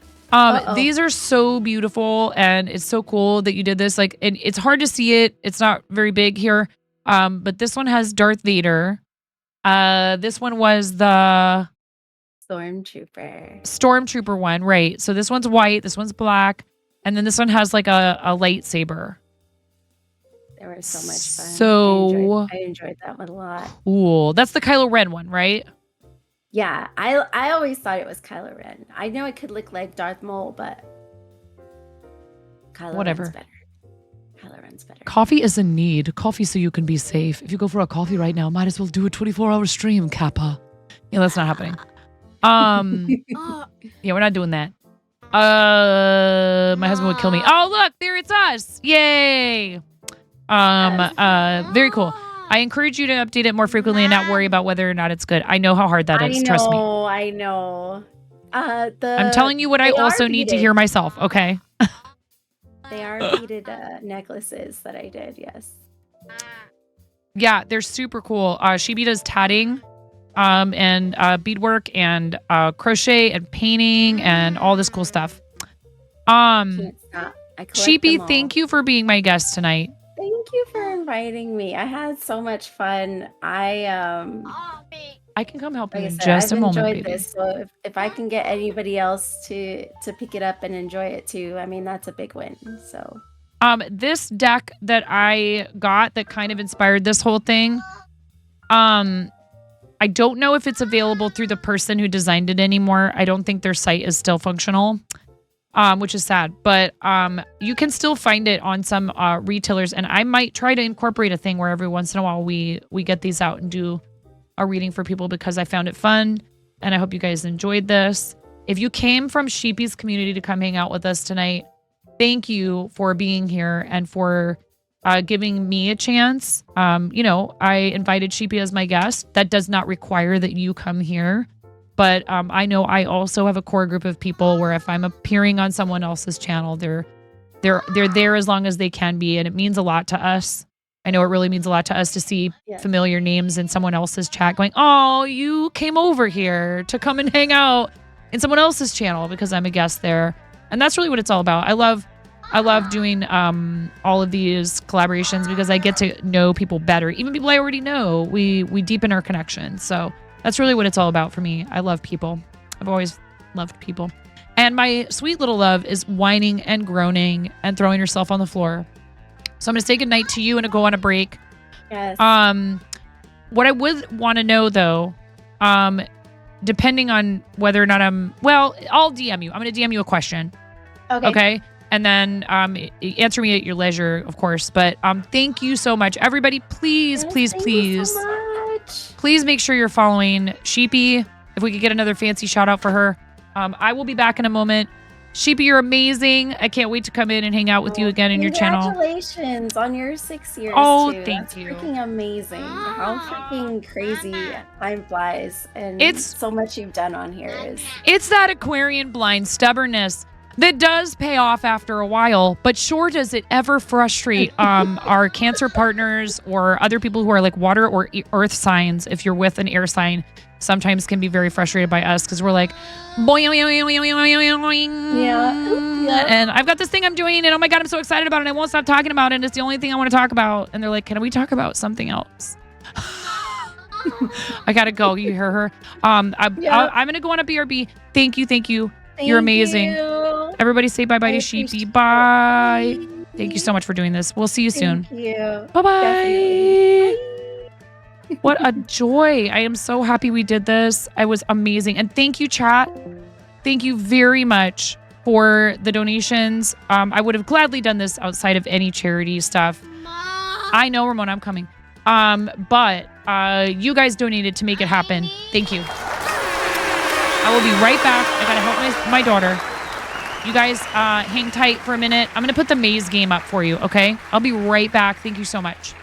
These are so beautiful, and it's so cool that you did this. Like, and it's hard to see it. It's not very big here. But this one has Darth Vader. This one was the Stormtrooper one, right? So this one's white, this one's black, and then this one has like a lightsaber. They were so much fun. So I enjoyed that one a lot. Cool. That's the Kylo Ren one, right? Yeah, I always thought it was Kylo Ren. I know it could look like Darth Maul, but Kylo Ren's better. Kylo Ren's better. Coffee is a need. Coffee so you can be safe. If you go for a coffee right now, might as well do a 24-hour stream, Kappa. Yeah, that's not happening. Yeah, we're not doing that. My husband would kill me. Oh, look, there it's us. Yay. Very cool. I encourage you to update it more frequently and not worry about whether or not it's good. I know how hard that is. Trust me. I know. I'm telling you what I also need to hear myself. Okay. They are beaded necklaces that I did. Yes. Yeah, they're super cool. She does tatting, and beadwork and crochet and painting and all this cool stuff. Sheepy, thank you for being my guest tonight. Thank you for inviting me. I had so much fun. I I can come help you Like I in said, just I've a moment, enjoyed baby. this, so if I can get anybody else to pick it up and enjoy it too, I mean that's a big win. So This deck that I got that kind of inspired this whole thing, I don't know if it's available through the person who designed it anymore. I don't think their site is still functional, which is sad. But you can still find it on some retailers, and I might try to incorporate a thing where every once in a while we get these out and do a reading for people because I found it fun, and I hope you guys enjoyed this. If you came from Sheepy's community to come hang out with us tonight, thank you for being here and for giving me a chance. I invited Sheepy as my guest. That does not require that you come here. But I know I also have a core group of people where if I'm appearing on someone else's channel, they're there as long as they can be. And it means a lot to us. I know it really means a lot to us to see familiar names in someone else's chat going, oh, you came over here to come and hang out in someone else's channel because I'm a guest there. And that's really what it's all about. I love doing all of these collaborations because I get to know people better. Even people I already know, we deepen our connection. So that's really what it's all about for me. I love people. I've always loved people. And my sweet little love is whining and groaning and throwing herself on the floor. So I'm going to say goodnight to you and go on a break. yes. What I would want to know though, depending on whether or not I'll DM you. I'm going to DM you a question. Okay. And then answer me at your leisure, of course. But thank you so much. Everybody, please, please, Thank please. you so much. Please make sure you're following Sheepy. If we could get another fancy shout out for her. I will be back in a moment. Sheepy, you're amazing. I can't wait to come in and hang out with you again in your channel. Congratulations on your 6 years. Oh, too. thank That's you. Freaking amazing. How freaking crazy time flies. And It's- so much you've done on here is It's that Aquarian blind stubbornness that does pay off after a while, but sure does it ever frustrate our Cancer partners or other people who are like water or earth signs. If you're with an air sign, sometimes can be very frustrated by us because we're like, boing, yeah. and I've got this thing I'm doing, and oh my god, I'm so excited about it. I won't stop talking about it. And it's the only thing I want to talk about. And they're like, can we talk about something else? I gotta go. You hear her? I'm gonna go on a BRB. Thank you. You're amazing. You. Everybody say bye-bye to Sheepy. Bye. Thank you so much for doing this. We'll see you soon. Thank you. Bye-bye. Definitely. What a joy. I am so happy we did this. I was amazing. And thank you, chat. Thank you very much for the donations. I would have gladly done this outside of any charity stuff. I know, Ramona, I'm coming. But you guys donated to make it happen. Thank you. I will be right back. I gotta help my daughter. You guys hang tight for a minute. I'm gonna put the maze game up for you, okay? I'll be right back. Thank you so much.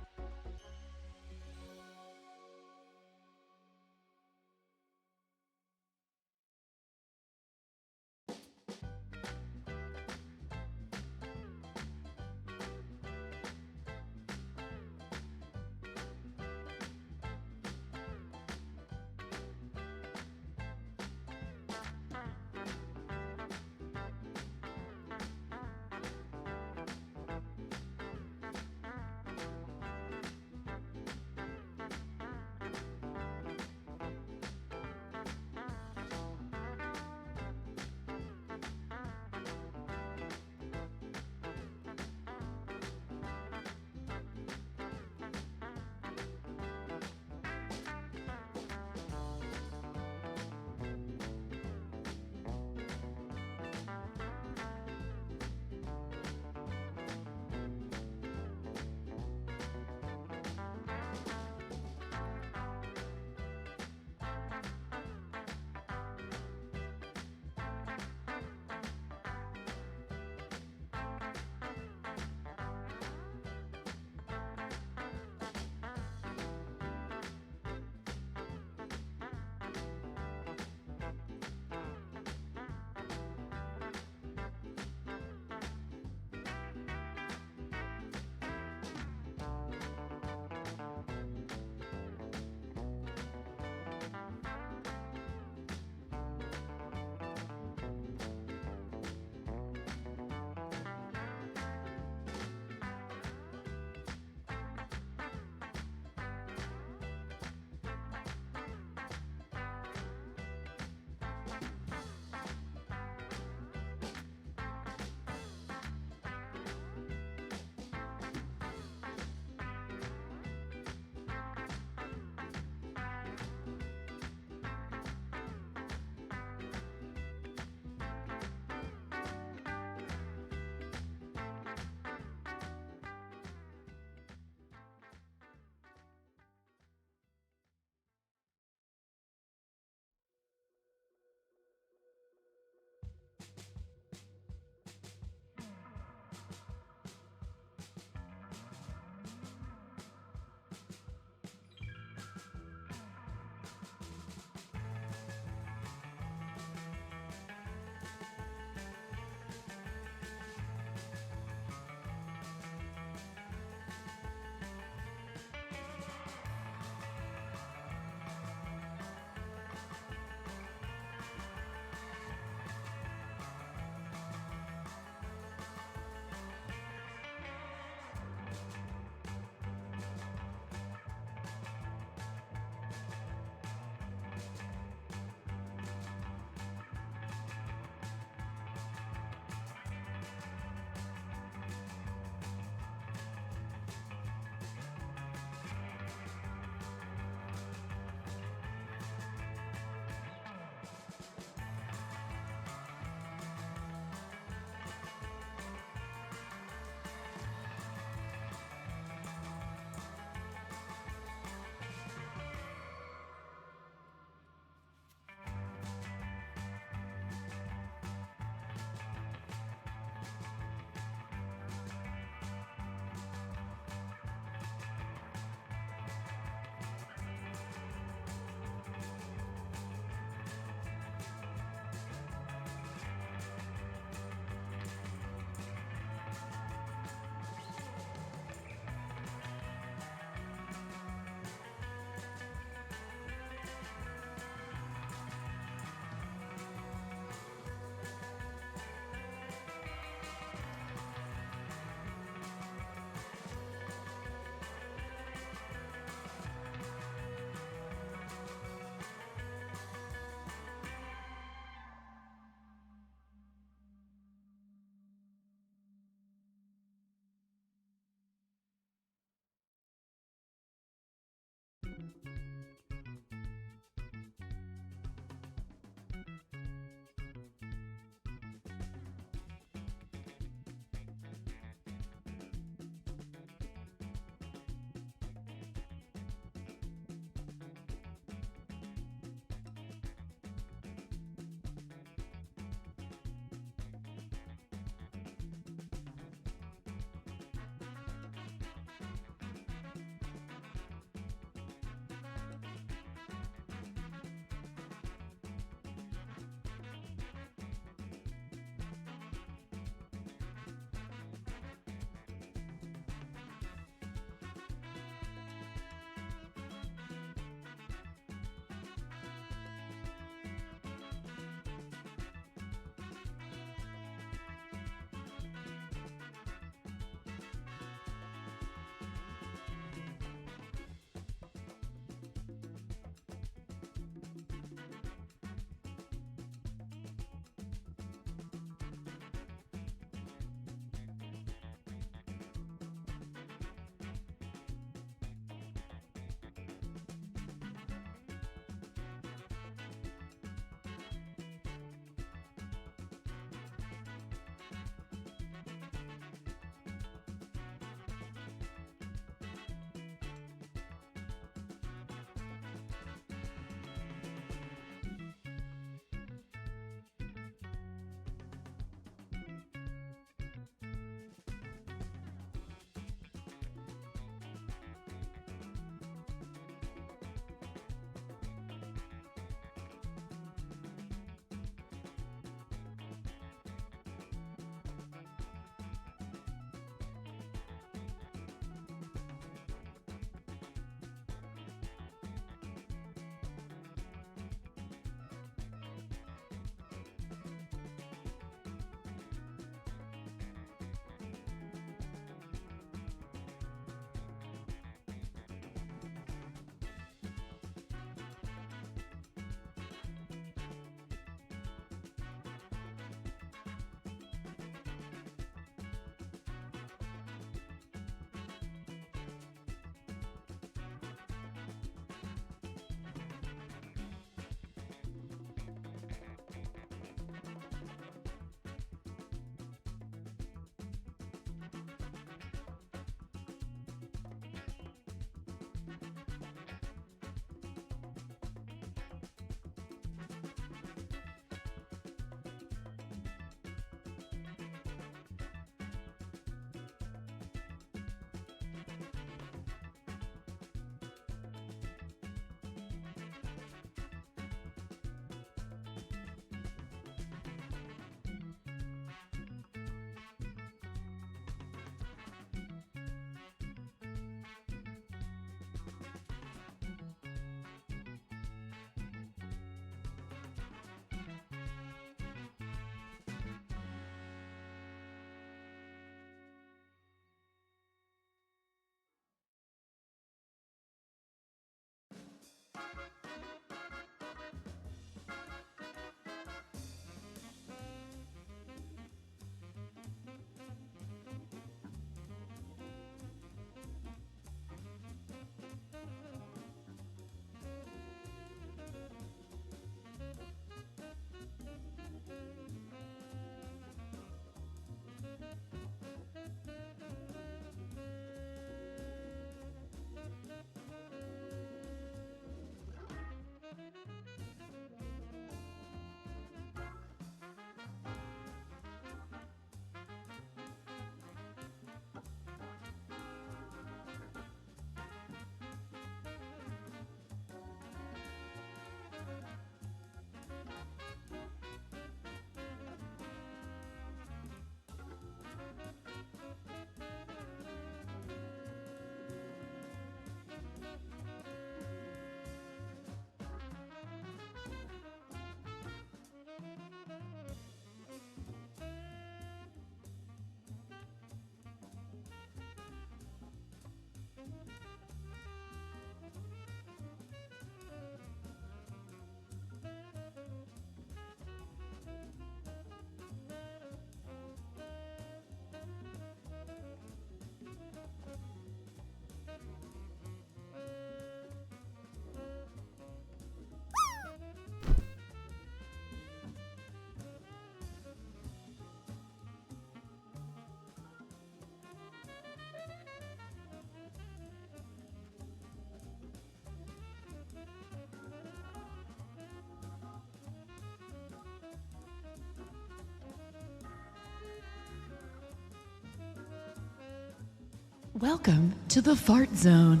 Welcome to the fart zone.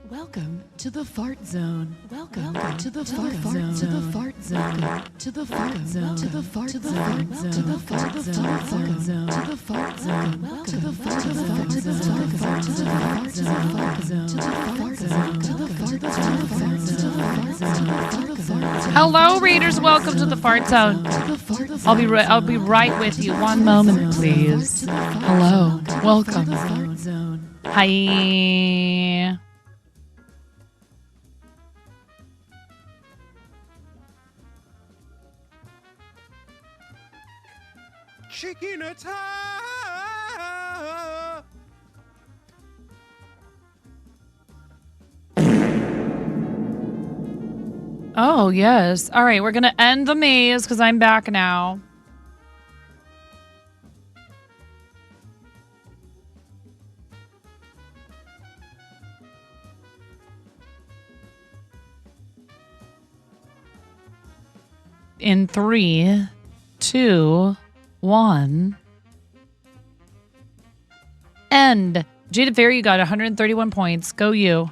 Welcome to the fart zone. Welcome to the fart zone. To the fart zone. To the fart zone. To the fart zone. To the fart zone. To the fart zone. To the fart zone. To the fart zone. To the fart zone. To the fart zone. To the fart zone. To the fart zone. To the fart zone. Hello, readers. Welcome to the fart zone. I'll be right with you. One moment, please. Hello. Welcome. Hi. Chicken attack! Oh, yes. All right, we're going to end the maze because I'm back now. In 3, 2, 1. End. Jada Fairy, you got 131 points. Go you.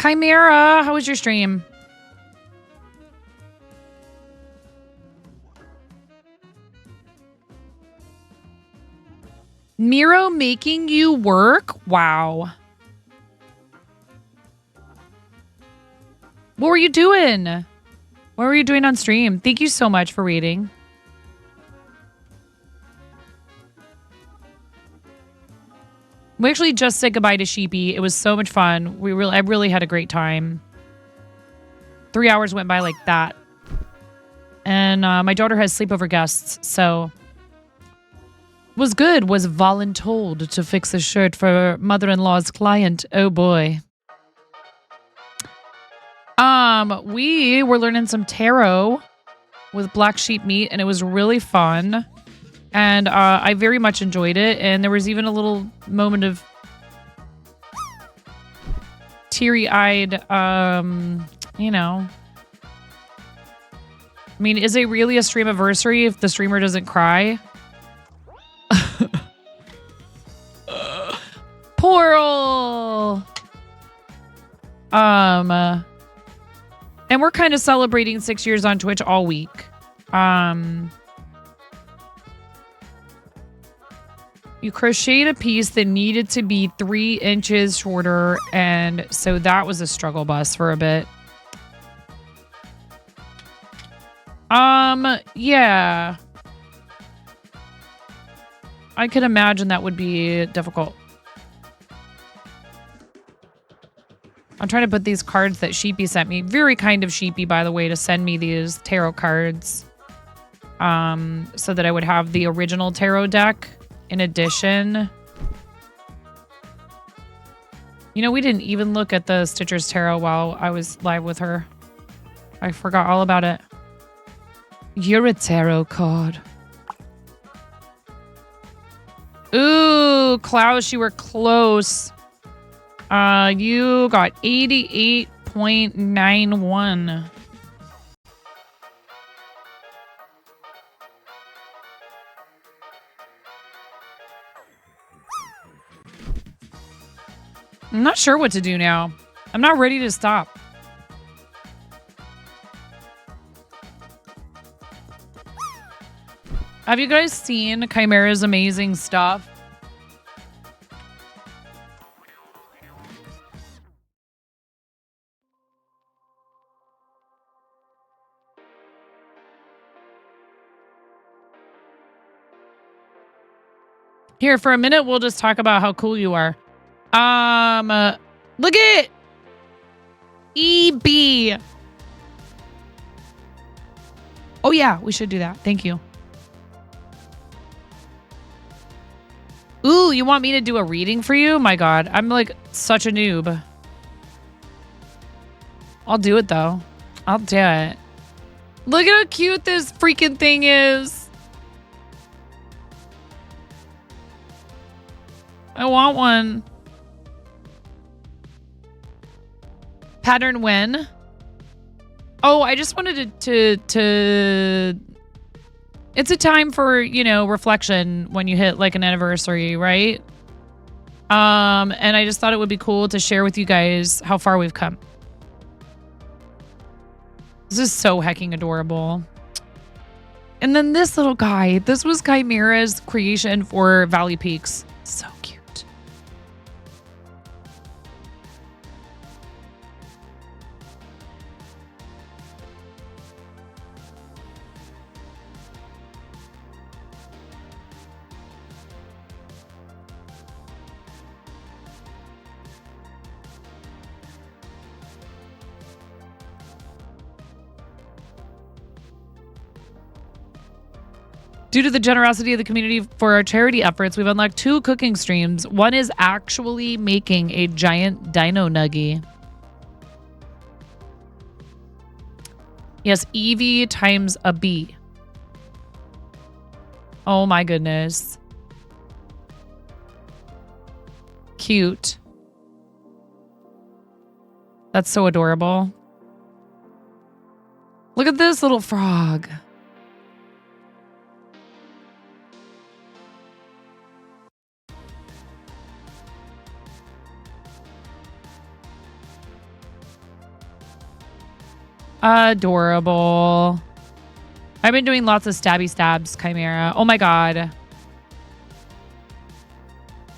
Chimera, how was your stream? Miro making you work? Wow. What were you doing? What were you doing on stream? Thank you so much for reading. We actually just said goodbye to Sheepy. It was so much fun. I really had a great time. 3 hours went by like that. And my daughter has sleepover guests, so was good. Was voluntold to fix a shirt for mother-in-law's client. Oh boy. We were learning some tarot with Black Sheep Meat, and it was really fun. And I very much enjoyed it. And there was even a little moment of teary-eyed, you know. I mean, is it really a Streamaversary if the streamer doesn't cry? Poor and we're kind of celebrating 6 years on Twitch all week. You crocheted a piece that needed to be 3 inches shorter, and so that was a struggle bus for a bit. Yeah. I could imagine that would be difficult. I'm trying to put these cards that Sheepy sent me. Very kind of Sheepy, by the way, to send me these tarot cards. So that I would have the original tarot deck in addition. You know, we didn't even look at the Stitcher's Tarot while I was live with her. I forgot all about it. You're a tarot card. Ooh, Klaus, you were close. You got 88.91. I'm not sure what to do now. I'm not ready to stop. Have you guys seen Chimera's amazing stuff? Here, for a minute, we'll just talk about how cool you are. Look at EB. Oh yeah, we should do that. Thank you. Ooh, you want me to do a reading for you? My God, I'm like such a noob. I'll do it though. I'll do it. Look at how cute this freaking thing is. I want one. Pattern when? Oh, I just wanted to it's a time for, you know, reflection when you hit like an anniversary, right? And I just thought it would be cool to share with you guys how far we've come. This is so hecking adorable. And then this little guy, this was Chimera's creation for Valley Peaks. So cute. Due to the generosity of the community for our charity efforts, we've unlocked 2 cooking streams. One is actually making a giant dino nugget. Yes, Eevee times a bee. Oh my goodness. Cute. That's so adorable. Look at this little frog. Adorable. I've been doing lots of stabby stabs, Chimera. Oh my god.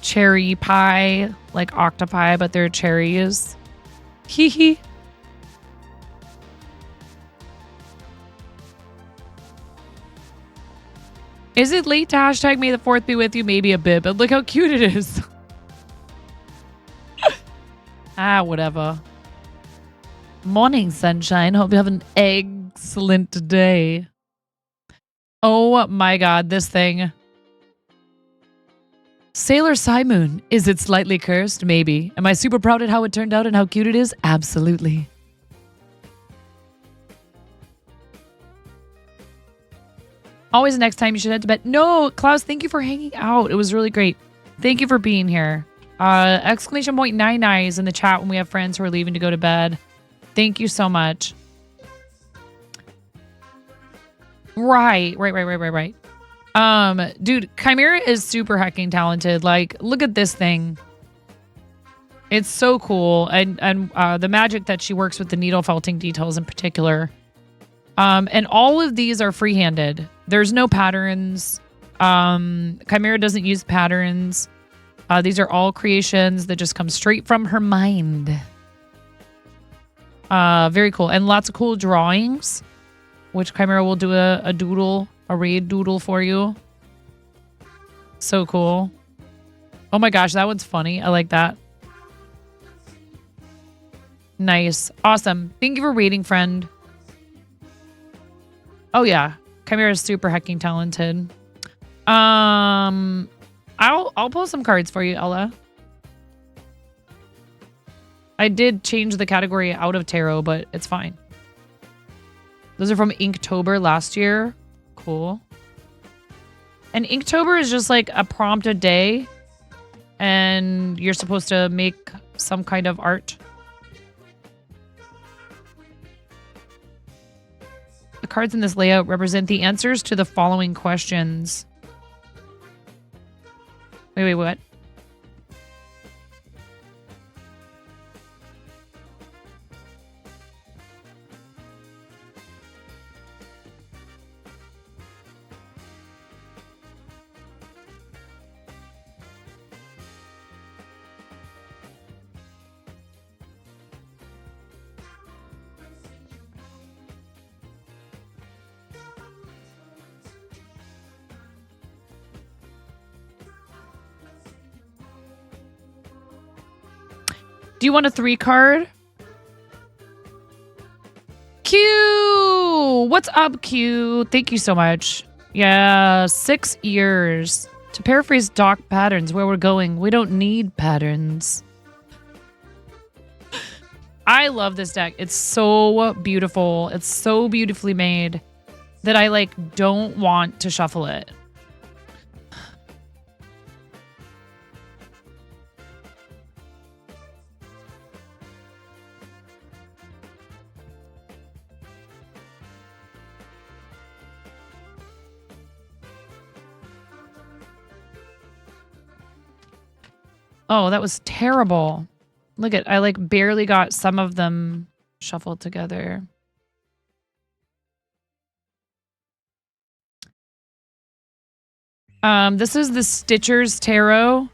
Cherry pie, like octopi, but they're cherries. Hee hee. Is it late to hashtag May the 4th be with you? Maybe a bit, but look how cute it is. Whatever. Morning, sunshine. Hope you have an excellent day. Oh my god, this thing. Sailor Simoon. Is it slightly cursed? Maybe. Am I super proud at how it turned out and how cute it is? Absolutely. Always next time you should head to bed. No, Klaus, thank you for hanging out. It was really great. Thank you for being here. Exclamation point 99 is in the chat when we have friends who are leaving to go to bed. Thank you so much. Right. Dude, Chimera is super hecking talented. Like, look at this thing. It's so cool. And the magic that she works with the needle felting details in particular. And all of these are free-handed. There's no patterns. Chimera doesn't use patterns. These are all creations that just come straight from her mind. Very cool. And lots of cool drawings, which Chimera will do a doodle, a raid doodle for you. So cool. Oh my gosh, that one's funny. I like that. Nice. Awesome. Thank you for raiding, friend. Oh yeah. Chimera is super hecking talented. I'll pull some cards for you, Ella. I did change the category out of tarot, but it's fine. Those are from Inktober last year. Cool. And Inktober is just like a prompt a day. And you're supposed to make some kind of art. The cards in this layout represent the answers to the following questions. Wait, what? Do you want a 3 card? Q! What's up, Q? Thank you so much. Yeah, 6 years. To paraphrase Doc Patterns, where we're going, we don't need patterns. I love this deck. It's so beautiful. It's so beautifully made that I like don't want to shuffle it. Oh, that was terrible. Look at, I like barely got some of them shuffled together. This is the Stitcher's Tarot.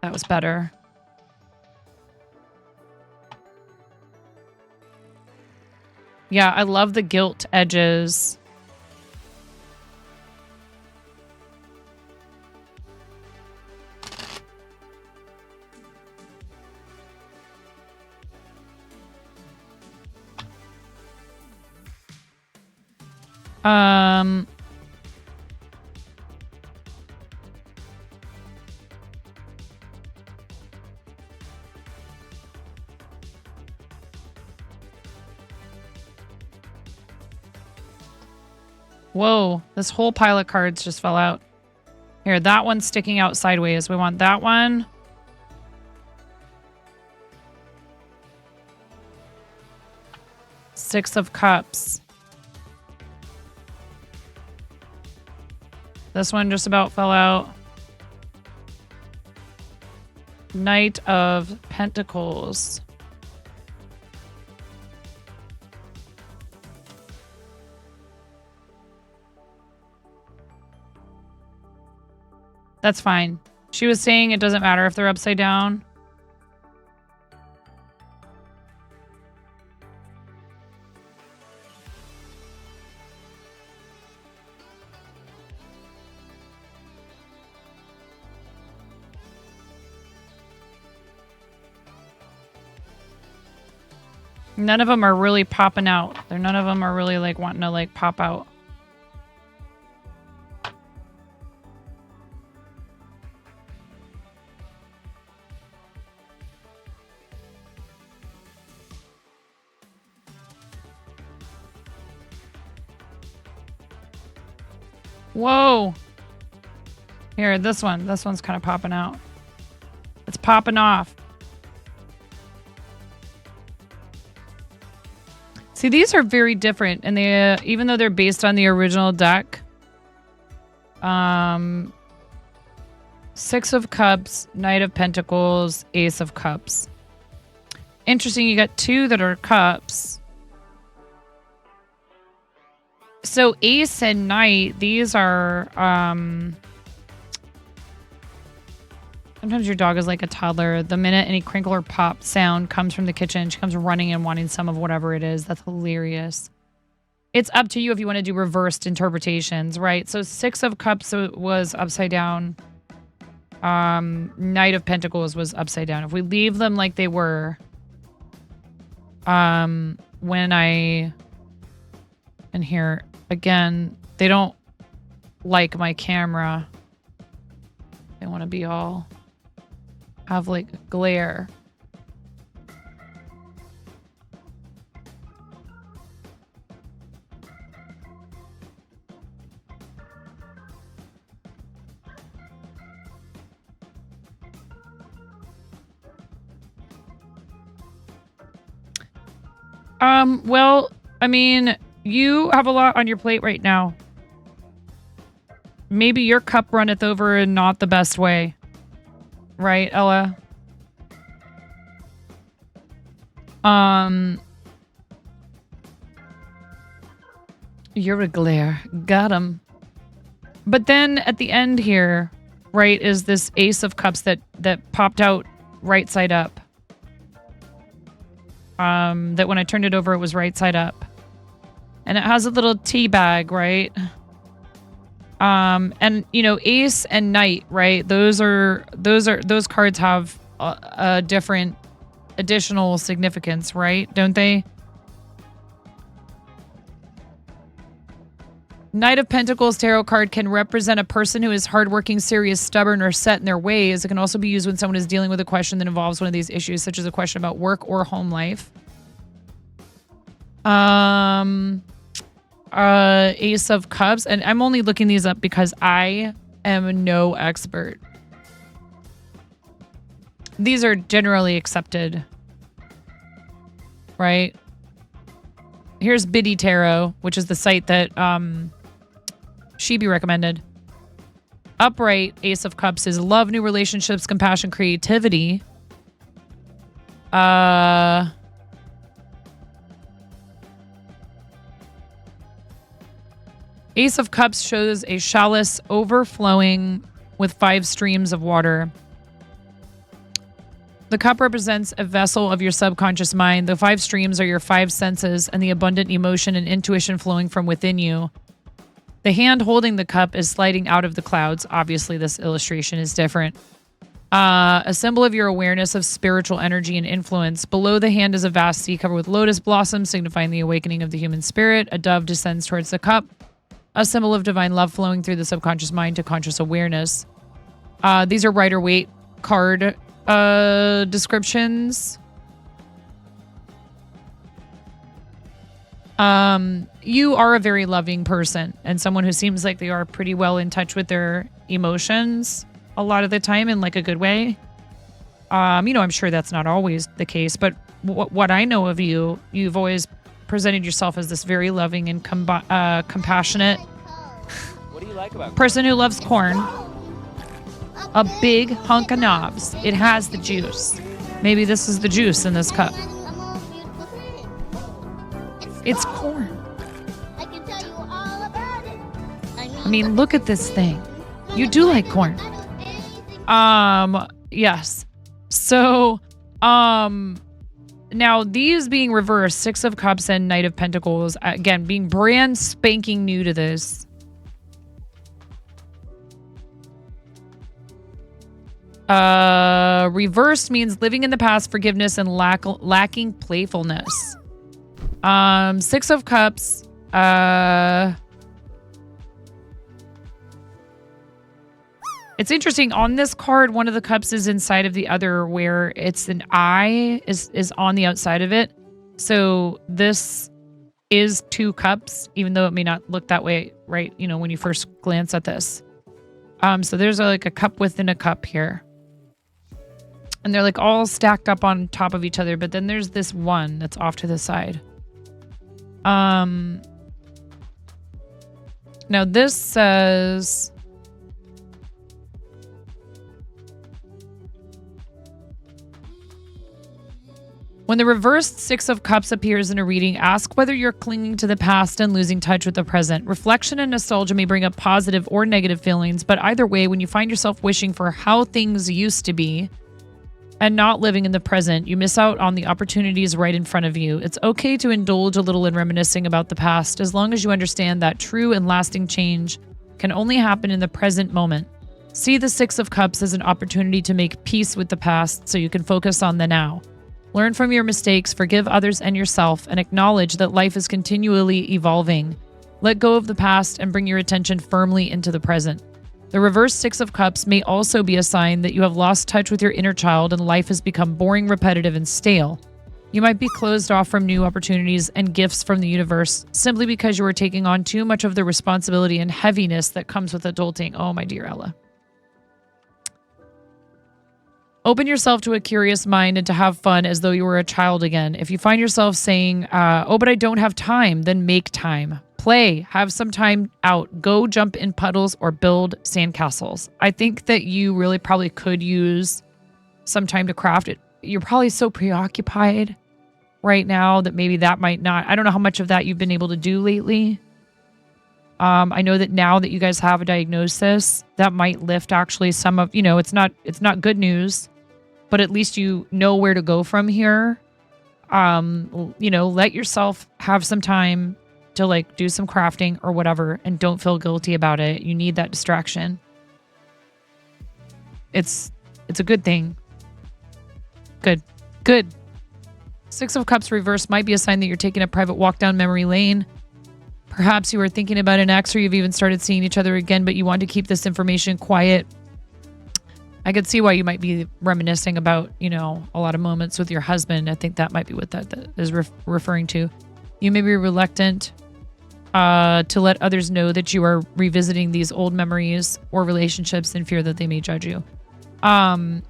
That was better. Yeah, I love the gilt edges. Whoa, this whole pile of cards just fell out. Here, that one's sticking out sideways. We want that one. Six of Cups. This one just about fell out. Knight of Pentacles. That's fine. She was saying it doesn't matter if they're upside down. None of them are really popping out. None of them are really like wanting to like pop out. Whoa. Here, this one. This one's kind of popping out. It's popping off. See, these are very different, and they, even though they're based on the original deck, Six of Cups, Knight of Pentacles, Ace of Cups. Interesting, you got two that are cups. So Ace and Knight, these are, sometimes your dog is like a toddler. The minute any crinkle or pop sound comes from the kitchen, she comes running and wanting some of whatever it is. That's hilarious. It's up to you if you want to do reversed interpretations, right? So Six of Cups was upside down. Knight of Pentacles was upside down. If we leave them like they were, when I, and here, again, they don't like my camera. They want to be all, have like glare. Well, I mean, you have a lot on your plate right now. Maybe your cup runneth over in not the best way. Right, Ella? You're a glare. Got him. But then at the end here, right, is this Ace of Cups that popped out right side up. That when I turned it over, it was right side up. And it has a little tea bag, right? And you know, Ace and Knight, right? Those cards have a different additional significance, right? Don't they? Knight of Pentacles tarot card can represent a person who is hardworking, serious, stubborn, or set in their ways. It can also be used when someone is dealing with a question that involves one of these issues, such as a question about work or home life. Ace of Cups, and I'm only looking these up because I am no expert. These are generally accepted, right? Here's Biddy Tarot, which is the site that Sheeby recommended. Upright Ace of Cups is love, new relationships, compassion, creativity. Ace of Cups shows a chalice overflowing with 5 streams of water. The cup represents a vessel of your subconscious mind. The 5 streams are your 5 senses and the abundant emotion and intuition flowing from within you. The hand holding the cup is sliding out of the clouds. Obviously, this illustration is different. A symbol of your awareness of spiritual energy and influence. Below the hand is a vast sea covered with lotus blossoms, signifying the awakening of the human spirit. A dove descends towards the cup, a symbol of divine love flowing through the subconscious mind to conscious awareness. These are Rider-Waite card descriptions. You are a very loving person and someone who seems like they are pretty well in touch with their emotions a lot of the time in like a good way. I'm sure that's not always the case, but what I know of you, you've always presented yourself as this very loving and compassionate person who loves corn. A big hunk of knobs. It has the juice. Maybe this is the juice in this cup. It's corn. I mean, look at this thing. You do like corn. Yes. So, now these being reversed, 6 of Cups and Knight of Pentacles, again, being brand spanking new to this. Reversed means living in the past, forgiveness, and lacking playfulness. 6 of Cups, it's interesting. On this card, one of the cups is inside of the other, where it's an eye is on the outside of it. So this is 2 cups, even though it may not look that way, right? When you first glance at this. So there's like a cup within a cup here. And they're like all stacked up on top of each other. But then there's this one that's off to the side. Now this says... When the reversed 6 of Cups appears in a reading, ask whether you're clinging to the past and losing touch with the present. Reflection and nostalgia may bring up positive or negative feelings, but either way, when you find yourself wishing for how things used to be and not living in the present, you miss out on the opportunities right in front of you. It's okay to indulge a little in reminiscing about the past, as long as you understand that true and lasting change can only happen in the present moment. See the 6 of Cups as an opportunity to make peace with the past so you can focus on the now. Learn from your mistakes, forgive others and yourself, and acknowledge that life is continually evolving. Let go of the past and bring your attention firmly into the present. The reverse 6 of Cups may also be a sign that you have lost touch with your inner child and life has become boring, repetitive, and stale. You might be closed off from new opportunities and gifts from the universe simply because you are taking on too much of the responsibility and heaviness that comes with adulting. Oh, my dear Ella. Open yourself to a curious mind and to have fun as though you were a child again. If you find yourself saying, oh, but I don't have time, then make time. Play. Have some time out. Go jump in puddles or build sandcastles. I think that you really probably could use some time to craft it. You're probably so preoccupied right now that maybe that might not... I don't know how much of that you've been able to do lately. I know that now that you guys have a diagnosis, that might lift actually some of... it's not good news. But at least you know where to go from here. Let yourself have some time to like do some crafting or whatever, and don't feel guilty about it. You need that distraction. It's a good thing. Good. 6 of Cups reversed might be a sign that you're taking a private walk down memory lane. Perhaps you are thinking about an ex, or you've even started seeing each other again, but you want to keep this information quiet. I could see why you might be reminiscing about, a lot of moments with your husband. I think that might be what that is referring to. You may be reluctant to let others know that you are revisiting these old memories or relationships in fear that they may judge you. I'd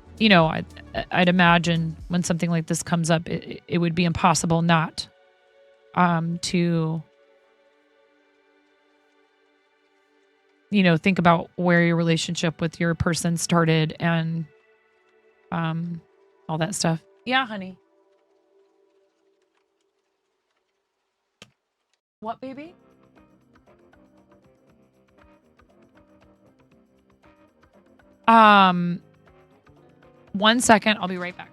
imagine when something like this comes up, it would be impossible not to think about where your relationship with your person started and all that stuff. Yeah, honey. What, baby? One second. I'll be right back.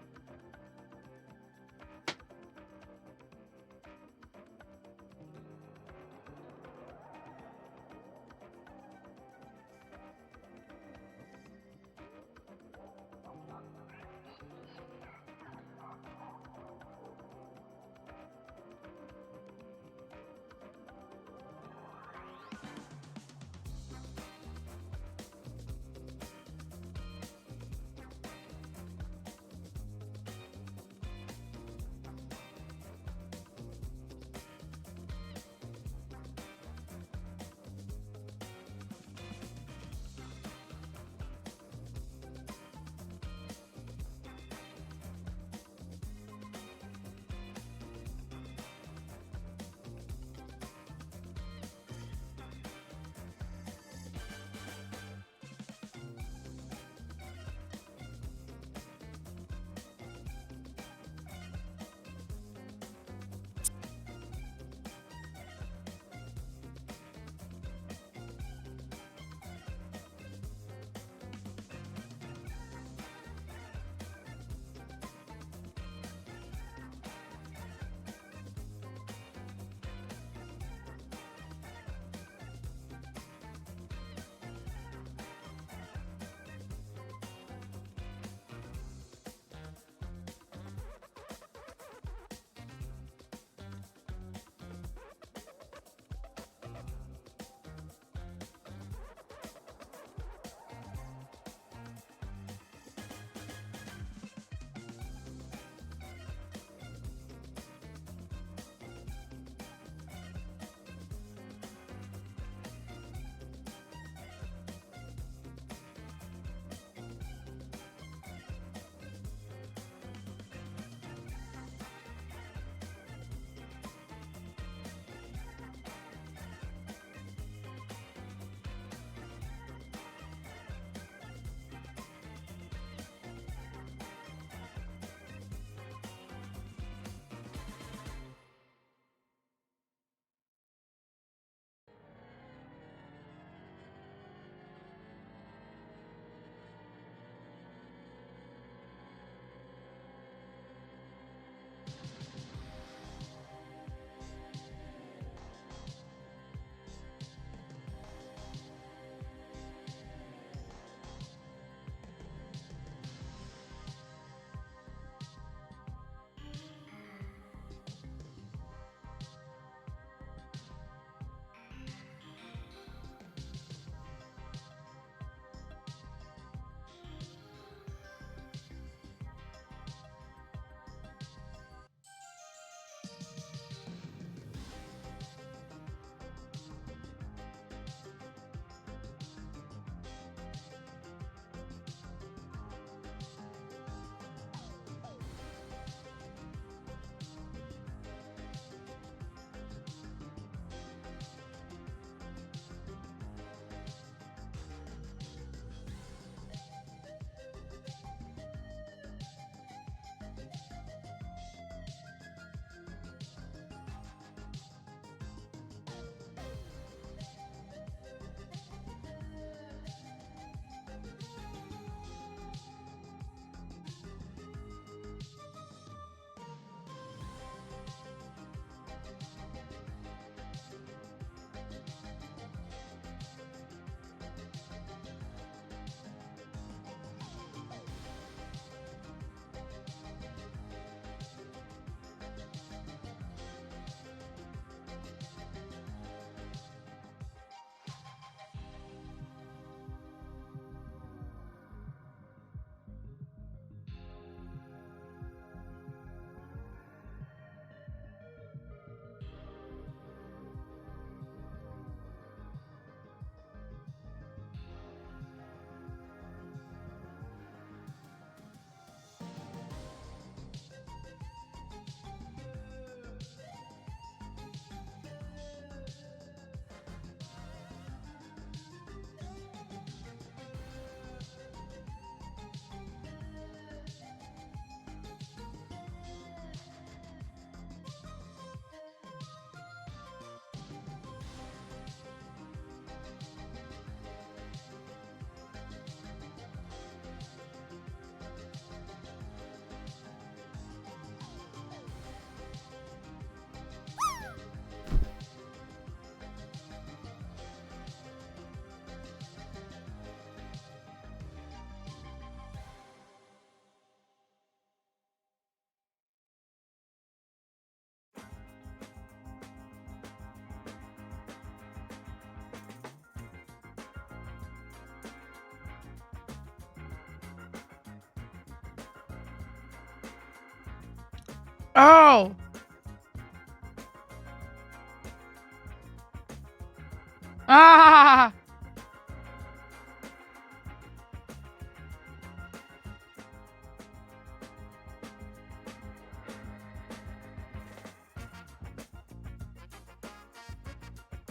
Oh. Ah.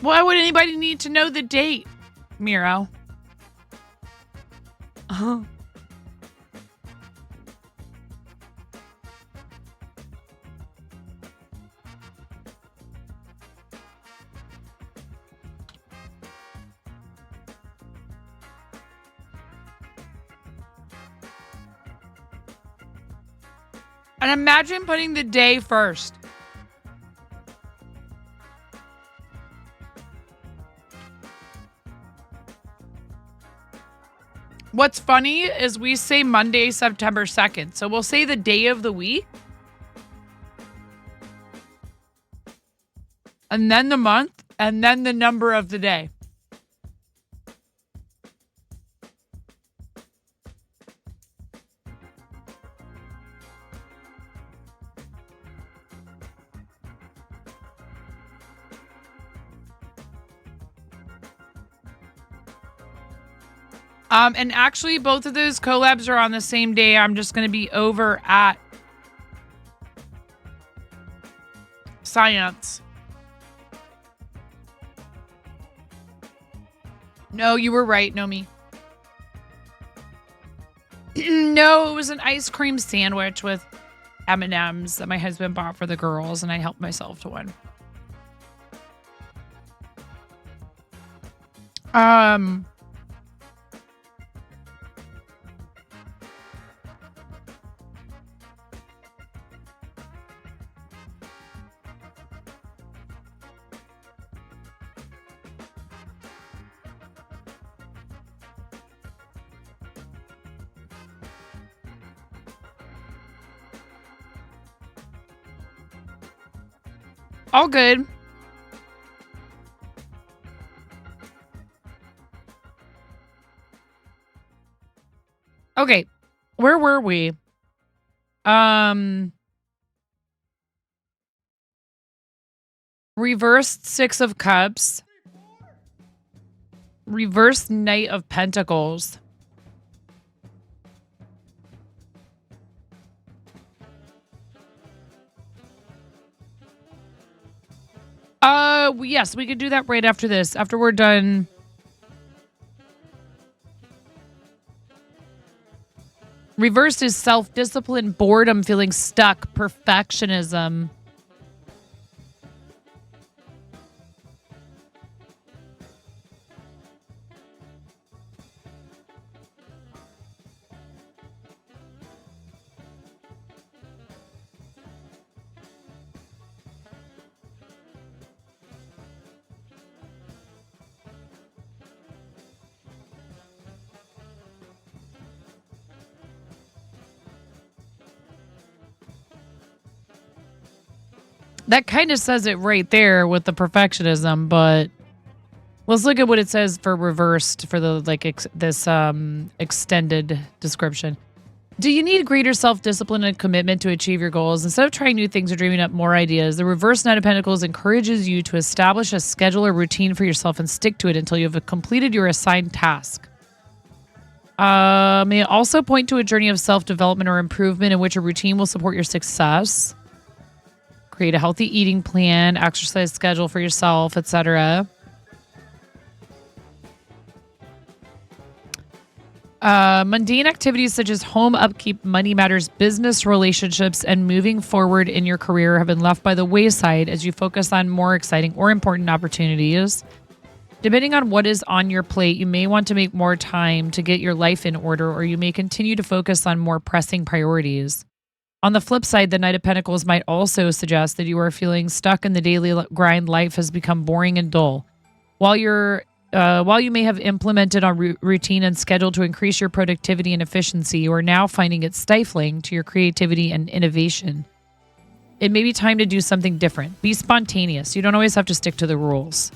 Why would anybody need to know the date, Miro? Uh-huh. And imagine putting the day first. What's funny is we say Monday, September 2nd. So we'll say the day of the week. And then the month. And then the number of the day. And actually, both of those collabs are on the same day. I'm just going to be over at Science. No, you were right, Nomi. No, it was an ice cream sandwich with M&Ms that my husband bought for the girls, and I helped myself to one. All good. Okay. Where were we? Reversed Six of Cups. Reversed Knight of Pentacles. Yes, we could do that right after this. After we're done. Reversed is self-discipline, boredom, feeling stuck, perfectionism. That kind of says it right there with the perfectionism, but let's look at what it says for reversed for the this extended description. Do you need greater self-discipline and commitment to achieve your goals? Instead of trying new things or dreaming up more ideas, the reverse Knight of Pentacles encourages you to establish a schedule or routine for yourself and stick to it until you have completed your assigned task. May it also point to a journey of self-development or improvement in which a routine will support your success. Create a healthy eating plan, exercise schedule for yourself, etc. Mundane activities such as home upkeep, money matters, business relationships, and moving forward in your career have been left by the wayside as you focus on more exciting or important opportunities. Depending on what is on your plate, you may want to make more time to get your life in order, or you may continue to focus on more pressing priorities. On the flip side, the Knight of Pentacles might also suggest that you are feeling stuck in the daily grind. Life has become boring and dull. While you may have implemented a routine and schedule to increase your productivity and efficiency, you are now finding it stifling to your creativity and innovation. It may be time to do something different. Be spontaneous. You don't always have to stick to the rules.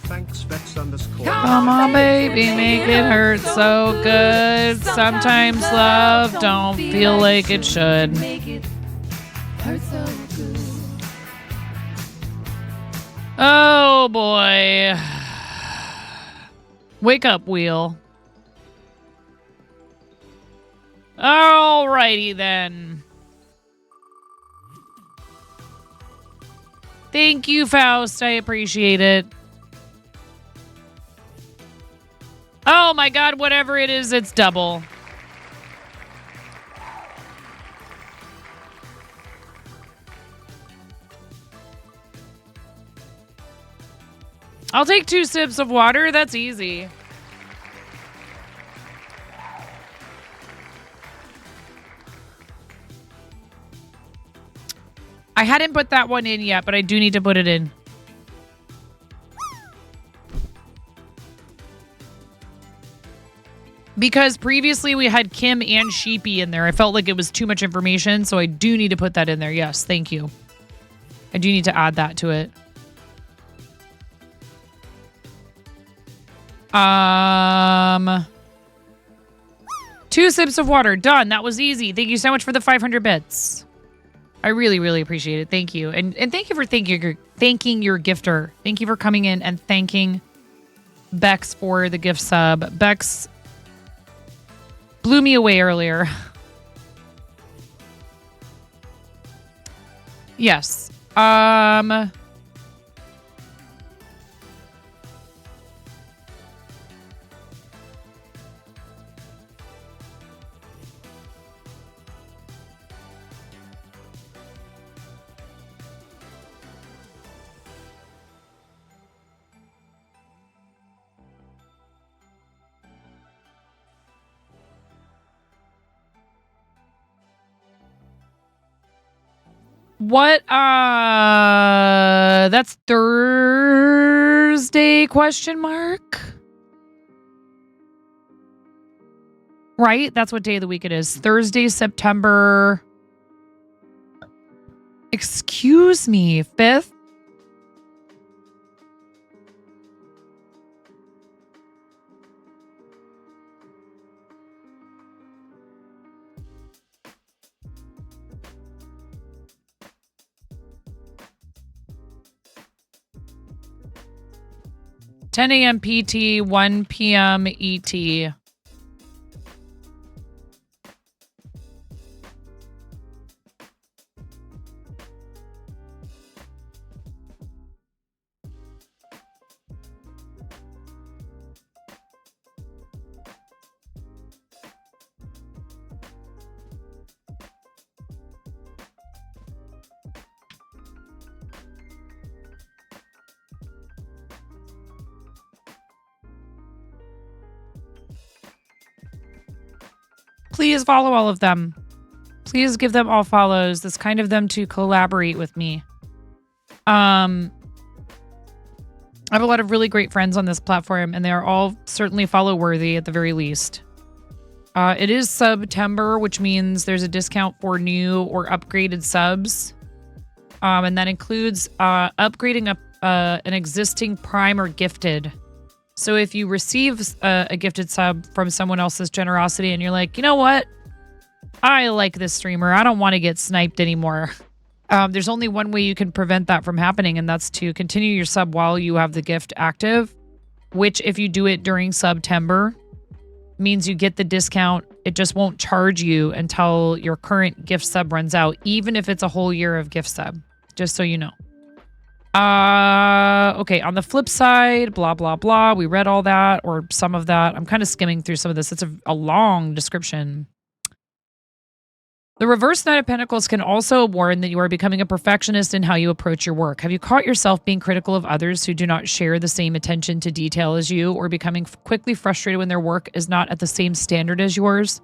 Thanks, Vets _ Come on, baby, make it hurt so good. Sometimes love don't feel like it should. Oh boy. Wake up, wheel. Alrighty then. Thank you, Faust. I appreciate it. Oh my god, whatever it is, it's double. I'll take 2 sips of water. That's easy. I hadn't put that one in yet, but I do need to put it in. Because previously we had Kim and Sheepy in there. I felt like it was too much information, so I do need to put that in there. Yes, thank you. I do need to add that to it. 2 sips of water. Done. That was easy. Thank you so much for the 500 bits. I really, really appreciate it. Thank you. And thank you for thanking your gifter. Thank you for coming in and thanking Bex for the gift sub. Bex blew me away earlier. Yes. What, that's Thursday, question mark? Right? That's what day of the week it is. Thursday, September. Excuse me, 5th? $10 a.m. PT, 1 p.m. ET. Please follow all of them. Please give them all follows. That's kind of them to collaborate with me. I have a lot of really great friends on this platform, and they are all certainly follow worthy at the very least. It is September, which means there's a discount for new or upgraded subs. And that includes upgrading an existing Prime or Gifted. So if you receive a gifted sub from someone else's generosity and you're like, you know what? I like this streamer. I don't want to get sniped anymore. There's only one way you can prevent that from happening, and that's to continue your sub while you have the gift active, which if you do it during September, means you get the discount. It just won't charge you until your current gift sub runs out, even if it's a whole year of gift sub, just so you know. Okay, on the flip side, blah, blah, blah. We read all that, or some of that. I'm kind of skimming through some of this. It's a long description. The reverse Knight of Pentacles can also warn that you are becoming a perfectionist in how you approach your work. Have you caught yourself being critical of others who do not share the same attention to detail as you, or becoming quickly frustrated when their work is not at the same standard as yours?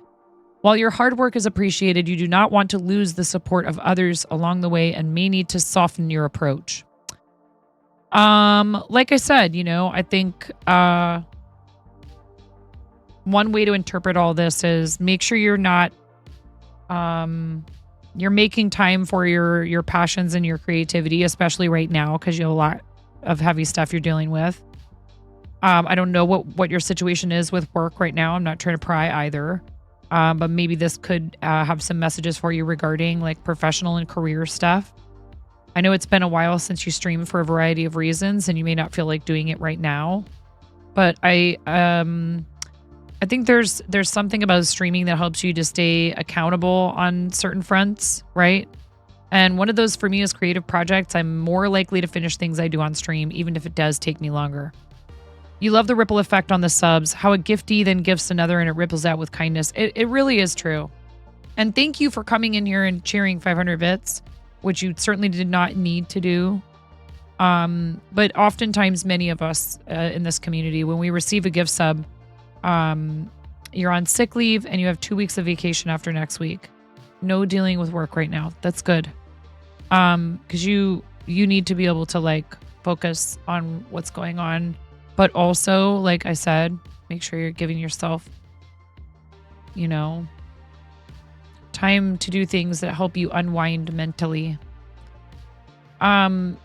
While your hard work is appreciated, you do not want to lose the support of others along the way and may need to soften your approach. Like I said, you know, I think one way to interpret all this is make sure you're not you're making time for your passions and your creativity, especially right now, because you have a of heavy stuff you're dealing with. I don't know what your situation is with work right now. I'm not trying to pry either. But maybe this could have some messages for you regarding like professional and career stuff. I know it's been a while since you streamed for a variety of reasons, and you may not feel like doing it right now. But I think there's something about streaming that helps you to stay accountable on certain fronts, right? And one of those for me is creative projects. I'm more likely to finish things I do on stream, even if it does take me longer. You love the ripple effect on the subs, how a giftee then gifts another and it ripples out with kindness. It really is true. And thank you for coming in here and cheering 500 bits, which you certainly did not need to do. But oftentimes many of us in this community, when we receive a gift sub, you're on sick leave and you have 2 weeks of vacation after next week. No dealing with work right now. That's good. Because you need to be able to like focus on what's going on. But also, like I said, make sure you're giving yourself, you know, time to do things that help you unwind mentally. How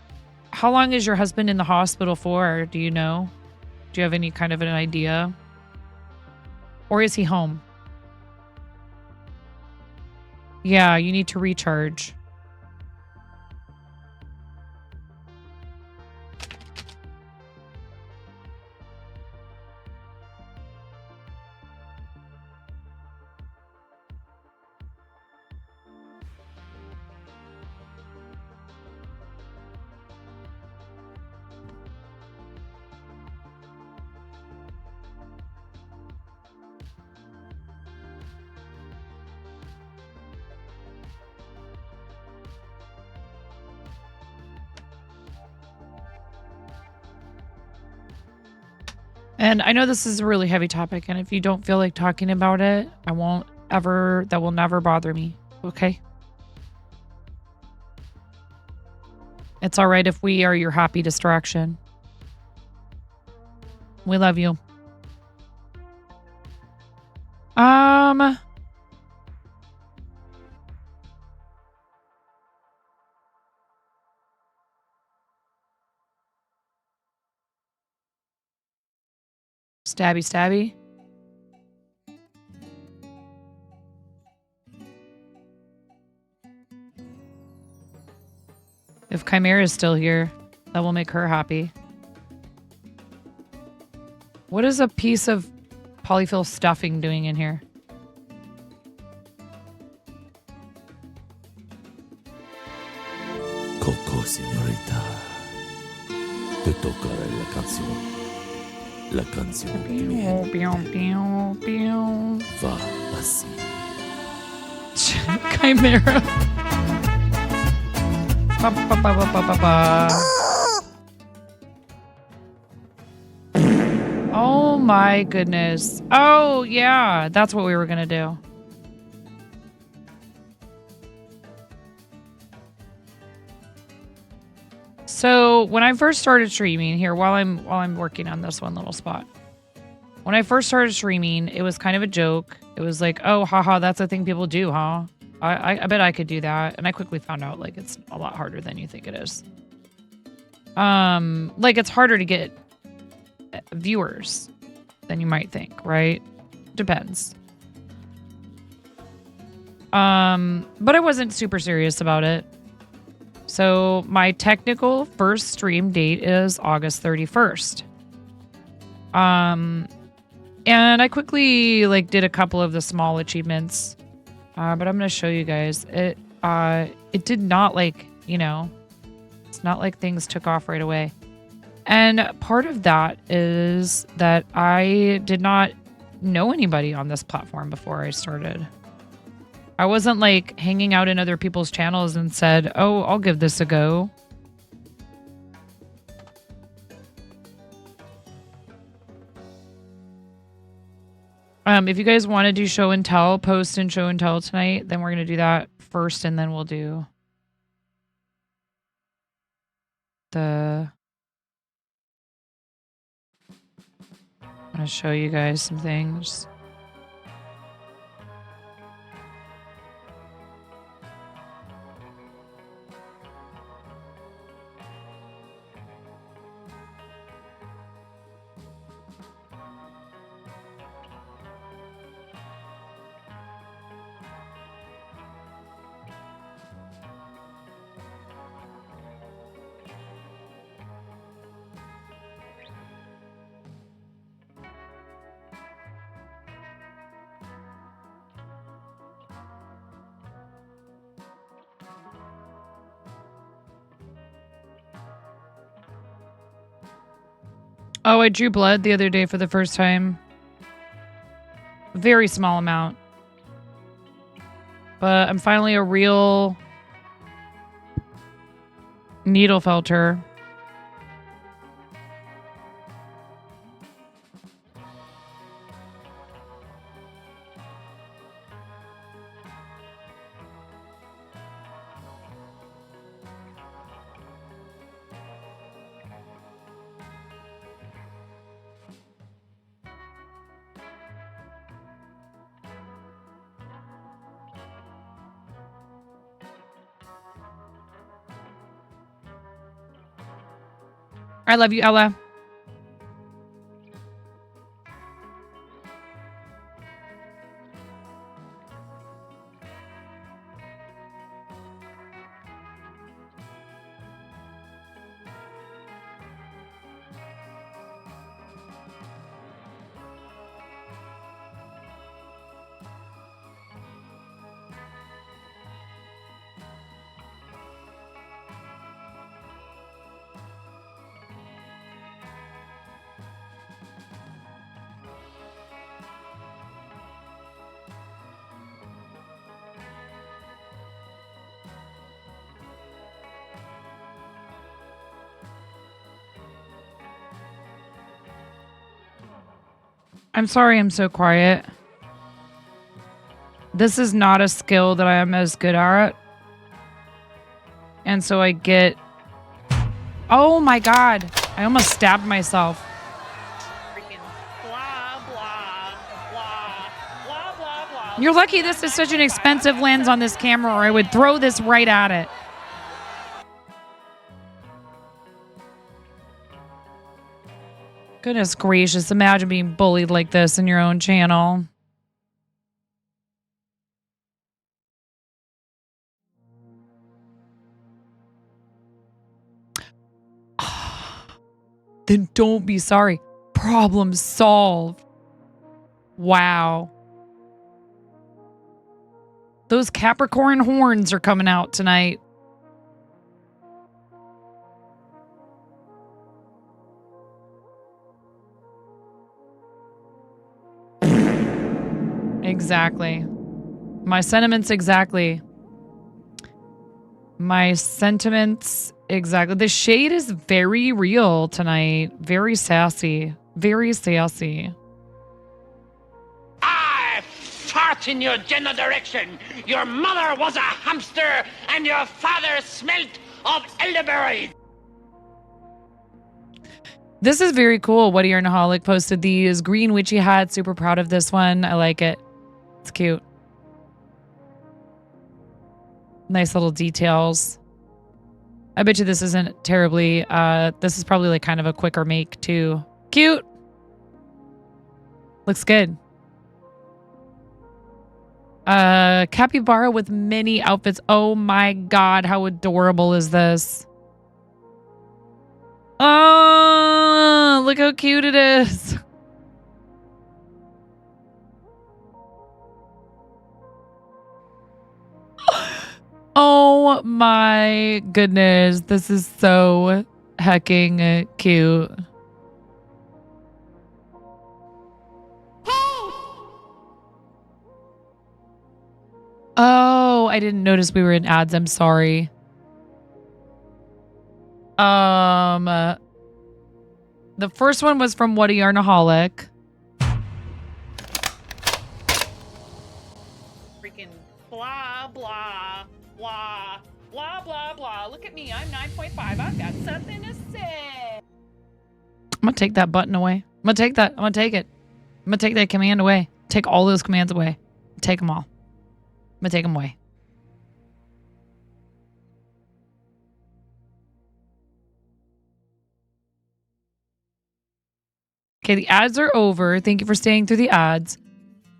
long is your husband in the hospital for? Do you know? Do you have any kind of an idea? Or is he home? Yeah, you need to recharge. And I know this is a really heavy topic, and if you don't feel like talking about it, that will never bother me, okay? It's all right if we are your happy distraction. We love you. Stabby, stabby. If Chimera is still here, that will make her happy. What is a piece of polyfill stuffing doing in here? Coco, señorita. Te tocará la canción. La canción va así. Chimera. Ba, ba, ba, ba, ba, ba, ba. Oh my goodness. Oh yeah, that's what we were gonna do. So when I first started streaming here, while I'm working on this one little spot, when I first started streaming, it was kind of a joke. It was like, oh, haha, that's a thing people do, huh? I bet I could do that. And I quickly found out like it's a lot harder than you think it is. Like it's harder to get viewers than you might think, right? Depends. But I wasn't super serious about it. So my technical first stream date is August 31st. And I quickly like did a couple of the small achievements. But I'm going to show you guys. It did not like, you know, it's not like things took off right away. And part of that is that I did not know anybody on this platform before I started. I wasn't like hanging out in other people's channels and said, oh, I'll give this a go. If you guys want to do show and tell, post and show and tell tonight, then we're going to do that first and then we'll do I'm going to show you guys some things. Oh, I drew blood the other day for the first time. Very small amount. But I'm finally a real needle felter. I love you, Ella. I'm sorry I'm so quiet. This is not a skill that I am as good at. And so I get... Oh my god. I almost stabbed myself. Freaking blah, blah, blah, blah, blah, blah. You're lucky this is such an expensive lens on this camera, or I would throw this right at it. Goodness gracious, imagine being bullied like this in your own channel. Then don't be sorry. Problem solved. Wow. Those Capricorn horns are coming out tonight. Exactly. My sentiments exactly. My sentiments exactly. The shade is very real tonight. Very sassy. Very sassy. I fart in your general direction. Your mother was a hamster and your father smelt of elderberries. This is very cool. What Yarnaholic posted these. Green witchy hat. Super proud of this one. I like it. It's cute. Nice little details. I bet you this isn't terribly, this is probably like kind of a quicker make too. Cute. Looks good. Capybara with many outfits. Oh my god, how adorable is this? Oh, look how cute it is. Oh my goodness. This is so hecking cute. Oh, I didn't notice we were in ads. I'm sorry. The first one was from What a Yarnaholic. Freaking blah, blah, blah, blah, blah, blah. Look at me. I'm 9.5. I've got something to say. I'm gonna take that button away. I'm gonna take that. I'm gonna take it. I'm gonna take that command away. Take all those commands away. Take them all. I'm gonna take them away. Okay, the ads are over. Thank you for staying through the ads.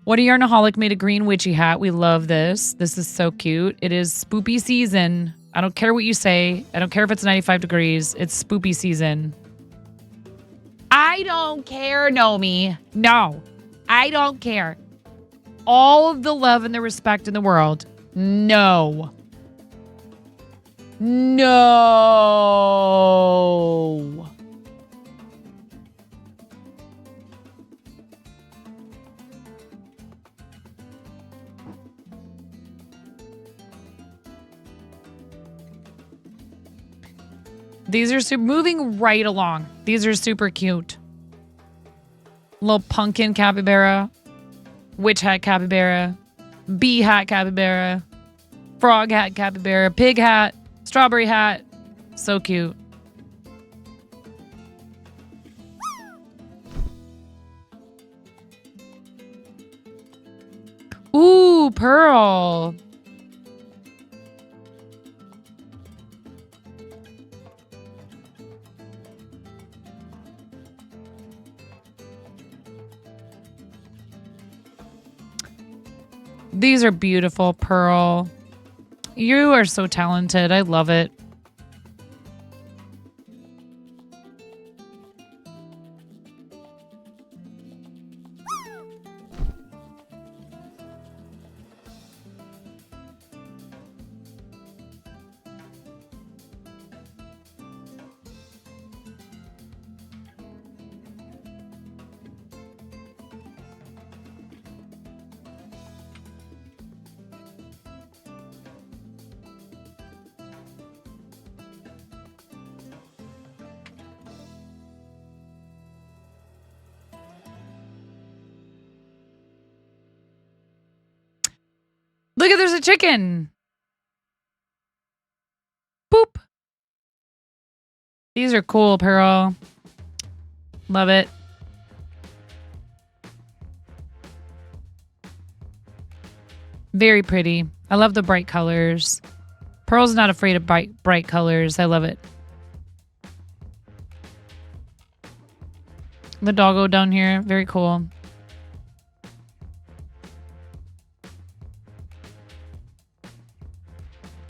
What a Yarnaholic made a green witchy hat. We love this. This is so cute. It is spoopy season. I don't care what you say. I don't care if it's 95 degrees. It's spoopy season. I don't care, Nomi. No, I don't care. All of the love and the respect in the world. No. No. These are moving right along. These are super cute. Little pumpkin capybara, witch hat capybara, bee hat capybara, frog hat capybara, pig hat, strawberry hat. So cute. Ooh, Pearl. These are beautiful, Pearl. You are so talented. I love it. Look at, there's a chicken. Boop. These are cool, Pearl. Love it. Very pretty. I love the bright colors. Pearl's not afraid of bright colors. I love it. The doggo down here. Very cool.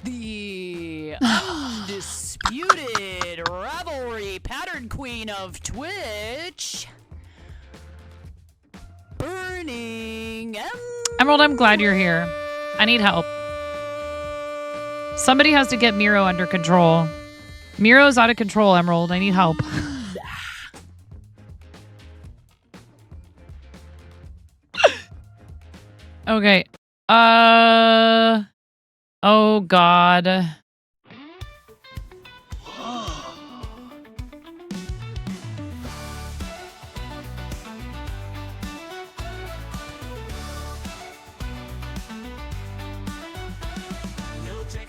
The undisputed revelry pattern queen of Twitch, Burning Emerald, I'm glad you're here. I need help. Somebody has to get Miro under control. Miro's out of control, Emerald. I need help. Okay. Oh, God.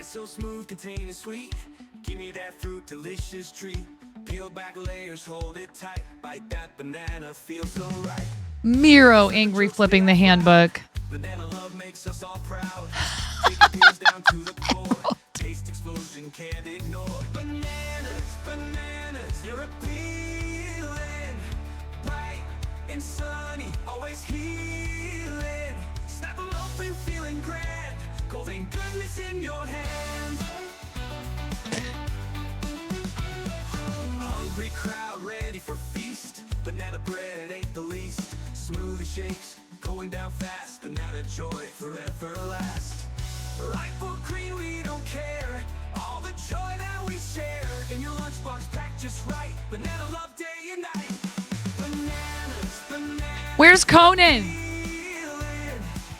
So smooth, containing sweet. Give me that fruit, delicious treat. Peel back layers, hold it tight. Bite that banana, feels so right. Miro angry flipping the handbook. Banana love makes us all proud. Take it peels down to the core. Taste explosion, can't ignore. Bananas, bananas, you're appealing. Bright and sunny, always healing. Snap them open, feeling grand. Golden goodness in your hands. Hungry crowd ready for feast. Banana bread ain't the least. Smoothie shakes going down fast. Banana joy forever last. Life for green, we don't care. All the joy that we share. In your lunchbox packed just right. Banana love day and night. Bananas, bananas. Where's Conan?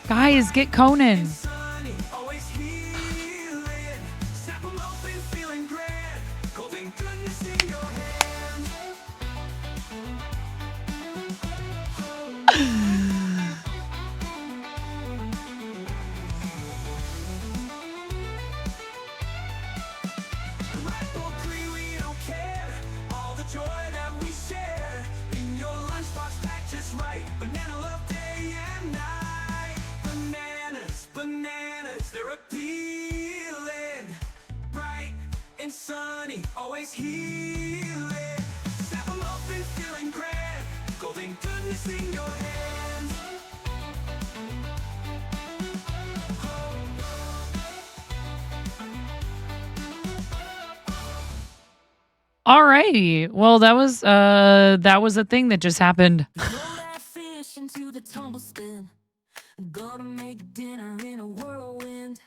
Guys, get Conan. Sunny, always healing. Snap them open, feeling grand. Golden goodness in your hands. Alrighty. Well, that was a thing that just happened. Fish into the tumble spin. Gonna make dinner in a whirlwind.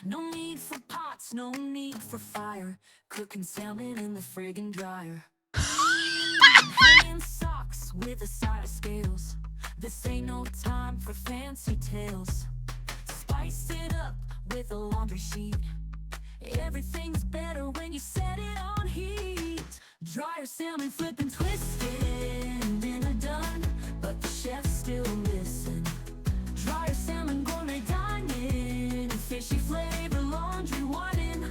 No need for pots, no need for fire. Cooking salmon in the friggin' dryer. Hanging socks with a side of scales. This ain't no time for fancy tales. Spice it up with a laundry sheet. Everything's better when you set it on heat. Dry your salmon, flip and twist it, and dinner done, but the chef's still missing. Dry your salmon, gourmet dining, fishy flavor, laundry whitening.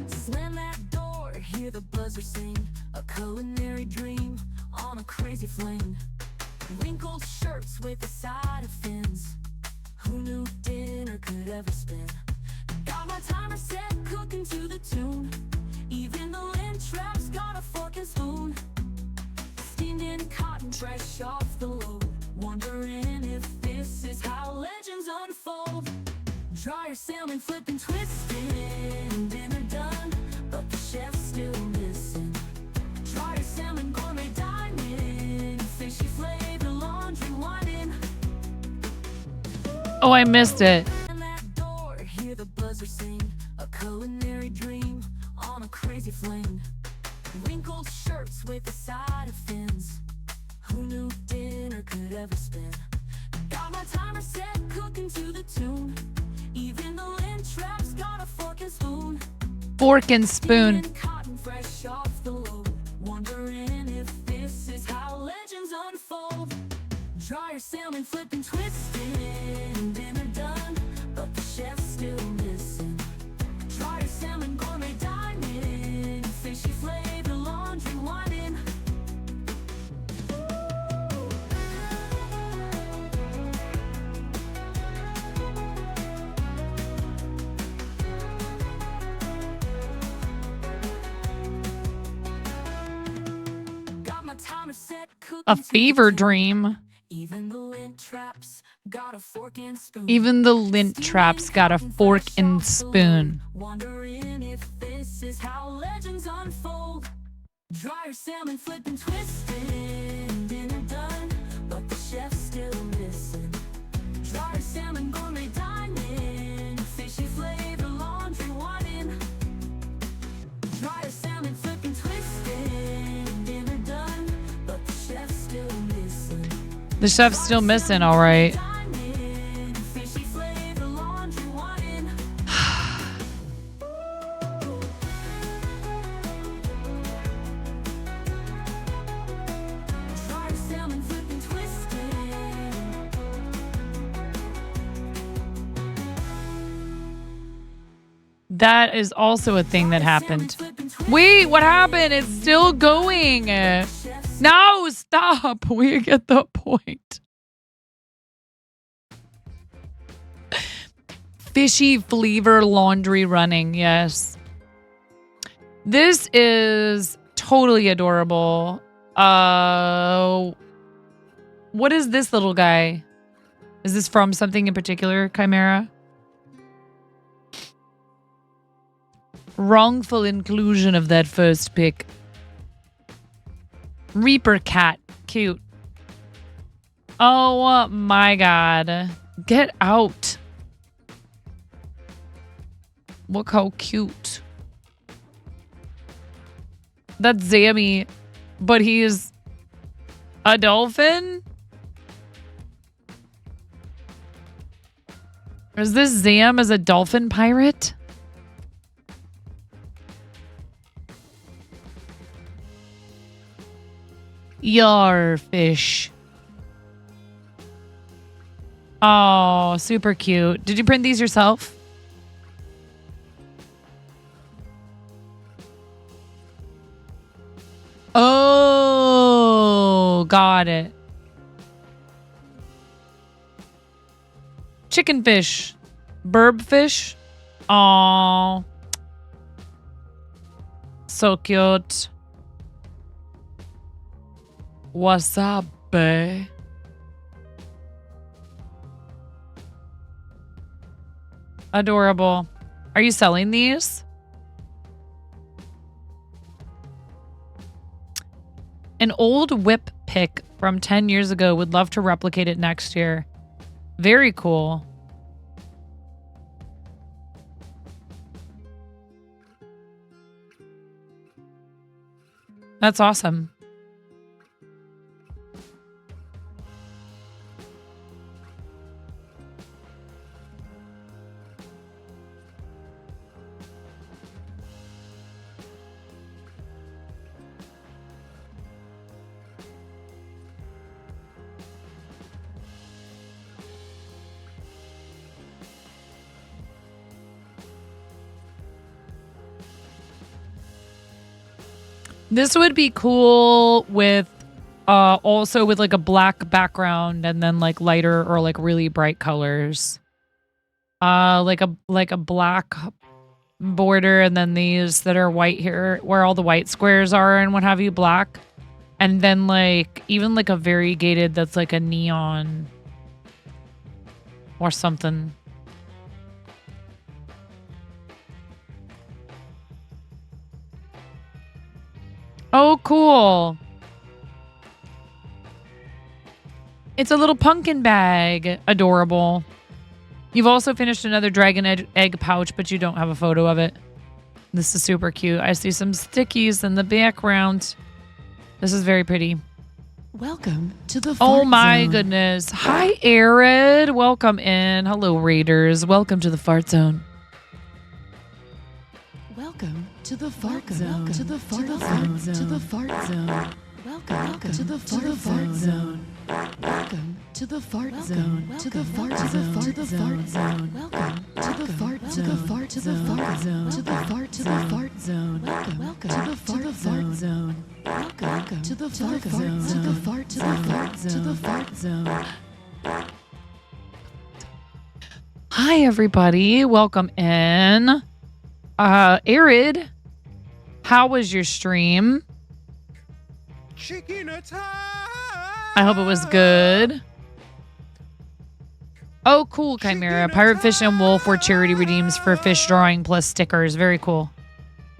Slam that door, hear the buzzer sing, a culinary dream on a crazy fling. Wrinkled shirts with a side of fins, who knew dinner could ever spin? Got my timer set, cooking to the tune. Even the lint trap's got a fork and spoon. Steamed in cotton, fresh off the load. Wondering if this is how legends unfold. Dry your salmon, flip and twist it, and dinner done, but the chef's still missing. Dry your salmon, gourmet dining, fishy flavor, laundry whitening. Oh, I missed it. Hear the buzzer sing, a culinary dream on a crazy fling. Wrinkled shirts with a side of fins, who knew dinner could ever spin? Got my timer set, cooking to the tune. Even the lint trap's got a fork and spoon. Fork and spoon. Cotton fresh off the load. Wondering if this is how legends unfold. Dry your salmon, flip and twist it, and dinner done, but the chef's still missing. Dry your salmon, gourmet dining, fishy flavor, laundry whitening. Got my timer set, A fever dream. even the lint traps got a fork and spoon. Even the lint traps got a fork and spoon. Wondering if this is how legends unfold. Dry your salmon, flip and twist it, and dinner done, but the chef's still missing. Dry your salmon, gourmet dining, fishy flavor, laundry whitening. Dry your salmon, flip and twist it, and dinner done, but the chef's still missing. The chef's still missing, all right. Fishy flavor, laundry whitening. Dry your salmon, flip and twist it. That is also a thing that happened. Wait, what happened? It's still going. No, stop. We get the point. Fishy flavor laundry running. Yes. This is totally adorable. What is this little guy? Is this from something in particular, Chimera? Wrongful inclusion of that first pick. Reaper cat. Cute. Oh my god. Get out. Look how cute. That's Zammy, but he's a dolphin? Is this Zam as a dolphin pirate? Yar fish. Oh, super cute. Did you print these yourself? Oh, got it. Chicken fish. Burb fish. Oh, so cute. Wasabi. Adorable. Are you selling these? An old whip pick from 10 years ago. Would love to replicate it next year. Very cool. That's awesome. This would be cool with also with like a black background and then like lighter or like really bright colors. Like a black border and then these that are white here where all the white squares are and what have you, black. And then like even like a variegated that's like a neon or something. Oh, cool. It's a little pumpkin bag. Adorable. You've also finished another dragon egg pouch, but you don't have a photo of it. This is super cute. I see some stickies in the background. This is very pretty. Welcome to the Oh Fart my Zone. goodness. Hi, Arid. Welcome in. Hello, Raiders. Welcome to the Fart Zone. Welcome to the Fart Zone. To the Fart Zone. To the Fart Zone. Welcome to the Fart Zone. Welcome to the Fart Zone. To the Fart Zone. To the Fart Zone. Welcome to the Fart Zone. To the Fart to the Fart Zone. To the Fart to the Fart Zone. Welcome to the Fart Zone. Welcome to the Fart Zone. To the Fart to the Fart Zone. To the Fart Zone. Hi, everybody. Welcome in. Arid, how was your stream? Chicken attack! I hope it was good. Oh, cool, Chimera. Pirate Fish and Wolf were charity redeems for fish drawing plus stickers. Very cool.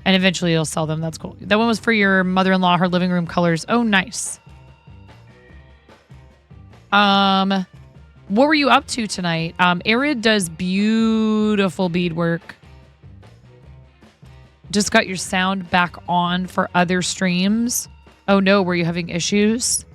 And eventually you'll sell them. That's cool. That one was for your mother-in-law, her living room colors. Oh, nice. What were you up to tonight? Arid does beautiful beadwork. Just got your sound back on for other streams. Oh no, were you having issues?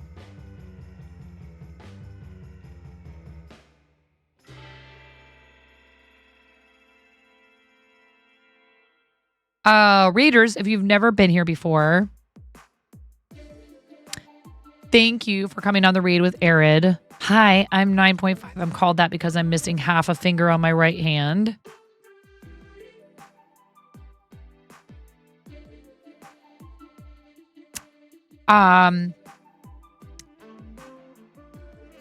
Raiders, if you've never been here before, thank you for coming on the raid with Arid. Hi, I'm 9.5. I'm called that because I'm missing half a finger on my right hand.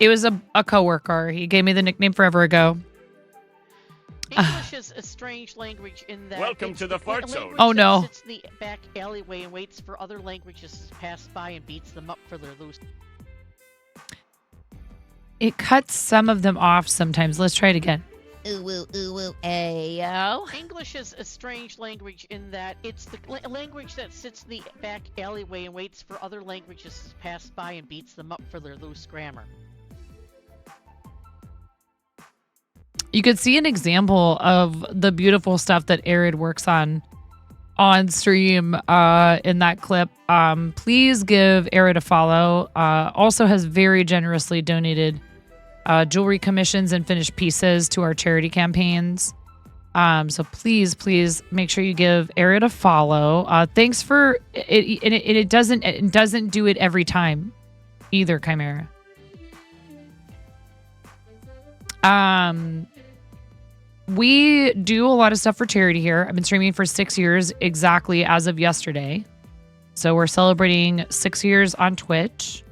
It was a coworker. He gave me the nickname forever ago. English is a strange language in that. Welcome to the Fart Zone. Oh no! Sits in the back alleyway and waits for other languages to pass by and beats them up for their loose. It cuts some of them off sometimes. Let's try it again. Ooh, ooh, ooh, ooh, ayo. English is a strange language in that it's the language that sits in the back alleyway and waits for other languages to pass by and beats them up for their loose grammar. You could see an example of the beautiful stuff that Arid works on stream in that clip. Please give Arid a follow. Also has very generously donated jewelry commissions and finished pieces to our charity campaigns. So please make sure you give Arid a follow. Thanks for it. It doesn't do it every time either, Chimera. We do a lot of stuff for charity here. I've been streaming for 6 years exactly as of yesterday. So we're celebrating 6 years on Twitch.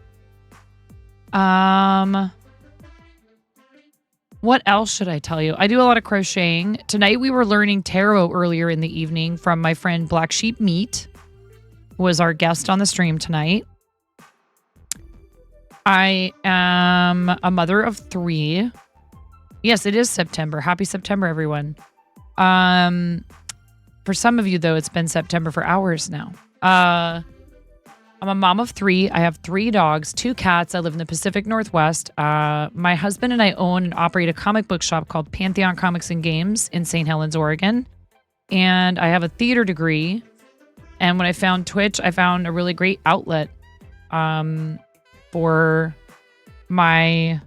What else should I tell you? I do a lot of crocheting. Tonight we were learning tarot earlier in the evening from my friend Black Sheep Meat, who was our guest on the stream tonight. I am a mother of 3. Yes, it is September. Happy September, everyone. For some of you, though, it's been September for hours now. I'm a mom of 3. I have 3 dogs, 2 cats. I live in the Pacific Northwest. My husband and I own and operate a comic book shop called Pantheon Comics and Games in St. Helens, Oregon. And I have a theater degree. And when I found Twitch, I found a really great outlet for my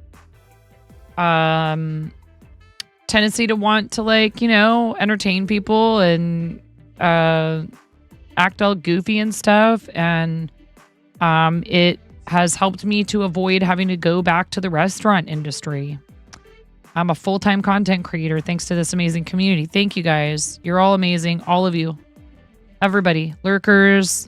tendency to want to, like, you know, entertain people and act all goofy and stuff. And it has helped me to avoid having to go back to the restaurant industry. I'm a full-time content creator thanks to this amazing community. Thank you guys. You're all amazing. All of you. Everybody. Lurkers.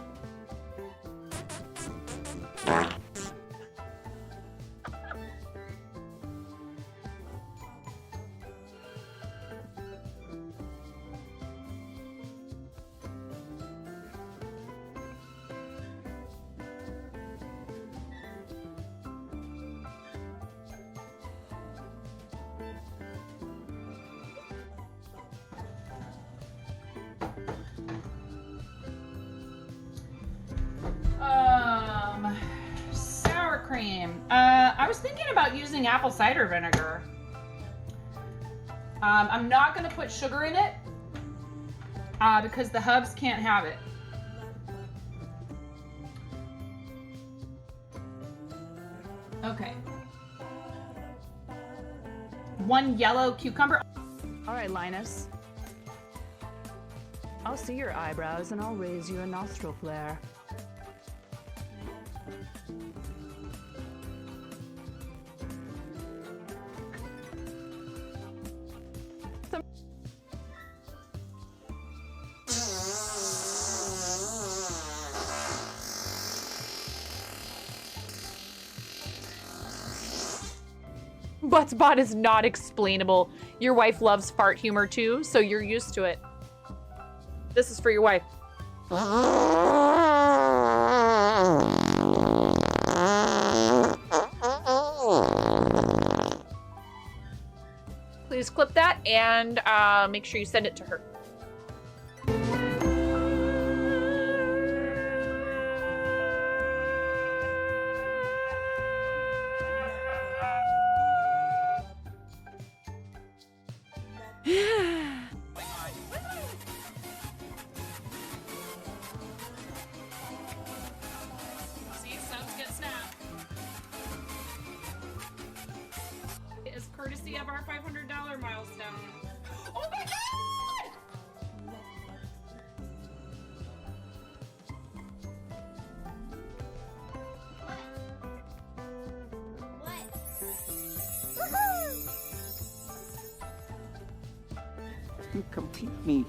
cream. I was thinking about using apple cider vinegar. I'm not gonna put sugar in it because the hubs can't have it. Okay. 1 yellow cucumber. All right, Linus. I'll see your eyebrows and I'll raise you a nostril flare. Buttspot is not explainable. Your wife loves fart humor too, so you're used to it. This is for your wife. Please clip that and make sure you send it to her. See, subs get snapped. It's courtesy of our $500 milestone. Oh my god! You complete me.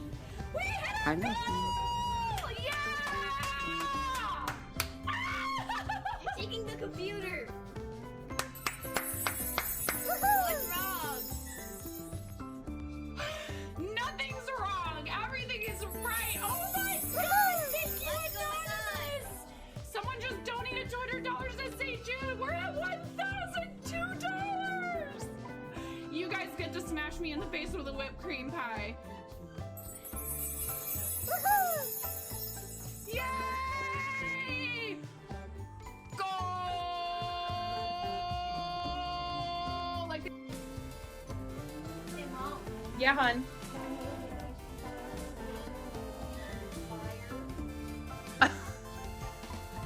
I love you. Taking the computer. What's wrong? Nothing's wrong. Everything is right. Oh my god! Thank you, Anonymous! Someone just donated $200 to St. Jude. We're at $1,002. You guys get to smash me in the face with a whipped cream pie. Yay! Go! Like. Yeah, hun.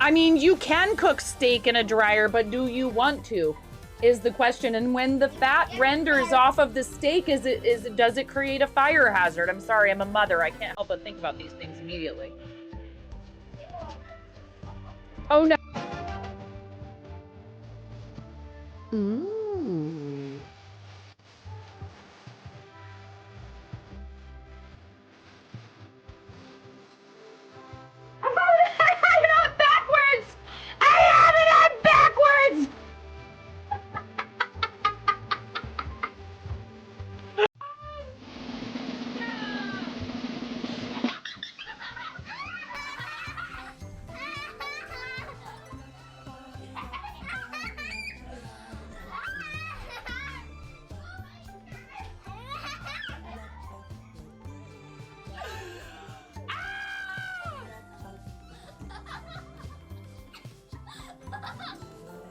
I mean, you can cook steak in a dryer, but do you want to? Is the question. And when the fat renders off of the steak, does it create a fire hazard? I'm sorry, I'm a mother. I can't help but think about these things immediately. Oh no. Ooh. I have it on backwards! I have it on backwards!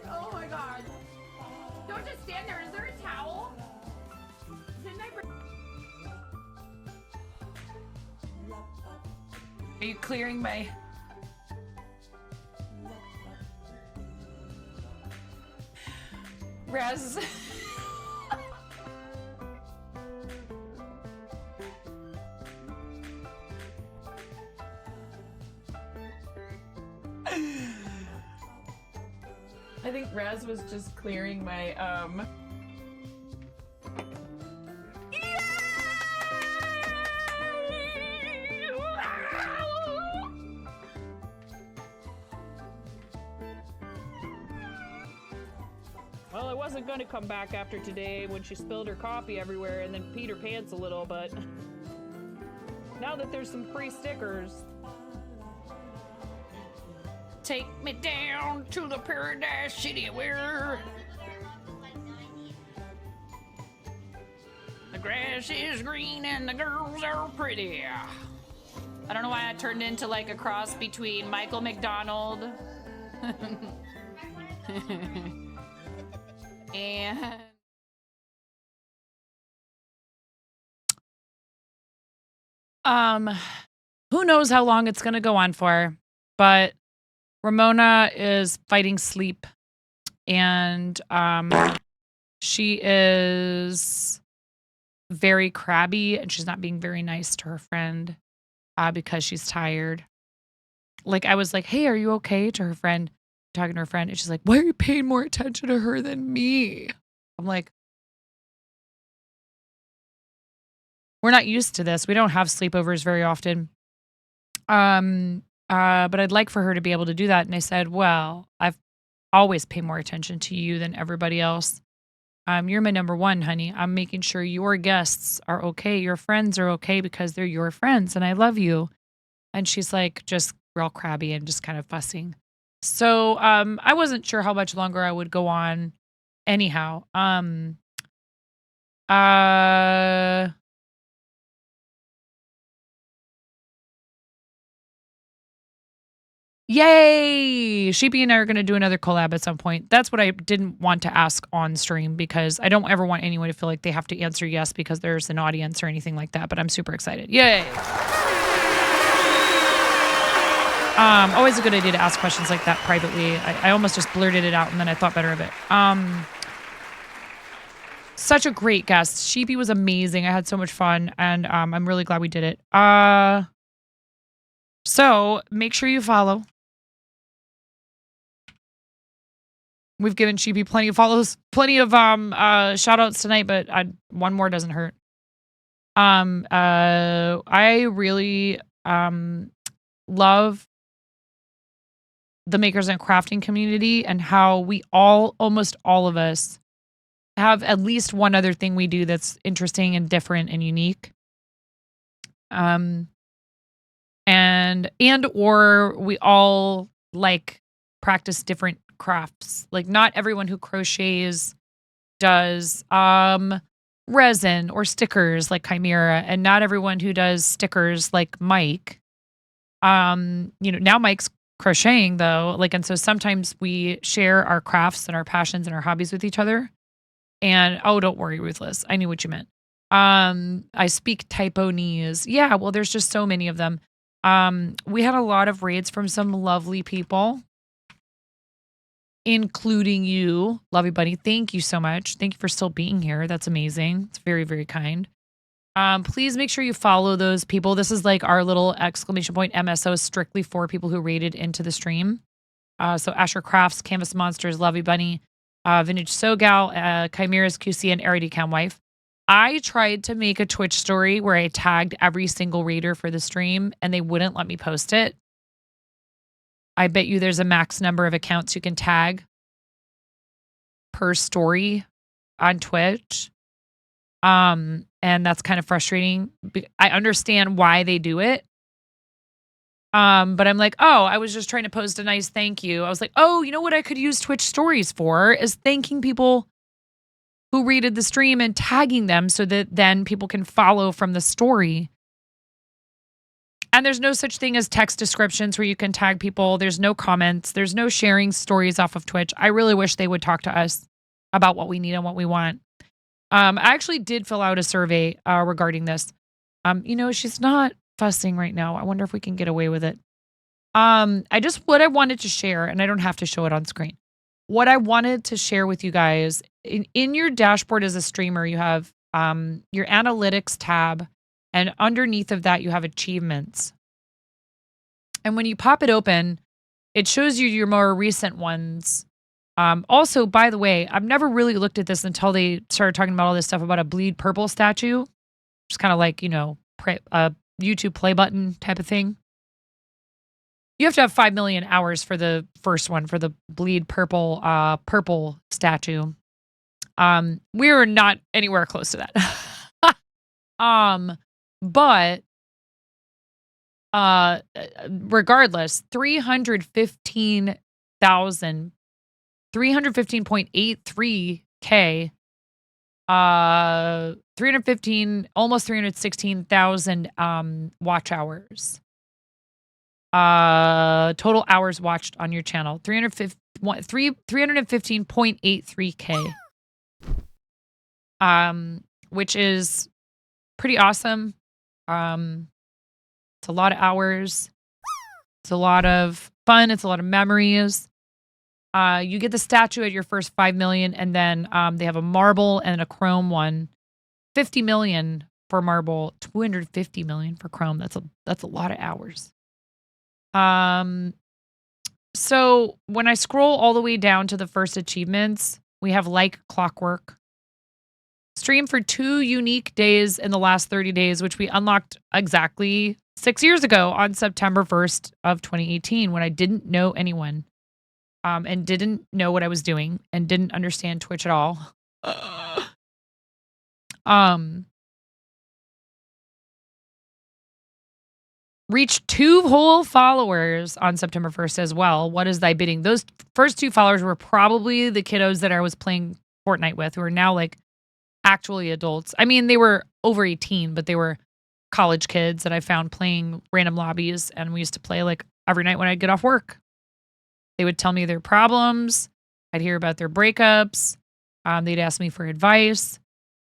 Oh my god. Don't just stand there. Is there a towel? Didn't I bring... Are you clearing my... Raz... I think Raz was just clearing my, Well, I wasn't gonna come back after today when she spilled her coffee everywhere and then peed her pants a little, but now that there's some free stickers. Take me down to the paradise city where the grass is green and the girls are pretty. I don't know why I turned into like a cross between Michael McDonald And who knows how long it's going to go on for, but Ramona is fighting sleep, and she is very crabby, and she's not being very nice to her friend because she's tired. Like, I was like, hey, are you okay, to her friend, talking to her friend, and she's like, why are you paying more attention to her than me? I'm like, we're not used to this. We don't have sleepovers very often. But I'd like for her to be able to do that. And I said, well, I've always paid more attention to you than everybody else. You're my number one, honey. I'm making sure your guests are okay. Your friends are okay because they're your friends and I love you. And she's like, just real crabby and just kind of fussing. So, I wasn't sure how much longer I would go on anyhow. Yay! Sheepy and I are going to do another collab at some point. That's what I didn't want to ask on stream because I don't ever want anyone to feel like they have to answer yes because there's an audience or anything like that, but I'm super excited. Yay! Always a good idea to ask questions like that privately. I almost just blurted it out and then I thought better of it. Such a great guest. Sheepy was amazing. I had so much fun and I'm really glad we did it. So make sure you follow. We've given Sheepy plenty of follows, plenty of shout outs tonight, but one more doesn't hurt. I really love the makers and crafting community and how we almost all of us have at least one other thing we do that's interesting and different and unique. And or we all like practice different crafts. Like not everyone who crochets does resin or stickers like Chimera, and not everyone who does stickers like Mike. Now Mike's crocheting though, and so sometimes we share our crafts and our passions and our hobbies with each other. And don't worry, Ruthless, I knew what you meant. I speak Typonese. Yeah, well, there's just so many of them. We had a lot of raids from some lovely people, including you, Lovey Bunny. Thank you so much. Thank you for still being here. That's amazing. It's very, very kind. Please make sure you follow those people. This is like our little exclamation point MSO strictly for people who raided into the stream. So Asher Crafts, Canvas Monsters, Lovey Bunny, Vintage Sogal, Chimera's QC, and Arity Cam Wife. I tried to make a Twitch story where I tagged every single raider for the stream and they wouldn't let me post it. I bet you there's a max number of accounts you can tag per story on Twitch. And that's kind of frustrating. I understand why they do it. But I'm like, I was just trying to post a nice thank you. I was like, you know what I could use Twitch stories for is thanking people who rated the stream and tagging them so that then people can follow from the story. And there's no such thing as text descriptions where you can tag people. There's no comments. There's no sharing stories off of Twitch. I really wish they would talk to us about what we need and what we want. I actually did fill out a survey regarding this. She's not fussing right now. I wonder if we can get away with it. What I wanted to share, and I don't have to show it on screen. What I wanted to share with you guys, in your dashboard as a streamer, you have your analytics tab, and underneath of that, you have achievements. And when you pop it open, it shows you your more recent ones. Also, by the way, I've never really looked at this until they started talking about all this stuff about a bleed purple statue. Just kind of like, a YouTube play button type of thing. You have to have 5 million hours for the first one, for the bleed purple statue. We're not anywhere close to that. But regardless, 315.83K, almost 316,000 watch hours. Total hours watched on your channel, 315.83K. Which is pretty awesome. It's a lot of hours. It's a lot of fun. It's a lot of memories. You get the statue at your first 5 million, and then they have a marble and a chrome one. 50 million for marble, 250 million for chrome. That's a lot of hours. So when I scroll all the way down to the first achievements, we have like clockwork. Stream for 2 unique days in the last 30 days, which we unlocked exactly 6 years ago on September 1st of 2018 when I didn't know anyone and didn't know what I was doing and didn't understand Twitch at all. Reached 2 whole followers on September 1st as well. What is thy bidding? Those first 2 followers were probably the kiddos that I was playing Fortnite with, who are now like actually adults. I mean, they were over 18, but they were college kids that I found playing random lobbies, and we used to play like every night when I'd get off work. They would tell me their problems. I'd hear about their breakups. They'd ask me for advice.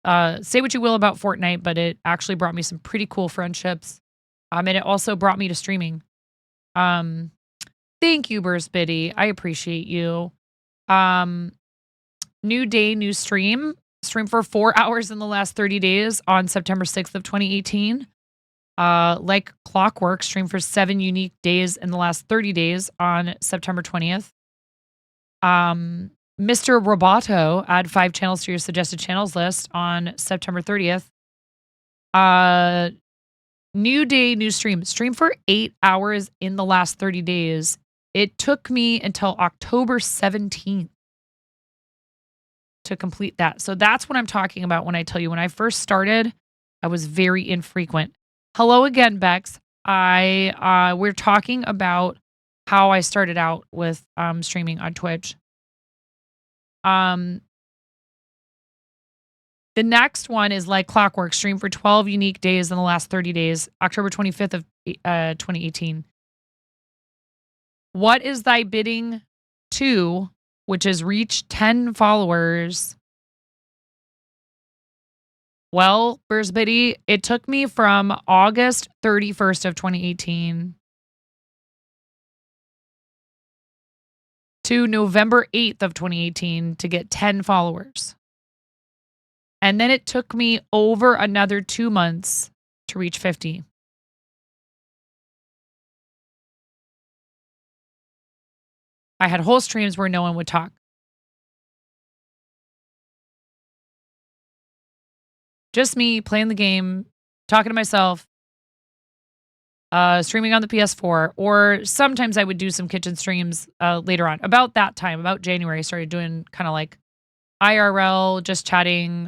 Say what you will about Fortnite, but it actually brought me some pretty cool friendships. And it also brought me to streaming. Thank you, Burst Biddy. I appreciate you. New day, new stream. Stream for 4 hours in the last 30 days on September 6th of 2018. Like clockwork, stream for 7 unique days in the last 30 days on September 20th. Mr. Roboto, add 5 channels to your suggested channels list on September 30th. New day, new stream. Stream for 8 hours in the last 30 days. It took me until October 17th to complete that. So that's what I'm talking about when I tell you when I first started, I was very infrequent. Hello again, Bex. We're talking about how I started out with streaming on Twitch. The next one is like clockwork, stream for 12 unique days in the last 30 days, October 25th of 2018. What is thy bidding to, which is reach 10 followers? Well, Burst Biddy, it took me from August 31st of 2018 to November 8th of 2018 to get 10 followers. And then it took me over another 2 months to reach 50. I had whole streams where no one would talk. Just me playing the game, talking to myself, streaming on the PS4, or sometimes I would do some kitchen streams later on. About that time, about January, I started doing kind of like IRL, just chatting,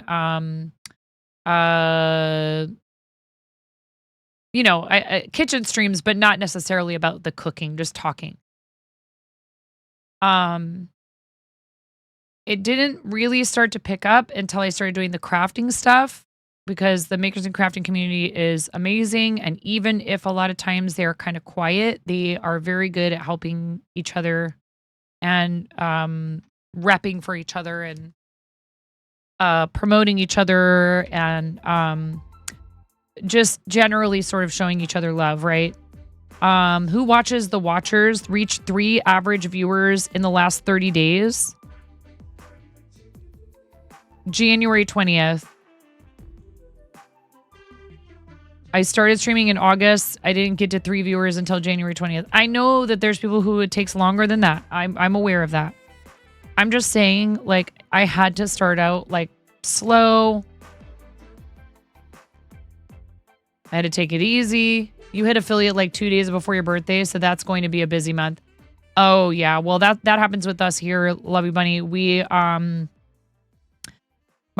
kitchen streams, but not necessarily about the cooking, just talking. It didn't really start to pick up until I started doing the crafting stuff, because the makers and crafting community is amazing. And even if a lot of times they're kind of quiet, they are very good at helping each other and repping for each other and promoting each other and just generally sort of showing each other love, right? Who Watches the Watchers reached 3 average viewers in the last 30 days. January 20th. I started streaming in August. I didn't get to 3 viewers until January 20th. I know that there's people who it takes longer than that. I'm aware of that. I'm just saying, like, I had to start out, like, slow. I had to take it easy. You hit affiliate like 2 days before your birthday, so that's going to be a busy month. Oh, yeah. Well, that happens with us here, Lovey Bunny. We, my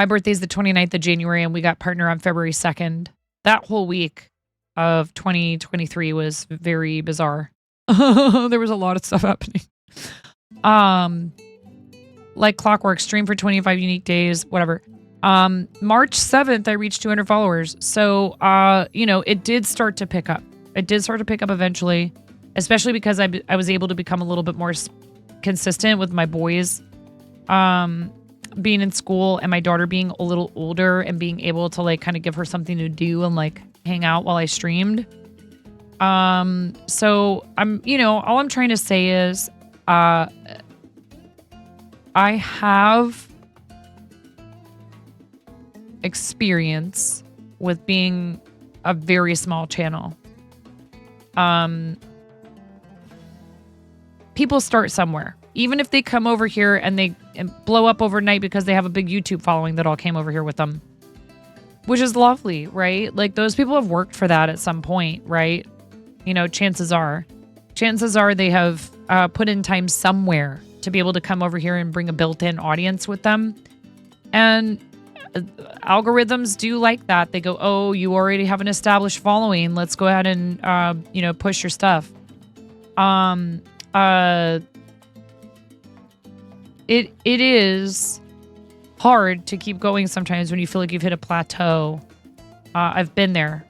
birthday's the 29th of January, and we got partner on February 2nd. That whole week of 2023 was very bizarre. There was a lot of stuff happening. Like clockwork, stream for 25 unique days, whatever. March 7th, I reached 200 followers. So, it did start to pick up. It did start to pick up eventually, especially because I was able to become a little bit more consistent with my boys being in school and my daughter being a little older and being able to like kind of give her something to do and like hang out while I streamed. So I'm, you know, all I'm trying to say is I have experience with being a very small channel. People start somewhere. Even if they come over here and they blow up overnight because they have a big YouTube following that all came over here with them. Which is lovely, right? Like those people have worked for that at some point, right? You know, chances are they have put in time somewhere to be able to come over here and bring a built-in audience with them. And algorithms do like that. They go, oh, you already have an established following. Let's go ahead and, you know, push your stuff. It is hard to keep going sometimes when you feel like you've hit a plateau. I've been there.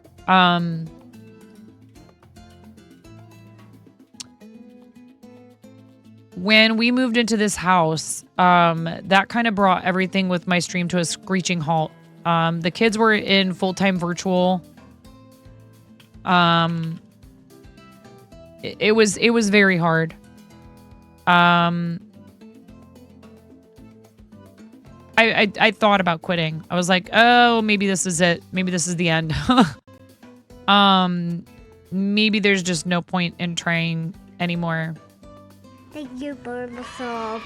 When we moved into this house, that kind of brought everything with my stream to a screeching halt. The kids were in full-time virtual. It was very hard. I thought about quitting. I was like, oh, maybe this is it. Maybe this is the end. Maybe there's just no point in trying anymore. Thank you for the sub.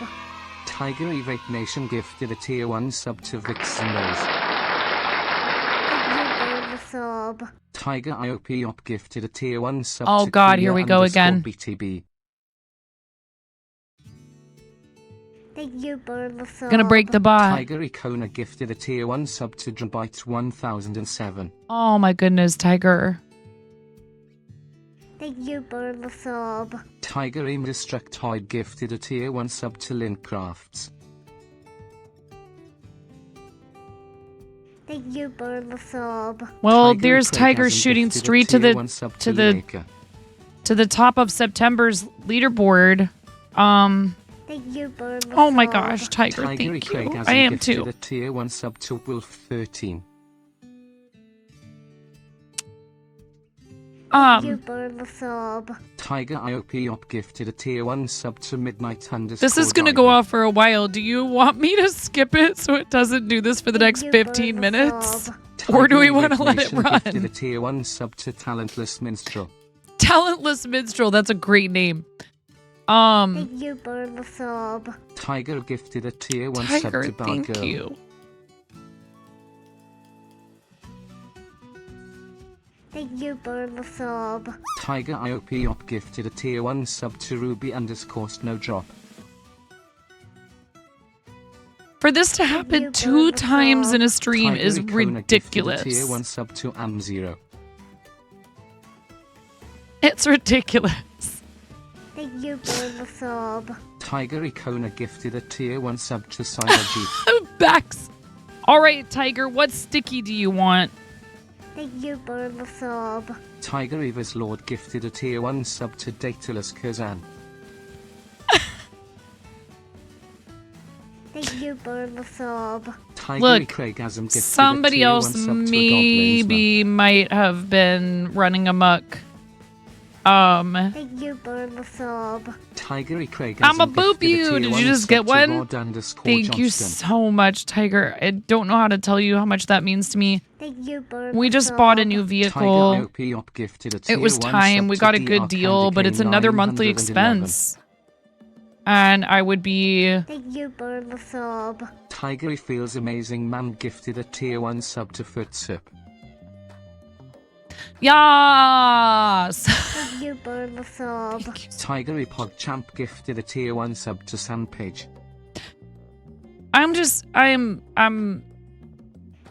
Tiger Evate Nation gifted a tier 1 sub to Vixen Rose. Thank you for the sub. Tiger IOP Op gifted a tier 1 sub oh to God, here we go again. BTB. Thank you for the sub. Gonna break the bot. Tiger Icona gifted a tier 1 sub to Drabytes 1007. Oh my goodness, Tiger. Thank you for the sub. Tiger Indestructoid gifted a tier 1 sub to Lincrafts. Thank you for the sub. Well, Tiger there's Tiger Craig shooting gifted a straight to tier the 1 sub to the Laker. to the top of September's leaderboard. Thank you for the Oh my sub. gosh, Tiger, Tiger thank Craig you. has I am gifted too. a tier 1 sub to Wolf 13. Thank you for the sub. Tiger IOP Op gifted a tier 1 sub to Midnight _ This is gonna go off for a while. Do you want me to skip it so it doesn't do this for the next 15 minutes? Or do we want to let it Gifted a run? tier 1 sub to Talentless Minstrel. Talentless Minstrel, that's a great name. Thank you for the sub. Tiger gifted a tier 1 Tiger, sub to Bad thank Girl. you. Thank you for the sub. Tiger IOP Op gifted a tier 1 sub to Ruby _ Snowdrop. For this to happen 2 times in a stream Tiger is Icona ridiculous. gifted a tier 1 sub to Am0. It's ridiculous. Thank you for the sub. Tiger Icona gifted a tier 1 sub to Cyberjeep. Backs. All right, Tiger, what sticky do you want? Thank you for the sub. Tiger Eva's Lord gifted a tier 1 sub to Dataless Kazan. Thank you for the sub. Tiger Look, Craigasm gifted somebody a tier 1 else sub to maybe might have been running amok. Thank you for the sub. Tiger Craigasm I'ma boop gifted a you. tier Did 1 you just sub get to one? Rod _ Thank you Johnston. so much, Tiger. I don't know how to tell you how much that means to me. Thank you for We the just sub. bought a new vehicle. Tiger IOP Op gifted a tier It was 1 time. sub We to got a DR good deal, but it's Candy another Cane monthly 911. expense. And I would be... Thank you for the sub. Tiger Feels Amazing Man gifted a tier 1 sub to Footsup. Yes! Thank you for the sub. Tiger Pogchamp gifted a tier 1 sub to Sandpage. I'm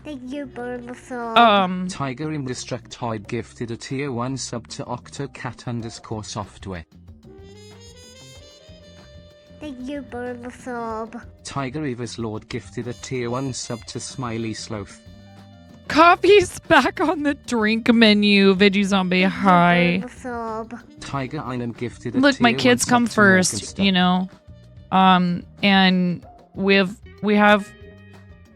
Thank you for the sub. Tiger Indestructoid gifted a tier 1 sub to Octocat _ Software. Thank you for the sub. Tiger Eva's Lord gifted a tier 1 sub to Smiley Sloth. Coffee's back on the drink menu. Veggie Zombie, hi. For the sub. Tiger Einem gifted a Look, tier my 1 kids sub come to first, Morgenstern. you know. And we have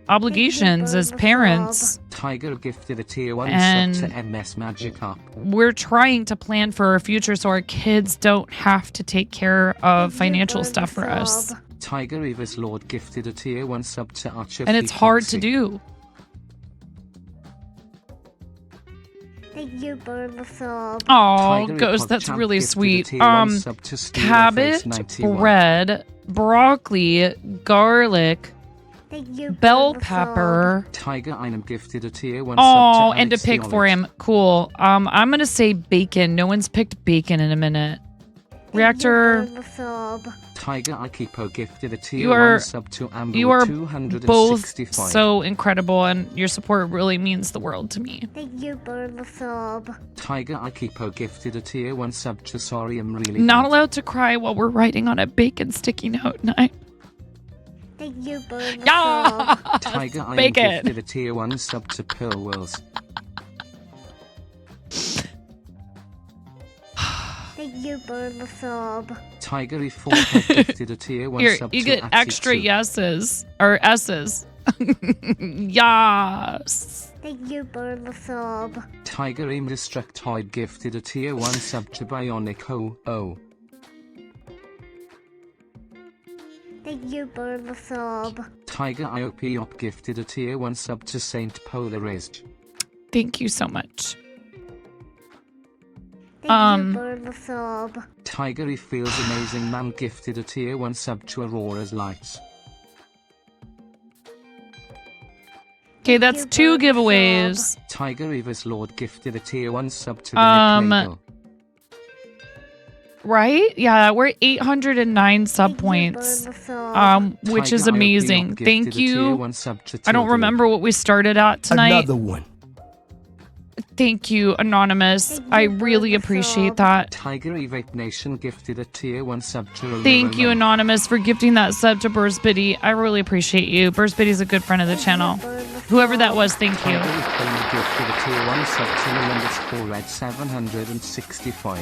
obligations as parents. Tiger gifted a tier 1 And sub to MS Magic Up. We're trying to plan for our future so our kids don't have to take care of financial stuff for us. Tiger Eva's Lord gifted a tier 1 sub to Archer. And it's hard to do. Thank you for the sub. Oh, Ghost, that's really sweet. Cabbage, bread, broccoli, garlic, bell pepper. Tiger Einem gifted a tier 1 Oh, sub to and to Alex pick the for Olive. him. Cool. I'm gonna say bacon. No one's picked bacon in a minute. Reactor. Tiger Ikipo gifted a tier You are 1 sub to Amber you with are 265. both so incredible, and your support really means the world to me. Thank you for the sub. Tiger Ikipo gifted a tier 1 sub to Sorry I'm Really Not Bad. allowed to cry while we're writing on a bacon sticky note. Night. Thank you for the Yeah! sub. Tiger Einem Bacon. gifted a tier 1 sub to Pearl Wills. Thank you for the sub. Tiger E4 had gifted a tier 1 Here, sub you to get extra Attitude. yeses or S's. Yes. Thank you for the sub. Tiger Indestructoid gifted a tier 1 sub to Bionic O. Thank you for the sub. Tiger IOP Op gifted a tier 1 sub to Saint Polarized. Thank you so much. Thank you for the sub. Tiger E Feels Amazing Man gifted a tier 1 sub to Aurora's Lights. Okay, that's 2 giveaways. Tiger Eva's Lord gifted a tier 1 sub to the Nick Nagel. Right? Yeah, we're 809 sub points. Which is Tiger IOP amazing. Op gifted Thank a tier you. 1 sub to I don't Tilda. remember what we started at tonight. Another one. Thank you, Anonymous. I really appreciate that. Tiger Evape Nation gifted a tier 1 sub to Aurora Thank you, Man. Anonymous, for gifting that sub to Burst Biddy. I really appreciate you. Burst Biddy's a good friend of the channel. Whoever that was, thank you. Tiger Evape gifted a tier 1 sub to Red 765.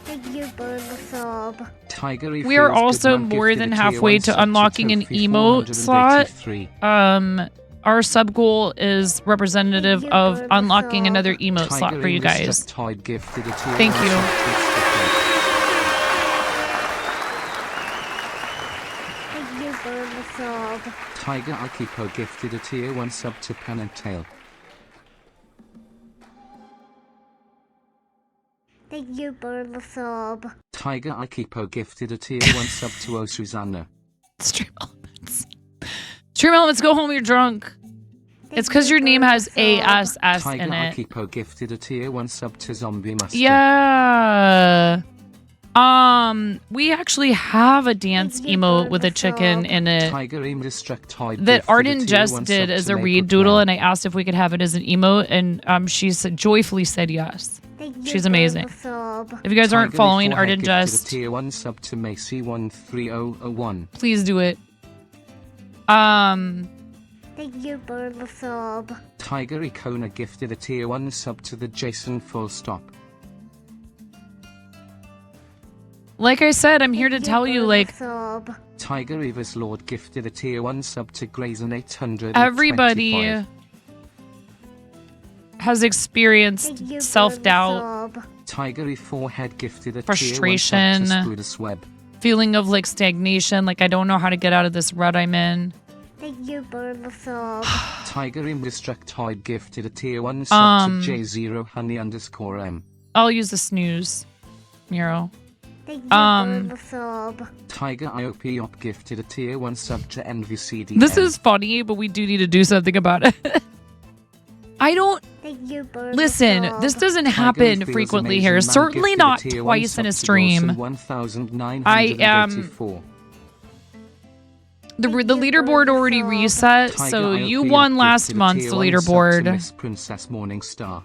Thank you for the sub. Tiger E We are Feels Good also Man more gifted than a tier halfway 1 to sub unlocking an Tofi emote slot. 483. Our sub goal is representative of unlocking another emote slot Tiger for you guys. Indestructoid gifted a tier Thank 1 you. sub to Christopher. Thank you for the sub. Tiger Ikipo gifted a tier 1 sub to Pen and Tail. Thank you for the sub. Tiger Ikipo gifted a tier 1 sub to O Susanna. Stream Elements. Stream Elements, go home, you're drunk. It's because your name has ASS Tiger in it. Ikipo gifted a tier 1 sub to Zombie Master. Yeah. We actually have a dance emote with a chicken in it Tiger Indestructoid that gifted Arden a tier just 1 did sub as to a Maple read doodle, Cloud. and I asked if we could have it as an emote, and she joyfully said yes. She's amazing. If you guys aren't Tiger following E4 Arden gifted Just, a tier 1 sub to Macy 13001. please do it. Thank you for the sub. Tiger Icona gifted a tier 1 sub to the Jason Full Stop. Like I said, I'm here to tell you, like, Sub. Tiger Eva's Lord gifted a tier 1 sub to Grayson 800. everybody has experienced self-doubt, Tiger E4 had gifted a frustration, tier 1 sub to Sprutus Web. feeling of like stagnation, like I don't know how to get out of this rut I'm in. Thank you for the sub. Tiger Indestructoid gifted a tier 1 sub to J0 Honey _M. I'll use the snooze mural. Thank you for the sub. Tiger IOP Op gifted a tier 1 sub to NVCD. This is funny, but we do need to do something about it. I don't Thank you for listen. the sub. This doesn't Tiger happen Feels frequently Amazing here. Man Certainly gifted not tier 1 twice sub in a to stream. Wilson 1984. The leaderboard already reset, Tiger so IOP you Op won last gifted a month's tier 1 sub to leaderboard. Miss Princess Morningstar.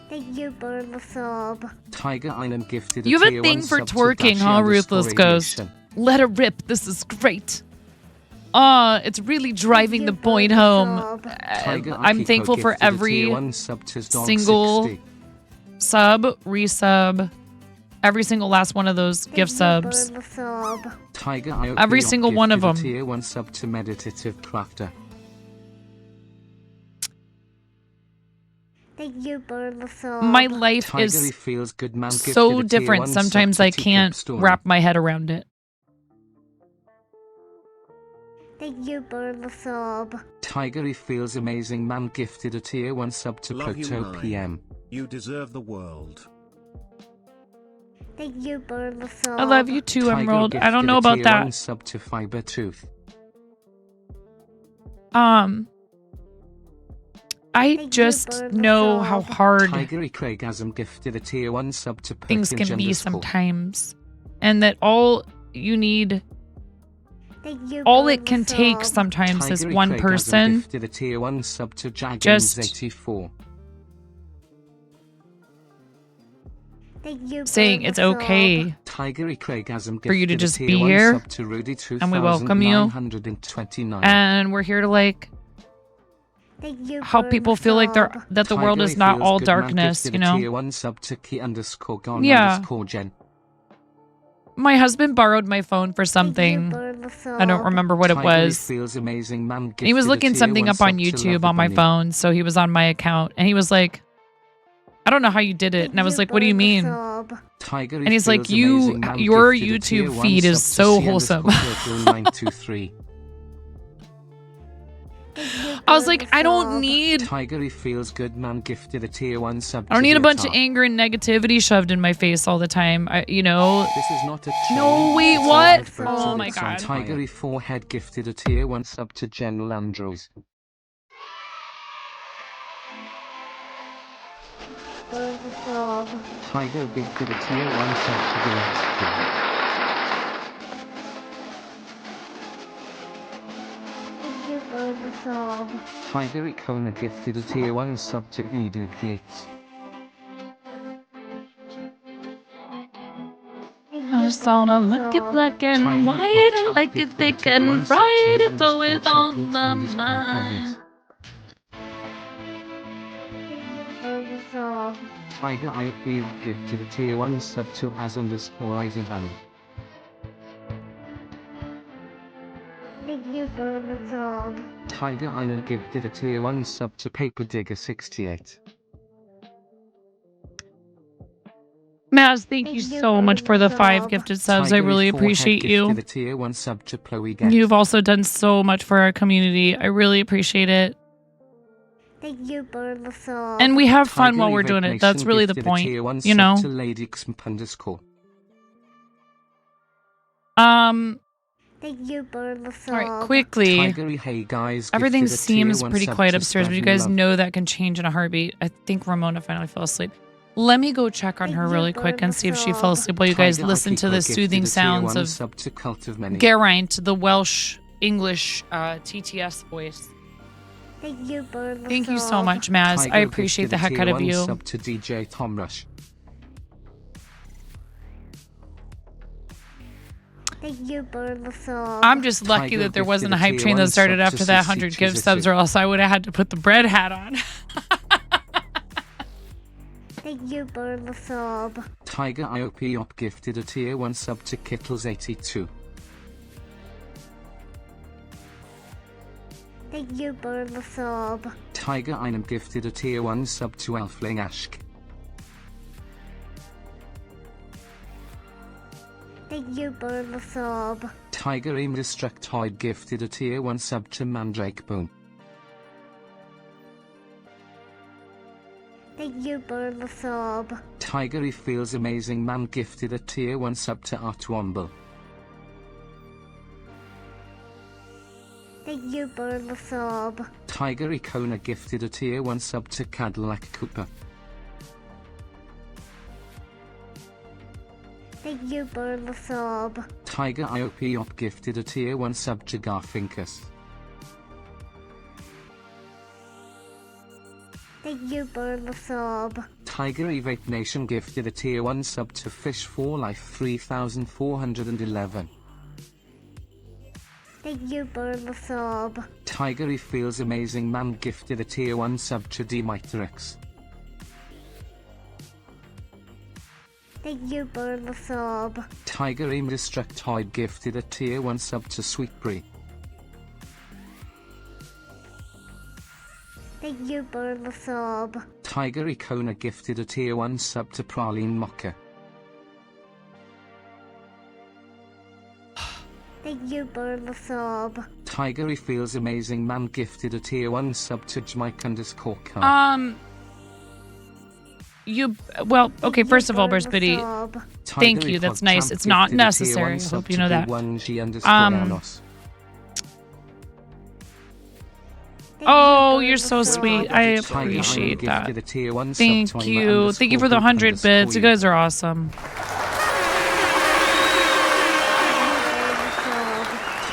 Thank you for the sub. Tiger Einem gifted a You have tier a thing 1 for sub to twerking, Dashi huh, Ruthless _ Ghost? Aviation. Let her rip. This is great. It's really driving the point home. Tiger I'm Akiko thankful for gifted a tier every 1 sub to Dog single 60. sub, resub, every single last one of those gift subs. Tiger IOP Every single one of gifted a them. Tier 1 sub to Meditative Crafter. Thank you, Bulbasaur. My life Tiger is feels good man gifted so a Tier different. 1 sub Sometimes to I Teacup can't Story. wrap my head around it. Thank you, Bulbasaur. Tiger feels amazing man gifted a Tier 1 sub to Love you, Proto mine. PM. You deserve the world. Thank you, Bulbasaur. I love you too, Tiger Emerald. I don't gifted know a about Tier that. 1 sub to Fiber Tooth. I just know how hard Tiger Craigasm gifted a Tier 1 sub to things Perkins can be _ sometimes. And that all you need, Thank you, all it can Bulbasaur. take sometimes is Tiger one Craigasm person gifted a Tier 1 sub to just Jagames84. Thank you, saying it's Bulbasaur. okay Tiger Craigasm for you to gifted a just Tier be 1 here, sub to Rudy and we welcome you. 2929. And we're here to like Thank you, help people feel like Bulbasaur. that the world Tiger is not feels all good man darkness, gifted you a know? Tier 1 sub to Key _ Gon Yeah. _ Jen. My husband borrowed my phone for something. I don't remember what it Tiger was. feels amazing man He was gifted a looking Tier something 1 up on sub to YouTube Love on my Bunny. phone, so he was on my account, and he was like, I don't know how you did it. And I was like, what do you mean? Tiger And he's like, feels amazing man your gifted a Tier YouTube 1 feed is sub to so C wholesome. _ 923. I was like, I don't need Tiger feels good man gifted a Tier 1 sub I don't to need a the bunch of attack. anger and negativity shoved in my face all the time. You know. This is not a No, wait, it's a what? live from Oh Twitter. my God. Tiger forehead gifted a Tier 1 sub to General Andrews. Bulbasaur. Tiger gifted a Tier 1 sub to the X. Thank you, Bulbasaur. Tiger Icona gifted a Tier 1 sub to Edu Gates. I just wanna look it black and white. I like it thick and bright. It's always on my mind. Bulbasaur. Tiger IOP gifted a Tier 1 sub to As _ Eisenhower. Thank you, Bulbasaur. Tiger Island gifted a Tier 1 sub to Paper Digger 68. Maz, thank you so much for the 5 gifted subs. I Tiger really forehead appreciate you. gifted a Tier 1 sub to Chloe Get. You've also done so much for our community. I really appreciate it. Thank you, Bulbasaur. And we have fun Tiger while we're doing it. That's Nation really the gifted a point. Tier 1 You sub know? to Lady Xmp _ Thank you, Bulbasaur. All right, quickly. Tiger hey guys. Everything gifted a Tier seems 1 pretty sub quiet to upstairs, but you Spreading guys Love. know that can change in a heartbeat. I think Ramona finally fell asleep. Let me go check on her really quick and see if she fell asleep while you guys Tiger listen to Akiko the gifted soothing a Tier sounds 1 of sub to Cult of Many. Geraint, the Welsh English TTS voice. Thank you, Bulbasaur. Thank you so much, Maz. Tiger I appreciate the gifted a heck out Tier of 1 you. sub to DJ Tom Rush. Thank you, Bulbasaur. I'm just lucky Tiger that there wasn't a gifted a hype Tier train that 1 started sub after to that CC 100 gift Chizzy. subs, or else I would have had to put the bread hat on. Thank you, Bulbasaur. Tiger IOP op gifted a Tier 1 sub to Kittles 82. Thank you, Bulbasaur. Tiger Einem gifted a Tier 1 sub to Elfling Ashk. Thank you, Bulbasaur. Tiger Destructoid gifted a Tier 1 sub to Mandrake Bone. Thank you, Bulbasaur. Tiger Feels Amazing Man gifted a Tier 1 sub to Art Womble. Thank you, Bulbasaur. Tiger Icona gifted a Tier 1 sub to Cadillac Cooper. Thank you, Bulbasaur. Tiger IOP op gifted a Tier 1 sub to Garfinkus. Thank you, Bulbasaur. Tiger Vape Nation gifted a Tier 1 sub to Fish for Life 3411. Thank you, Bulbasaur. Tiger Feels Amazing Man gifted a Tier 1 sub to Dmitrix. Thank you for the sub. Tiger Indestructoid gifted a tier 1 sub to Sweetberry. Thank you for the sub. Tiger Icona gifted a tier 1 sub to Praline Mocha. Thank you for the sub. Tiger Feels Amazing Man gifted a tier 1 sub to Jmike_car. Okay, first of all, Burst Biddy, thank you, that's nice. It's not necessary, I hope you know that. Oh, you're so sweet. I appreciate that. Thank you. Thank you for the 100 bits. You guys are awesome.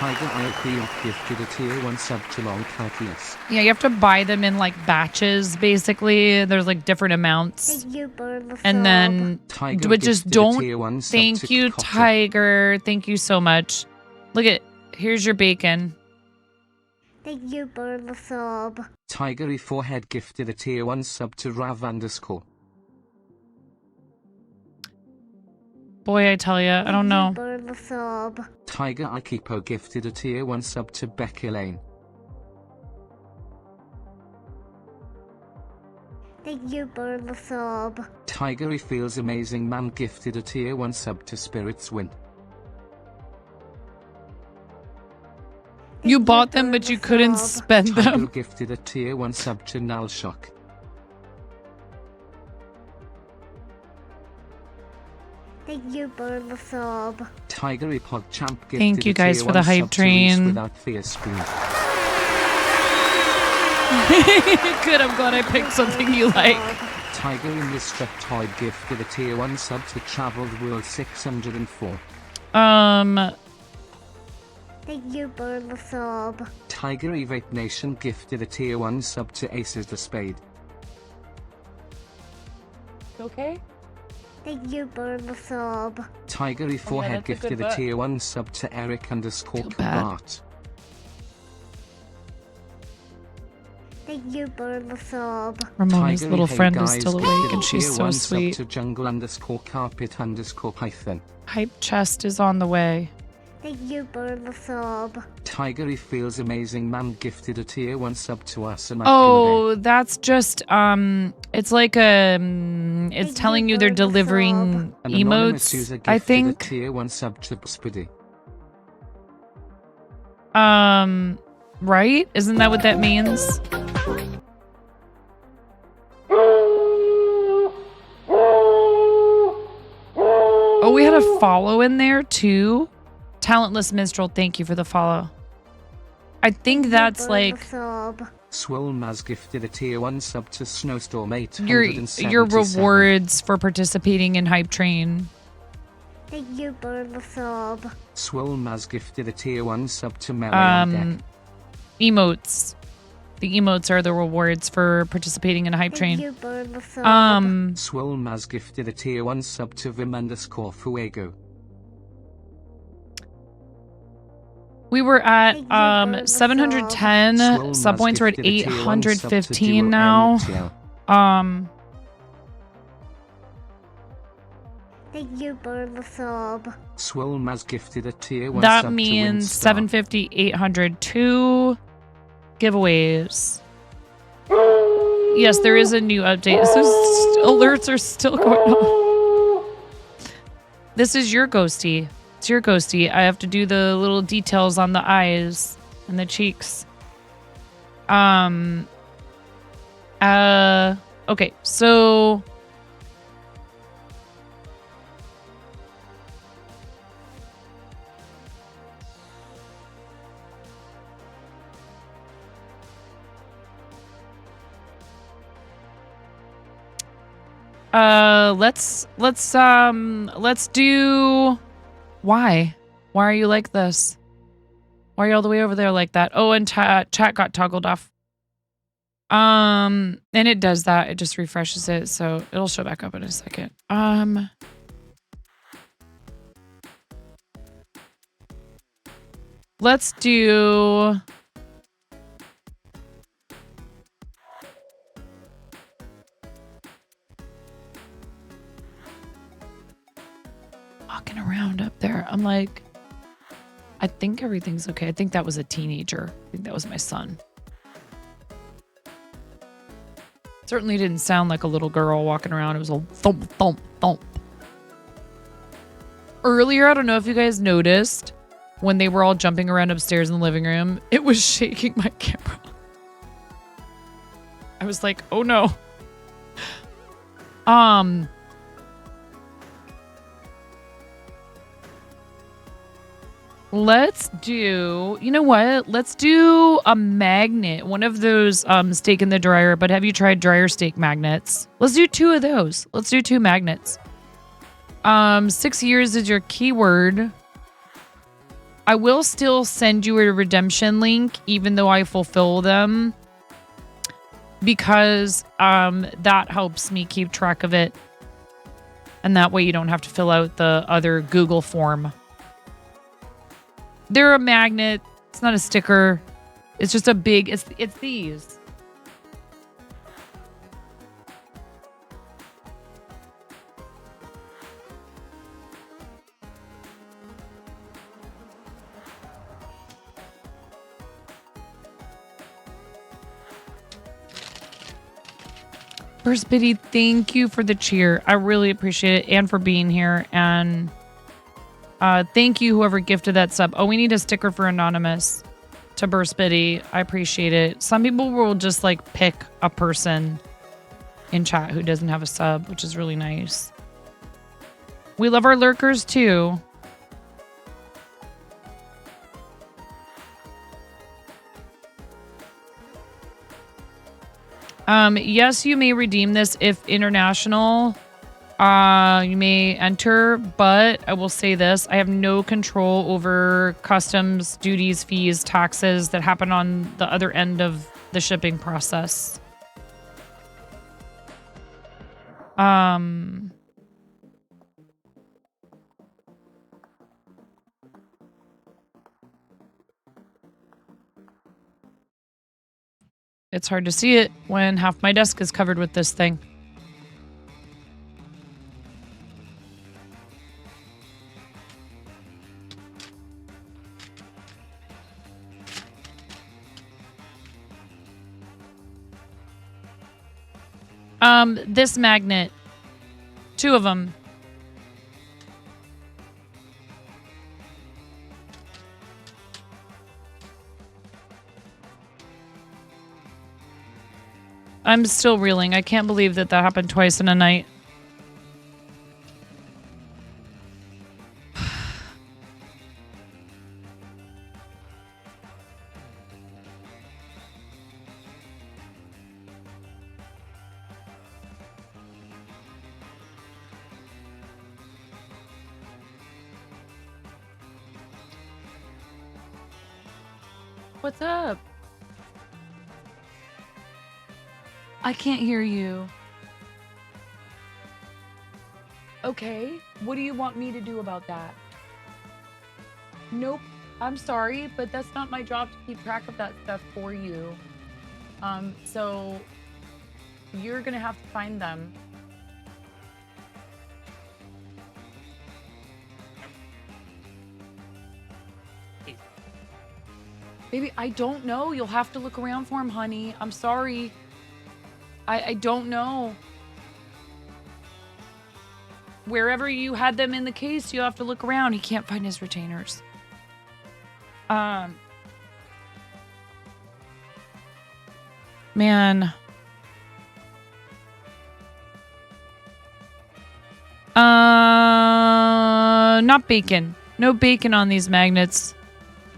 Tiger IOP gifted a tier 1 sub to Long Calculus. Yeah, you have to buy them in like batches, basically. There's like different amounts. And then, but just don't. Thank you, Tiger. Thank you so much. Look at, here's your bacon. Thank you for the sub. Tiger Forehead gifted a tier 1 sub to Rav_. Boy, I tell ya, I don't know. Tiger Ikipo gifted a tier 1 sub to Becky Lane. Thank you for the sub. Tiger Feels Amazing Man gifted a tier 1 sub to Spirits Win. You bought them, but you couldn't spend Tiger them. Gifted a tier 1 sub to Nalshock. Thank you for the sub. Tiger Pod Champ gifted Thank you guys a tier for the 1 hype sub to Reese train. without fear spoon. Good, I'm glad I picked something you like. Tiger Indestructoid gifted a tier 1 sub to Traveled World 604. Thank you for the sub. Tiger Vape Nation gifted a tier 1 sub to Aces the Spade. Okay. Thank you for the sub. Tiger Forehead that's a good gifted a book. tier 1 sub to Eric_Kabart. Thank you for the sub. Ramona's Tiger little Hey friend is Guys still gifted awake a and she's tier so 1 sweet. sub to Jungle_Carpet_Python. Hype chest is on the way. Thank you for the sub. Tiger Feels Amazing Man gifted a tier 1 sub to us and Oh, that's just it's like it's telling you they're delivering An anonymous emotes, user I gifted a think. tier 1 sub to Spiddy. Right? Isn't that what that means? Oh, we had a follow in there too. Talentless Minstrel, thank you for the follow. I think that's like Swole Maz gifted a tier 1 sub to Snowstorm your 877. rewards for participating in Hype Train. Thank you for the sub. Swole Maz gifted a tier 1 sub to Melee on Deck. Emotes. The emotes are the rewards for participating in a Hype Train. Thank you for the sub. Swole Maz gifted a tier 1 sub to Vim_Fuego. We were at 710 sub points. We're at 815 now. Thank you for the sub. Swole Maz gifted a tier 1 That sub means to 750, 802 giveaways. Yes, there is a new update. So alerts are still going on. This is your ghosty. It's your ghosty. I have to do the little details on the eyes and the cheeks. Okay, so let's do why are you like this? Why are you all the way over there like that? Oh, and chat got toggled off. And it does that. It just refreshes it, so it'll show back up in a second. Let's do like, I think everything's okay. I think that was a teenager. I think that was my son. Certainly didn't sound like a little girl walking around. It was a thump, thump, thump. Earlier, I don't know if you guys noticed, when they were all jumping around upstairs in the living room, it was shaking my camera. I was like, oh no. Let's do, you know what? Let's do a magnet. One of those steak in the dryer, but have you tried dryer steak magnets? Let's do 2 of those. Let's do 2 magnets. 6 years is your keyword. I will still send you a redemption link, even though I fulfill them, because that helps me keep track of it. And that way you don't have to fill out the other Google form. They're a magnet. It's not a sticker. It's just a big, it's these. First Biddy, thank you for the cheer. I really appreciate it, and for being here. And thank you, whoever gifted that sub. Oh, we need a sticker for Anonymous to Burst Biddy. I appreciate it. Some people will just like pick a person in chat who doesn't have a sub, which is really nice. We love our lurkers too. Yes, you may redeem this if international. You may enter, but I will say this. I have no control over customs, duties, fees, taxes that happen on the other end of the shipping process. It's hard to see it when half my desk is covered with this thing. This magnet. 2 of them. I'm still reeling. I can't believe that happened twice in a night. What's up? I can't hear you. Okay, what do you want me to do about that? Nope, I'm sorry, but that's not my job to keep track of that stuff for you. So you're gonna have to find them. Baby, I don't know. You'll have to look around for them, honey. I'm sorry. I don't know. Wherever you had them in the case, you have to look around. He can't find his retainers. Man. Not bacon. No bacon on these magnets.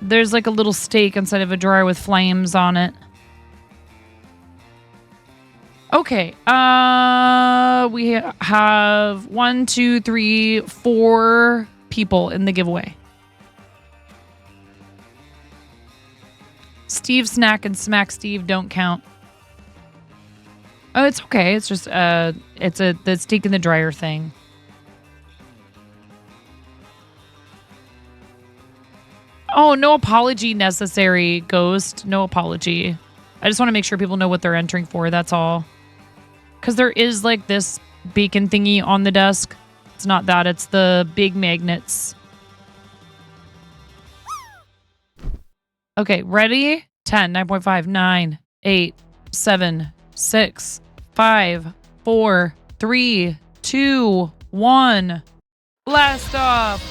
There's like a little steak inside of a dryer with flames on it. Okay. We have 1, 2, 3, 4 people in the giveaway. Steve Snack and Smack Steve don't count. Oh, it's okay. It's just the steak in the dryer thing. Oh, no apology necessary, Ghost. No apology. I just want to make sure people know what they're entering for. That's all. Because there is like this bacon thingy on the desk. It's not that. It's the big magnets. Okay, ready? 10, 9.5, 9, 8, 7, 6, 5, 4, 3, 2, 1. Blast off.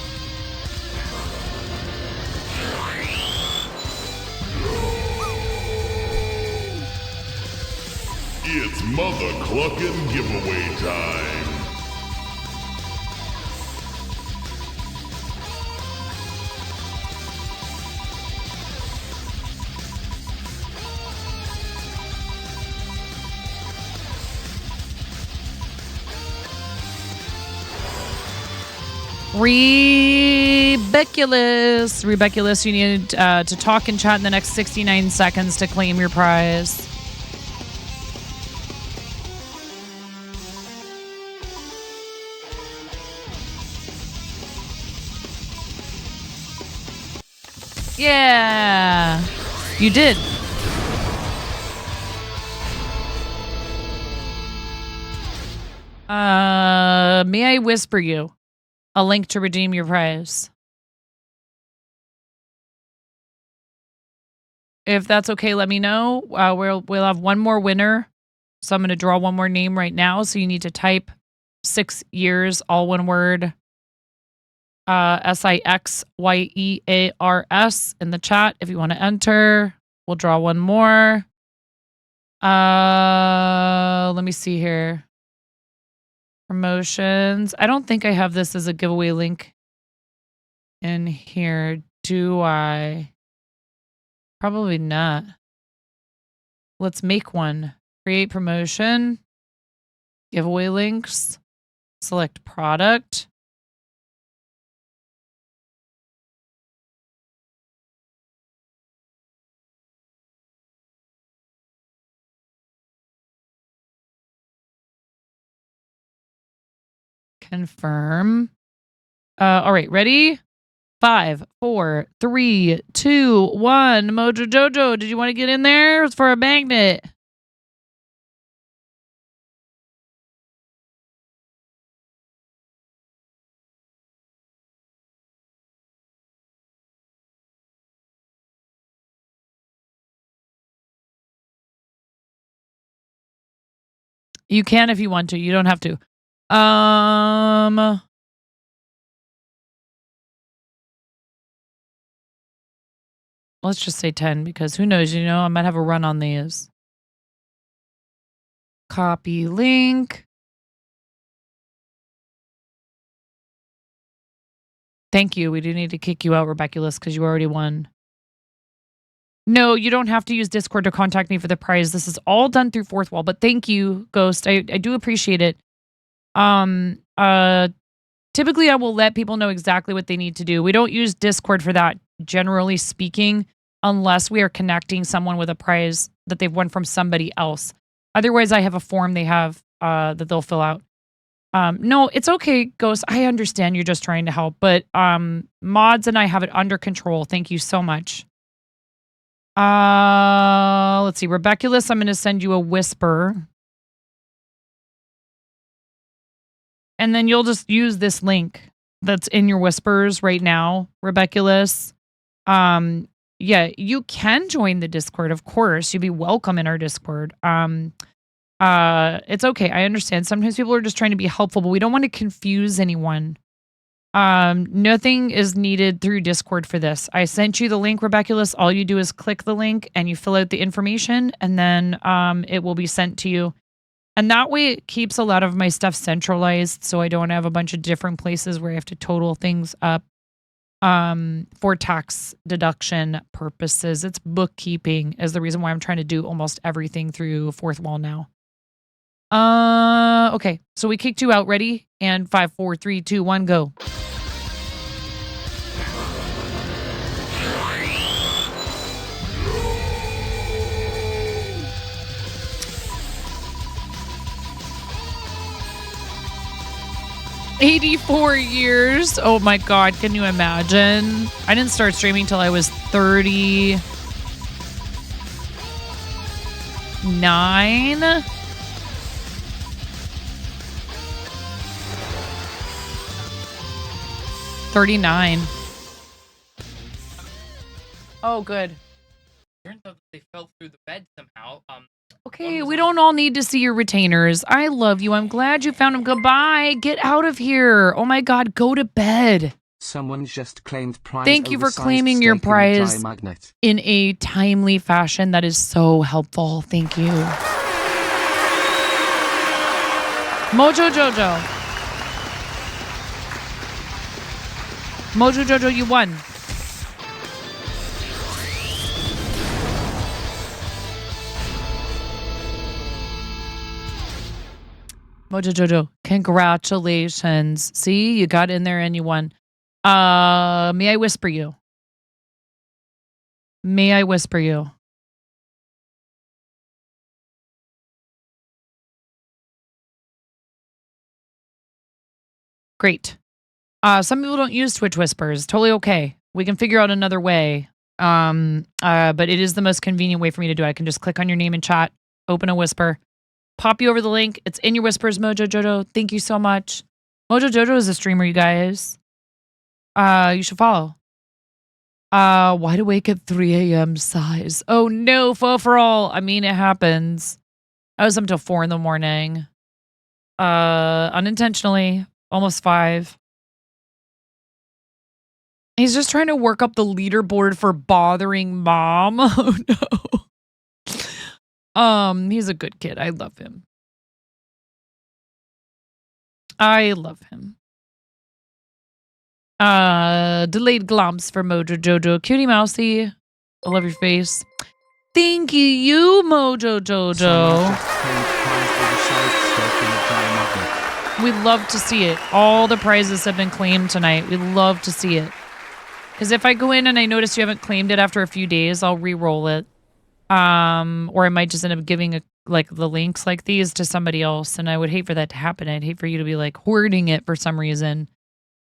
It's Mother Cluckin' giveaway time. Rebeculous, you need to talk and chat in the next 69 seconds to claim your prize. Yeah, you did. May I whisper you a link to redeem your prize? If that's okay, let me know. We'll have one more winner. So I'm going to draw one more name right now. So you need to type 6 years, all one word, SIXYEARS in the chat if you want to enter. We'll draw one more. Let me see here. Promotions. I don't think I have this as a giveaway link in here. Do I? Probably not. Let's make one. Create promotion. Giveaway links. Select product. Confirm. All right, ready? 5, 4, 3, 2, 1. Mojo Jojo, did you want to get in there? It's for a magnet. You can if you want to. You don't have to. Let's just say 10 because who knows, you know, I might have a run on these. Copy link. Thank you. We do need to kick you out, Rebeculous, because you already won. No, you don't have to use Discord to contact me for the prize. This is all done through Fourth Wall, but thank you, Ghost. I do appreciate it. Typically I will let people know exactly what they need to do. We don't use Discord for that, generally speaking, unless we are connecting someone with a prize that they've won from somebody else. Otherwise, I have a form they have that they'll fill out. No, it's okay, Ghost. I understand you're just trying to help, but Mods and I have it under control. Thank you so much. Let's see. Rebeculous, I'm going to send you a whisper. And then you'll just use this link that's in your whispers right now, Rebeculous. Yeah, you can join the Discord, of course. You'd be welcome in our Discord. It's okay. I understand. Sometimes people are just trying to be helpful, but we don't want to confuse anyone. Nothing is needed through Discord for this. I sent you the link, Rebeculous. All you do is click the link and you fill out the information, and then it will be sent to you. And that way it keeps a lot of my stuff centralized, so I don't have a bunch of different places where I have to total things up for tax deduction purposes. It's bookkeeping is the reason why I'm trying to do almost everything through Fourth Wall now. Okay, so we kicked you out. Ready? And 5, 4, 3, 2, 1, go. $84 years. Oh my God. Can you imagine? I didn't start streaming till I was 39. 39. Oh, good. Turns out that they fell through the bed somehow. Okay, we don't all need to see your retainers. I love you. I'm glad you found them. Goodbye. Get out of here. Oh my God, go to bed. Someone just claimed prize. Thank you for oversized claiming your steak in the prize dry magnet. in a timely fashion. That is so helpful. Thank you. Mojo Jojo. Mojo Jojo, you won. Mojo Jojo, congratulations. See, you got in there and you won. May I whisper you? May I whisper you? Great. Some people don't use Twitch whispers. Totally okay. We can figure out another way. But it is the most convenient way for me to do it. I can just click on your name in chat, open a whisper, pop you over the link. It's in your whispers, Mojo Jojo. Thank you so much. Mojo Jojo is a streamer, you guys. You should follow. Wide awake at 3 a.m. size. Oh no, for all. I mean, it happens. I was up until 4 in the morning. Unintentionally. Almost 5. He's just trying to work up the leaderboard for bothering mom. Oh no. He's a good kid. I love him. I love him. Delayed glomps for Mojo Jojo. Cutie Mousy. I love your face. Thank you, Mojo Jojo. We love to see it. All the prizes have been claimed tonight. We love to see it. Because if I go in and I notice you haven't claimed it after a few days, I'll re-roll it. Or I might just end up giving the links like these to somebody else, and I would hate for that to happen. I'd hate for you to be like hoarding it for some reason.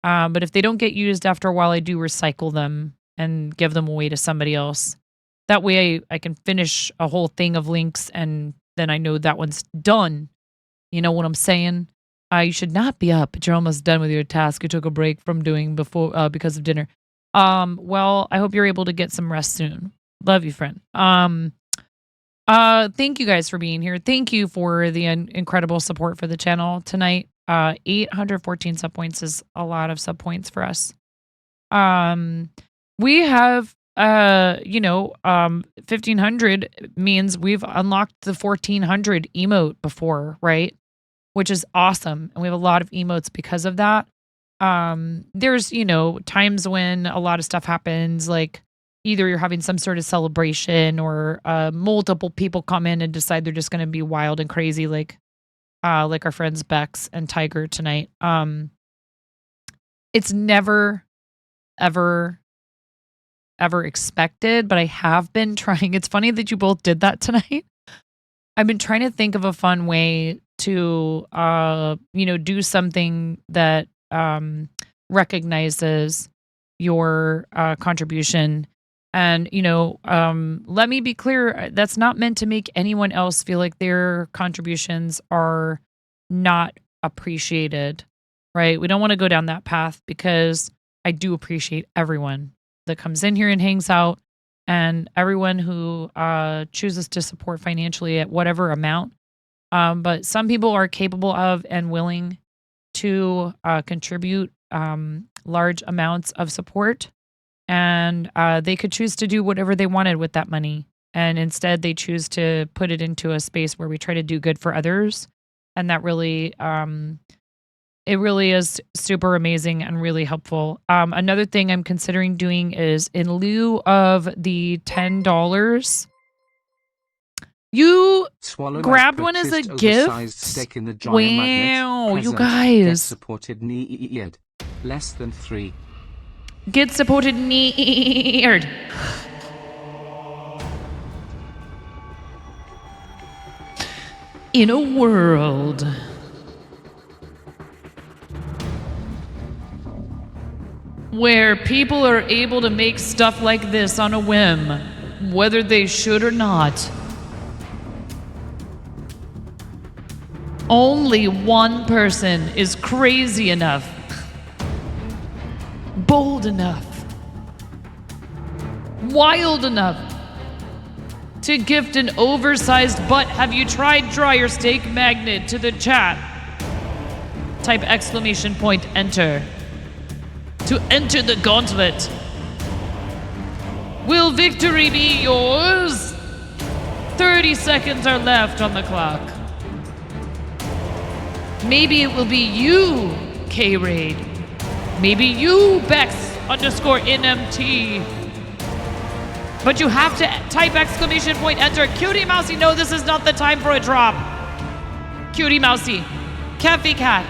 But if they don't get used after a while, I do recycle them and give them away to somebody else. That way I can finish a whole thing of links, and then I know that one's done. You know what I'm saying? You should not be up, but you're almost done with your task you took a break from doing before because of dinner. Well, I hope you're able to get some rest soon. Love you, friend. Thank you guys for being here. Thank you for the incredible support for the channel tonight. 814 sub points is a lot of sub points for us. We have 1500 means we've unlocked the 1400 emote before, right? Which is awesome. And we have a lot of emotes because of that. There's, times when a lot of stuff happens, like either you're having some sort of celebration or multiple people come in and decide they're just going to be wild and crazy, like our friends Bex and Tiger tonight. It's never, ever expected, but I have been trying. It's funny that you both did that tonight. I've been trying to think of a fun way to, do something that recognizes your contribution. And, let me be clear, that's not meant to make anyone else feel like their contributions are not appreciated, right? We don't want to go down that path, because I do appreciate everyone that comes in here and hangs out, and everyone who chooses to support financially at whatever amount. But some people are capable of and willing to contribute large amounts of support, and they could choose to do whatever they wanted with that money. And instead they choose to put it into a space where we try to do good for others. And that really, it really is super amazing and really helpful. Another thing I'm considering doing is, in lieu of the $10, you grabbed one as a gift. Steak in the Wow, you Get guys. supported need. Less than 3. Get supported neared. In a world where people are able to make stuff like this on a whim, whether they should or not, only one person is crazy enough, bold enough, wild enough to gift an oversized butt. Have you tried dryer steak magnet to the chat? Type exclamation point enter to enter the gauntlet. Will victory be yours? 30 seconds are left on the clock. Maybe it will be you, K-Raid. Maybe you, Bex_NMT. But you have to type exclamation point enter. Cutie Mousy, no, this is not the time for a drop. Cutie Mousy. Caffy Cat.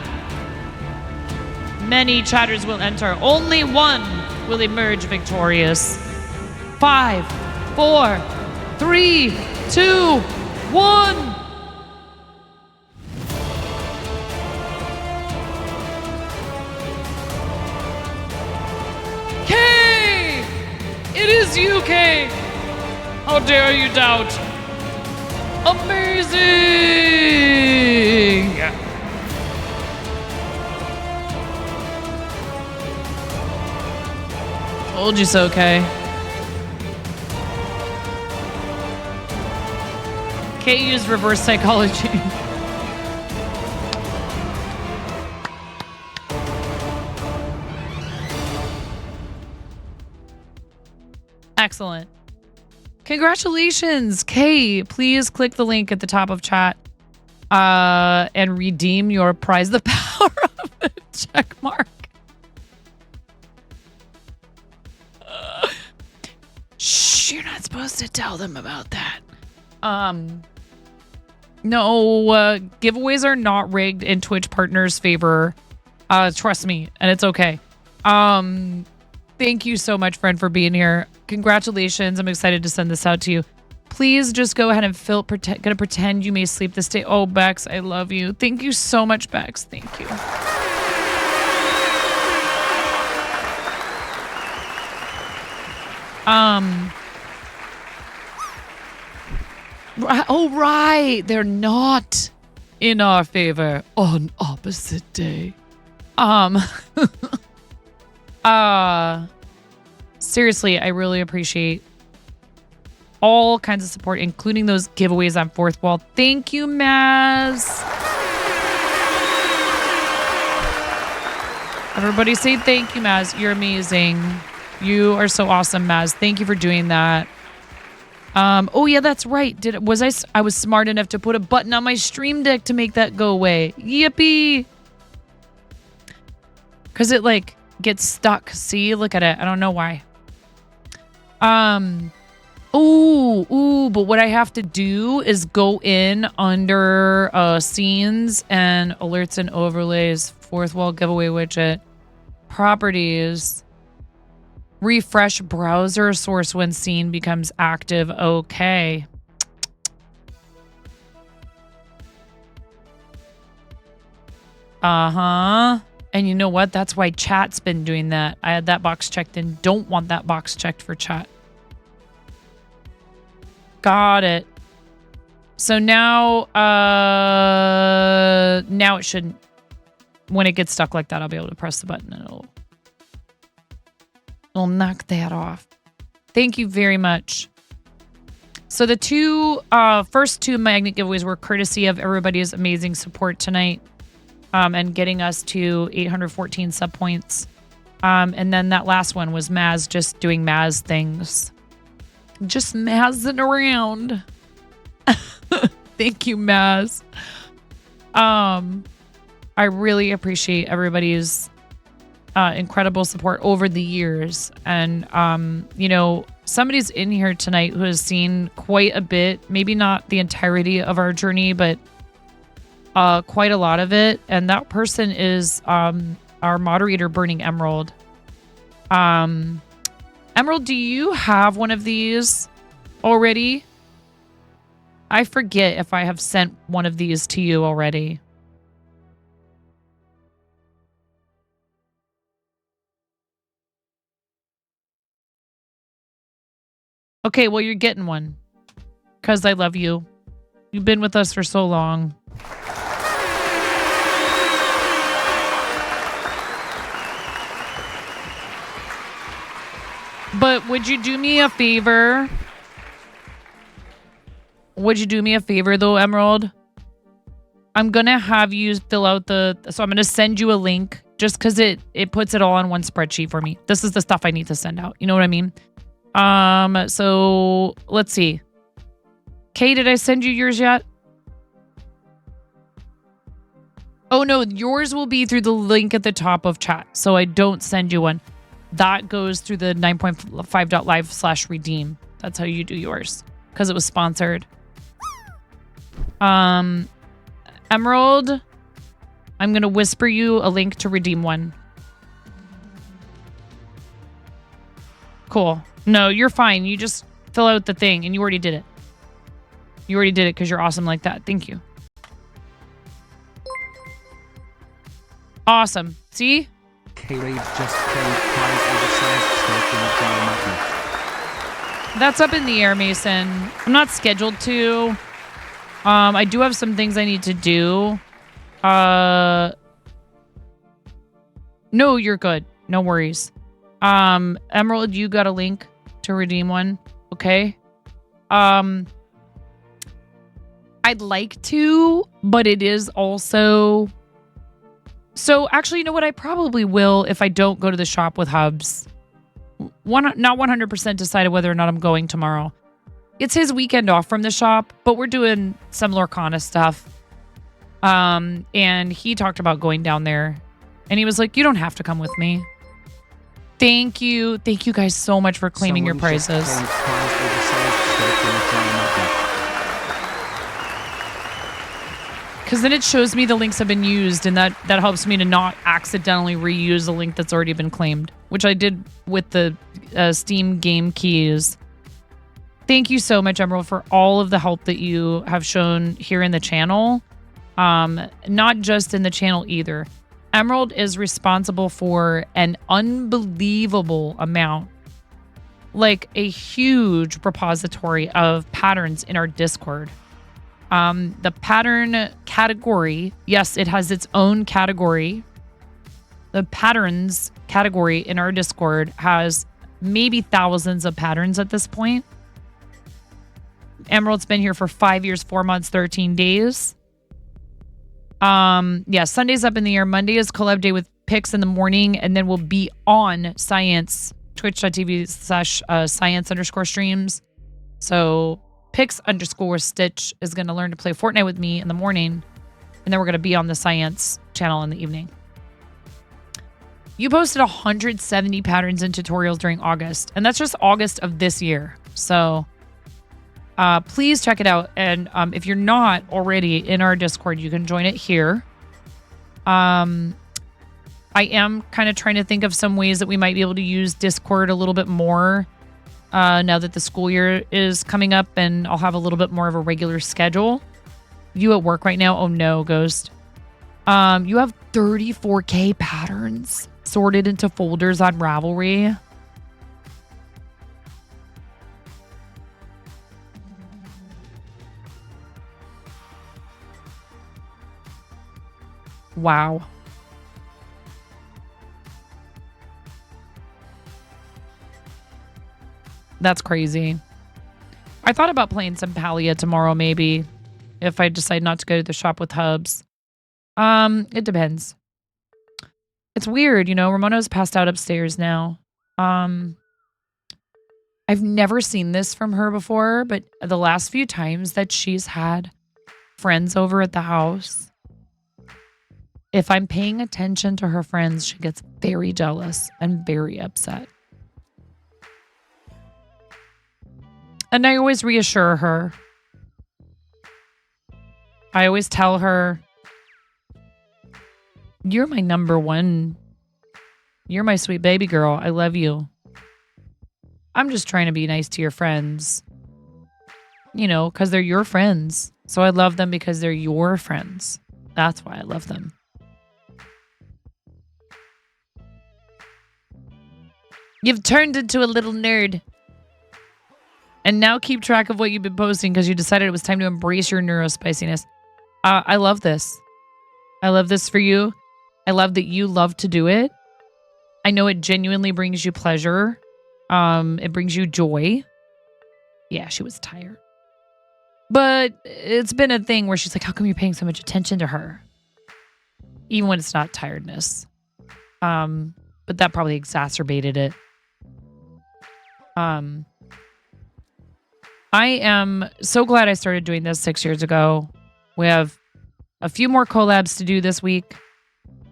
Many chatters will enter. Only one will emerge victorious. 5, 4, 3, 2, 1. Kay! It is you, Kay! How dare you doubt? Amazing! Told you so, Kay. Kay used reverse psychology. Excellent. Congratulations, Kay. Please click the link at the top of chat and redeem your prize. The power of the check mark. Shh, you're not supposed to tell them about that. No, giveaways are not rigged in Twitch partners' favor. Trust me, and it's okay. Thank you so much, friend, for being here. Congratulations. I'm excited to send this out to you. Please just go ahead and gonna pretend you may sleep this day. Oh, Bex, I love you. Thank you so much, Bex. Thank you. Oh, right. They're not in our favor on opposite day. Seriously, I really appreciate all kinds of support, including those giveaways on Fourth Wall. Thank you, Maz. Everybody say thank you, Maz. You're amazing. You are so awesome, Maz. Thank you for doing that. Oh yeah, that's right. I was smart enough to put a button on my Stream Deck to make that go away. Yippee! Cause it like gets stuck. See, look at it. I don't know why. Ooh, but what I have to do is go in under scenes and alerts and overlays, Fourth Wall giveaway widget, properties, refresh browser source when scene becomes active. Okay. Uh-huh. And you know what? That's why chat's been doing that. I had that box checked and don't want that box checked for chat. Got it. So now it shouldn't. When it gets stuck like that, I'll be able to press the button and it'll knock that off. Thank you very much. So the first two magnet giveaways were courtesy of everybody's amazing support tonight. And getting us to 814 sub points. And then that last one was Maz just doing Maz things. Just Mazing around. Thank you, Maz. I really appreciate everybody's incredible support over the years. And, you know, somebody's in here tonight who has seen quite a bit, maybe not the entirety of our journey, but quite a lot of it, and that person is our moderator, Burning Emerald. Emerald, do you have one of these already? I forget if I have sent one of these to you already. Okay, well, you're getting one because I love you. You've been with us for so long. But would you do me a favor? would you do me a favor though, Emerald? I'm gonna have you fill out so I'm gonna send you a link just because it puts it all on one spreadsheet for me. This is the stuff I need to send out. You know what I mean? So let's see. Kay, did I send you yours yet? Oh no, yours will be through the link at the top of chat. So I don't send you one. That goes through the 9.5.live/redeem. That's how you do yours because it was sponsored. Emerald, I'm going to whisper you a link to redeem one. Cool. No, you're fine. You just fill out the thing and you already did it. You already did it because you're awesome like that. Thank you. Awesome. See? K-Rage just played prize oversized steak in a jar mutton. That's up in the air, Mason. I'm not scheduled to. I do have some things I need to do. No, you're good. No worries. Emerald, you got a link to redeem one. Okay. I'd like to, but it is also... So actually, you know what? I probably will if I don't go to the shop with Hubs. Not 100% decided whether or not I'm going tomorrow. It's his weekend off from the shop, but we're doing some Lorcana stuff. And he talked about going down there. And he was like, you don't have to come with me. Thank you. Thank you guys so much for claiming your prizes. Because then it shows me the links have been used, and that helps me to not accidentally reuse a link that's already been claimed, which I did with the Steam game keys. Thank you so much, Emerald, for all of the help that you have shown here in the channel. Not just in the channel either. Emerald is responsible for an unbelievable amount, like a huge repository of patterns in our Discord. The pattern category, yes, it has its own category. The patterns category in our Discord has maybe thousands of patterns at this point. Emerald's been here for 5 years, 4 months, 13 days. Yeah, Sunday's up in the air. Monday is collab day with picks in the morning, and then we'll be on Science, twitch.tv/science_streams. So Pix_Stitch is going to learn to play Fortnite with me in the morning, and then we're going to be on the Science channel in the evening. You posted 170 patterns and tutorials during August, and that's just August of this year. So please check it out. And if you're not already in our Discord, you can join it here. I am kind of trying to think of some ways that we might be able to use Discord a little bit more now that the school year is coming up, and I'll have a little bit more of a regular schedule. You at work right now? Oh no, Ghost. You have 34K patterns sorted into folders on Ravelry. Wow. That's crazy. I thought about playing some Palia tomorrow, maybe, if I decide not to go to the shop with Hubs. It depends. It's weird, you know, Ramona's passed out upstairs now. I've never seen this from her before, but the last few times that she's had friends over at the house, if I'm paying attention to her friends, she gets very jealous and very upset. And I always reassure her. I always tell her, you're my number one. You're my sweet baby girl. I love you. I'm just trying to be nice to your friends. You know, because they're your friends. So I love them because they're your friends. That's why I love them. You've turned into a little nerd. And now keep track of what you've been posting because you decided it was time to embrace your neurospiciness. I love this. I love this for you. I love that you love to do it. I know it genuinely brings you pleasure. It brings you joy. Yeah, she was tired. But it's been a thing where she's like, how come you're paying so much attention to her? Even when it's not tiredness. But that probably exacerbated it. I am so glad I started doing this 6 years ago. We have a few more collabs to do this week.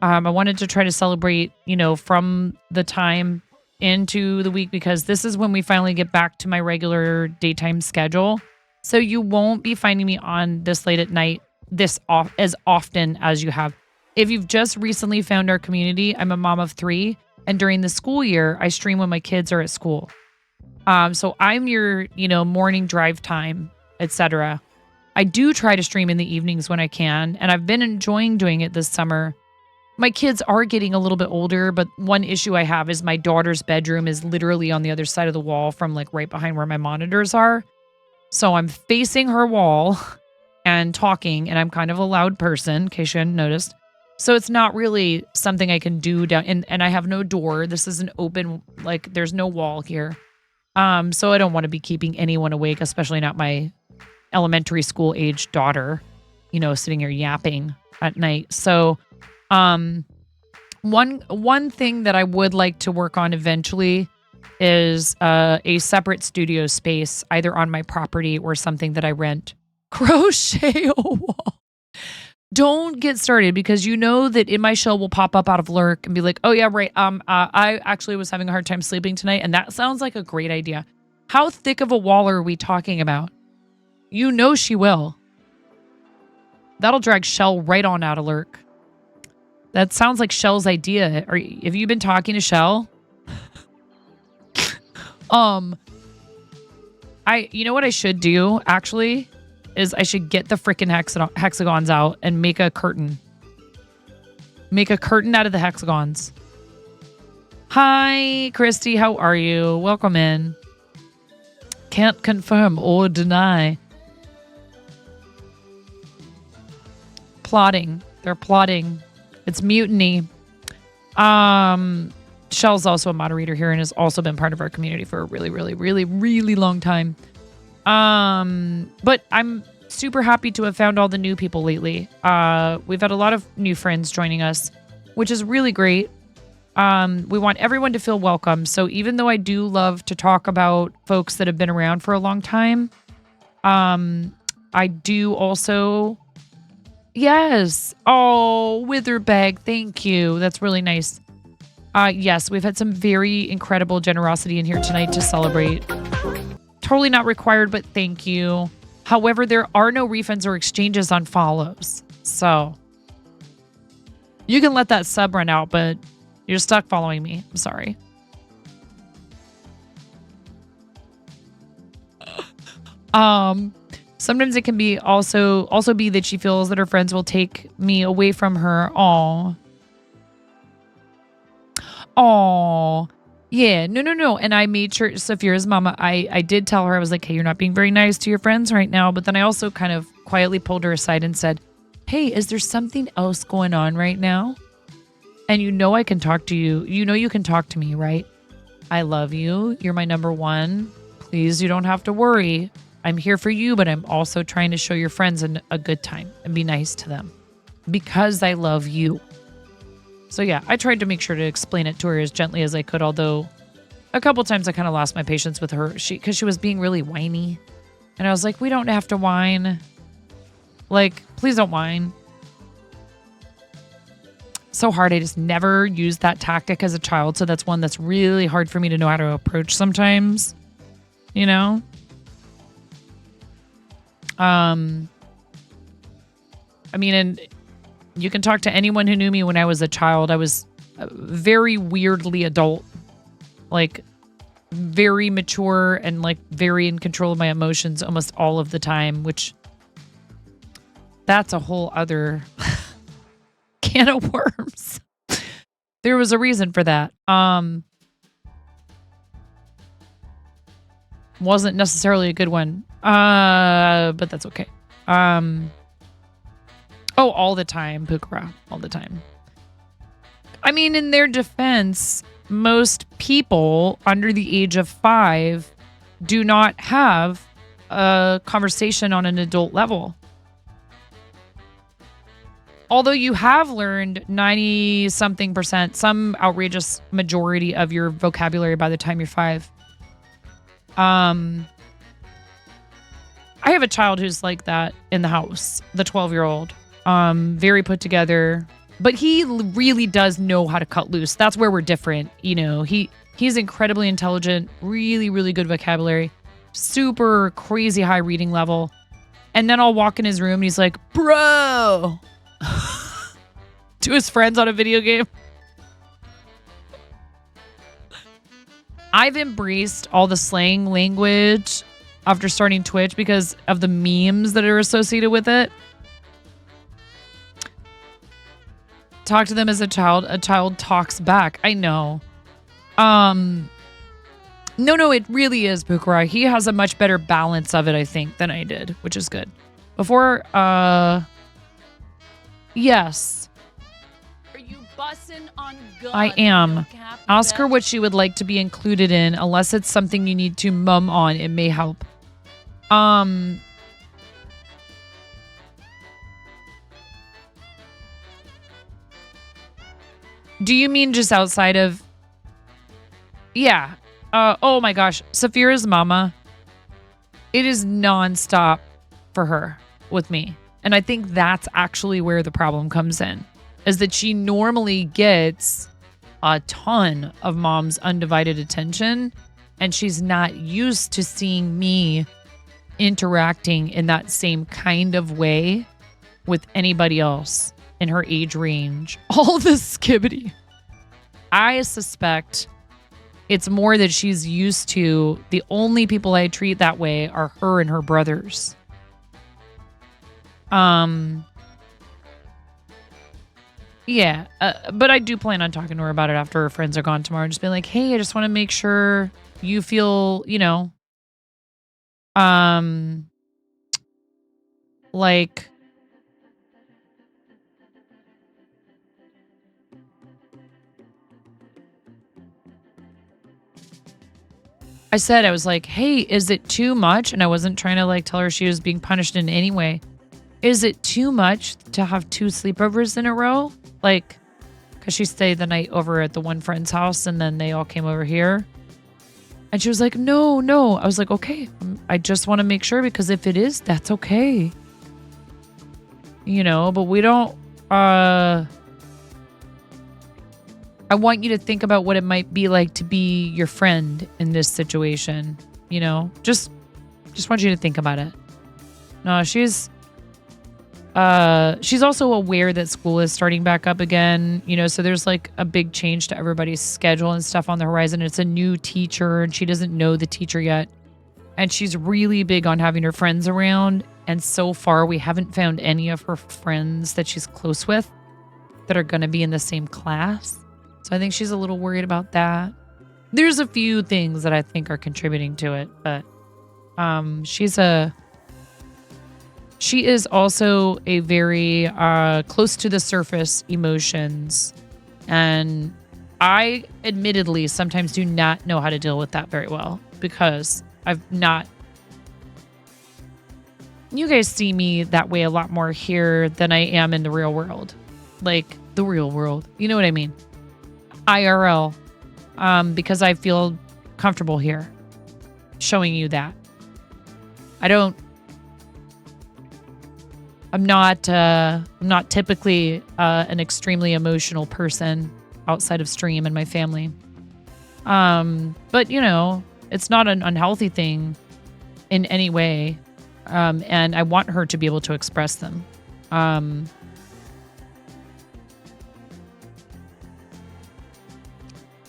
I wanted to try to celebrate, from the time into the week, because this is when we finally get back to my regular daytime schedule. So you won't be finding me on this late at night as often as you have. If you've just recently found our community, I'm a mom of 3, and during the school year, I stream when my kids are at school. So I'm your, morning drive time, etc. I do try to stream in the evenings when I can, and I've been enjoying doing it this summer. My kids are getting a little bit older, but one issue I have is my daughter's bedroom is literally on the other side of the wall from right behind where my monitors are. So I'm facing her wall and talking, and I'm kind of a loud person, in case you hadn't noticed. So it's not really something I can do down, and I have no door. This is an open, there's no wall here. So I don't want to be keeping anyone awake, especially not my elementary school age daughter, sitting here yapping at night. So, one thing that I would like to work on eventually is a separate studio space, either on my property or something that I rent. Crochet a wall. Don't get started, because that In My Shell will pop up out of lurk and be like, oh yeah, right. I actually was having a hard time sleeping tonight, and that sounds like a great idea. How thick of a wall are we talking about? She will. That'll drag Shell right on out of lurk. That sounds like Shell's idea. Have you been talking to Shell? What I should do actually is I should get the freaking hexagons out and make a curtain. Make a curtain out of the hexagons. Hi, Christy. How are you? Welcome in. Can't confirm or deny. Plotting. They're plotting. It's mutiny. Shell's also a moderator here and has also been part of our community for a really, really, really, really long time. But I'm super happy to have found all the new people lately. We've had a lot of new friends joining us, which is really great. We want everyone to feel welcome. So even though I do love to talk about folks that have been around for a long time, I do also... Yes. Oh, Witherbag, thank you. That's really nice. Yes, we've had some very incredible generosity in here tonight to celebrate. Totally not required, but thank you. However, there are no refunds or exchanges on follows. So you can let that sub run out, but you're stuck following me. I'm sorry. Sometimes it can be also be that she feels that her friends will take me away from her. Aw. Yeah, no. And I made sure, Saphira's mama, I did tell her, I was like, hey, you're not being very nice to your friends right now. But then I also kind of quietly pulled her aside and said, hey, is there something else going on right now? And I can talk to you. You can talk to me, right? I love you. You're my number one. Please, you don't have to worry. I'm here for you, but I'm also trying to show your friends a good time and be nice to them because I love you. So yeah, I tried to make sure to explain it to her as gently as I could, although a couple times I kind of lost my patience with her because she was being really whiny. And I was like, we don't have to whine. Please don't whine. So hard. I just never used that tactic as a child. So that's one that's really hard for me to know how to approach sometimes, and you can talk to anyone who knew me when I was a child. I was very weirdly adult, very mature and very in control of my emotions almost all of the time, which that's a whole other can of worms. There was a reason for that. Wasn't necessarily a good one. But that's okay. All the time, Pukra. All the time. I mean, in their defense, most people under the age of 5 do not have a conversation on an adult level. Although you have learned 90-something%, some outrageous majority of your vocabulary by the time you're 5. I have a child who's like that in the house, the 12-year-old. Very put together, but he really does know how to cut loose. That's where we're different. You know, he's incredibly intelligent, really, really good vocabulary, super crazy high reading level. And then I'll walk in his room and he's like, bro, to his friends on a video game. I've embraced all the slang language after starting Twitch because of the memes that are associated with it. Talk to them as a child talks back. I know. No, it really is, Bukra. He has a much better balance of it, I think, than I did, which is good. Before, yes. Are you bussing on guns? I am. Ask her what she would like to be included in, unless it's something you need to mum on. It may help. Do you mean just outside of... Yeah. Oh my gosh. Saphira's mama. It is nonstop for her with me. And I think that's actually where the problem comes in. Is that she normally gets a ton of mom's undivided attention. And she's not used to seeing me interacting in that same kind of way with anybody else in her age range. All this skibbity. I suspect it's more that she's used to the only people I treat that way are her and her brothers. Yeah, but I do plan on talking to her about it after her friends are gone tomorrow. Just be like, hey, I just want to make sure you feel, you know, like, I said, I was like, hey, is it too much? And I wasn't trying to like tell her she was being punished in any way. Is it too much to have 2 sleepovers in a row? Like, because she stayed the night over at the one friend's house and then they all came over here. And she was like, no. I was like, okay, I just want to make sure because if it is, that's okay. You know, but we don't, I want you to think about what it might be like to be your friend in this situation. You know, just want you to think about it. No, she's also aware that school is starting back up again, you know, so there's like a big change to everybody's schedule and stuff on the horizon. It's a new teacher and she doesn't know the teacher yet. And she's really big on having her friends around. And so far, we haven't found any of her friends that she's close with that are going to be in the same class. So I think she's a little worried about that. There's a few things that I think are contributing to it, but she is also a very close to the surface emotions. And I admittedly sometimes do not know how to deal with that very well because you guys see me that way a lot more here than I am in the real world. Like the real world. You know what I mean? IRL. Because I feel comfortable here showing you that. I'm not typically an extremely emotional person outside of stream and my family. But you know, it's not an unhealthy thing in any way. And I want her to be able to express them.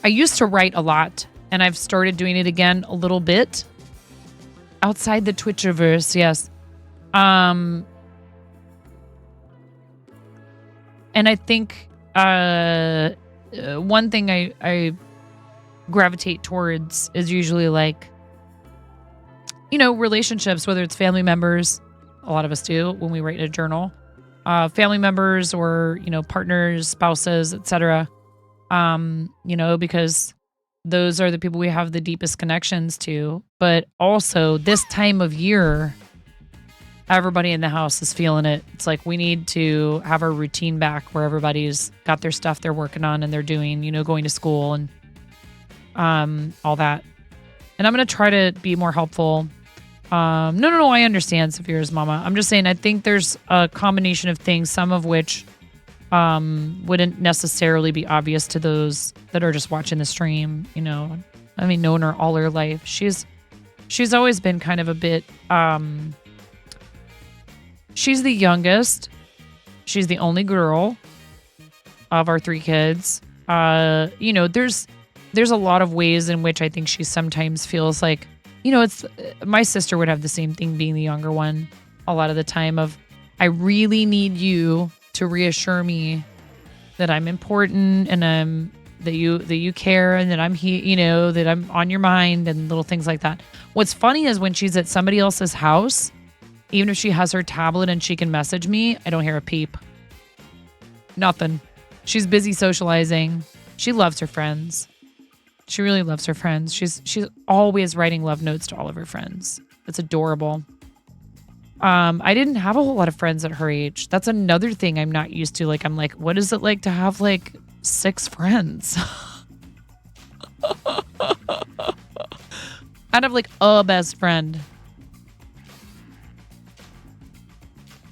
I used to write a lot, and I've started doing it again a little bit. Outside the Twitchiverse, yes. And I think one thing I gravitate towards is usually like, you know, relationships, whether it's family members, a lot of us do when we write in a journal, family members or, you know, partners, spouses, etc. You know, because those are the people we have the deepest connections to. But also this time of year, everybody in the house is feeling it. It's like we need to have our routine back where everybody's got their stuff they're working on and they're doing, going to school and all that. And I'm going to try to be more helpful. No, I understand Saphira's mama. I'm just saying I think there's a combination of things, some of which wouldn't necessarily be obvious to those that are just watching the stream, I mean, known her all her life. She's always been kind of a bit she's the youngest. She's the only girl of our 3 kids. There's a lot of ways in which I think she sometimes feels like, it's my sister would have the same thing being the younger one a lot of the time of, I really need you to reassure me that I'm important and that you care and that I'm here, that I'm on your mind and little things like that. What's funny is when she's at somebody else's house, even if she has her tablet and she can message me, I don't hear a peep. Nothing. She's busy socializing. She loves her friends. She really loves her friends. She's always writing love notes to all of her friends. It's adorable. I didn't have a whole lot of friends at her age. That's another thing I'm not used to. I'm like, what is it like to have 6 friends? I'd have a best friend.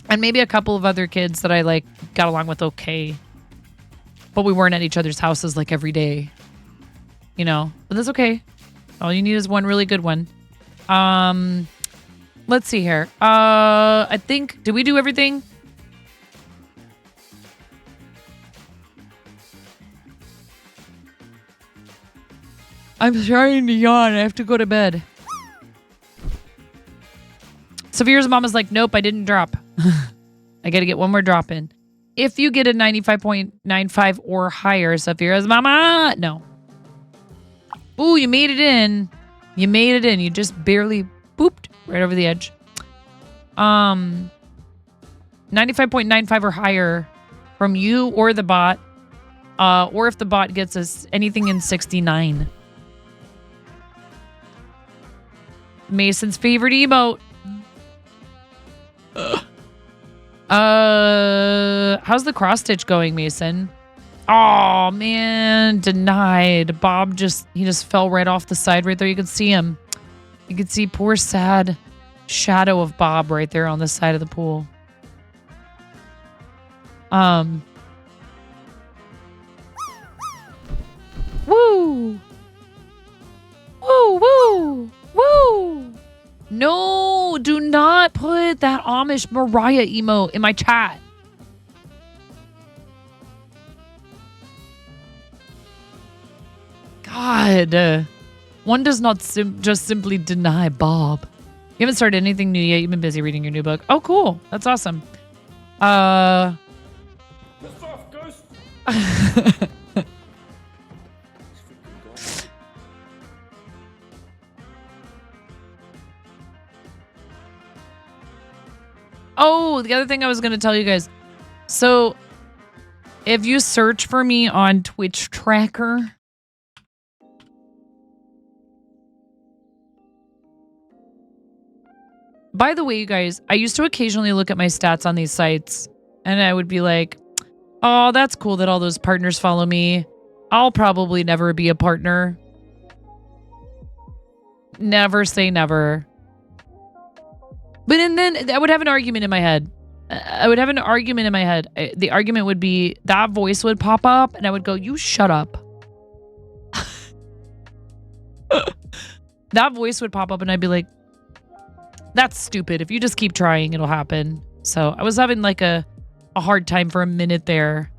And maybe a couple of other kids that I got along with okay. But we weren't at each other's houses every day. But that's okay. All you need is one really good one. Let's see here. I think, did we do everything? I'm starting to yawn. I have to go to bed. Saphira's mama's like, nope, I didn't drop. I got to get one more drop in. If you get a 95.95 or higher, Saphira's mama, no. Ooh, you made it in. You made it in. You just barely booped right over the edge. 95.95 or higher from you or the bot. Or if the bot gets us anything in 69. Mason's favorite emote. How's the cross stitch going, Mason? Oh man, denied. Bob he just fell right off the side right there. You can see him. You can see poor sad shadow of Bob right there on the side of the pool. Woo! Woo, woo, woo! No, do not put that Amish Mariah emote in my chat. God. One does not just simply deny Bob. You haven't started anything new yet. You've been busy reading your new book. Oh, cool. That's awesome. Piss off, Ghost. Oh, the other thing I was going to tell you guys. So, if you search for me on Twitch Tracker, by the way, you guys, I used to occasionally look at my stats on these sites and I would be like, oh, that's cool that all those partners follow me. I'll probably never be a partner. Never say never. But and then I would have an argument in my head. The argument would be that voice would pop up and I would go, you shut up. That voice would pop up and I'd be like, that's stupid. If you just keep trying, it'll happen. So I was having a hard time for a minute there.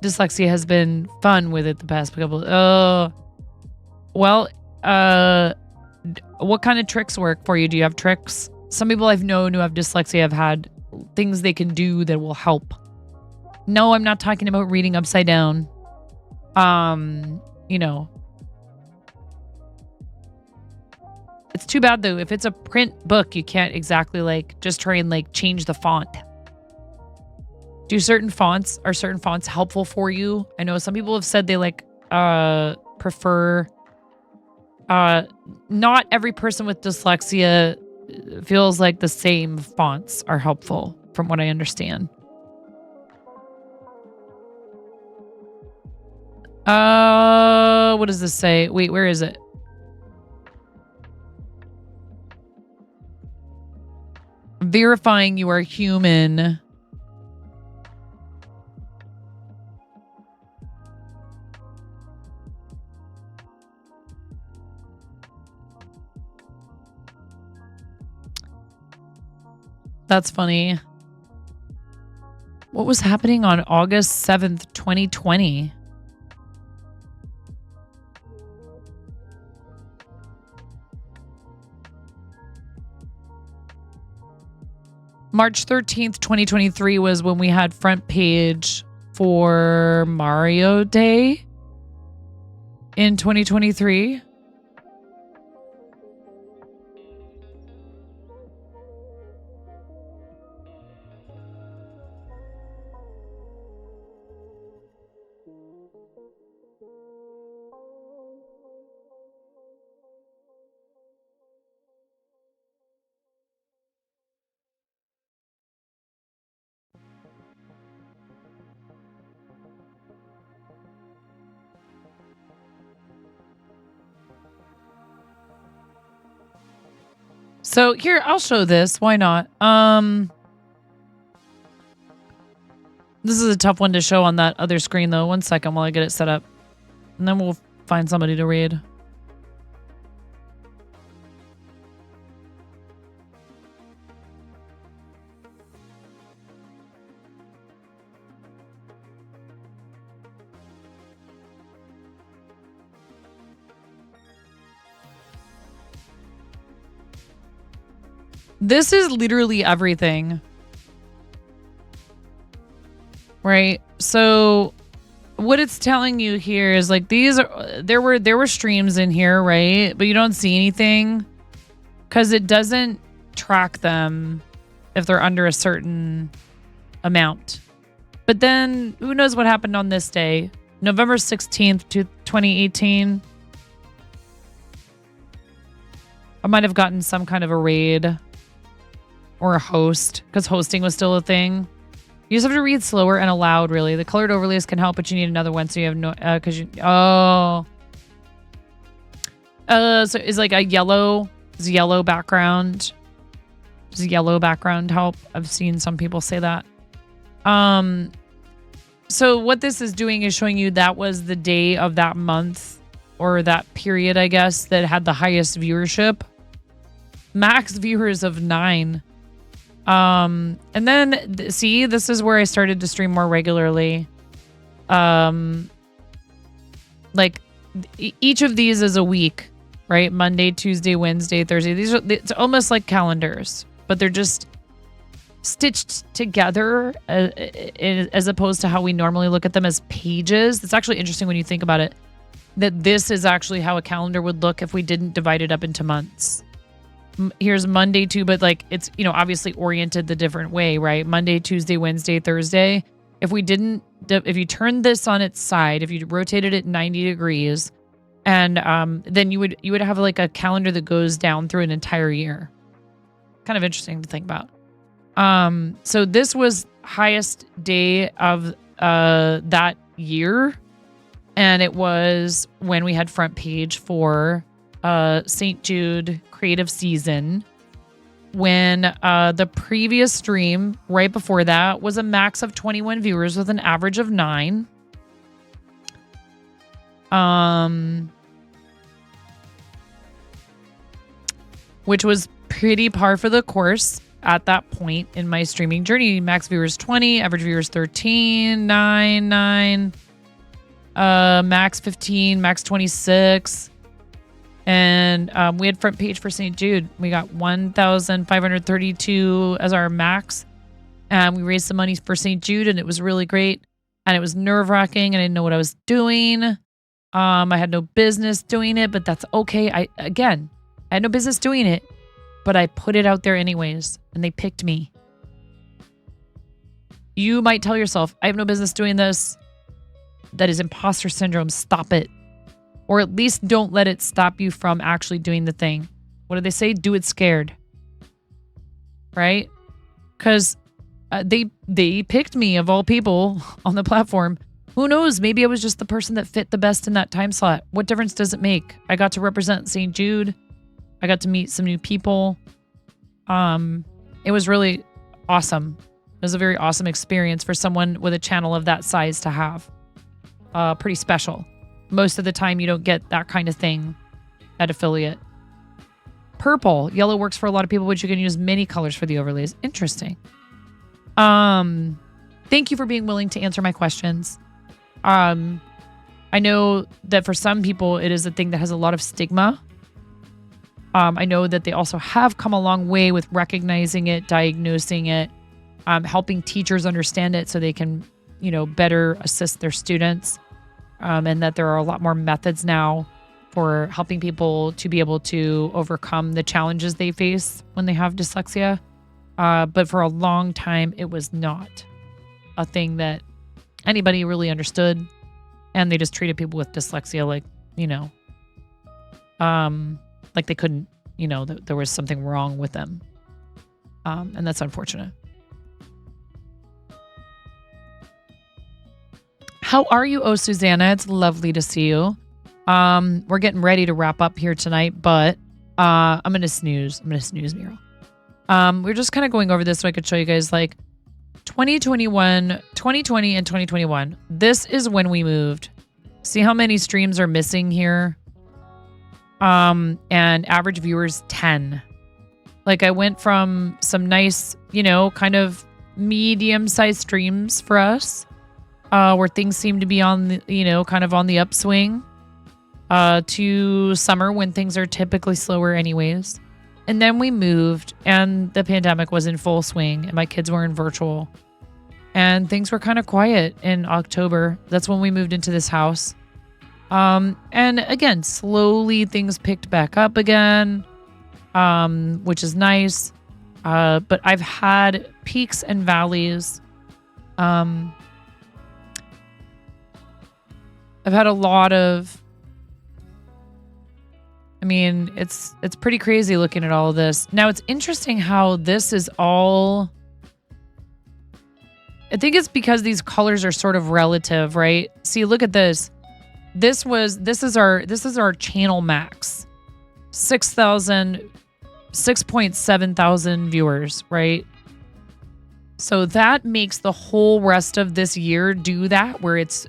Dyslexia has been fun with it the past couple. What kind of tricks work for you? Do you have tricks? Some people I've known who have dyslexia have had things they can do that will help. No, I'm not talking about reading upside down. It's too bad though. If it's a print book, you can't exactly just try and change the font. Are certain fonts helpful for you? I know some people have said they like prefer. Not every person with dyslexia feels like the same fonts are helpful, from what I understand. What does this say? Wait, where is it? Verifying you are human. That's funny. What was happening on August 7th, 2020? March 13th, 2023 was when we had front page for Mario Day in 2023. So here, I'll show this. Why not? This is a tough one to show on that other screen, though. 1 second while I get it set up. And then we'll find somebody to read. This is literally everything. Right? So what it's telling you here is like these are there were streams in here, right? But you don't see anything cuz it doesn't track them if they're under a certain amount. But then who knows what happened on this day? November 16th, 2018. I might have gotten some kind of a raid or a host because hosting was still a thing. You just have to read slower and aloud, really. The colored overlays can help, but you need another one so you have no... because you... Oh. So is like a yellow... Is yellow background... Does yellow background help? I've seen some people say that. So what this is doing is showing you that was the day of that month or that period, I guess, that had the highest viewership. Max viewers of 9. And then see, this is where I started to stream more regularly. Like each of these is a week, right? Monday, Tuesday, Wednesday, Thursday. These are, it's almost like calendars, but they're just stitched together as opposed to how we normally look at them as pages. It's actually interesting when you think about it, that this is actually how a calendar would look if we didn't divide it up into months. Here's Monday too, but like it's, you know, obviously oriented the different way, right? Monday, Tuesday, Wednesday, Thursday. If we didn't, if you turned this on its side, if you rotated it 90 degrees, and then you would have like a calendar that goes down through an entire year. Kind of interesting to think about. So this was highest day of that year, and it was when we had front page for St. Jude creative season, when the previous stream right before that was a max of 21 viewers with an average of 9. Which was pretty par for the course at that point in my streaming journey. Max viewers 20, average viewers 13, 9, max 15, max 26. And we had front page for St. Jude. We got 1,532 as our max. And we raised some money for St. Jude, and it was really great. And it was nerve-wracking, and I didn't know what I was doing. I had no business doing it, but that's okay. I had no business doing it, but I put it out there anyways, and they picked me. You might tell yourself, I have no business doing this. that is imposter syndrome, stop it. Or at least don't let it stop you from actually doing the thing. What do they say? Do it scared. Right? Because they picked me, of all people, on the platform. Who knows? Maybe I was just the person that fit the best in that time slot. What difference does it make? I got to represent St. Jude. I got to meet some new people. It was really awesome. It was a very awesome experience for someone with a channel of that size to have. Pretty special. Most of the time, you don't get that kind of thing at affiliate. Purple. Yellow works for a lot of people, but you can use many colors for the overlays. Interesting. Thank you for being willing to answer my questions. I know that for some people, it is a thing that has a lot of stigma. I know that they also have come a long way with recognizing it, diagnosing it, helping teachers understand it so they can, better assist their students. And that there are a lot more methods now for helping people to be able to overcome the challenges they face when they have dyslexia. But for a long time, it was not a thing that anybody really understood. And they just treated people with dyslexia like, like they couldn't, there was something wrong with them. And that's unfortunate. How are you, oh Susanna? It's lovely to see you. We're getting ready to wrap up here tonight, but I'm gonna snooze. Miro. We're just kind of going over this so I could show you guys like 2020 and 2021. This is when we moved. See how many streams are missing here? And average viewers 10. Like I went from some nice, kind of medium-sized streams for us. Where things seem to be on the, kind of on the upswing, to summer when things are typically slower anyways. And then we moved and the pandemic was in full swing and my kids were in virtual and things were kind of quiet in October. That's when we moved into this house. And again, slowly things picked back up again, which is nice. But I've had peaks and valleys. I've had a lot of, it's pretty crazy looking at all of this. Now it's interesting how this is all, I think it's because these colors are sort of relative, right? See, look at this. This is our channel max. 6.7 thousand viewers, right? So that makes the whole rest of this year do that, where it's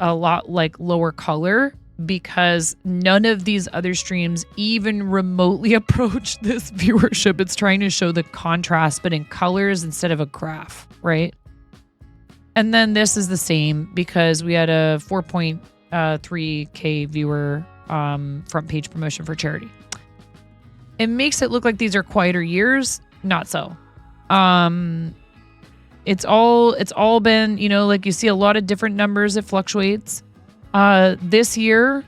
a lot like lower color, because none of these other streams even remotely approach this viewership. It's trying to show the contrast, but in colors instead of a graph, right? And then this is the same because we had a 4.3K viewer front page promotion for charity. It makes it look like these are quieter years. Not so. It's all been, like you see a lot of different numbers. It fluctuates. This year,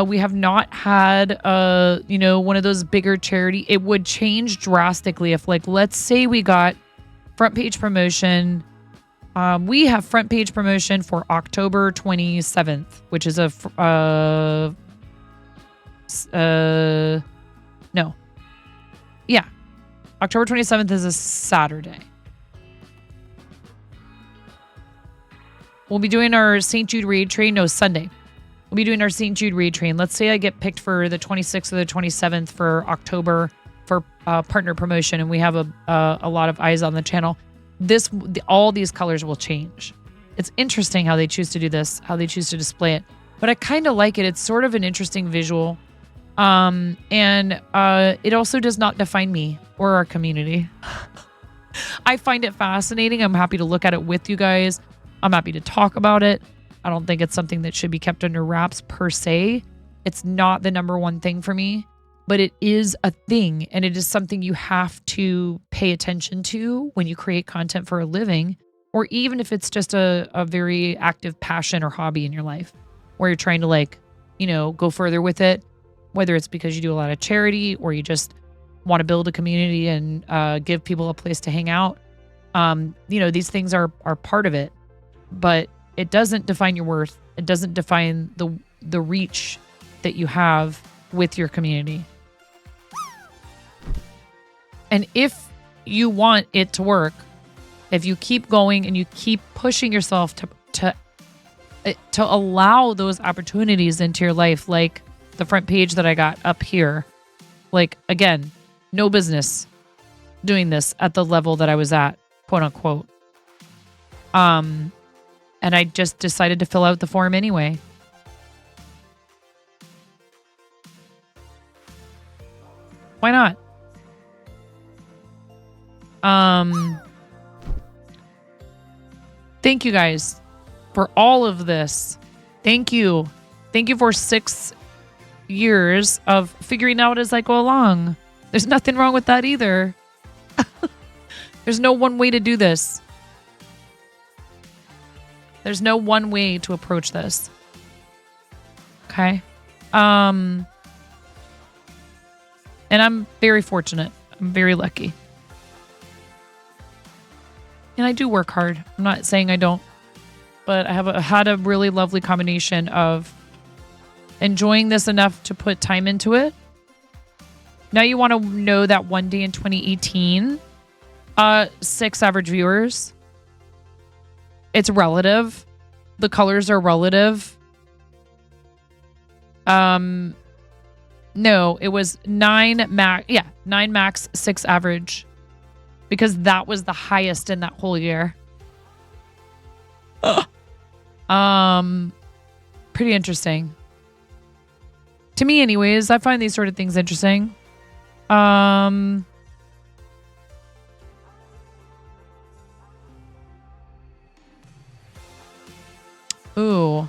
we have not had, one of those bigger charity. It would change drastically if, like, let's say we got front page promotion. We have front page promotion for October 27th, which is October 27th is a Saturday. We'll be doing our St. Jude raid train. No, Sunday. We'll be doing our St. Jude raid train. Let's say I get picked for the 26th or the 27th for October for partner promotion, and we have a lot of eyes on the channel. All these colors will change. It's interesting how they choose to do this, how they choose to display it. But I kind of like it. It's sort of an interesting visual. And it also does not define me or our community. I find it fascinating. I'm happy to look at it with you guys. I'm happy to talk about it. I don't think it's something that should be kept under wraps per se. It's not the number one thing for me, but it is a thing, and it is something you have to pay attention to when you create content for a living, or even if it's just a very active passion or hobby in your life where you're trying to go further with it, whether it's because you do a lot of charity or you just want to build a community and give people a place to hang out. These things are part of it. But it doesn't define your worth. It doesn't define the reach that you have with your community. And if you want it to work, if you keep going and you keep pushing yourself to allow those opportunities into your life, like the front page that I got up here, like, again, no business doing this at the level that I was at, quote unquote. And I just decided to fill out the form anyway. Why not? Thank you guys for all of this. Thank you. Thank you for 6 years of figuring out as I go along. There's nothing wrong with that either. There's no one way to do this. There's no one way to approach this. Okay. And I'm very fortunate. I'm very lucky. And I do work hard. I'm not saying I don't. But I have had a really lovely combination of enjoying this enough to put time into it. Now you want to know that one day in 2018, 6 average viewers. It's relative. The colors are relative. No, it was 9 max. Yeah, 9 max, 6 average. Because that was the highest in that whole year. Pretty interesting. To me anyways, I find these sort of things interesting. Ooh.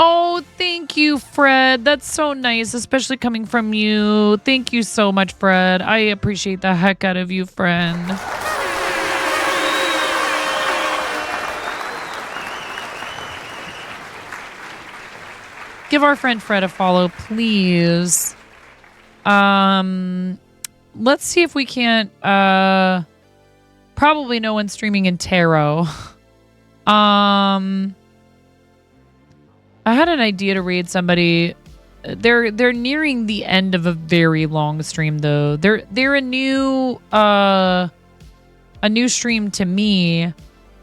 Oh, thank you, Fred. That's so nice, especially coming from you. Thank you so much, Fred. I appreciate the heck out of you, friend. Give our friend Fred a follow, please. Let's see if we can't. Probably no one's streaming in tarot. I had an idea to raid somebody. They're nearing the end of a very long stream though. They're a new stream to me,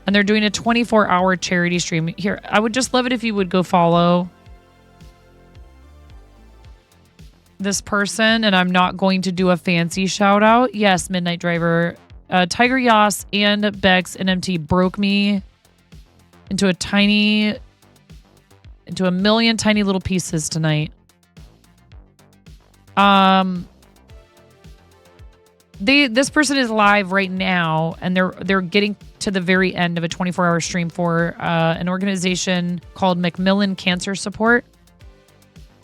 and they're doing a 24-hour charity stream. Here, I would just love it if you would go follow this person, and I'm not going to do a fancy shout out. Yes, Midnight Driver, Tiger Yas and Bex and MT broke me into a million tiny little pieces tonight. This person is live right now, and they're getting to the very end of a 24-hour stream for an organization called Macmillan Cancer Support.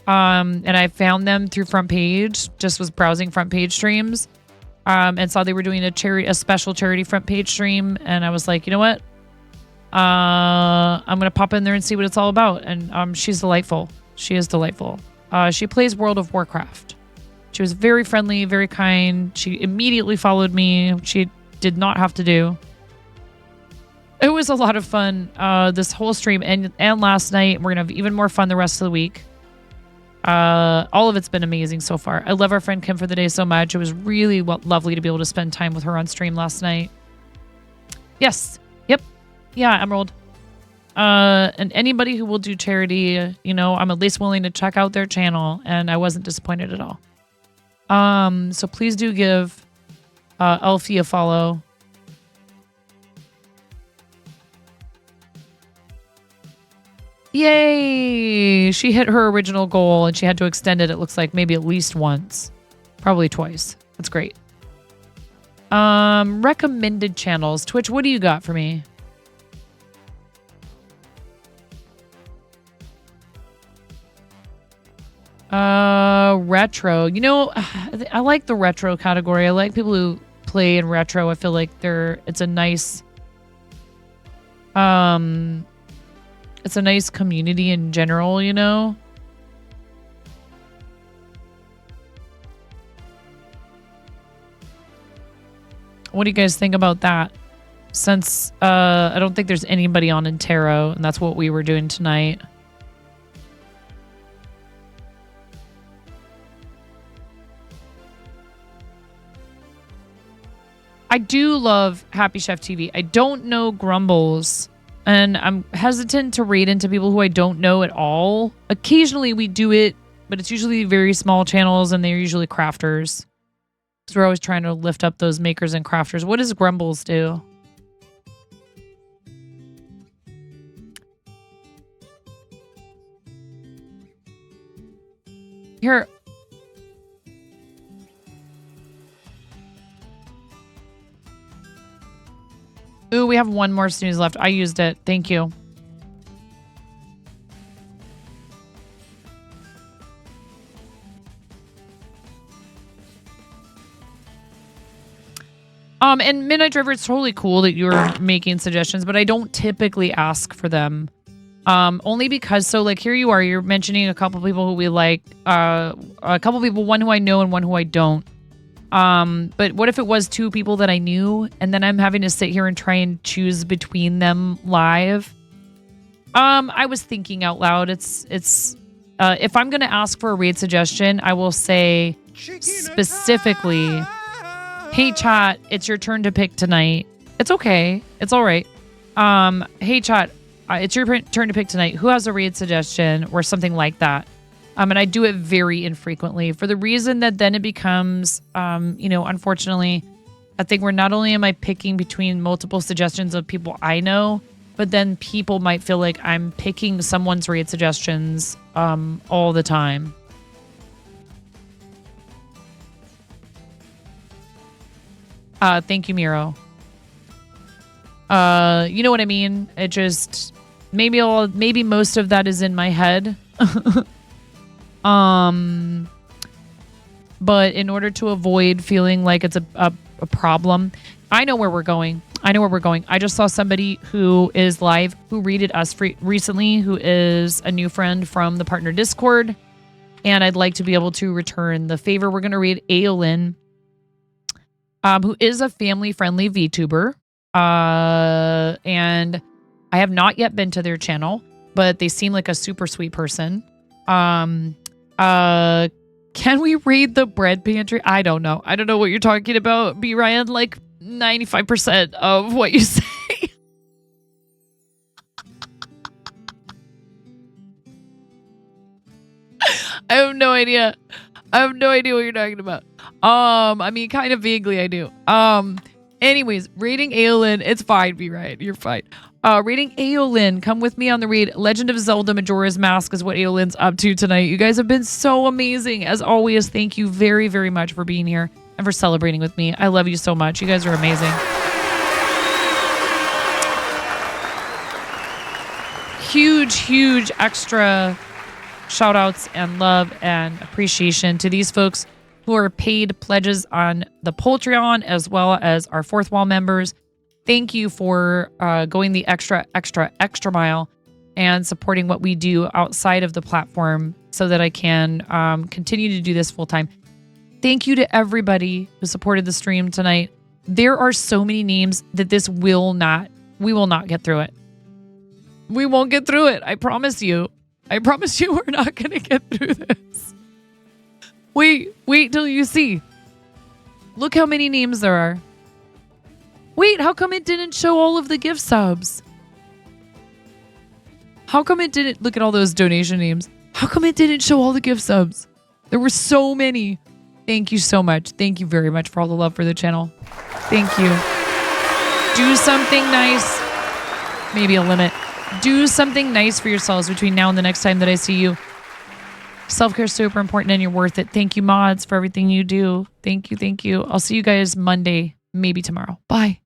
And I found them through Front Page. Just was browsing Front Page streams, and saw they were doing a special charity Front Page stream, and I was like, you know what? I'm gonna pop in there and see what it's all about. And she's delightful. She is delightful. She plays World of Warcraft. She was very friendly, very kind. She immediately followed me. She did not have to do. It was a lot of fun this whole stream and last night. We're gonna have even more fun the rest of the week. All of it's been amazing so far. I love our friend Kim for the day so much. It was really lovely to be able to spend time with her on stream last night. Yes. Yep. Yeah, Emerald. And anybody who will do charity, you know, I'm at least willing to check out their channel, and I wasn't disappointed at all. So please do give Elfie a follow. Yay! She hit her original goal, and she had to extend it looks like maybe at least once. Probably twice. That's great. Recommended channels. Twitch, what do you got for me? Retro. You know, I like the retro category. I like people who play in retro. I feel like it's a nice community in general, you know? What do you guys think about that? Since I don't think there's anybody on in tarot, and that's what we were doing tonight. I do love Happy Chef TV. I don't know Grumbles, and I'm hesitant to raid into people who I don't know at all. Occasionally we do it, but it's usually very small channels, and they're usually crafters. Because we're always trying to lift up those makers and crafters. What does Grumbles do? Here. Ooh, we have one more snooze left. I used it. Thank you. And Midnight Driver, it's totally cool that you're making suggestions, but I don't typically ask for them. Only because, so like here you are, you're mentioning a couple people who we like, a couple people, one who I know and one who I don't. But what if it was two people that I knew and then I'm having to sit here and try and choose between them live? I was thinking out loud. It's if I'm going to ask for a raid suggestion, I will say specifically, hey chat, it's your turn to pick tonight. It's okay. It's all right. Hey chat, it's your turn to pick tonight. Who has a raid suggestion or something like that? And I do it very infrequently for the reason that then it becomes, unfortunately, a thing where not only am I picking between multiple suggestions of people I know, but then people might feel like I'm picking someone's raid suggestions all the time. Thank you, Miro. You know what I mean? It just maybe most of that is in my head. But in order to avoid feeling like it's a problem, I know where we're going. I just saw somebody who is live, who raided us recently, who is a new friend from the partner Discord. And I'd like to be able to return the favor. We're going to raid Aolin, who is a family-friendly VTuber. And I have not yet been to their channel, but they seem like a super sweet person. Can we raid the bread pantry? I don't know. I don't know what you're talking about, B. Ryan. Like 95% of what you say. I have no idea. I have no idea what you're talking about. I mean, kind of vaguely I do. Anyways, raiding Aolin. It's fine, B. Ryan. You're fine. Raiding Aolin. Come with me on the raid. Legend of Zelda Majora's Mask is what Aolin's up to tonight. You guys have been so amazing. As always, thank you very, very much for being here and for celebrating with me. I love you so much. You guys are amazing. Huge extra shout outs and love and appreciation to these folks who are paid pledges on the Patreon as well as our Fourth Wall members. Thank you for going the extra mile and supporting what we do outside of the platform so that I can continue to do this full time. Thank you to everybody who supported the stream tonight. There are so many names that we will not get through it. We won't get through it. I promise you. I promise you we're not going to get through this. Wait till you see. Look how many names there are. Wait, how come it didn't show all of the gift subs? How come it didn't... Look at all those donation names. How come it didn't show all the gift subs? There were so many. Thank you so much. Thank you very much for all the love for the channel. Thank you. Do something nice. Maybe a limit. Do something nice for yourselves between now and the next time that I see you. Self-care is super important and you're worth it. Thank you, mods, for everything you do. Thank you. I'll see you guys Monday, maybe tomorrow. Bye.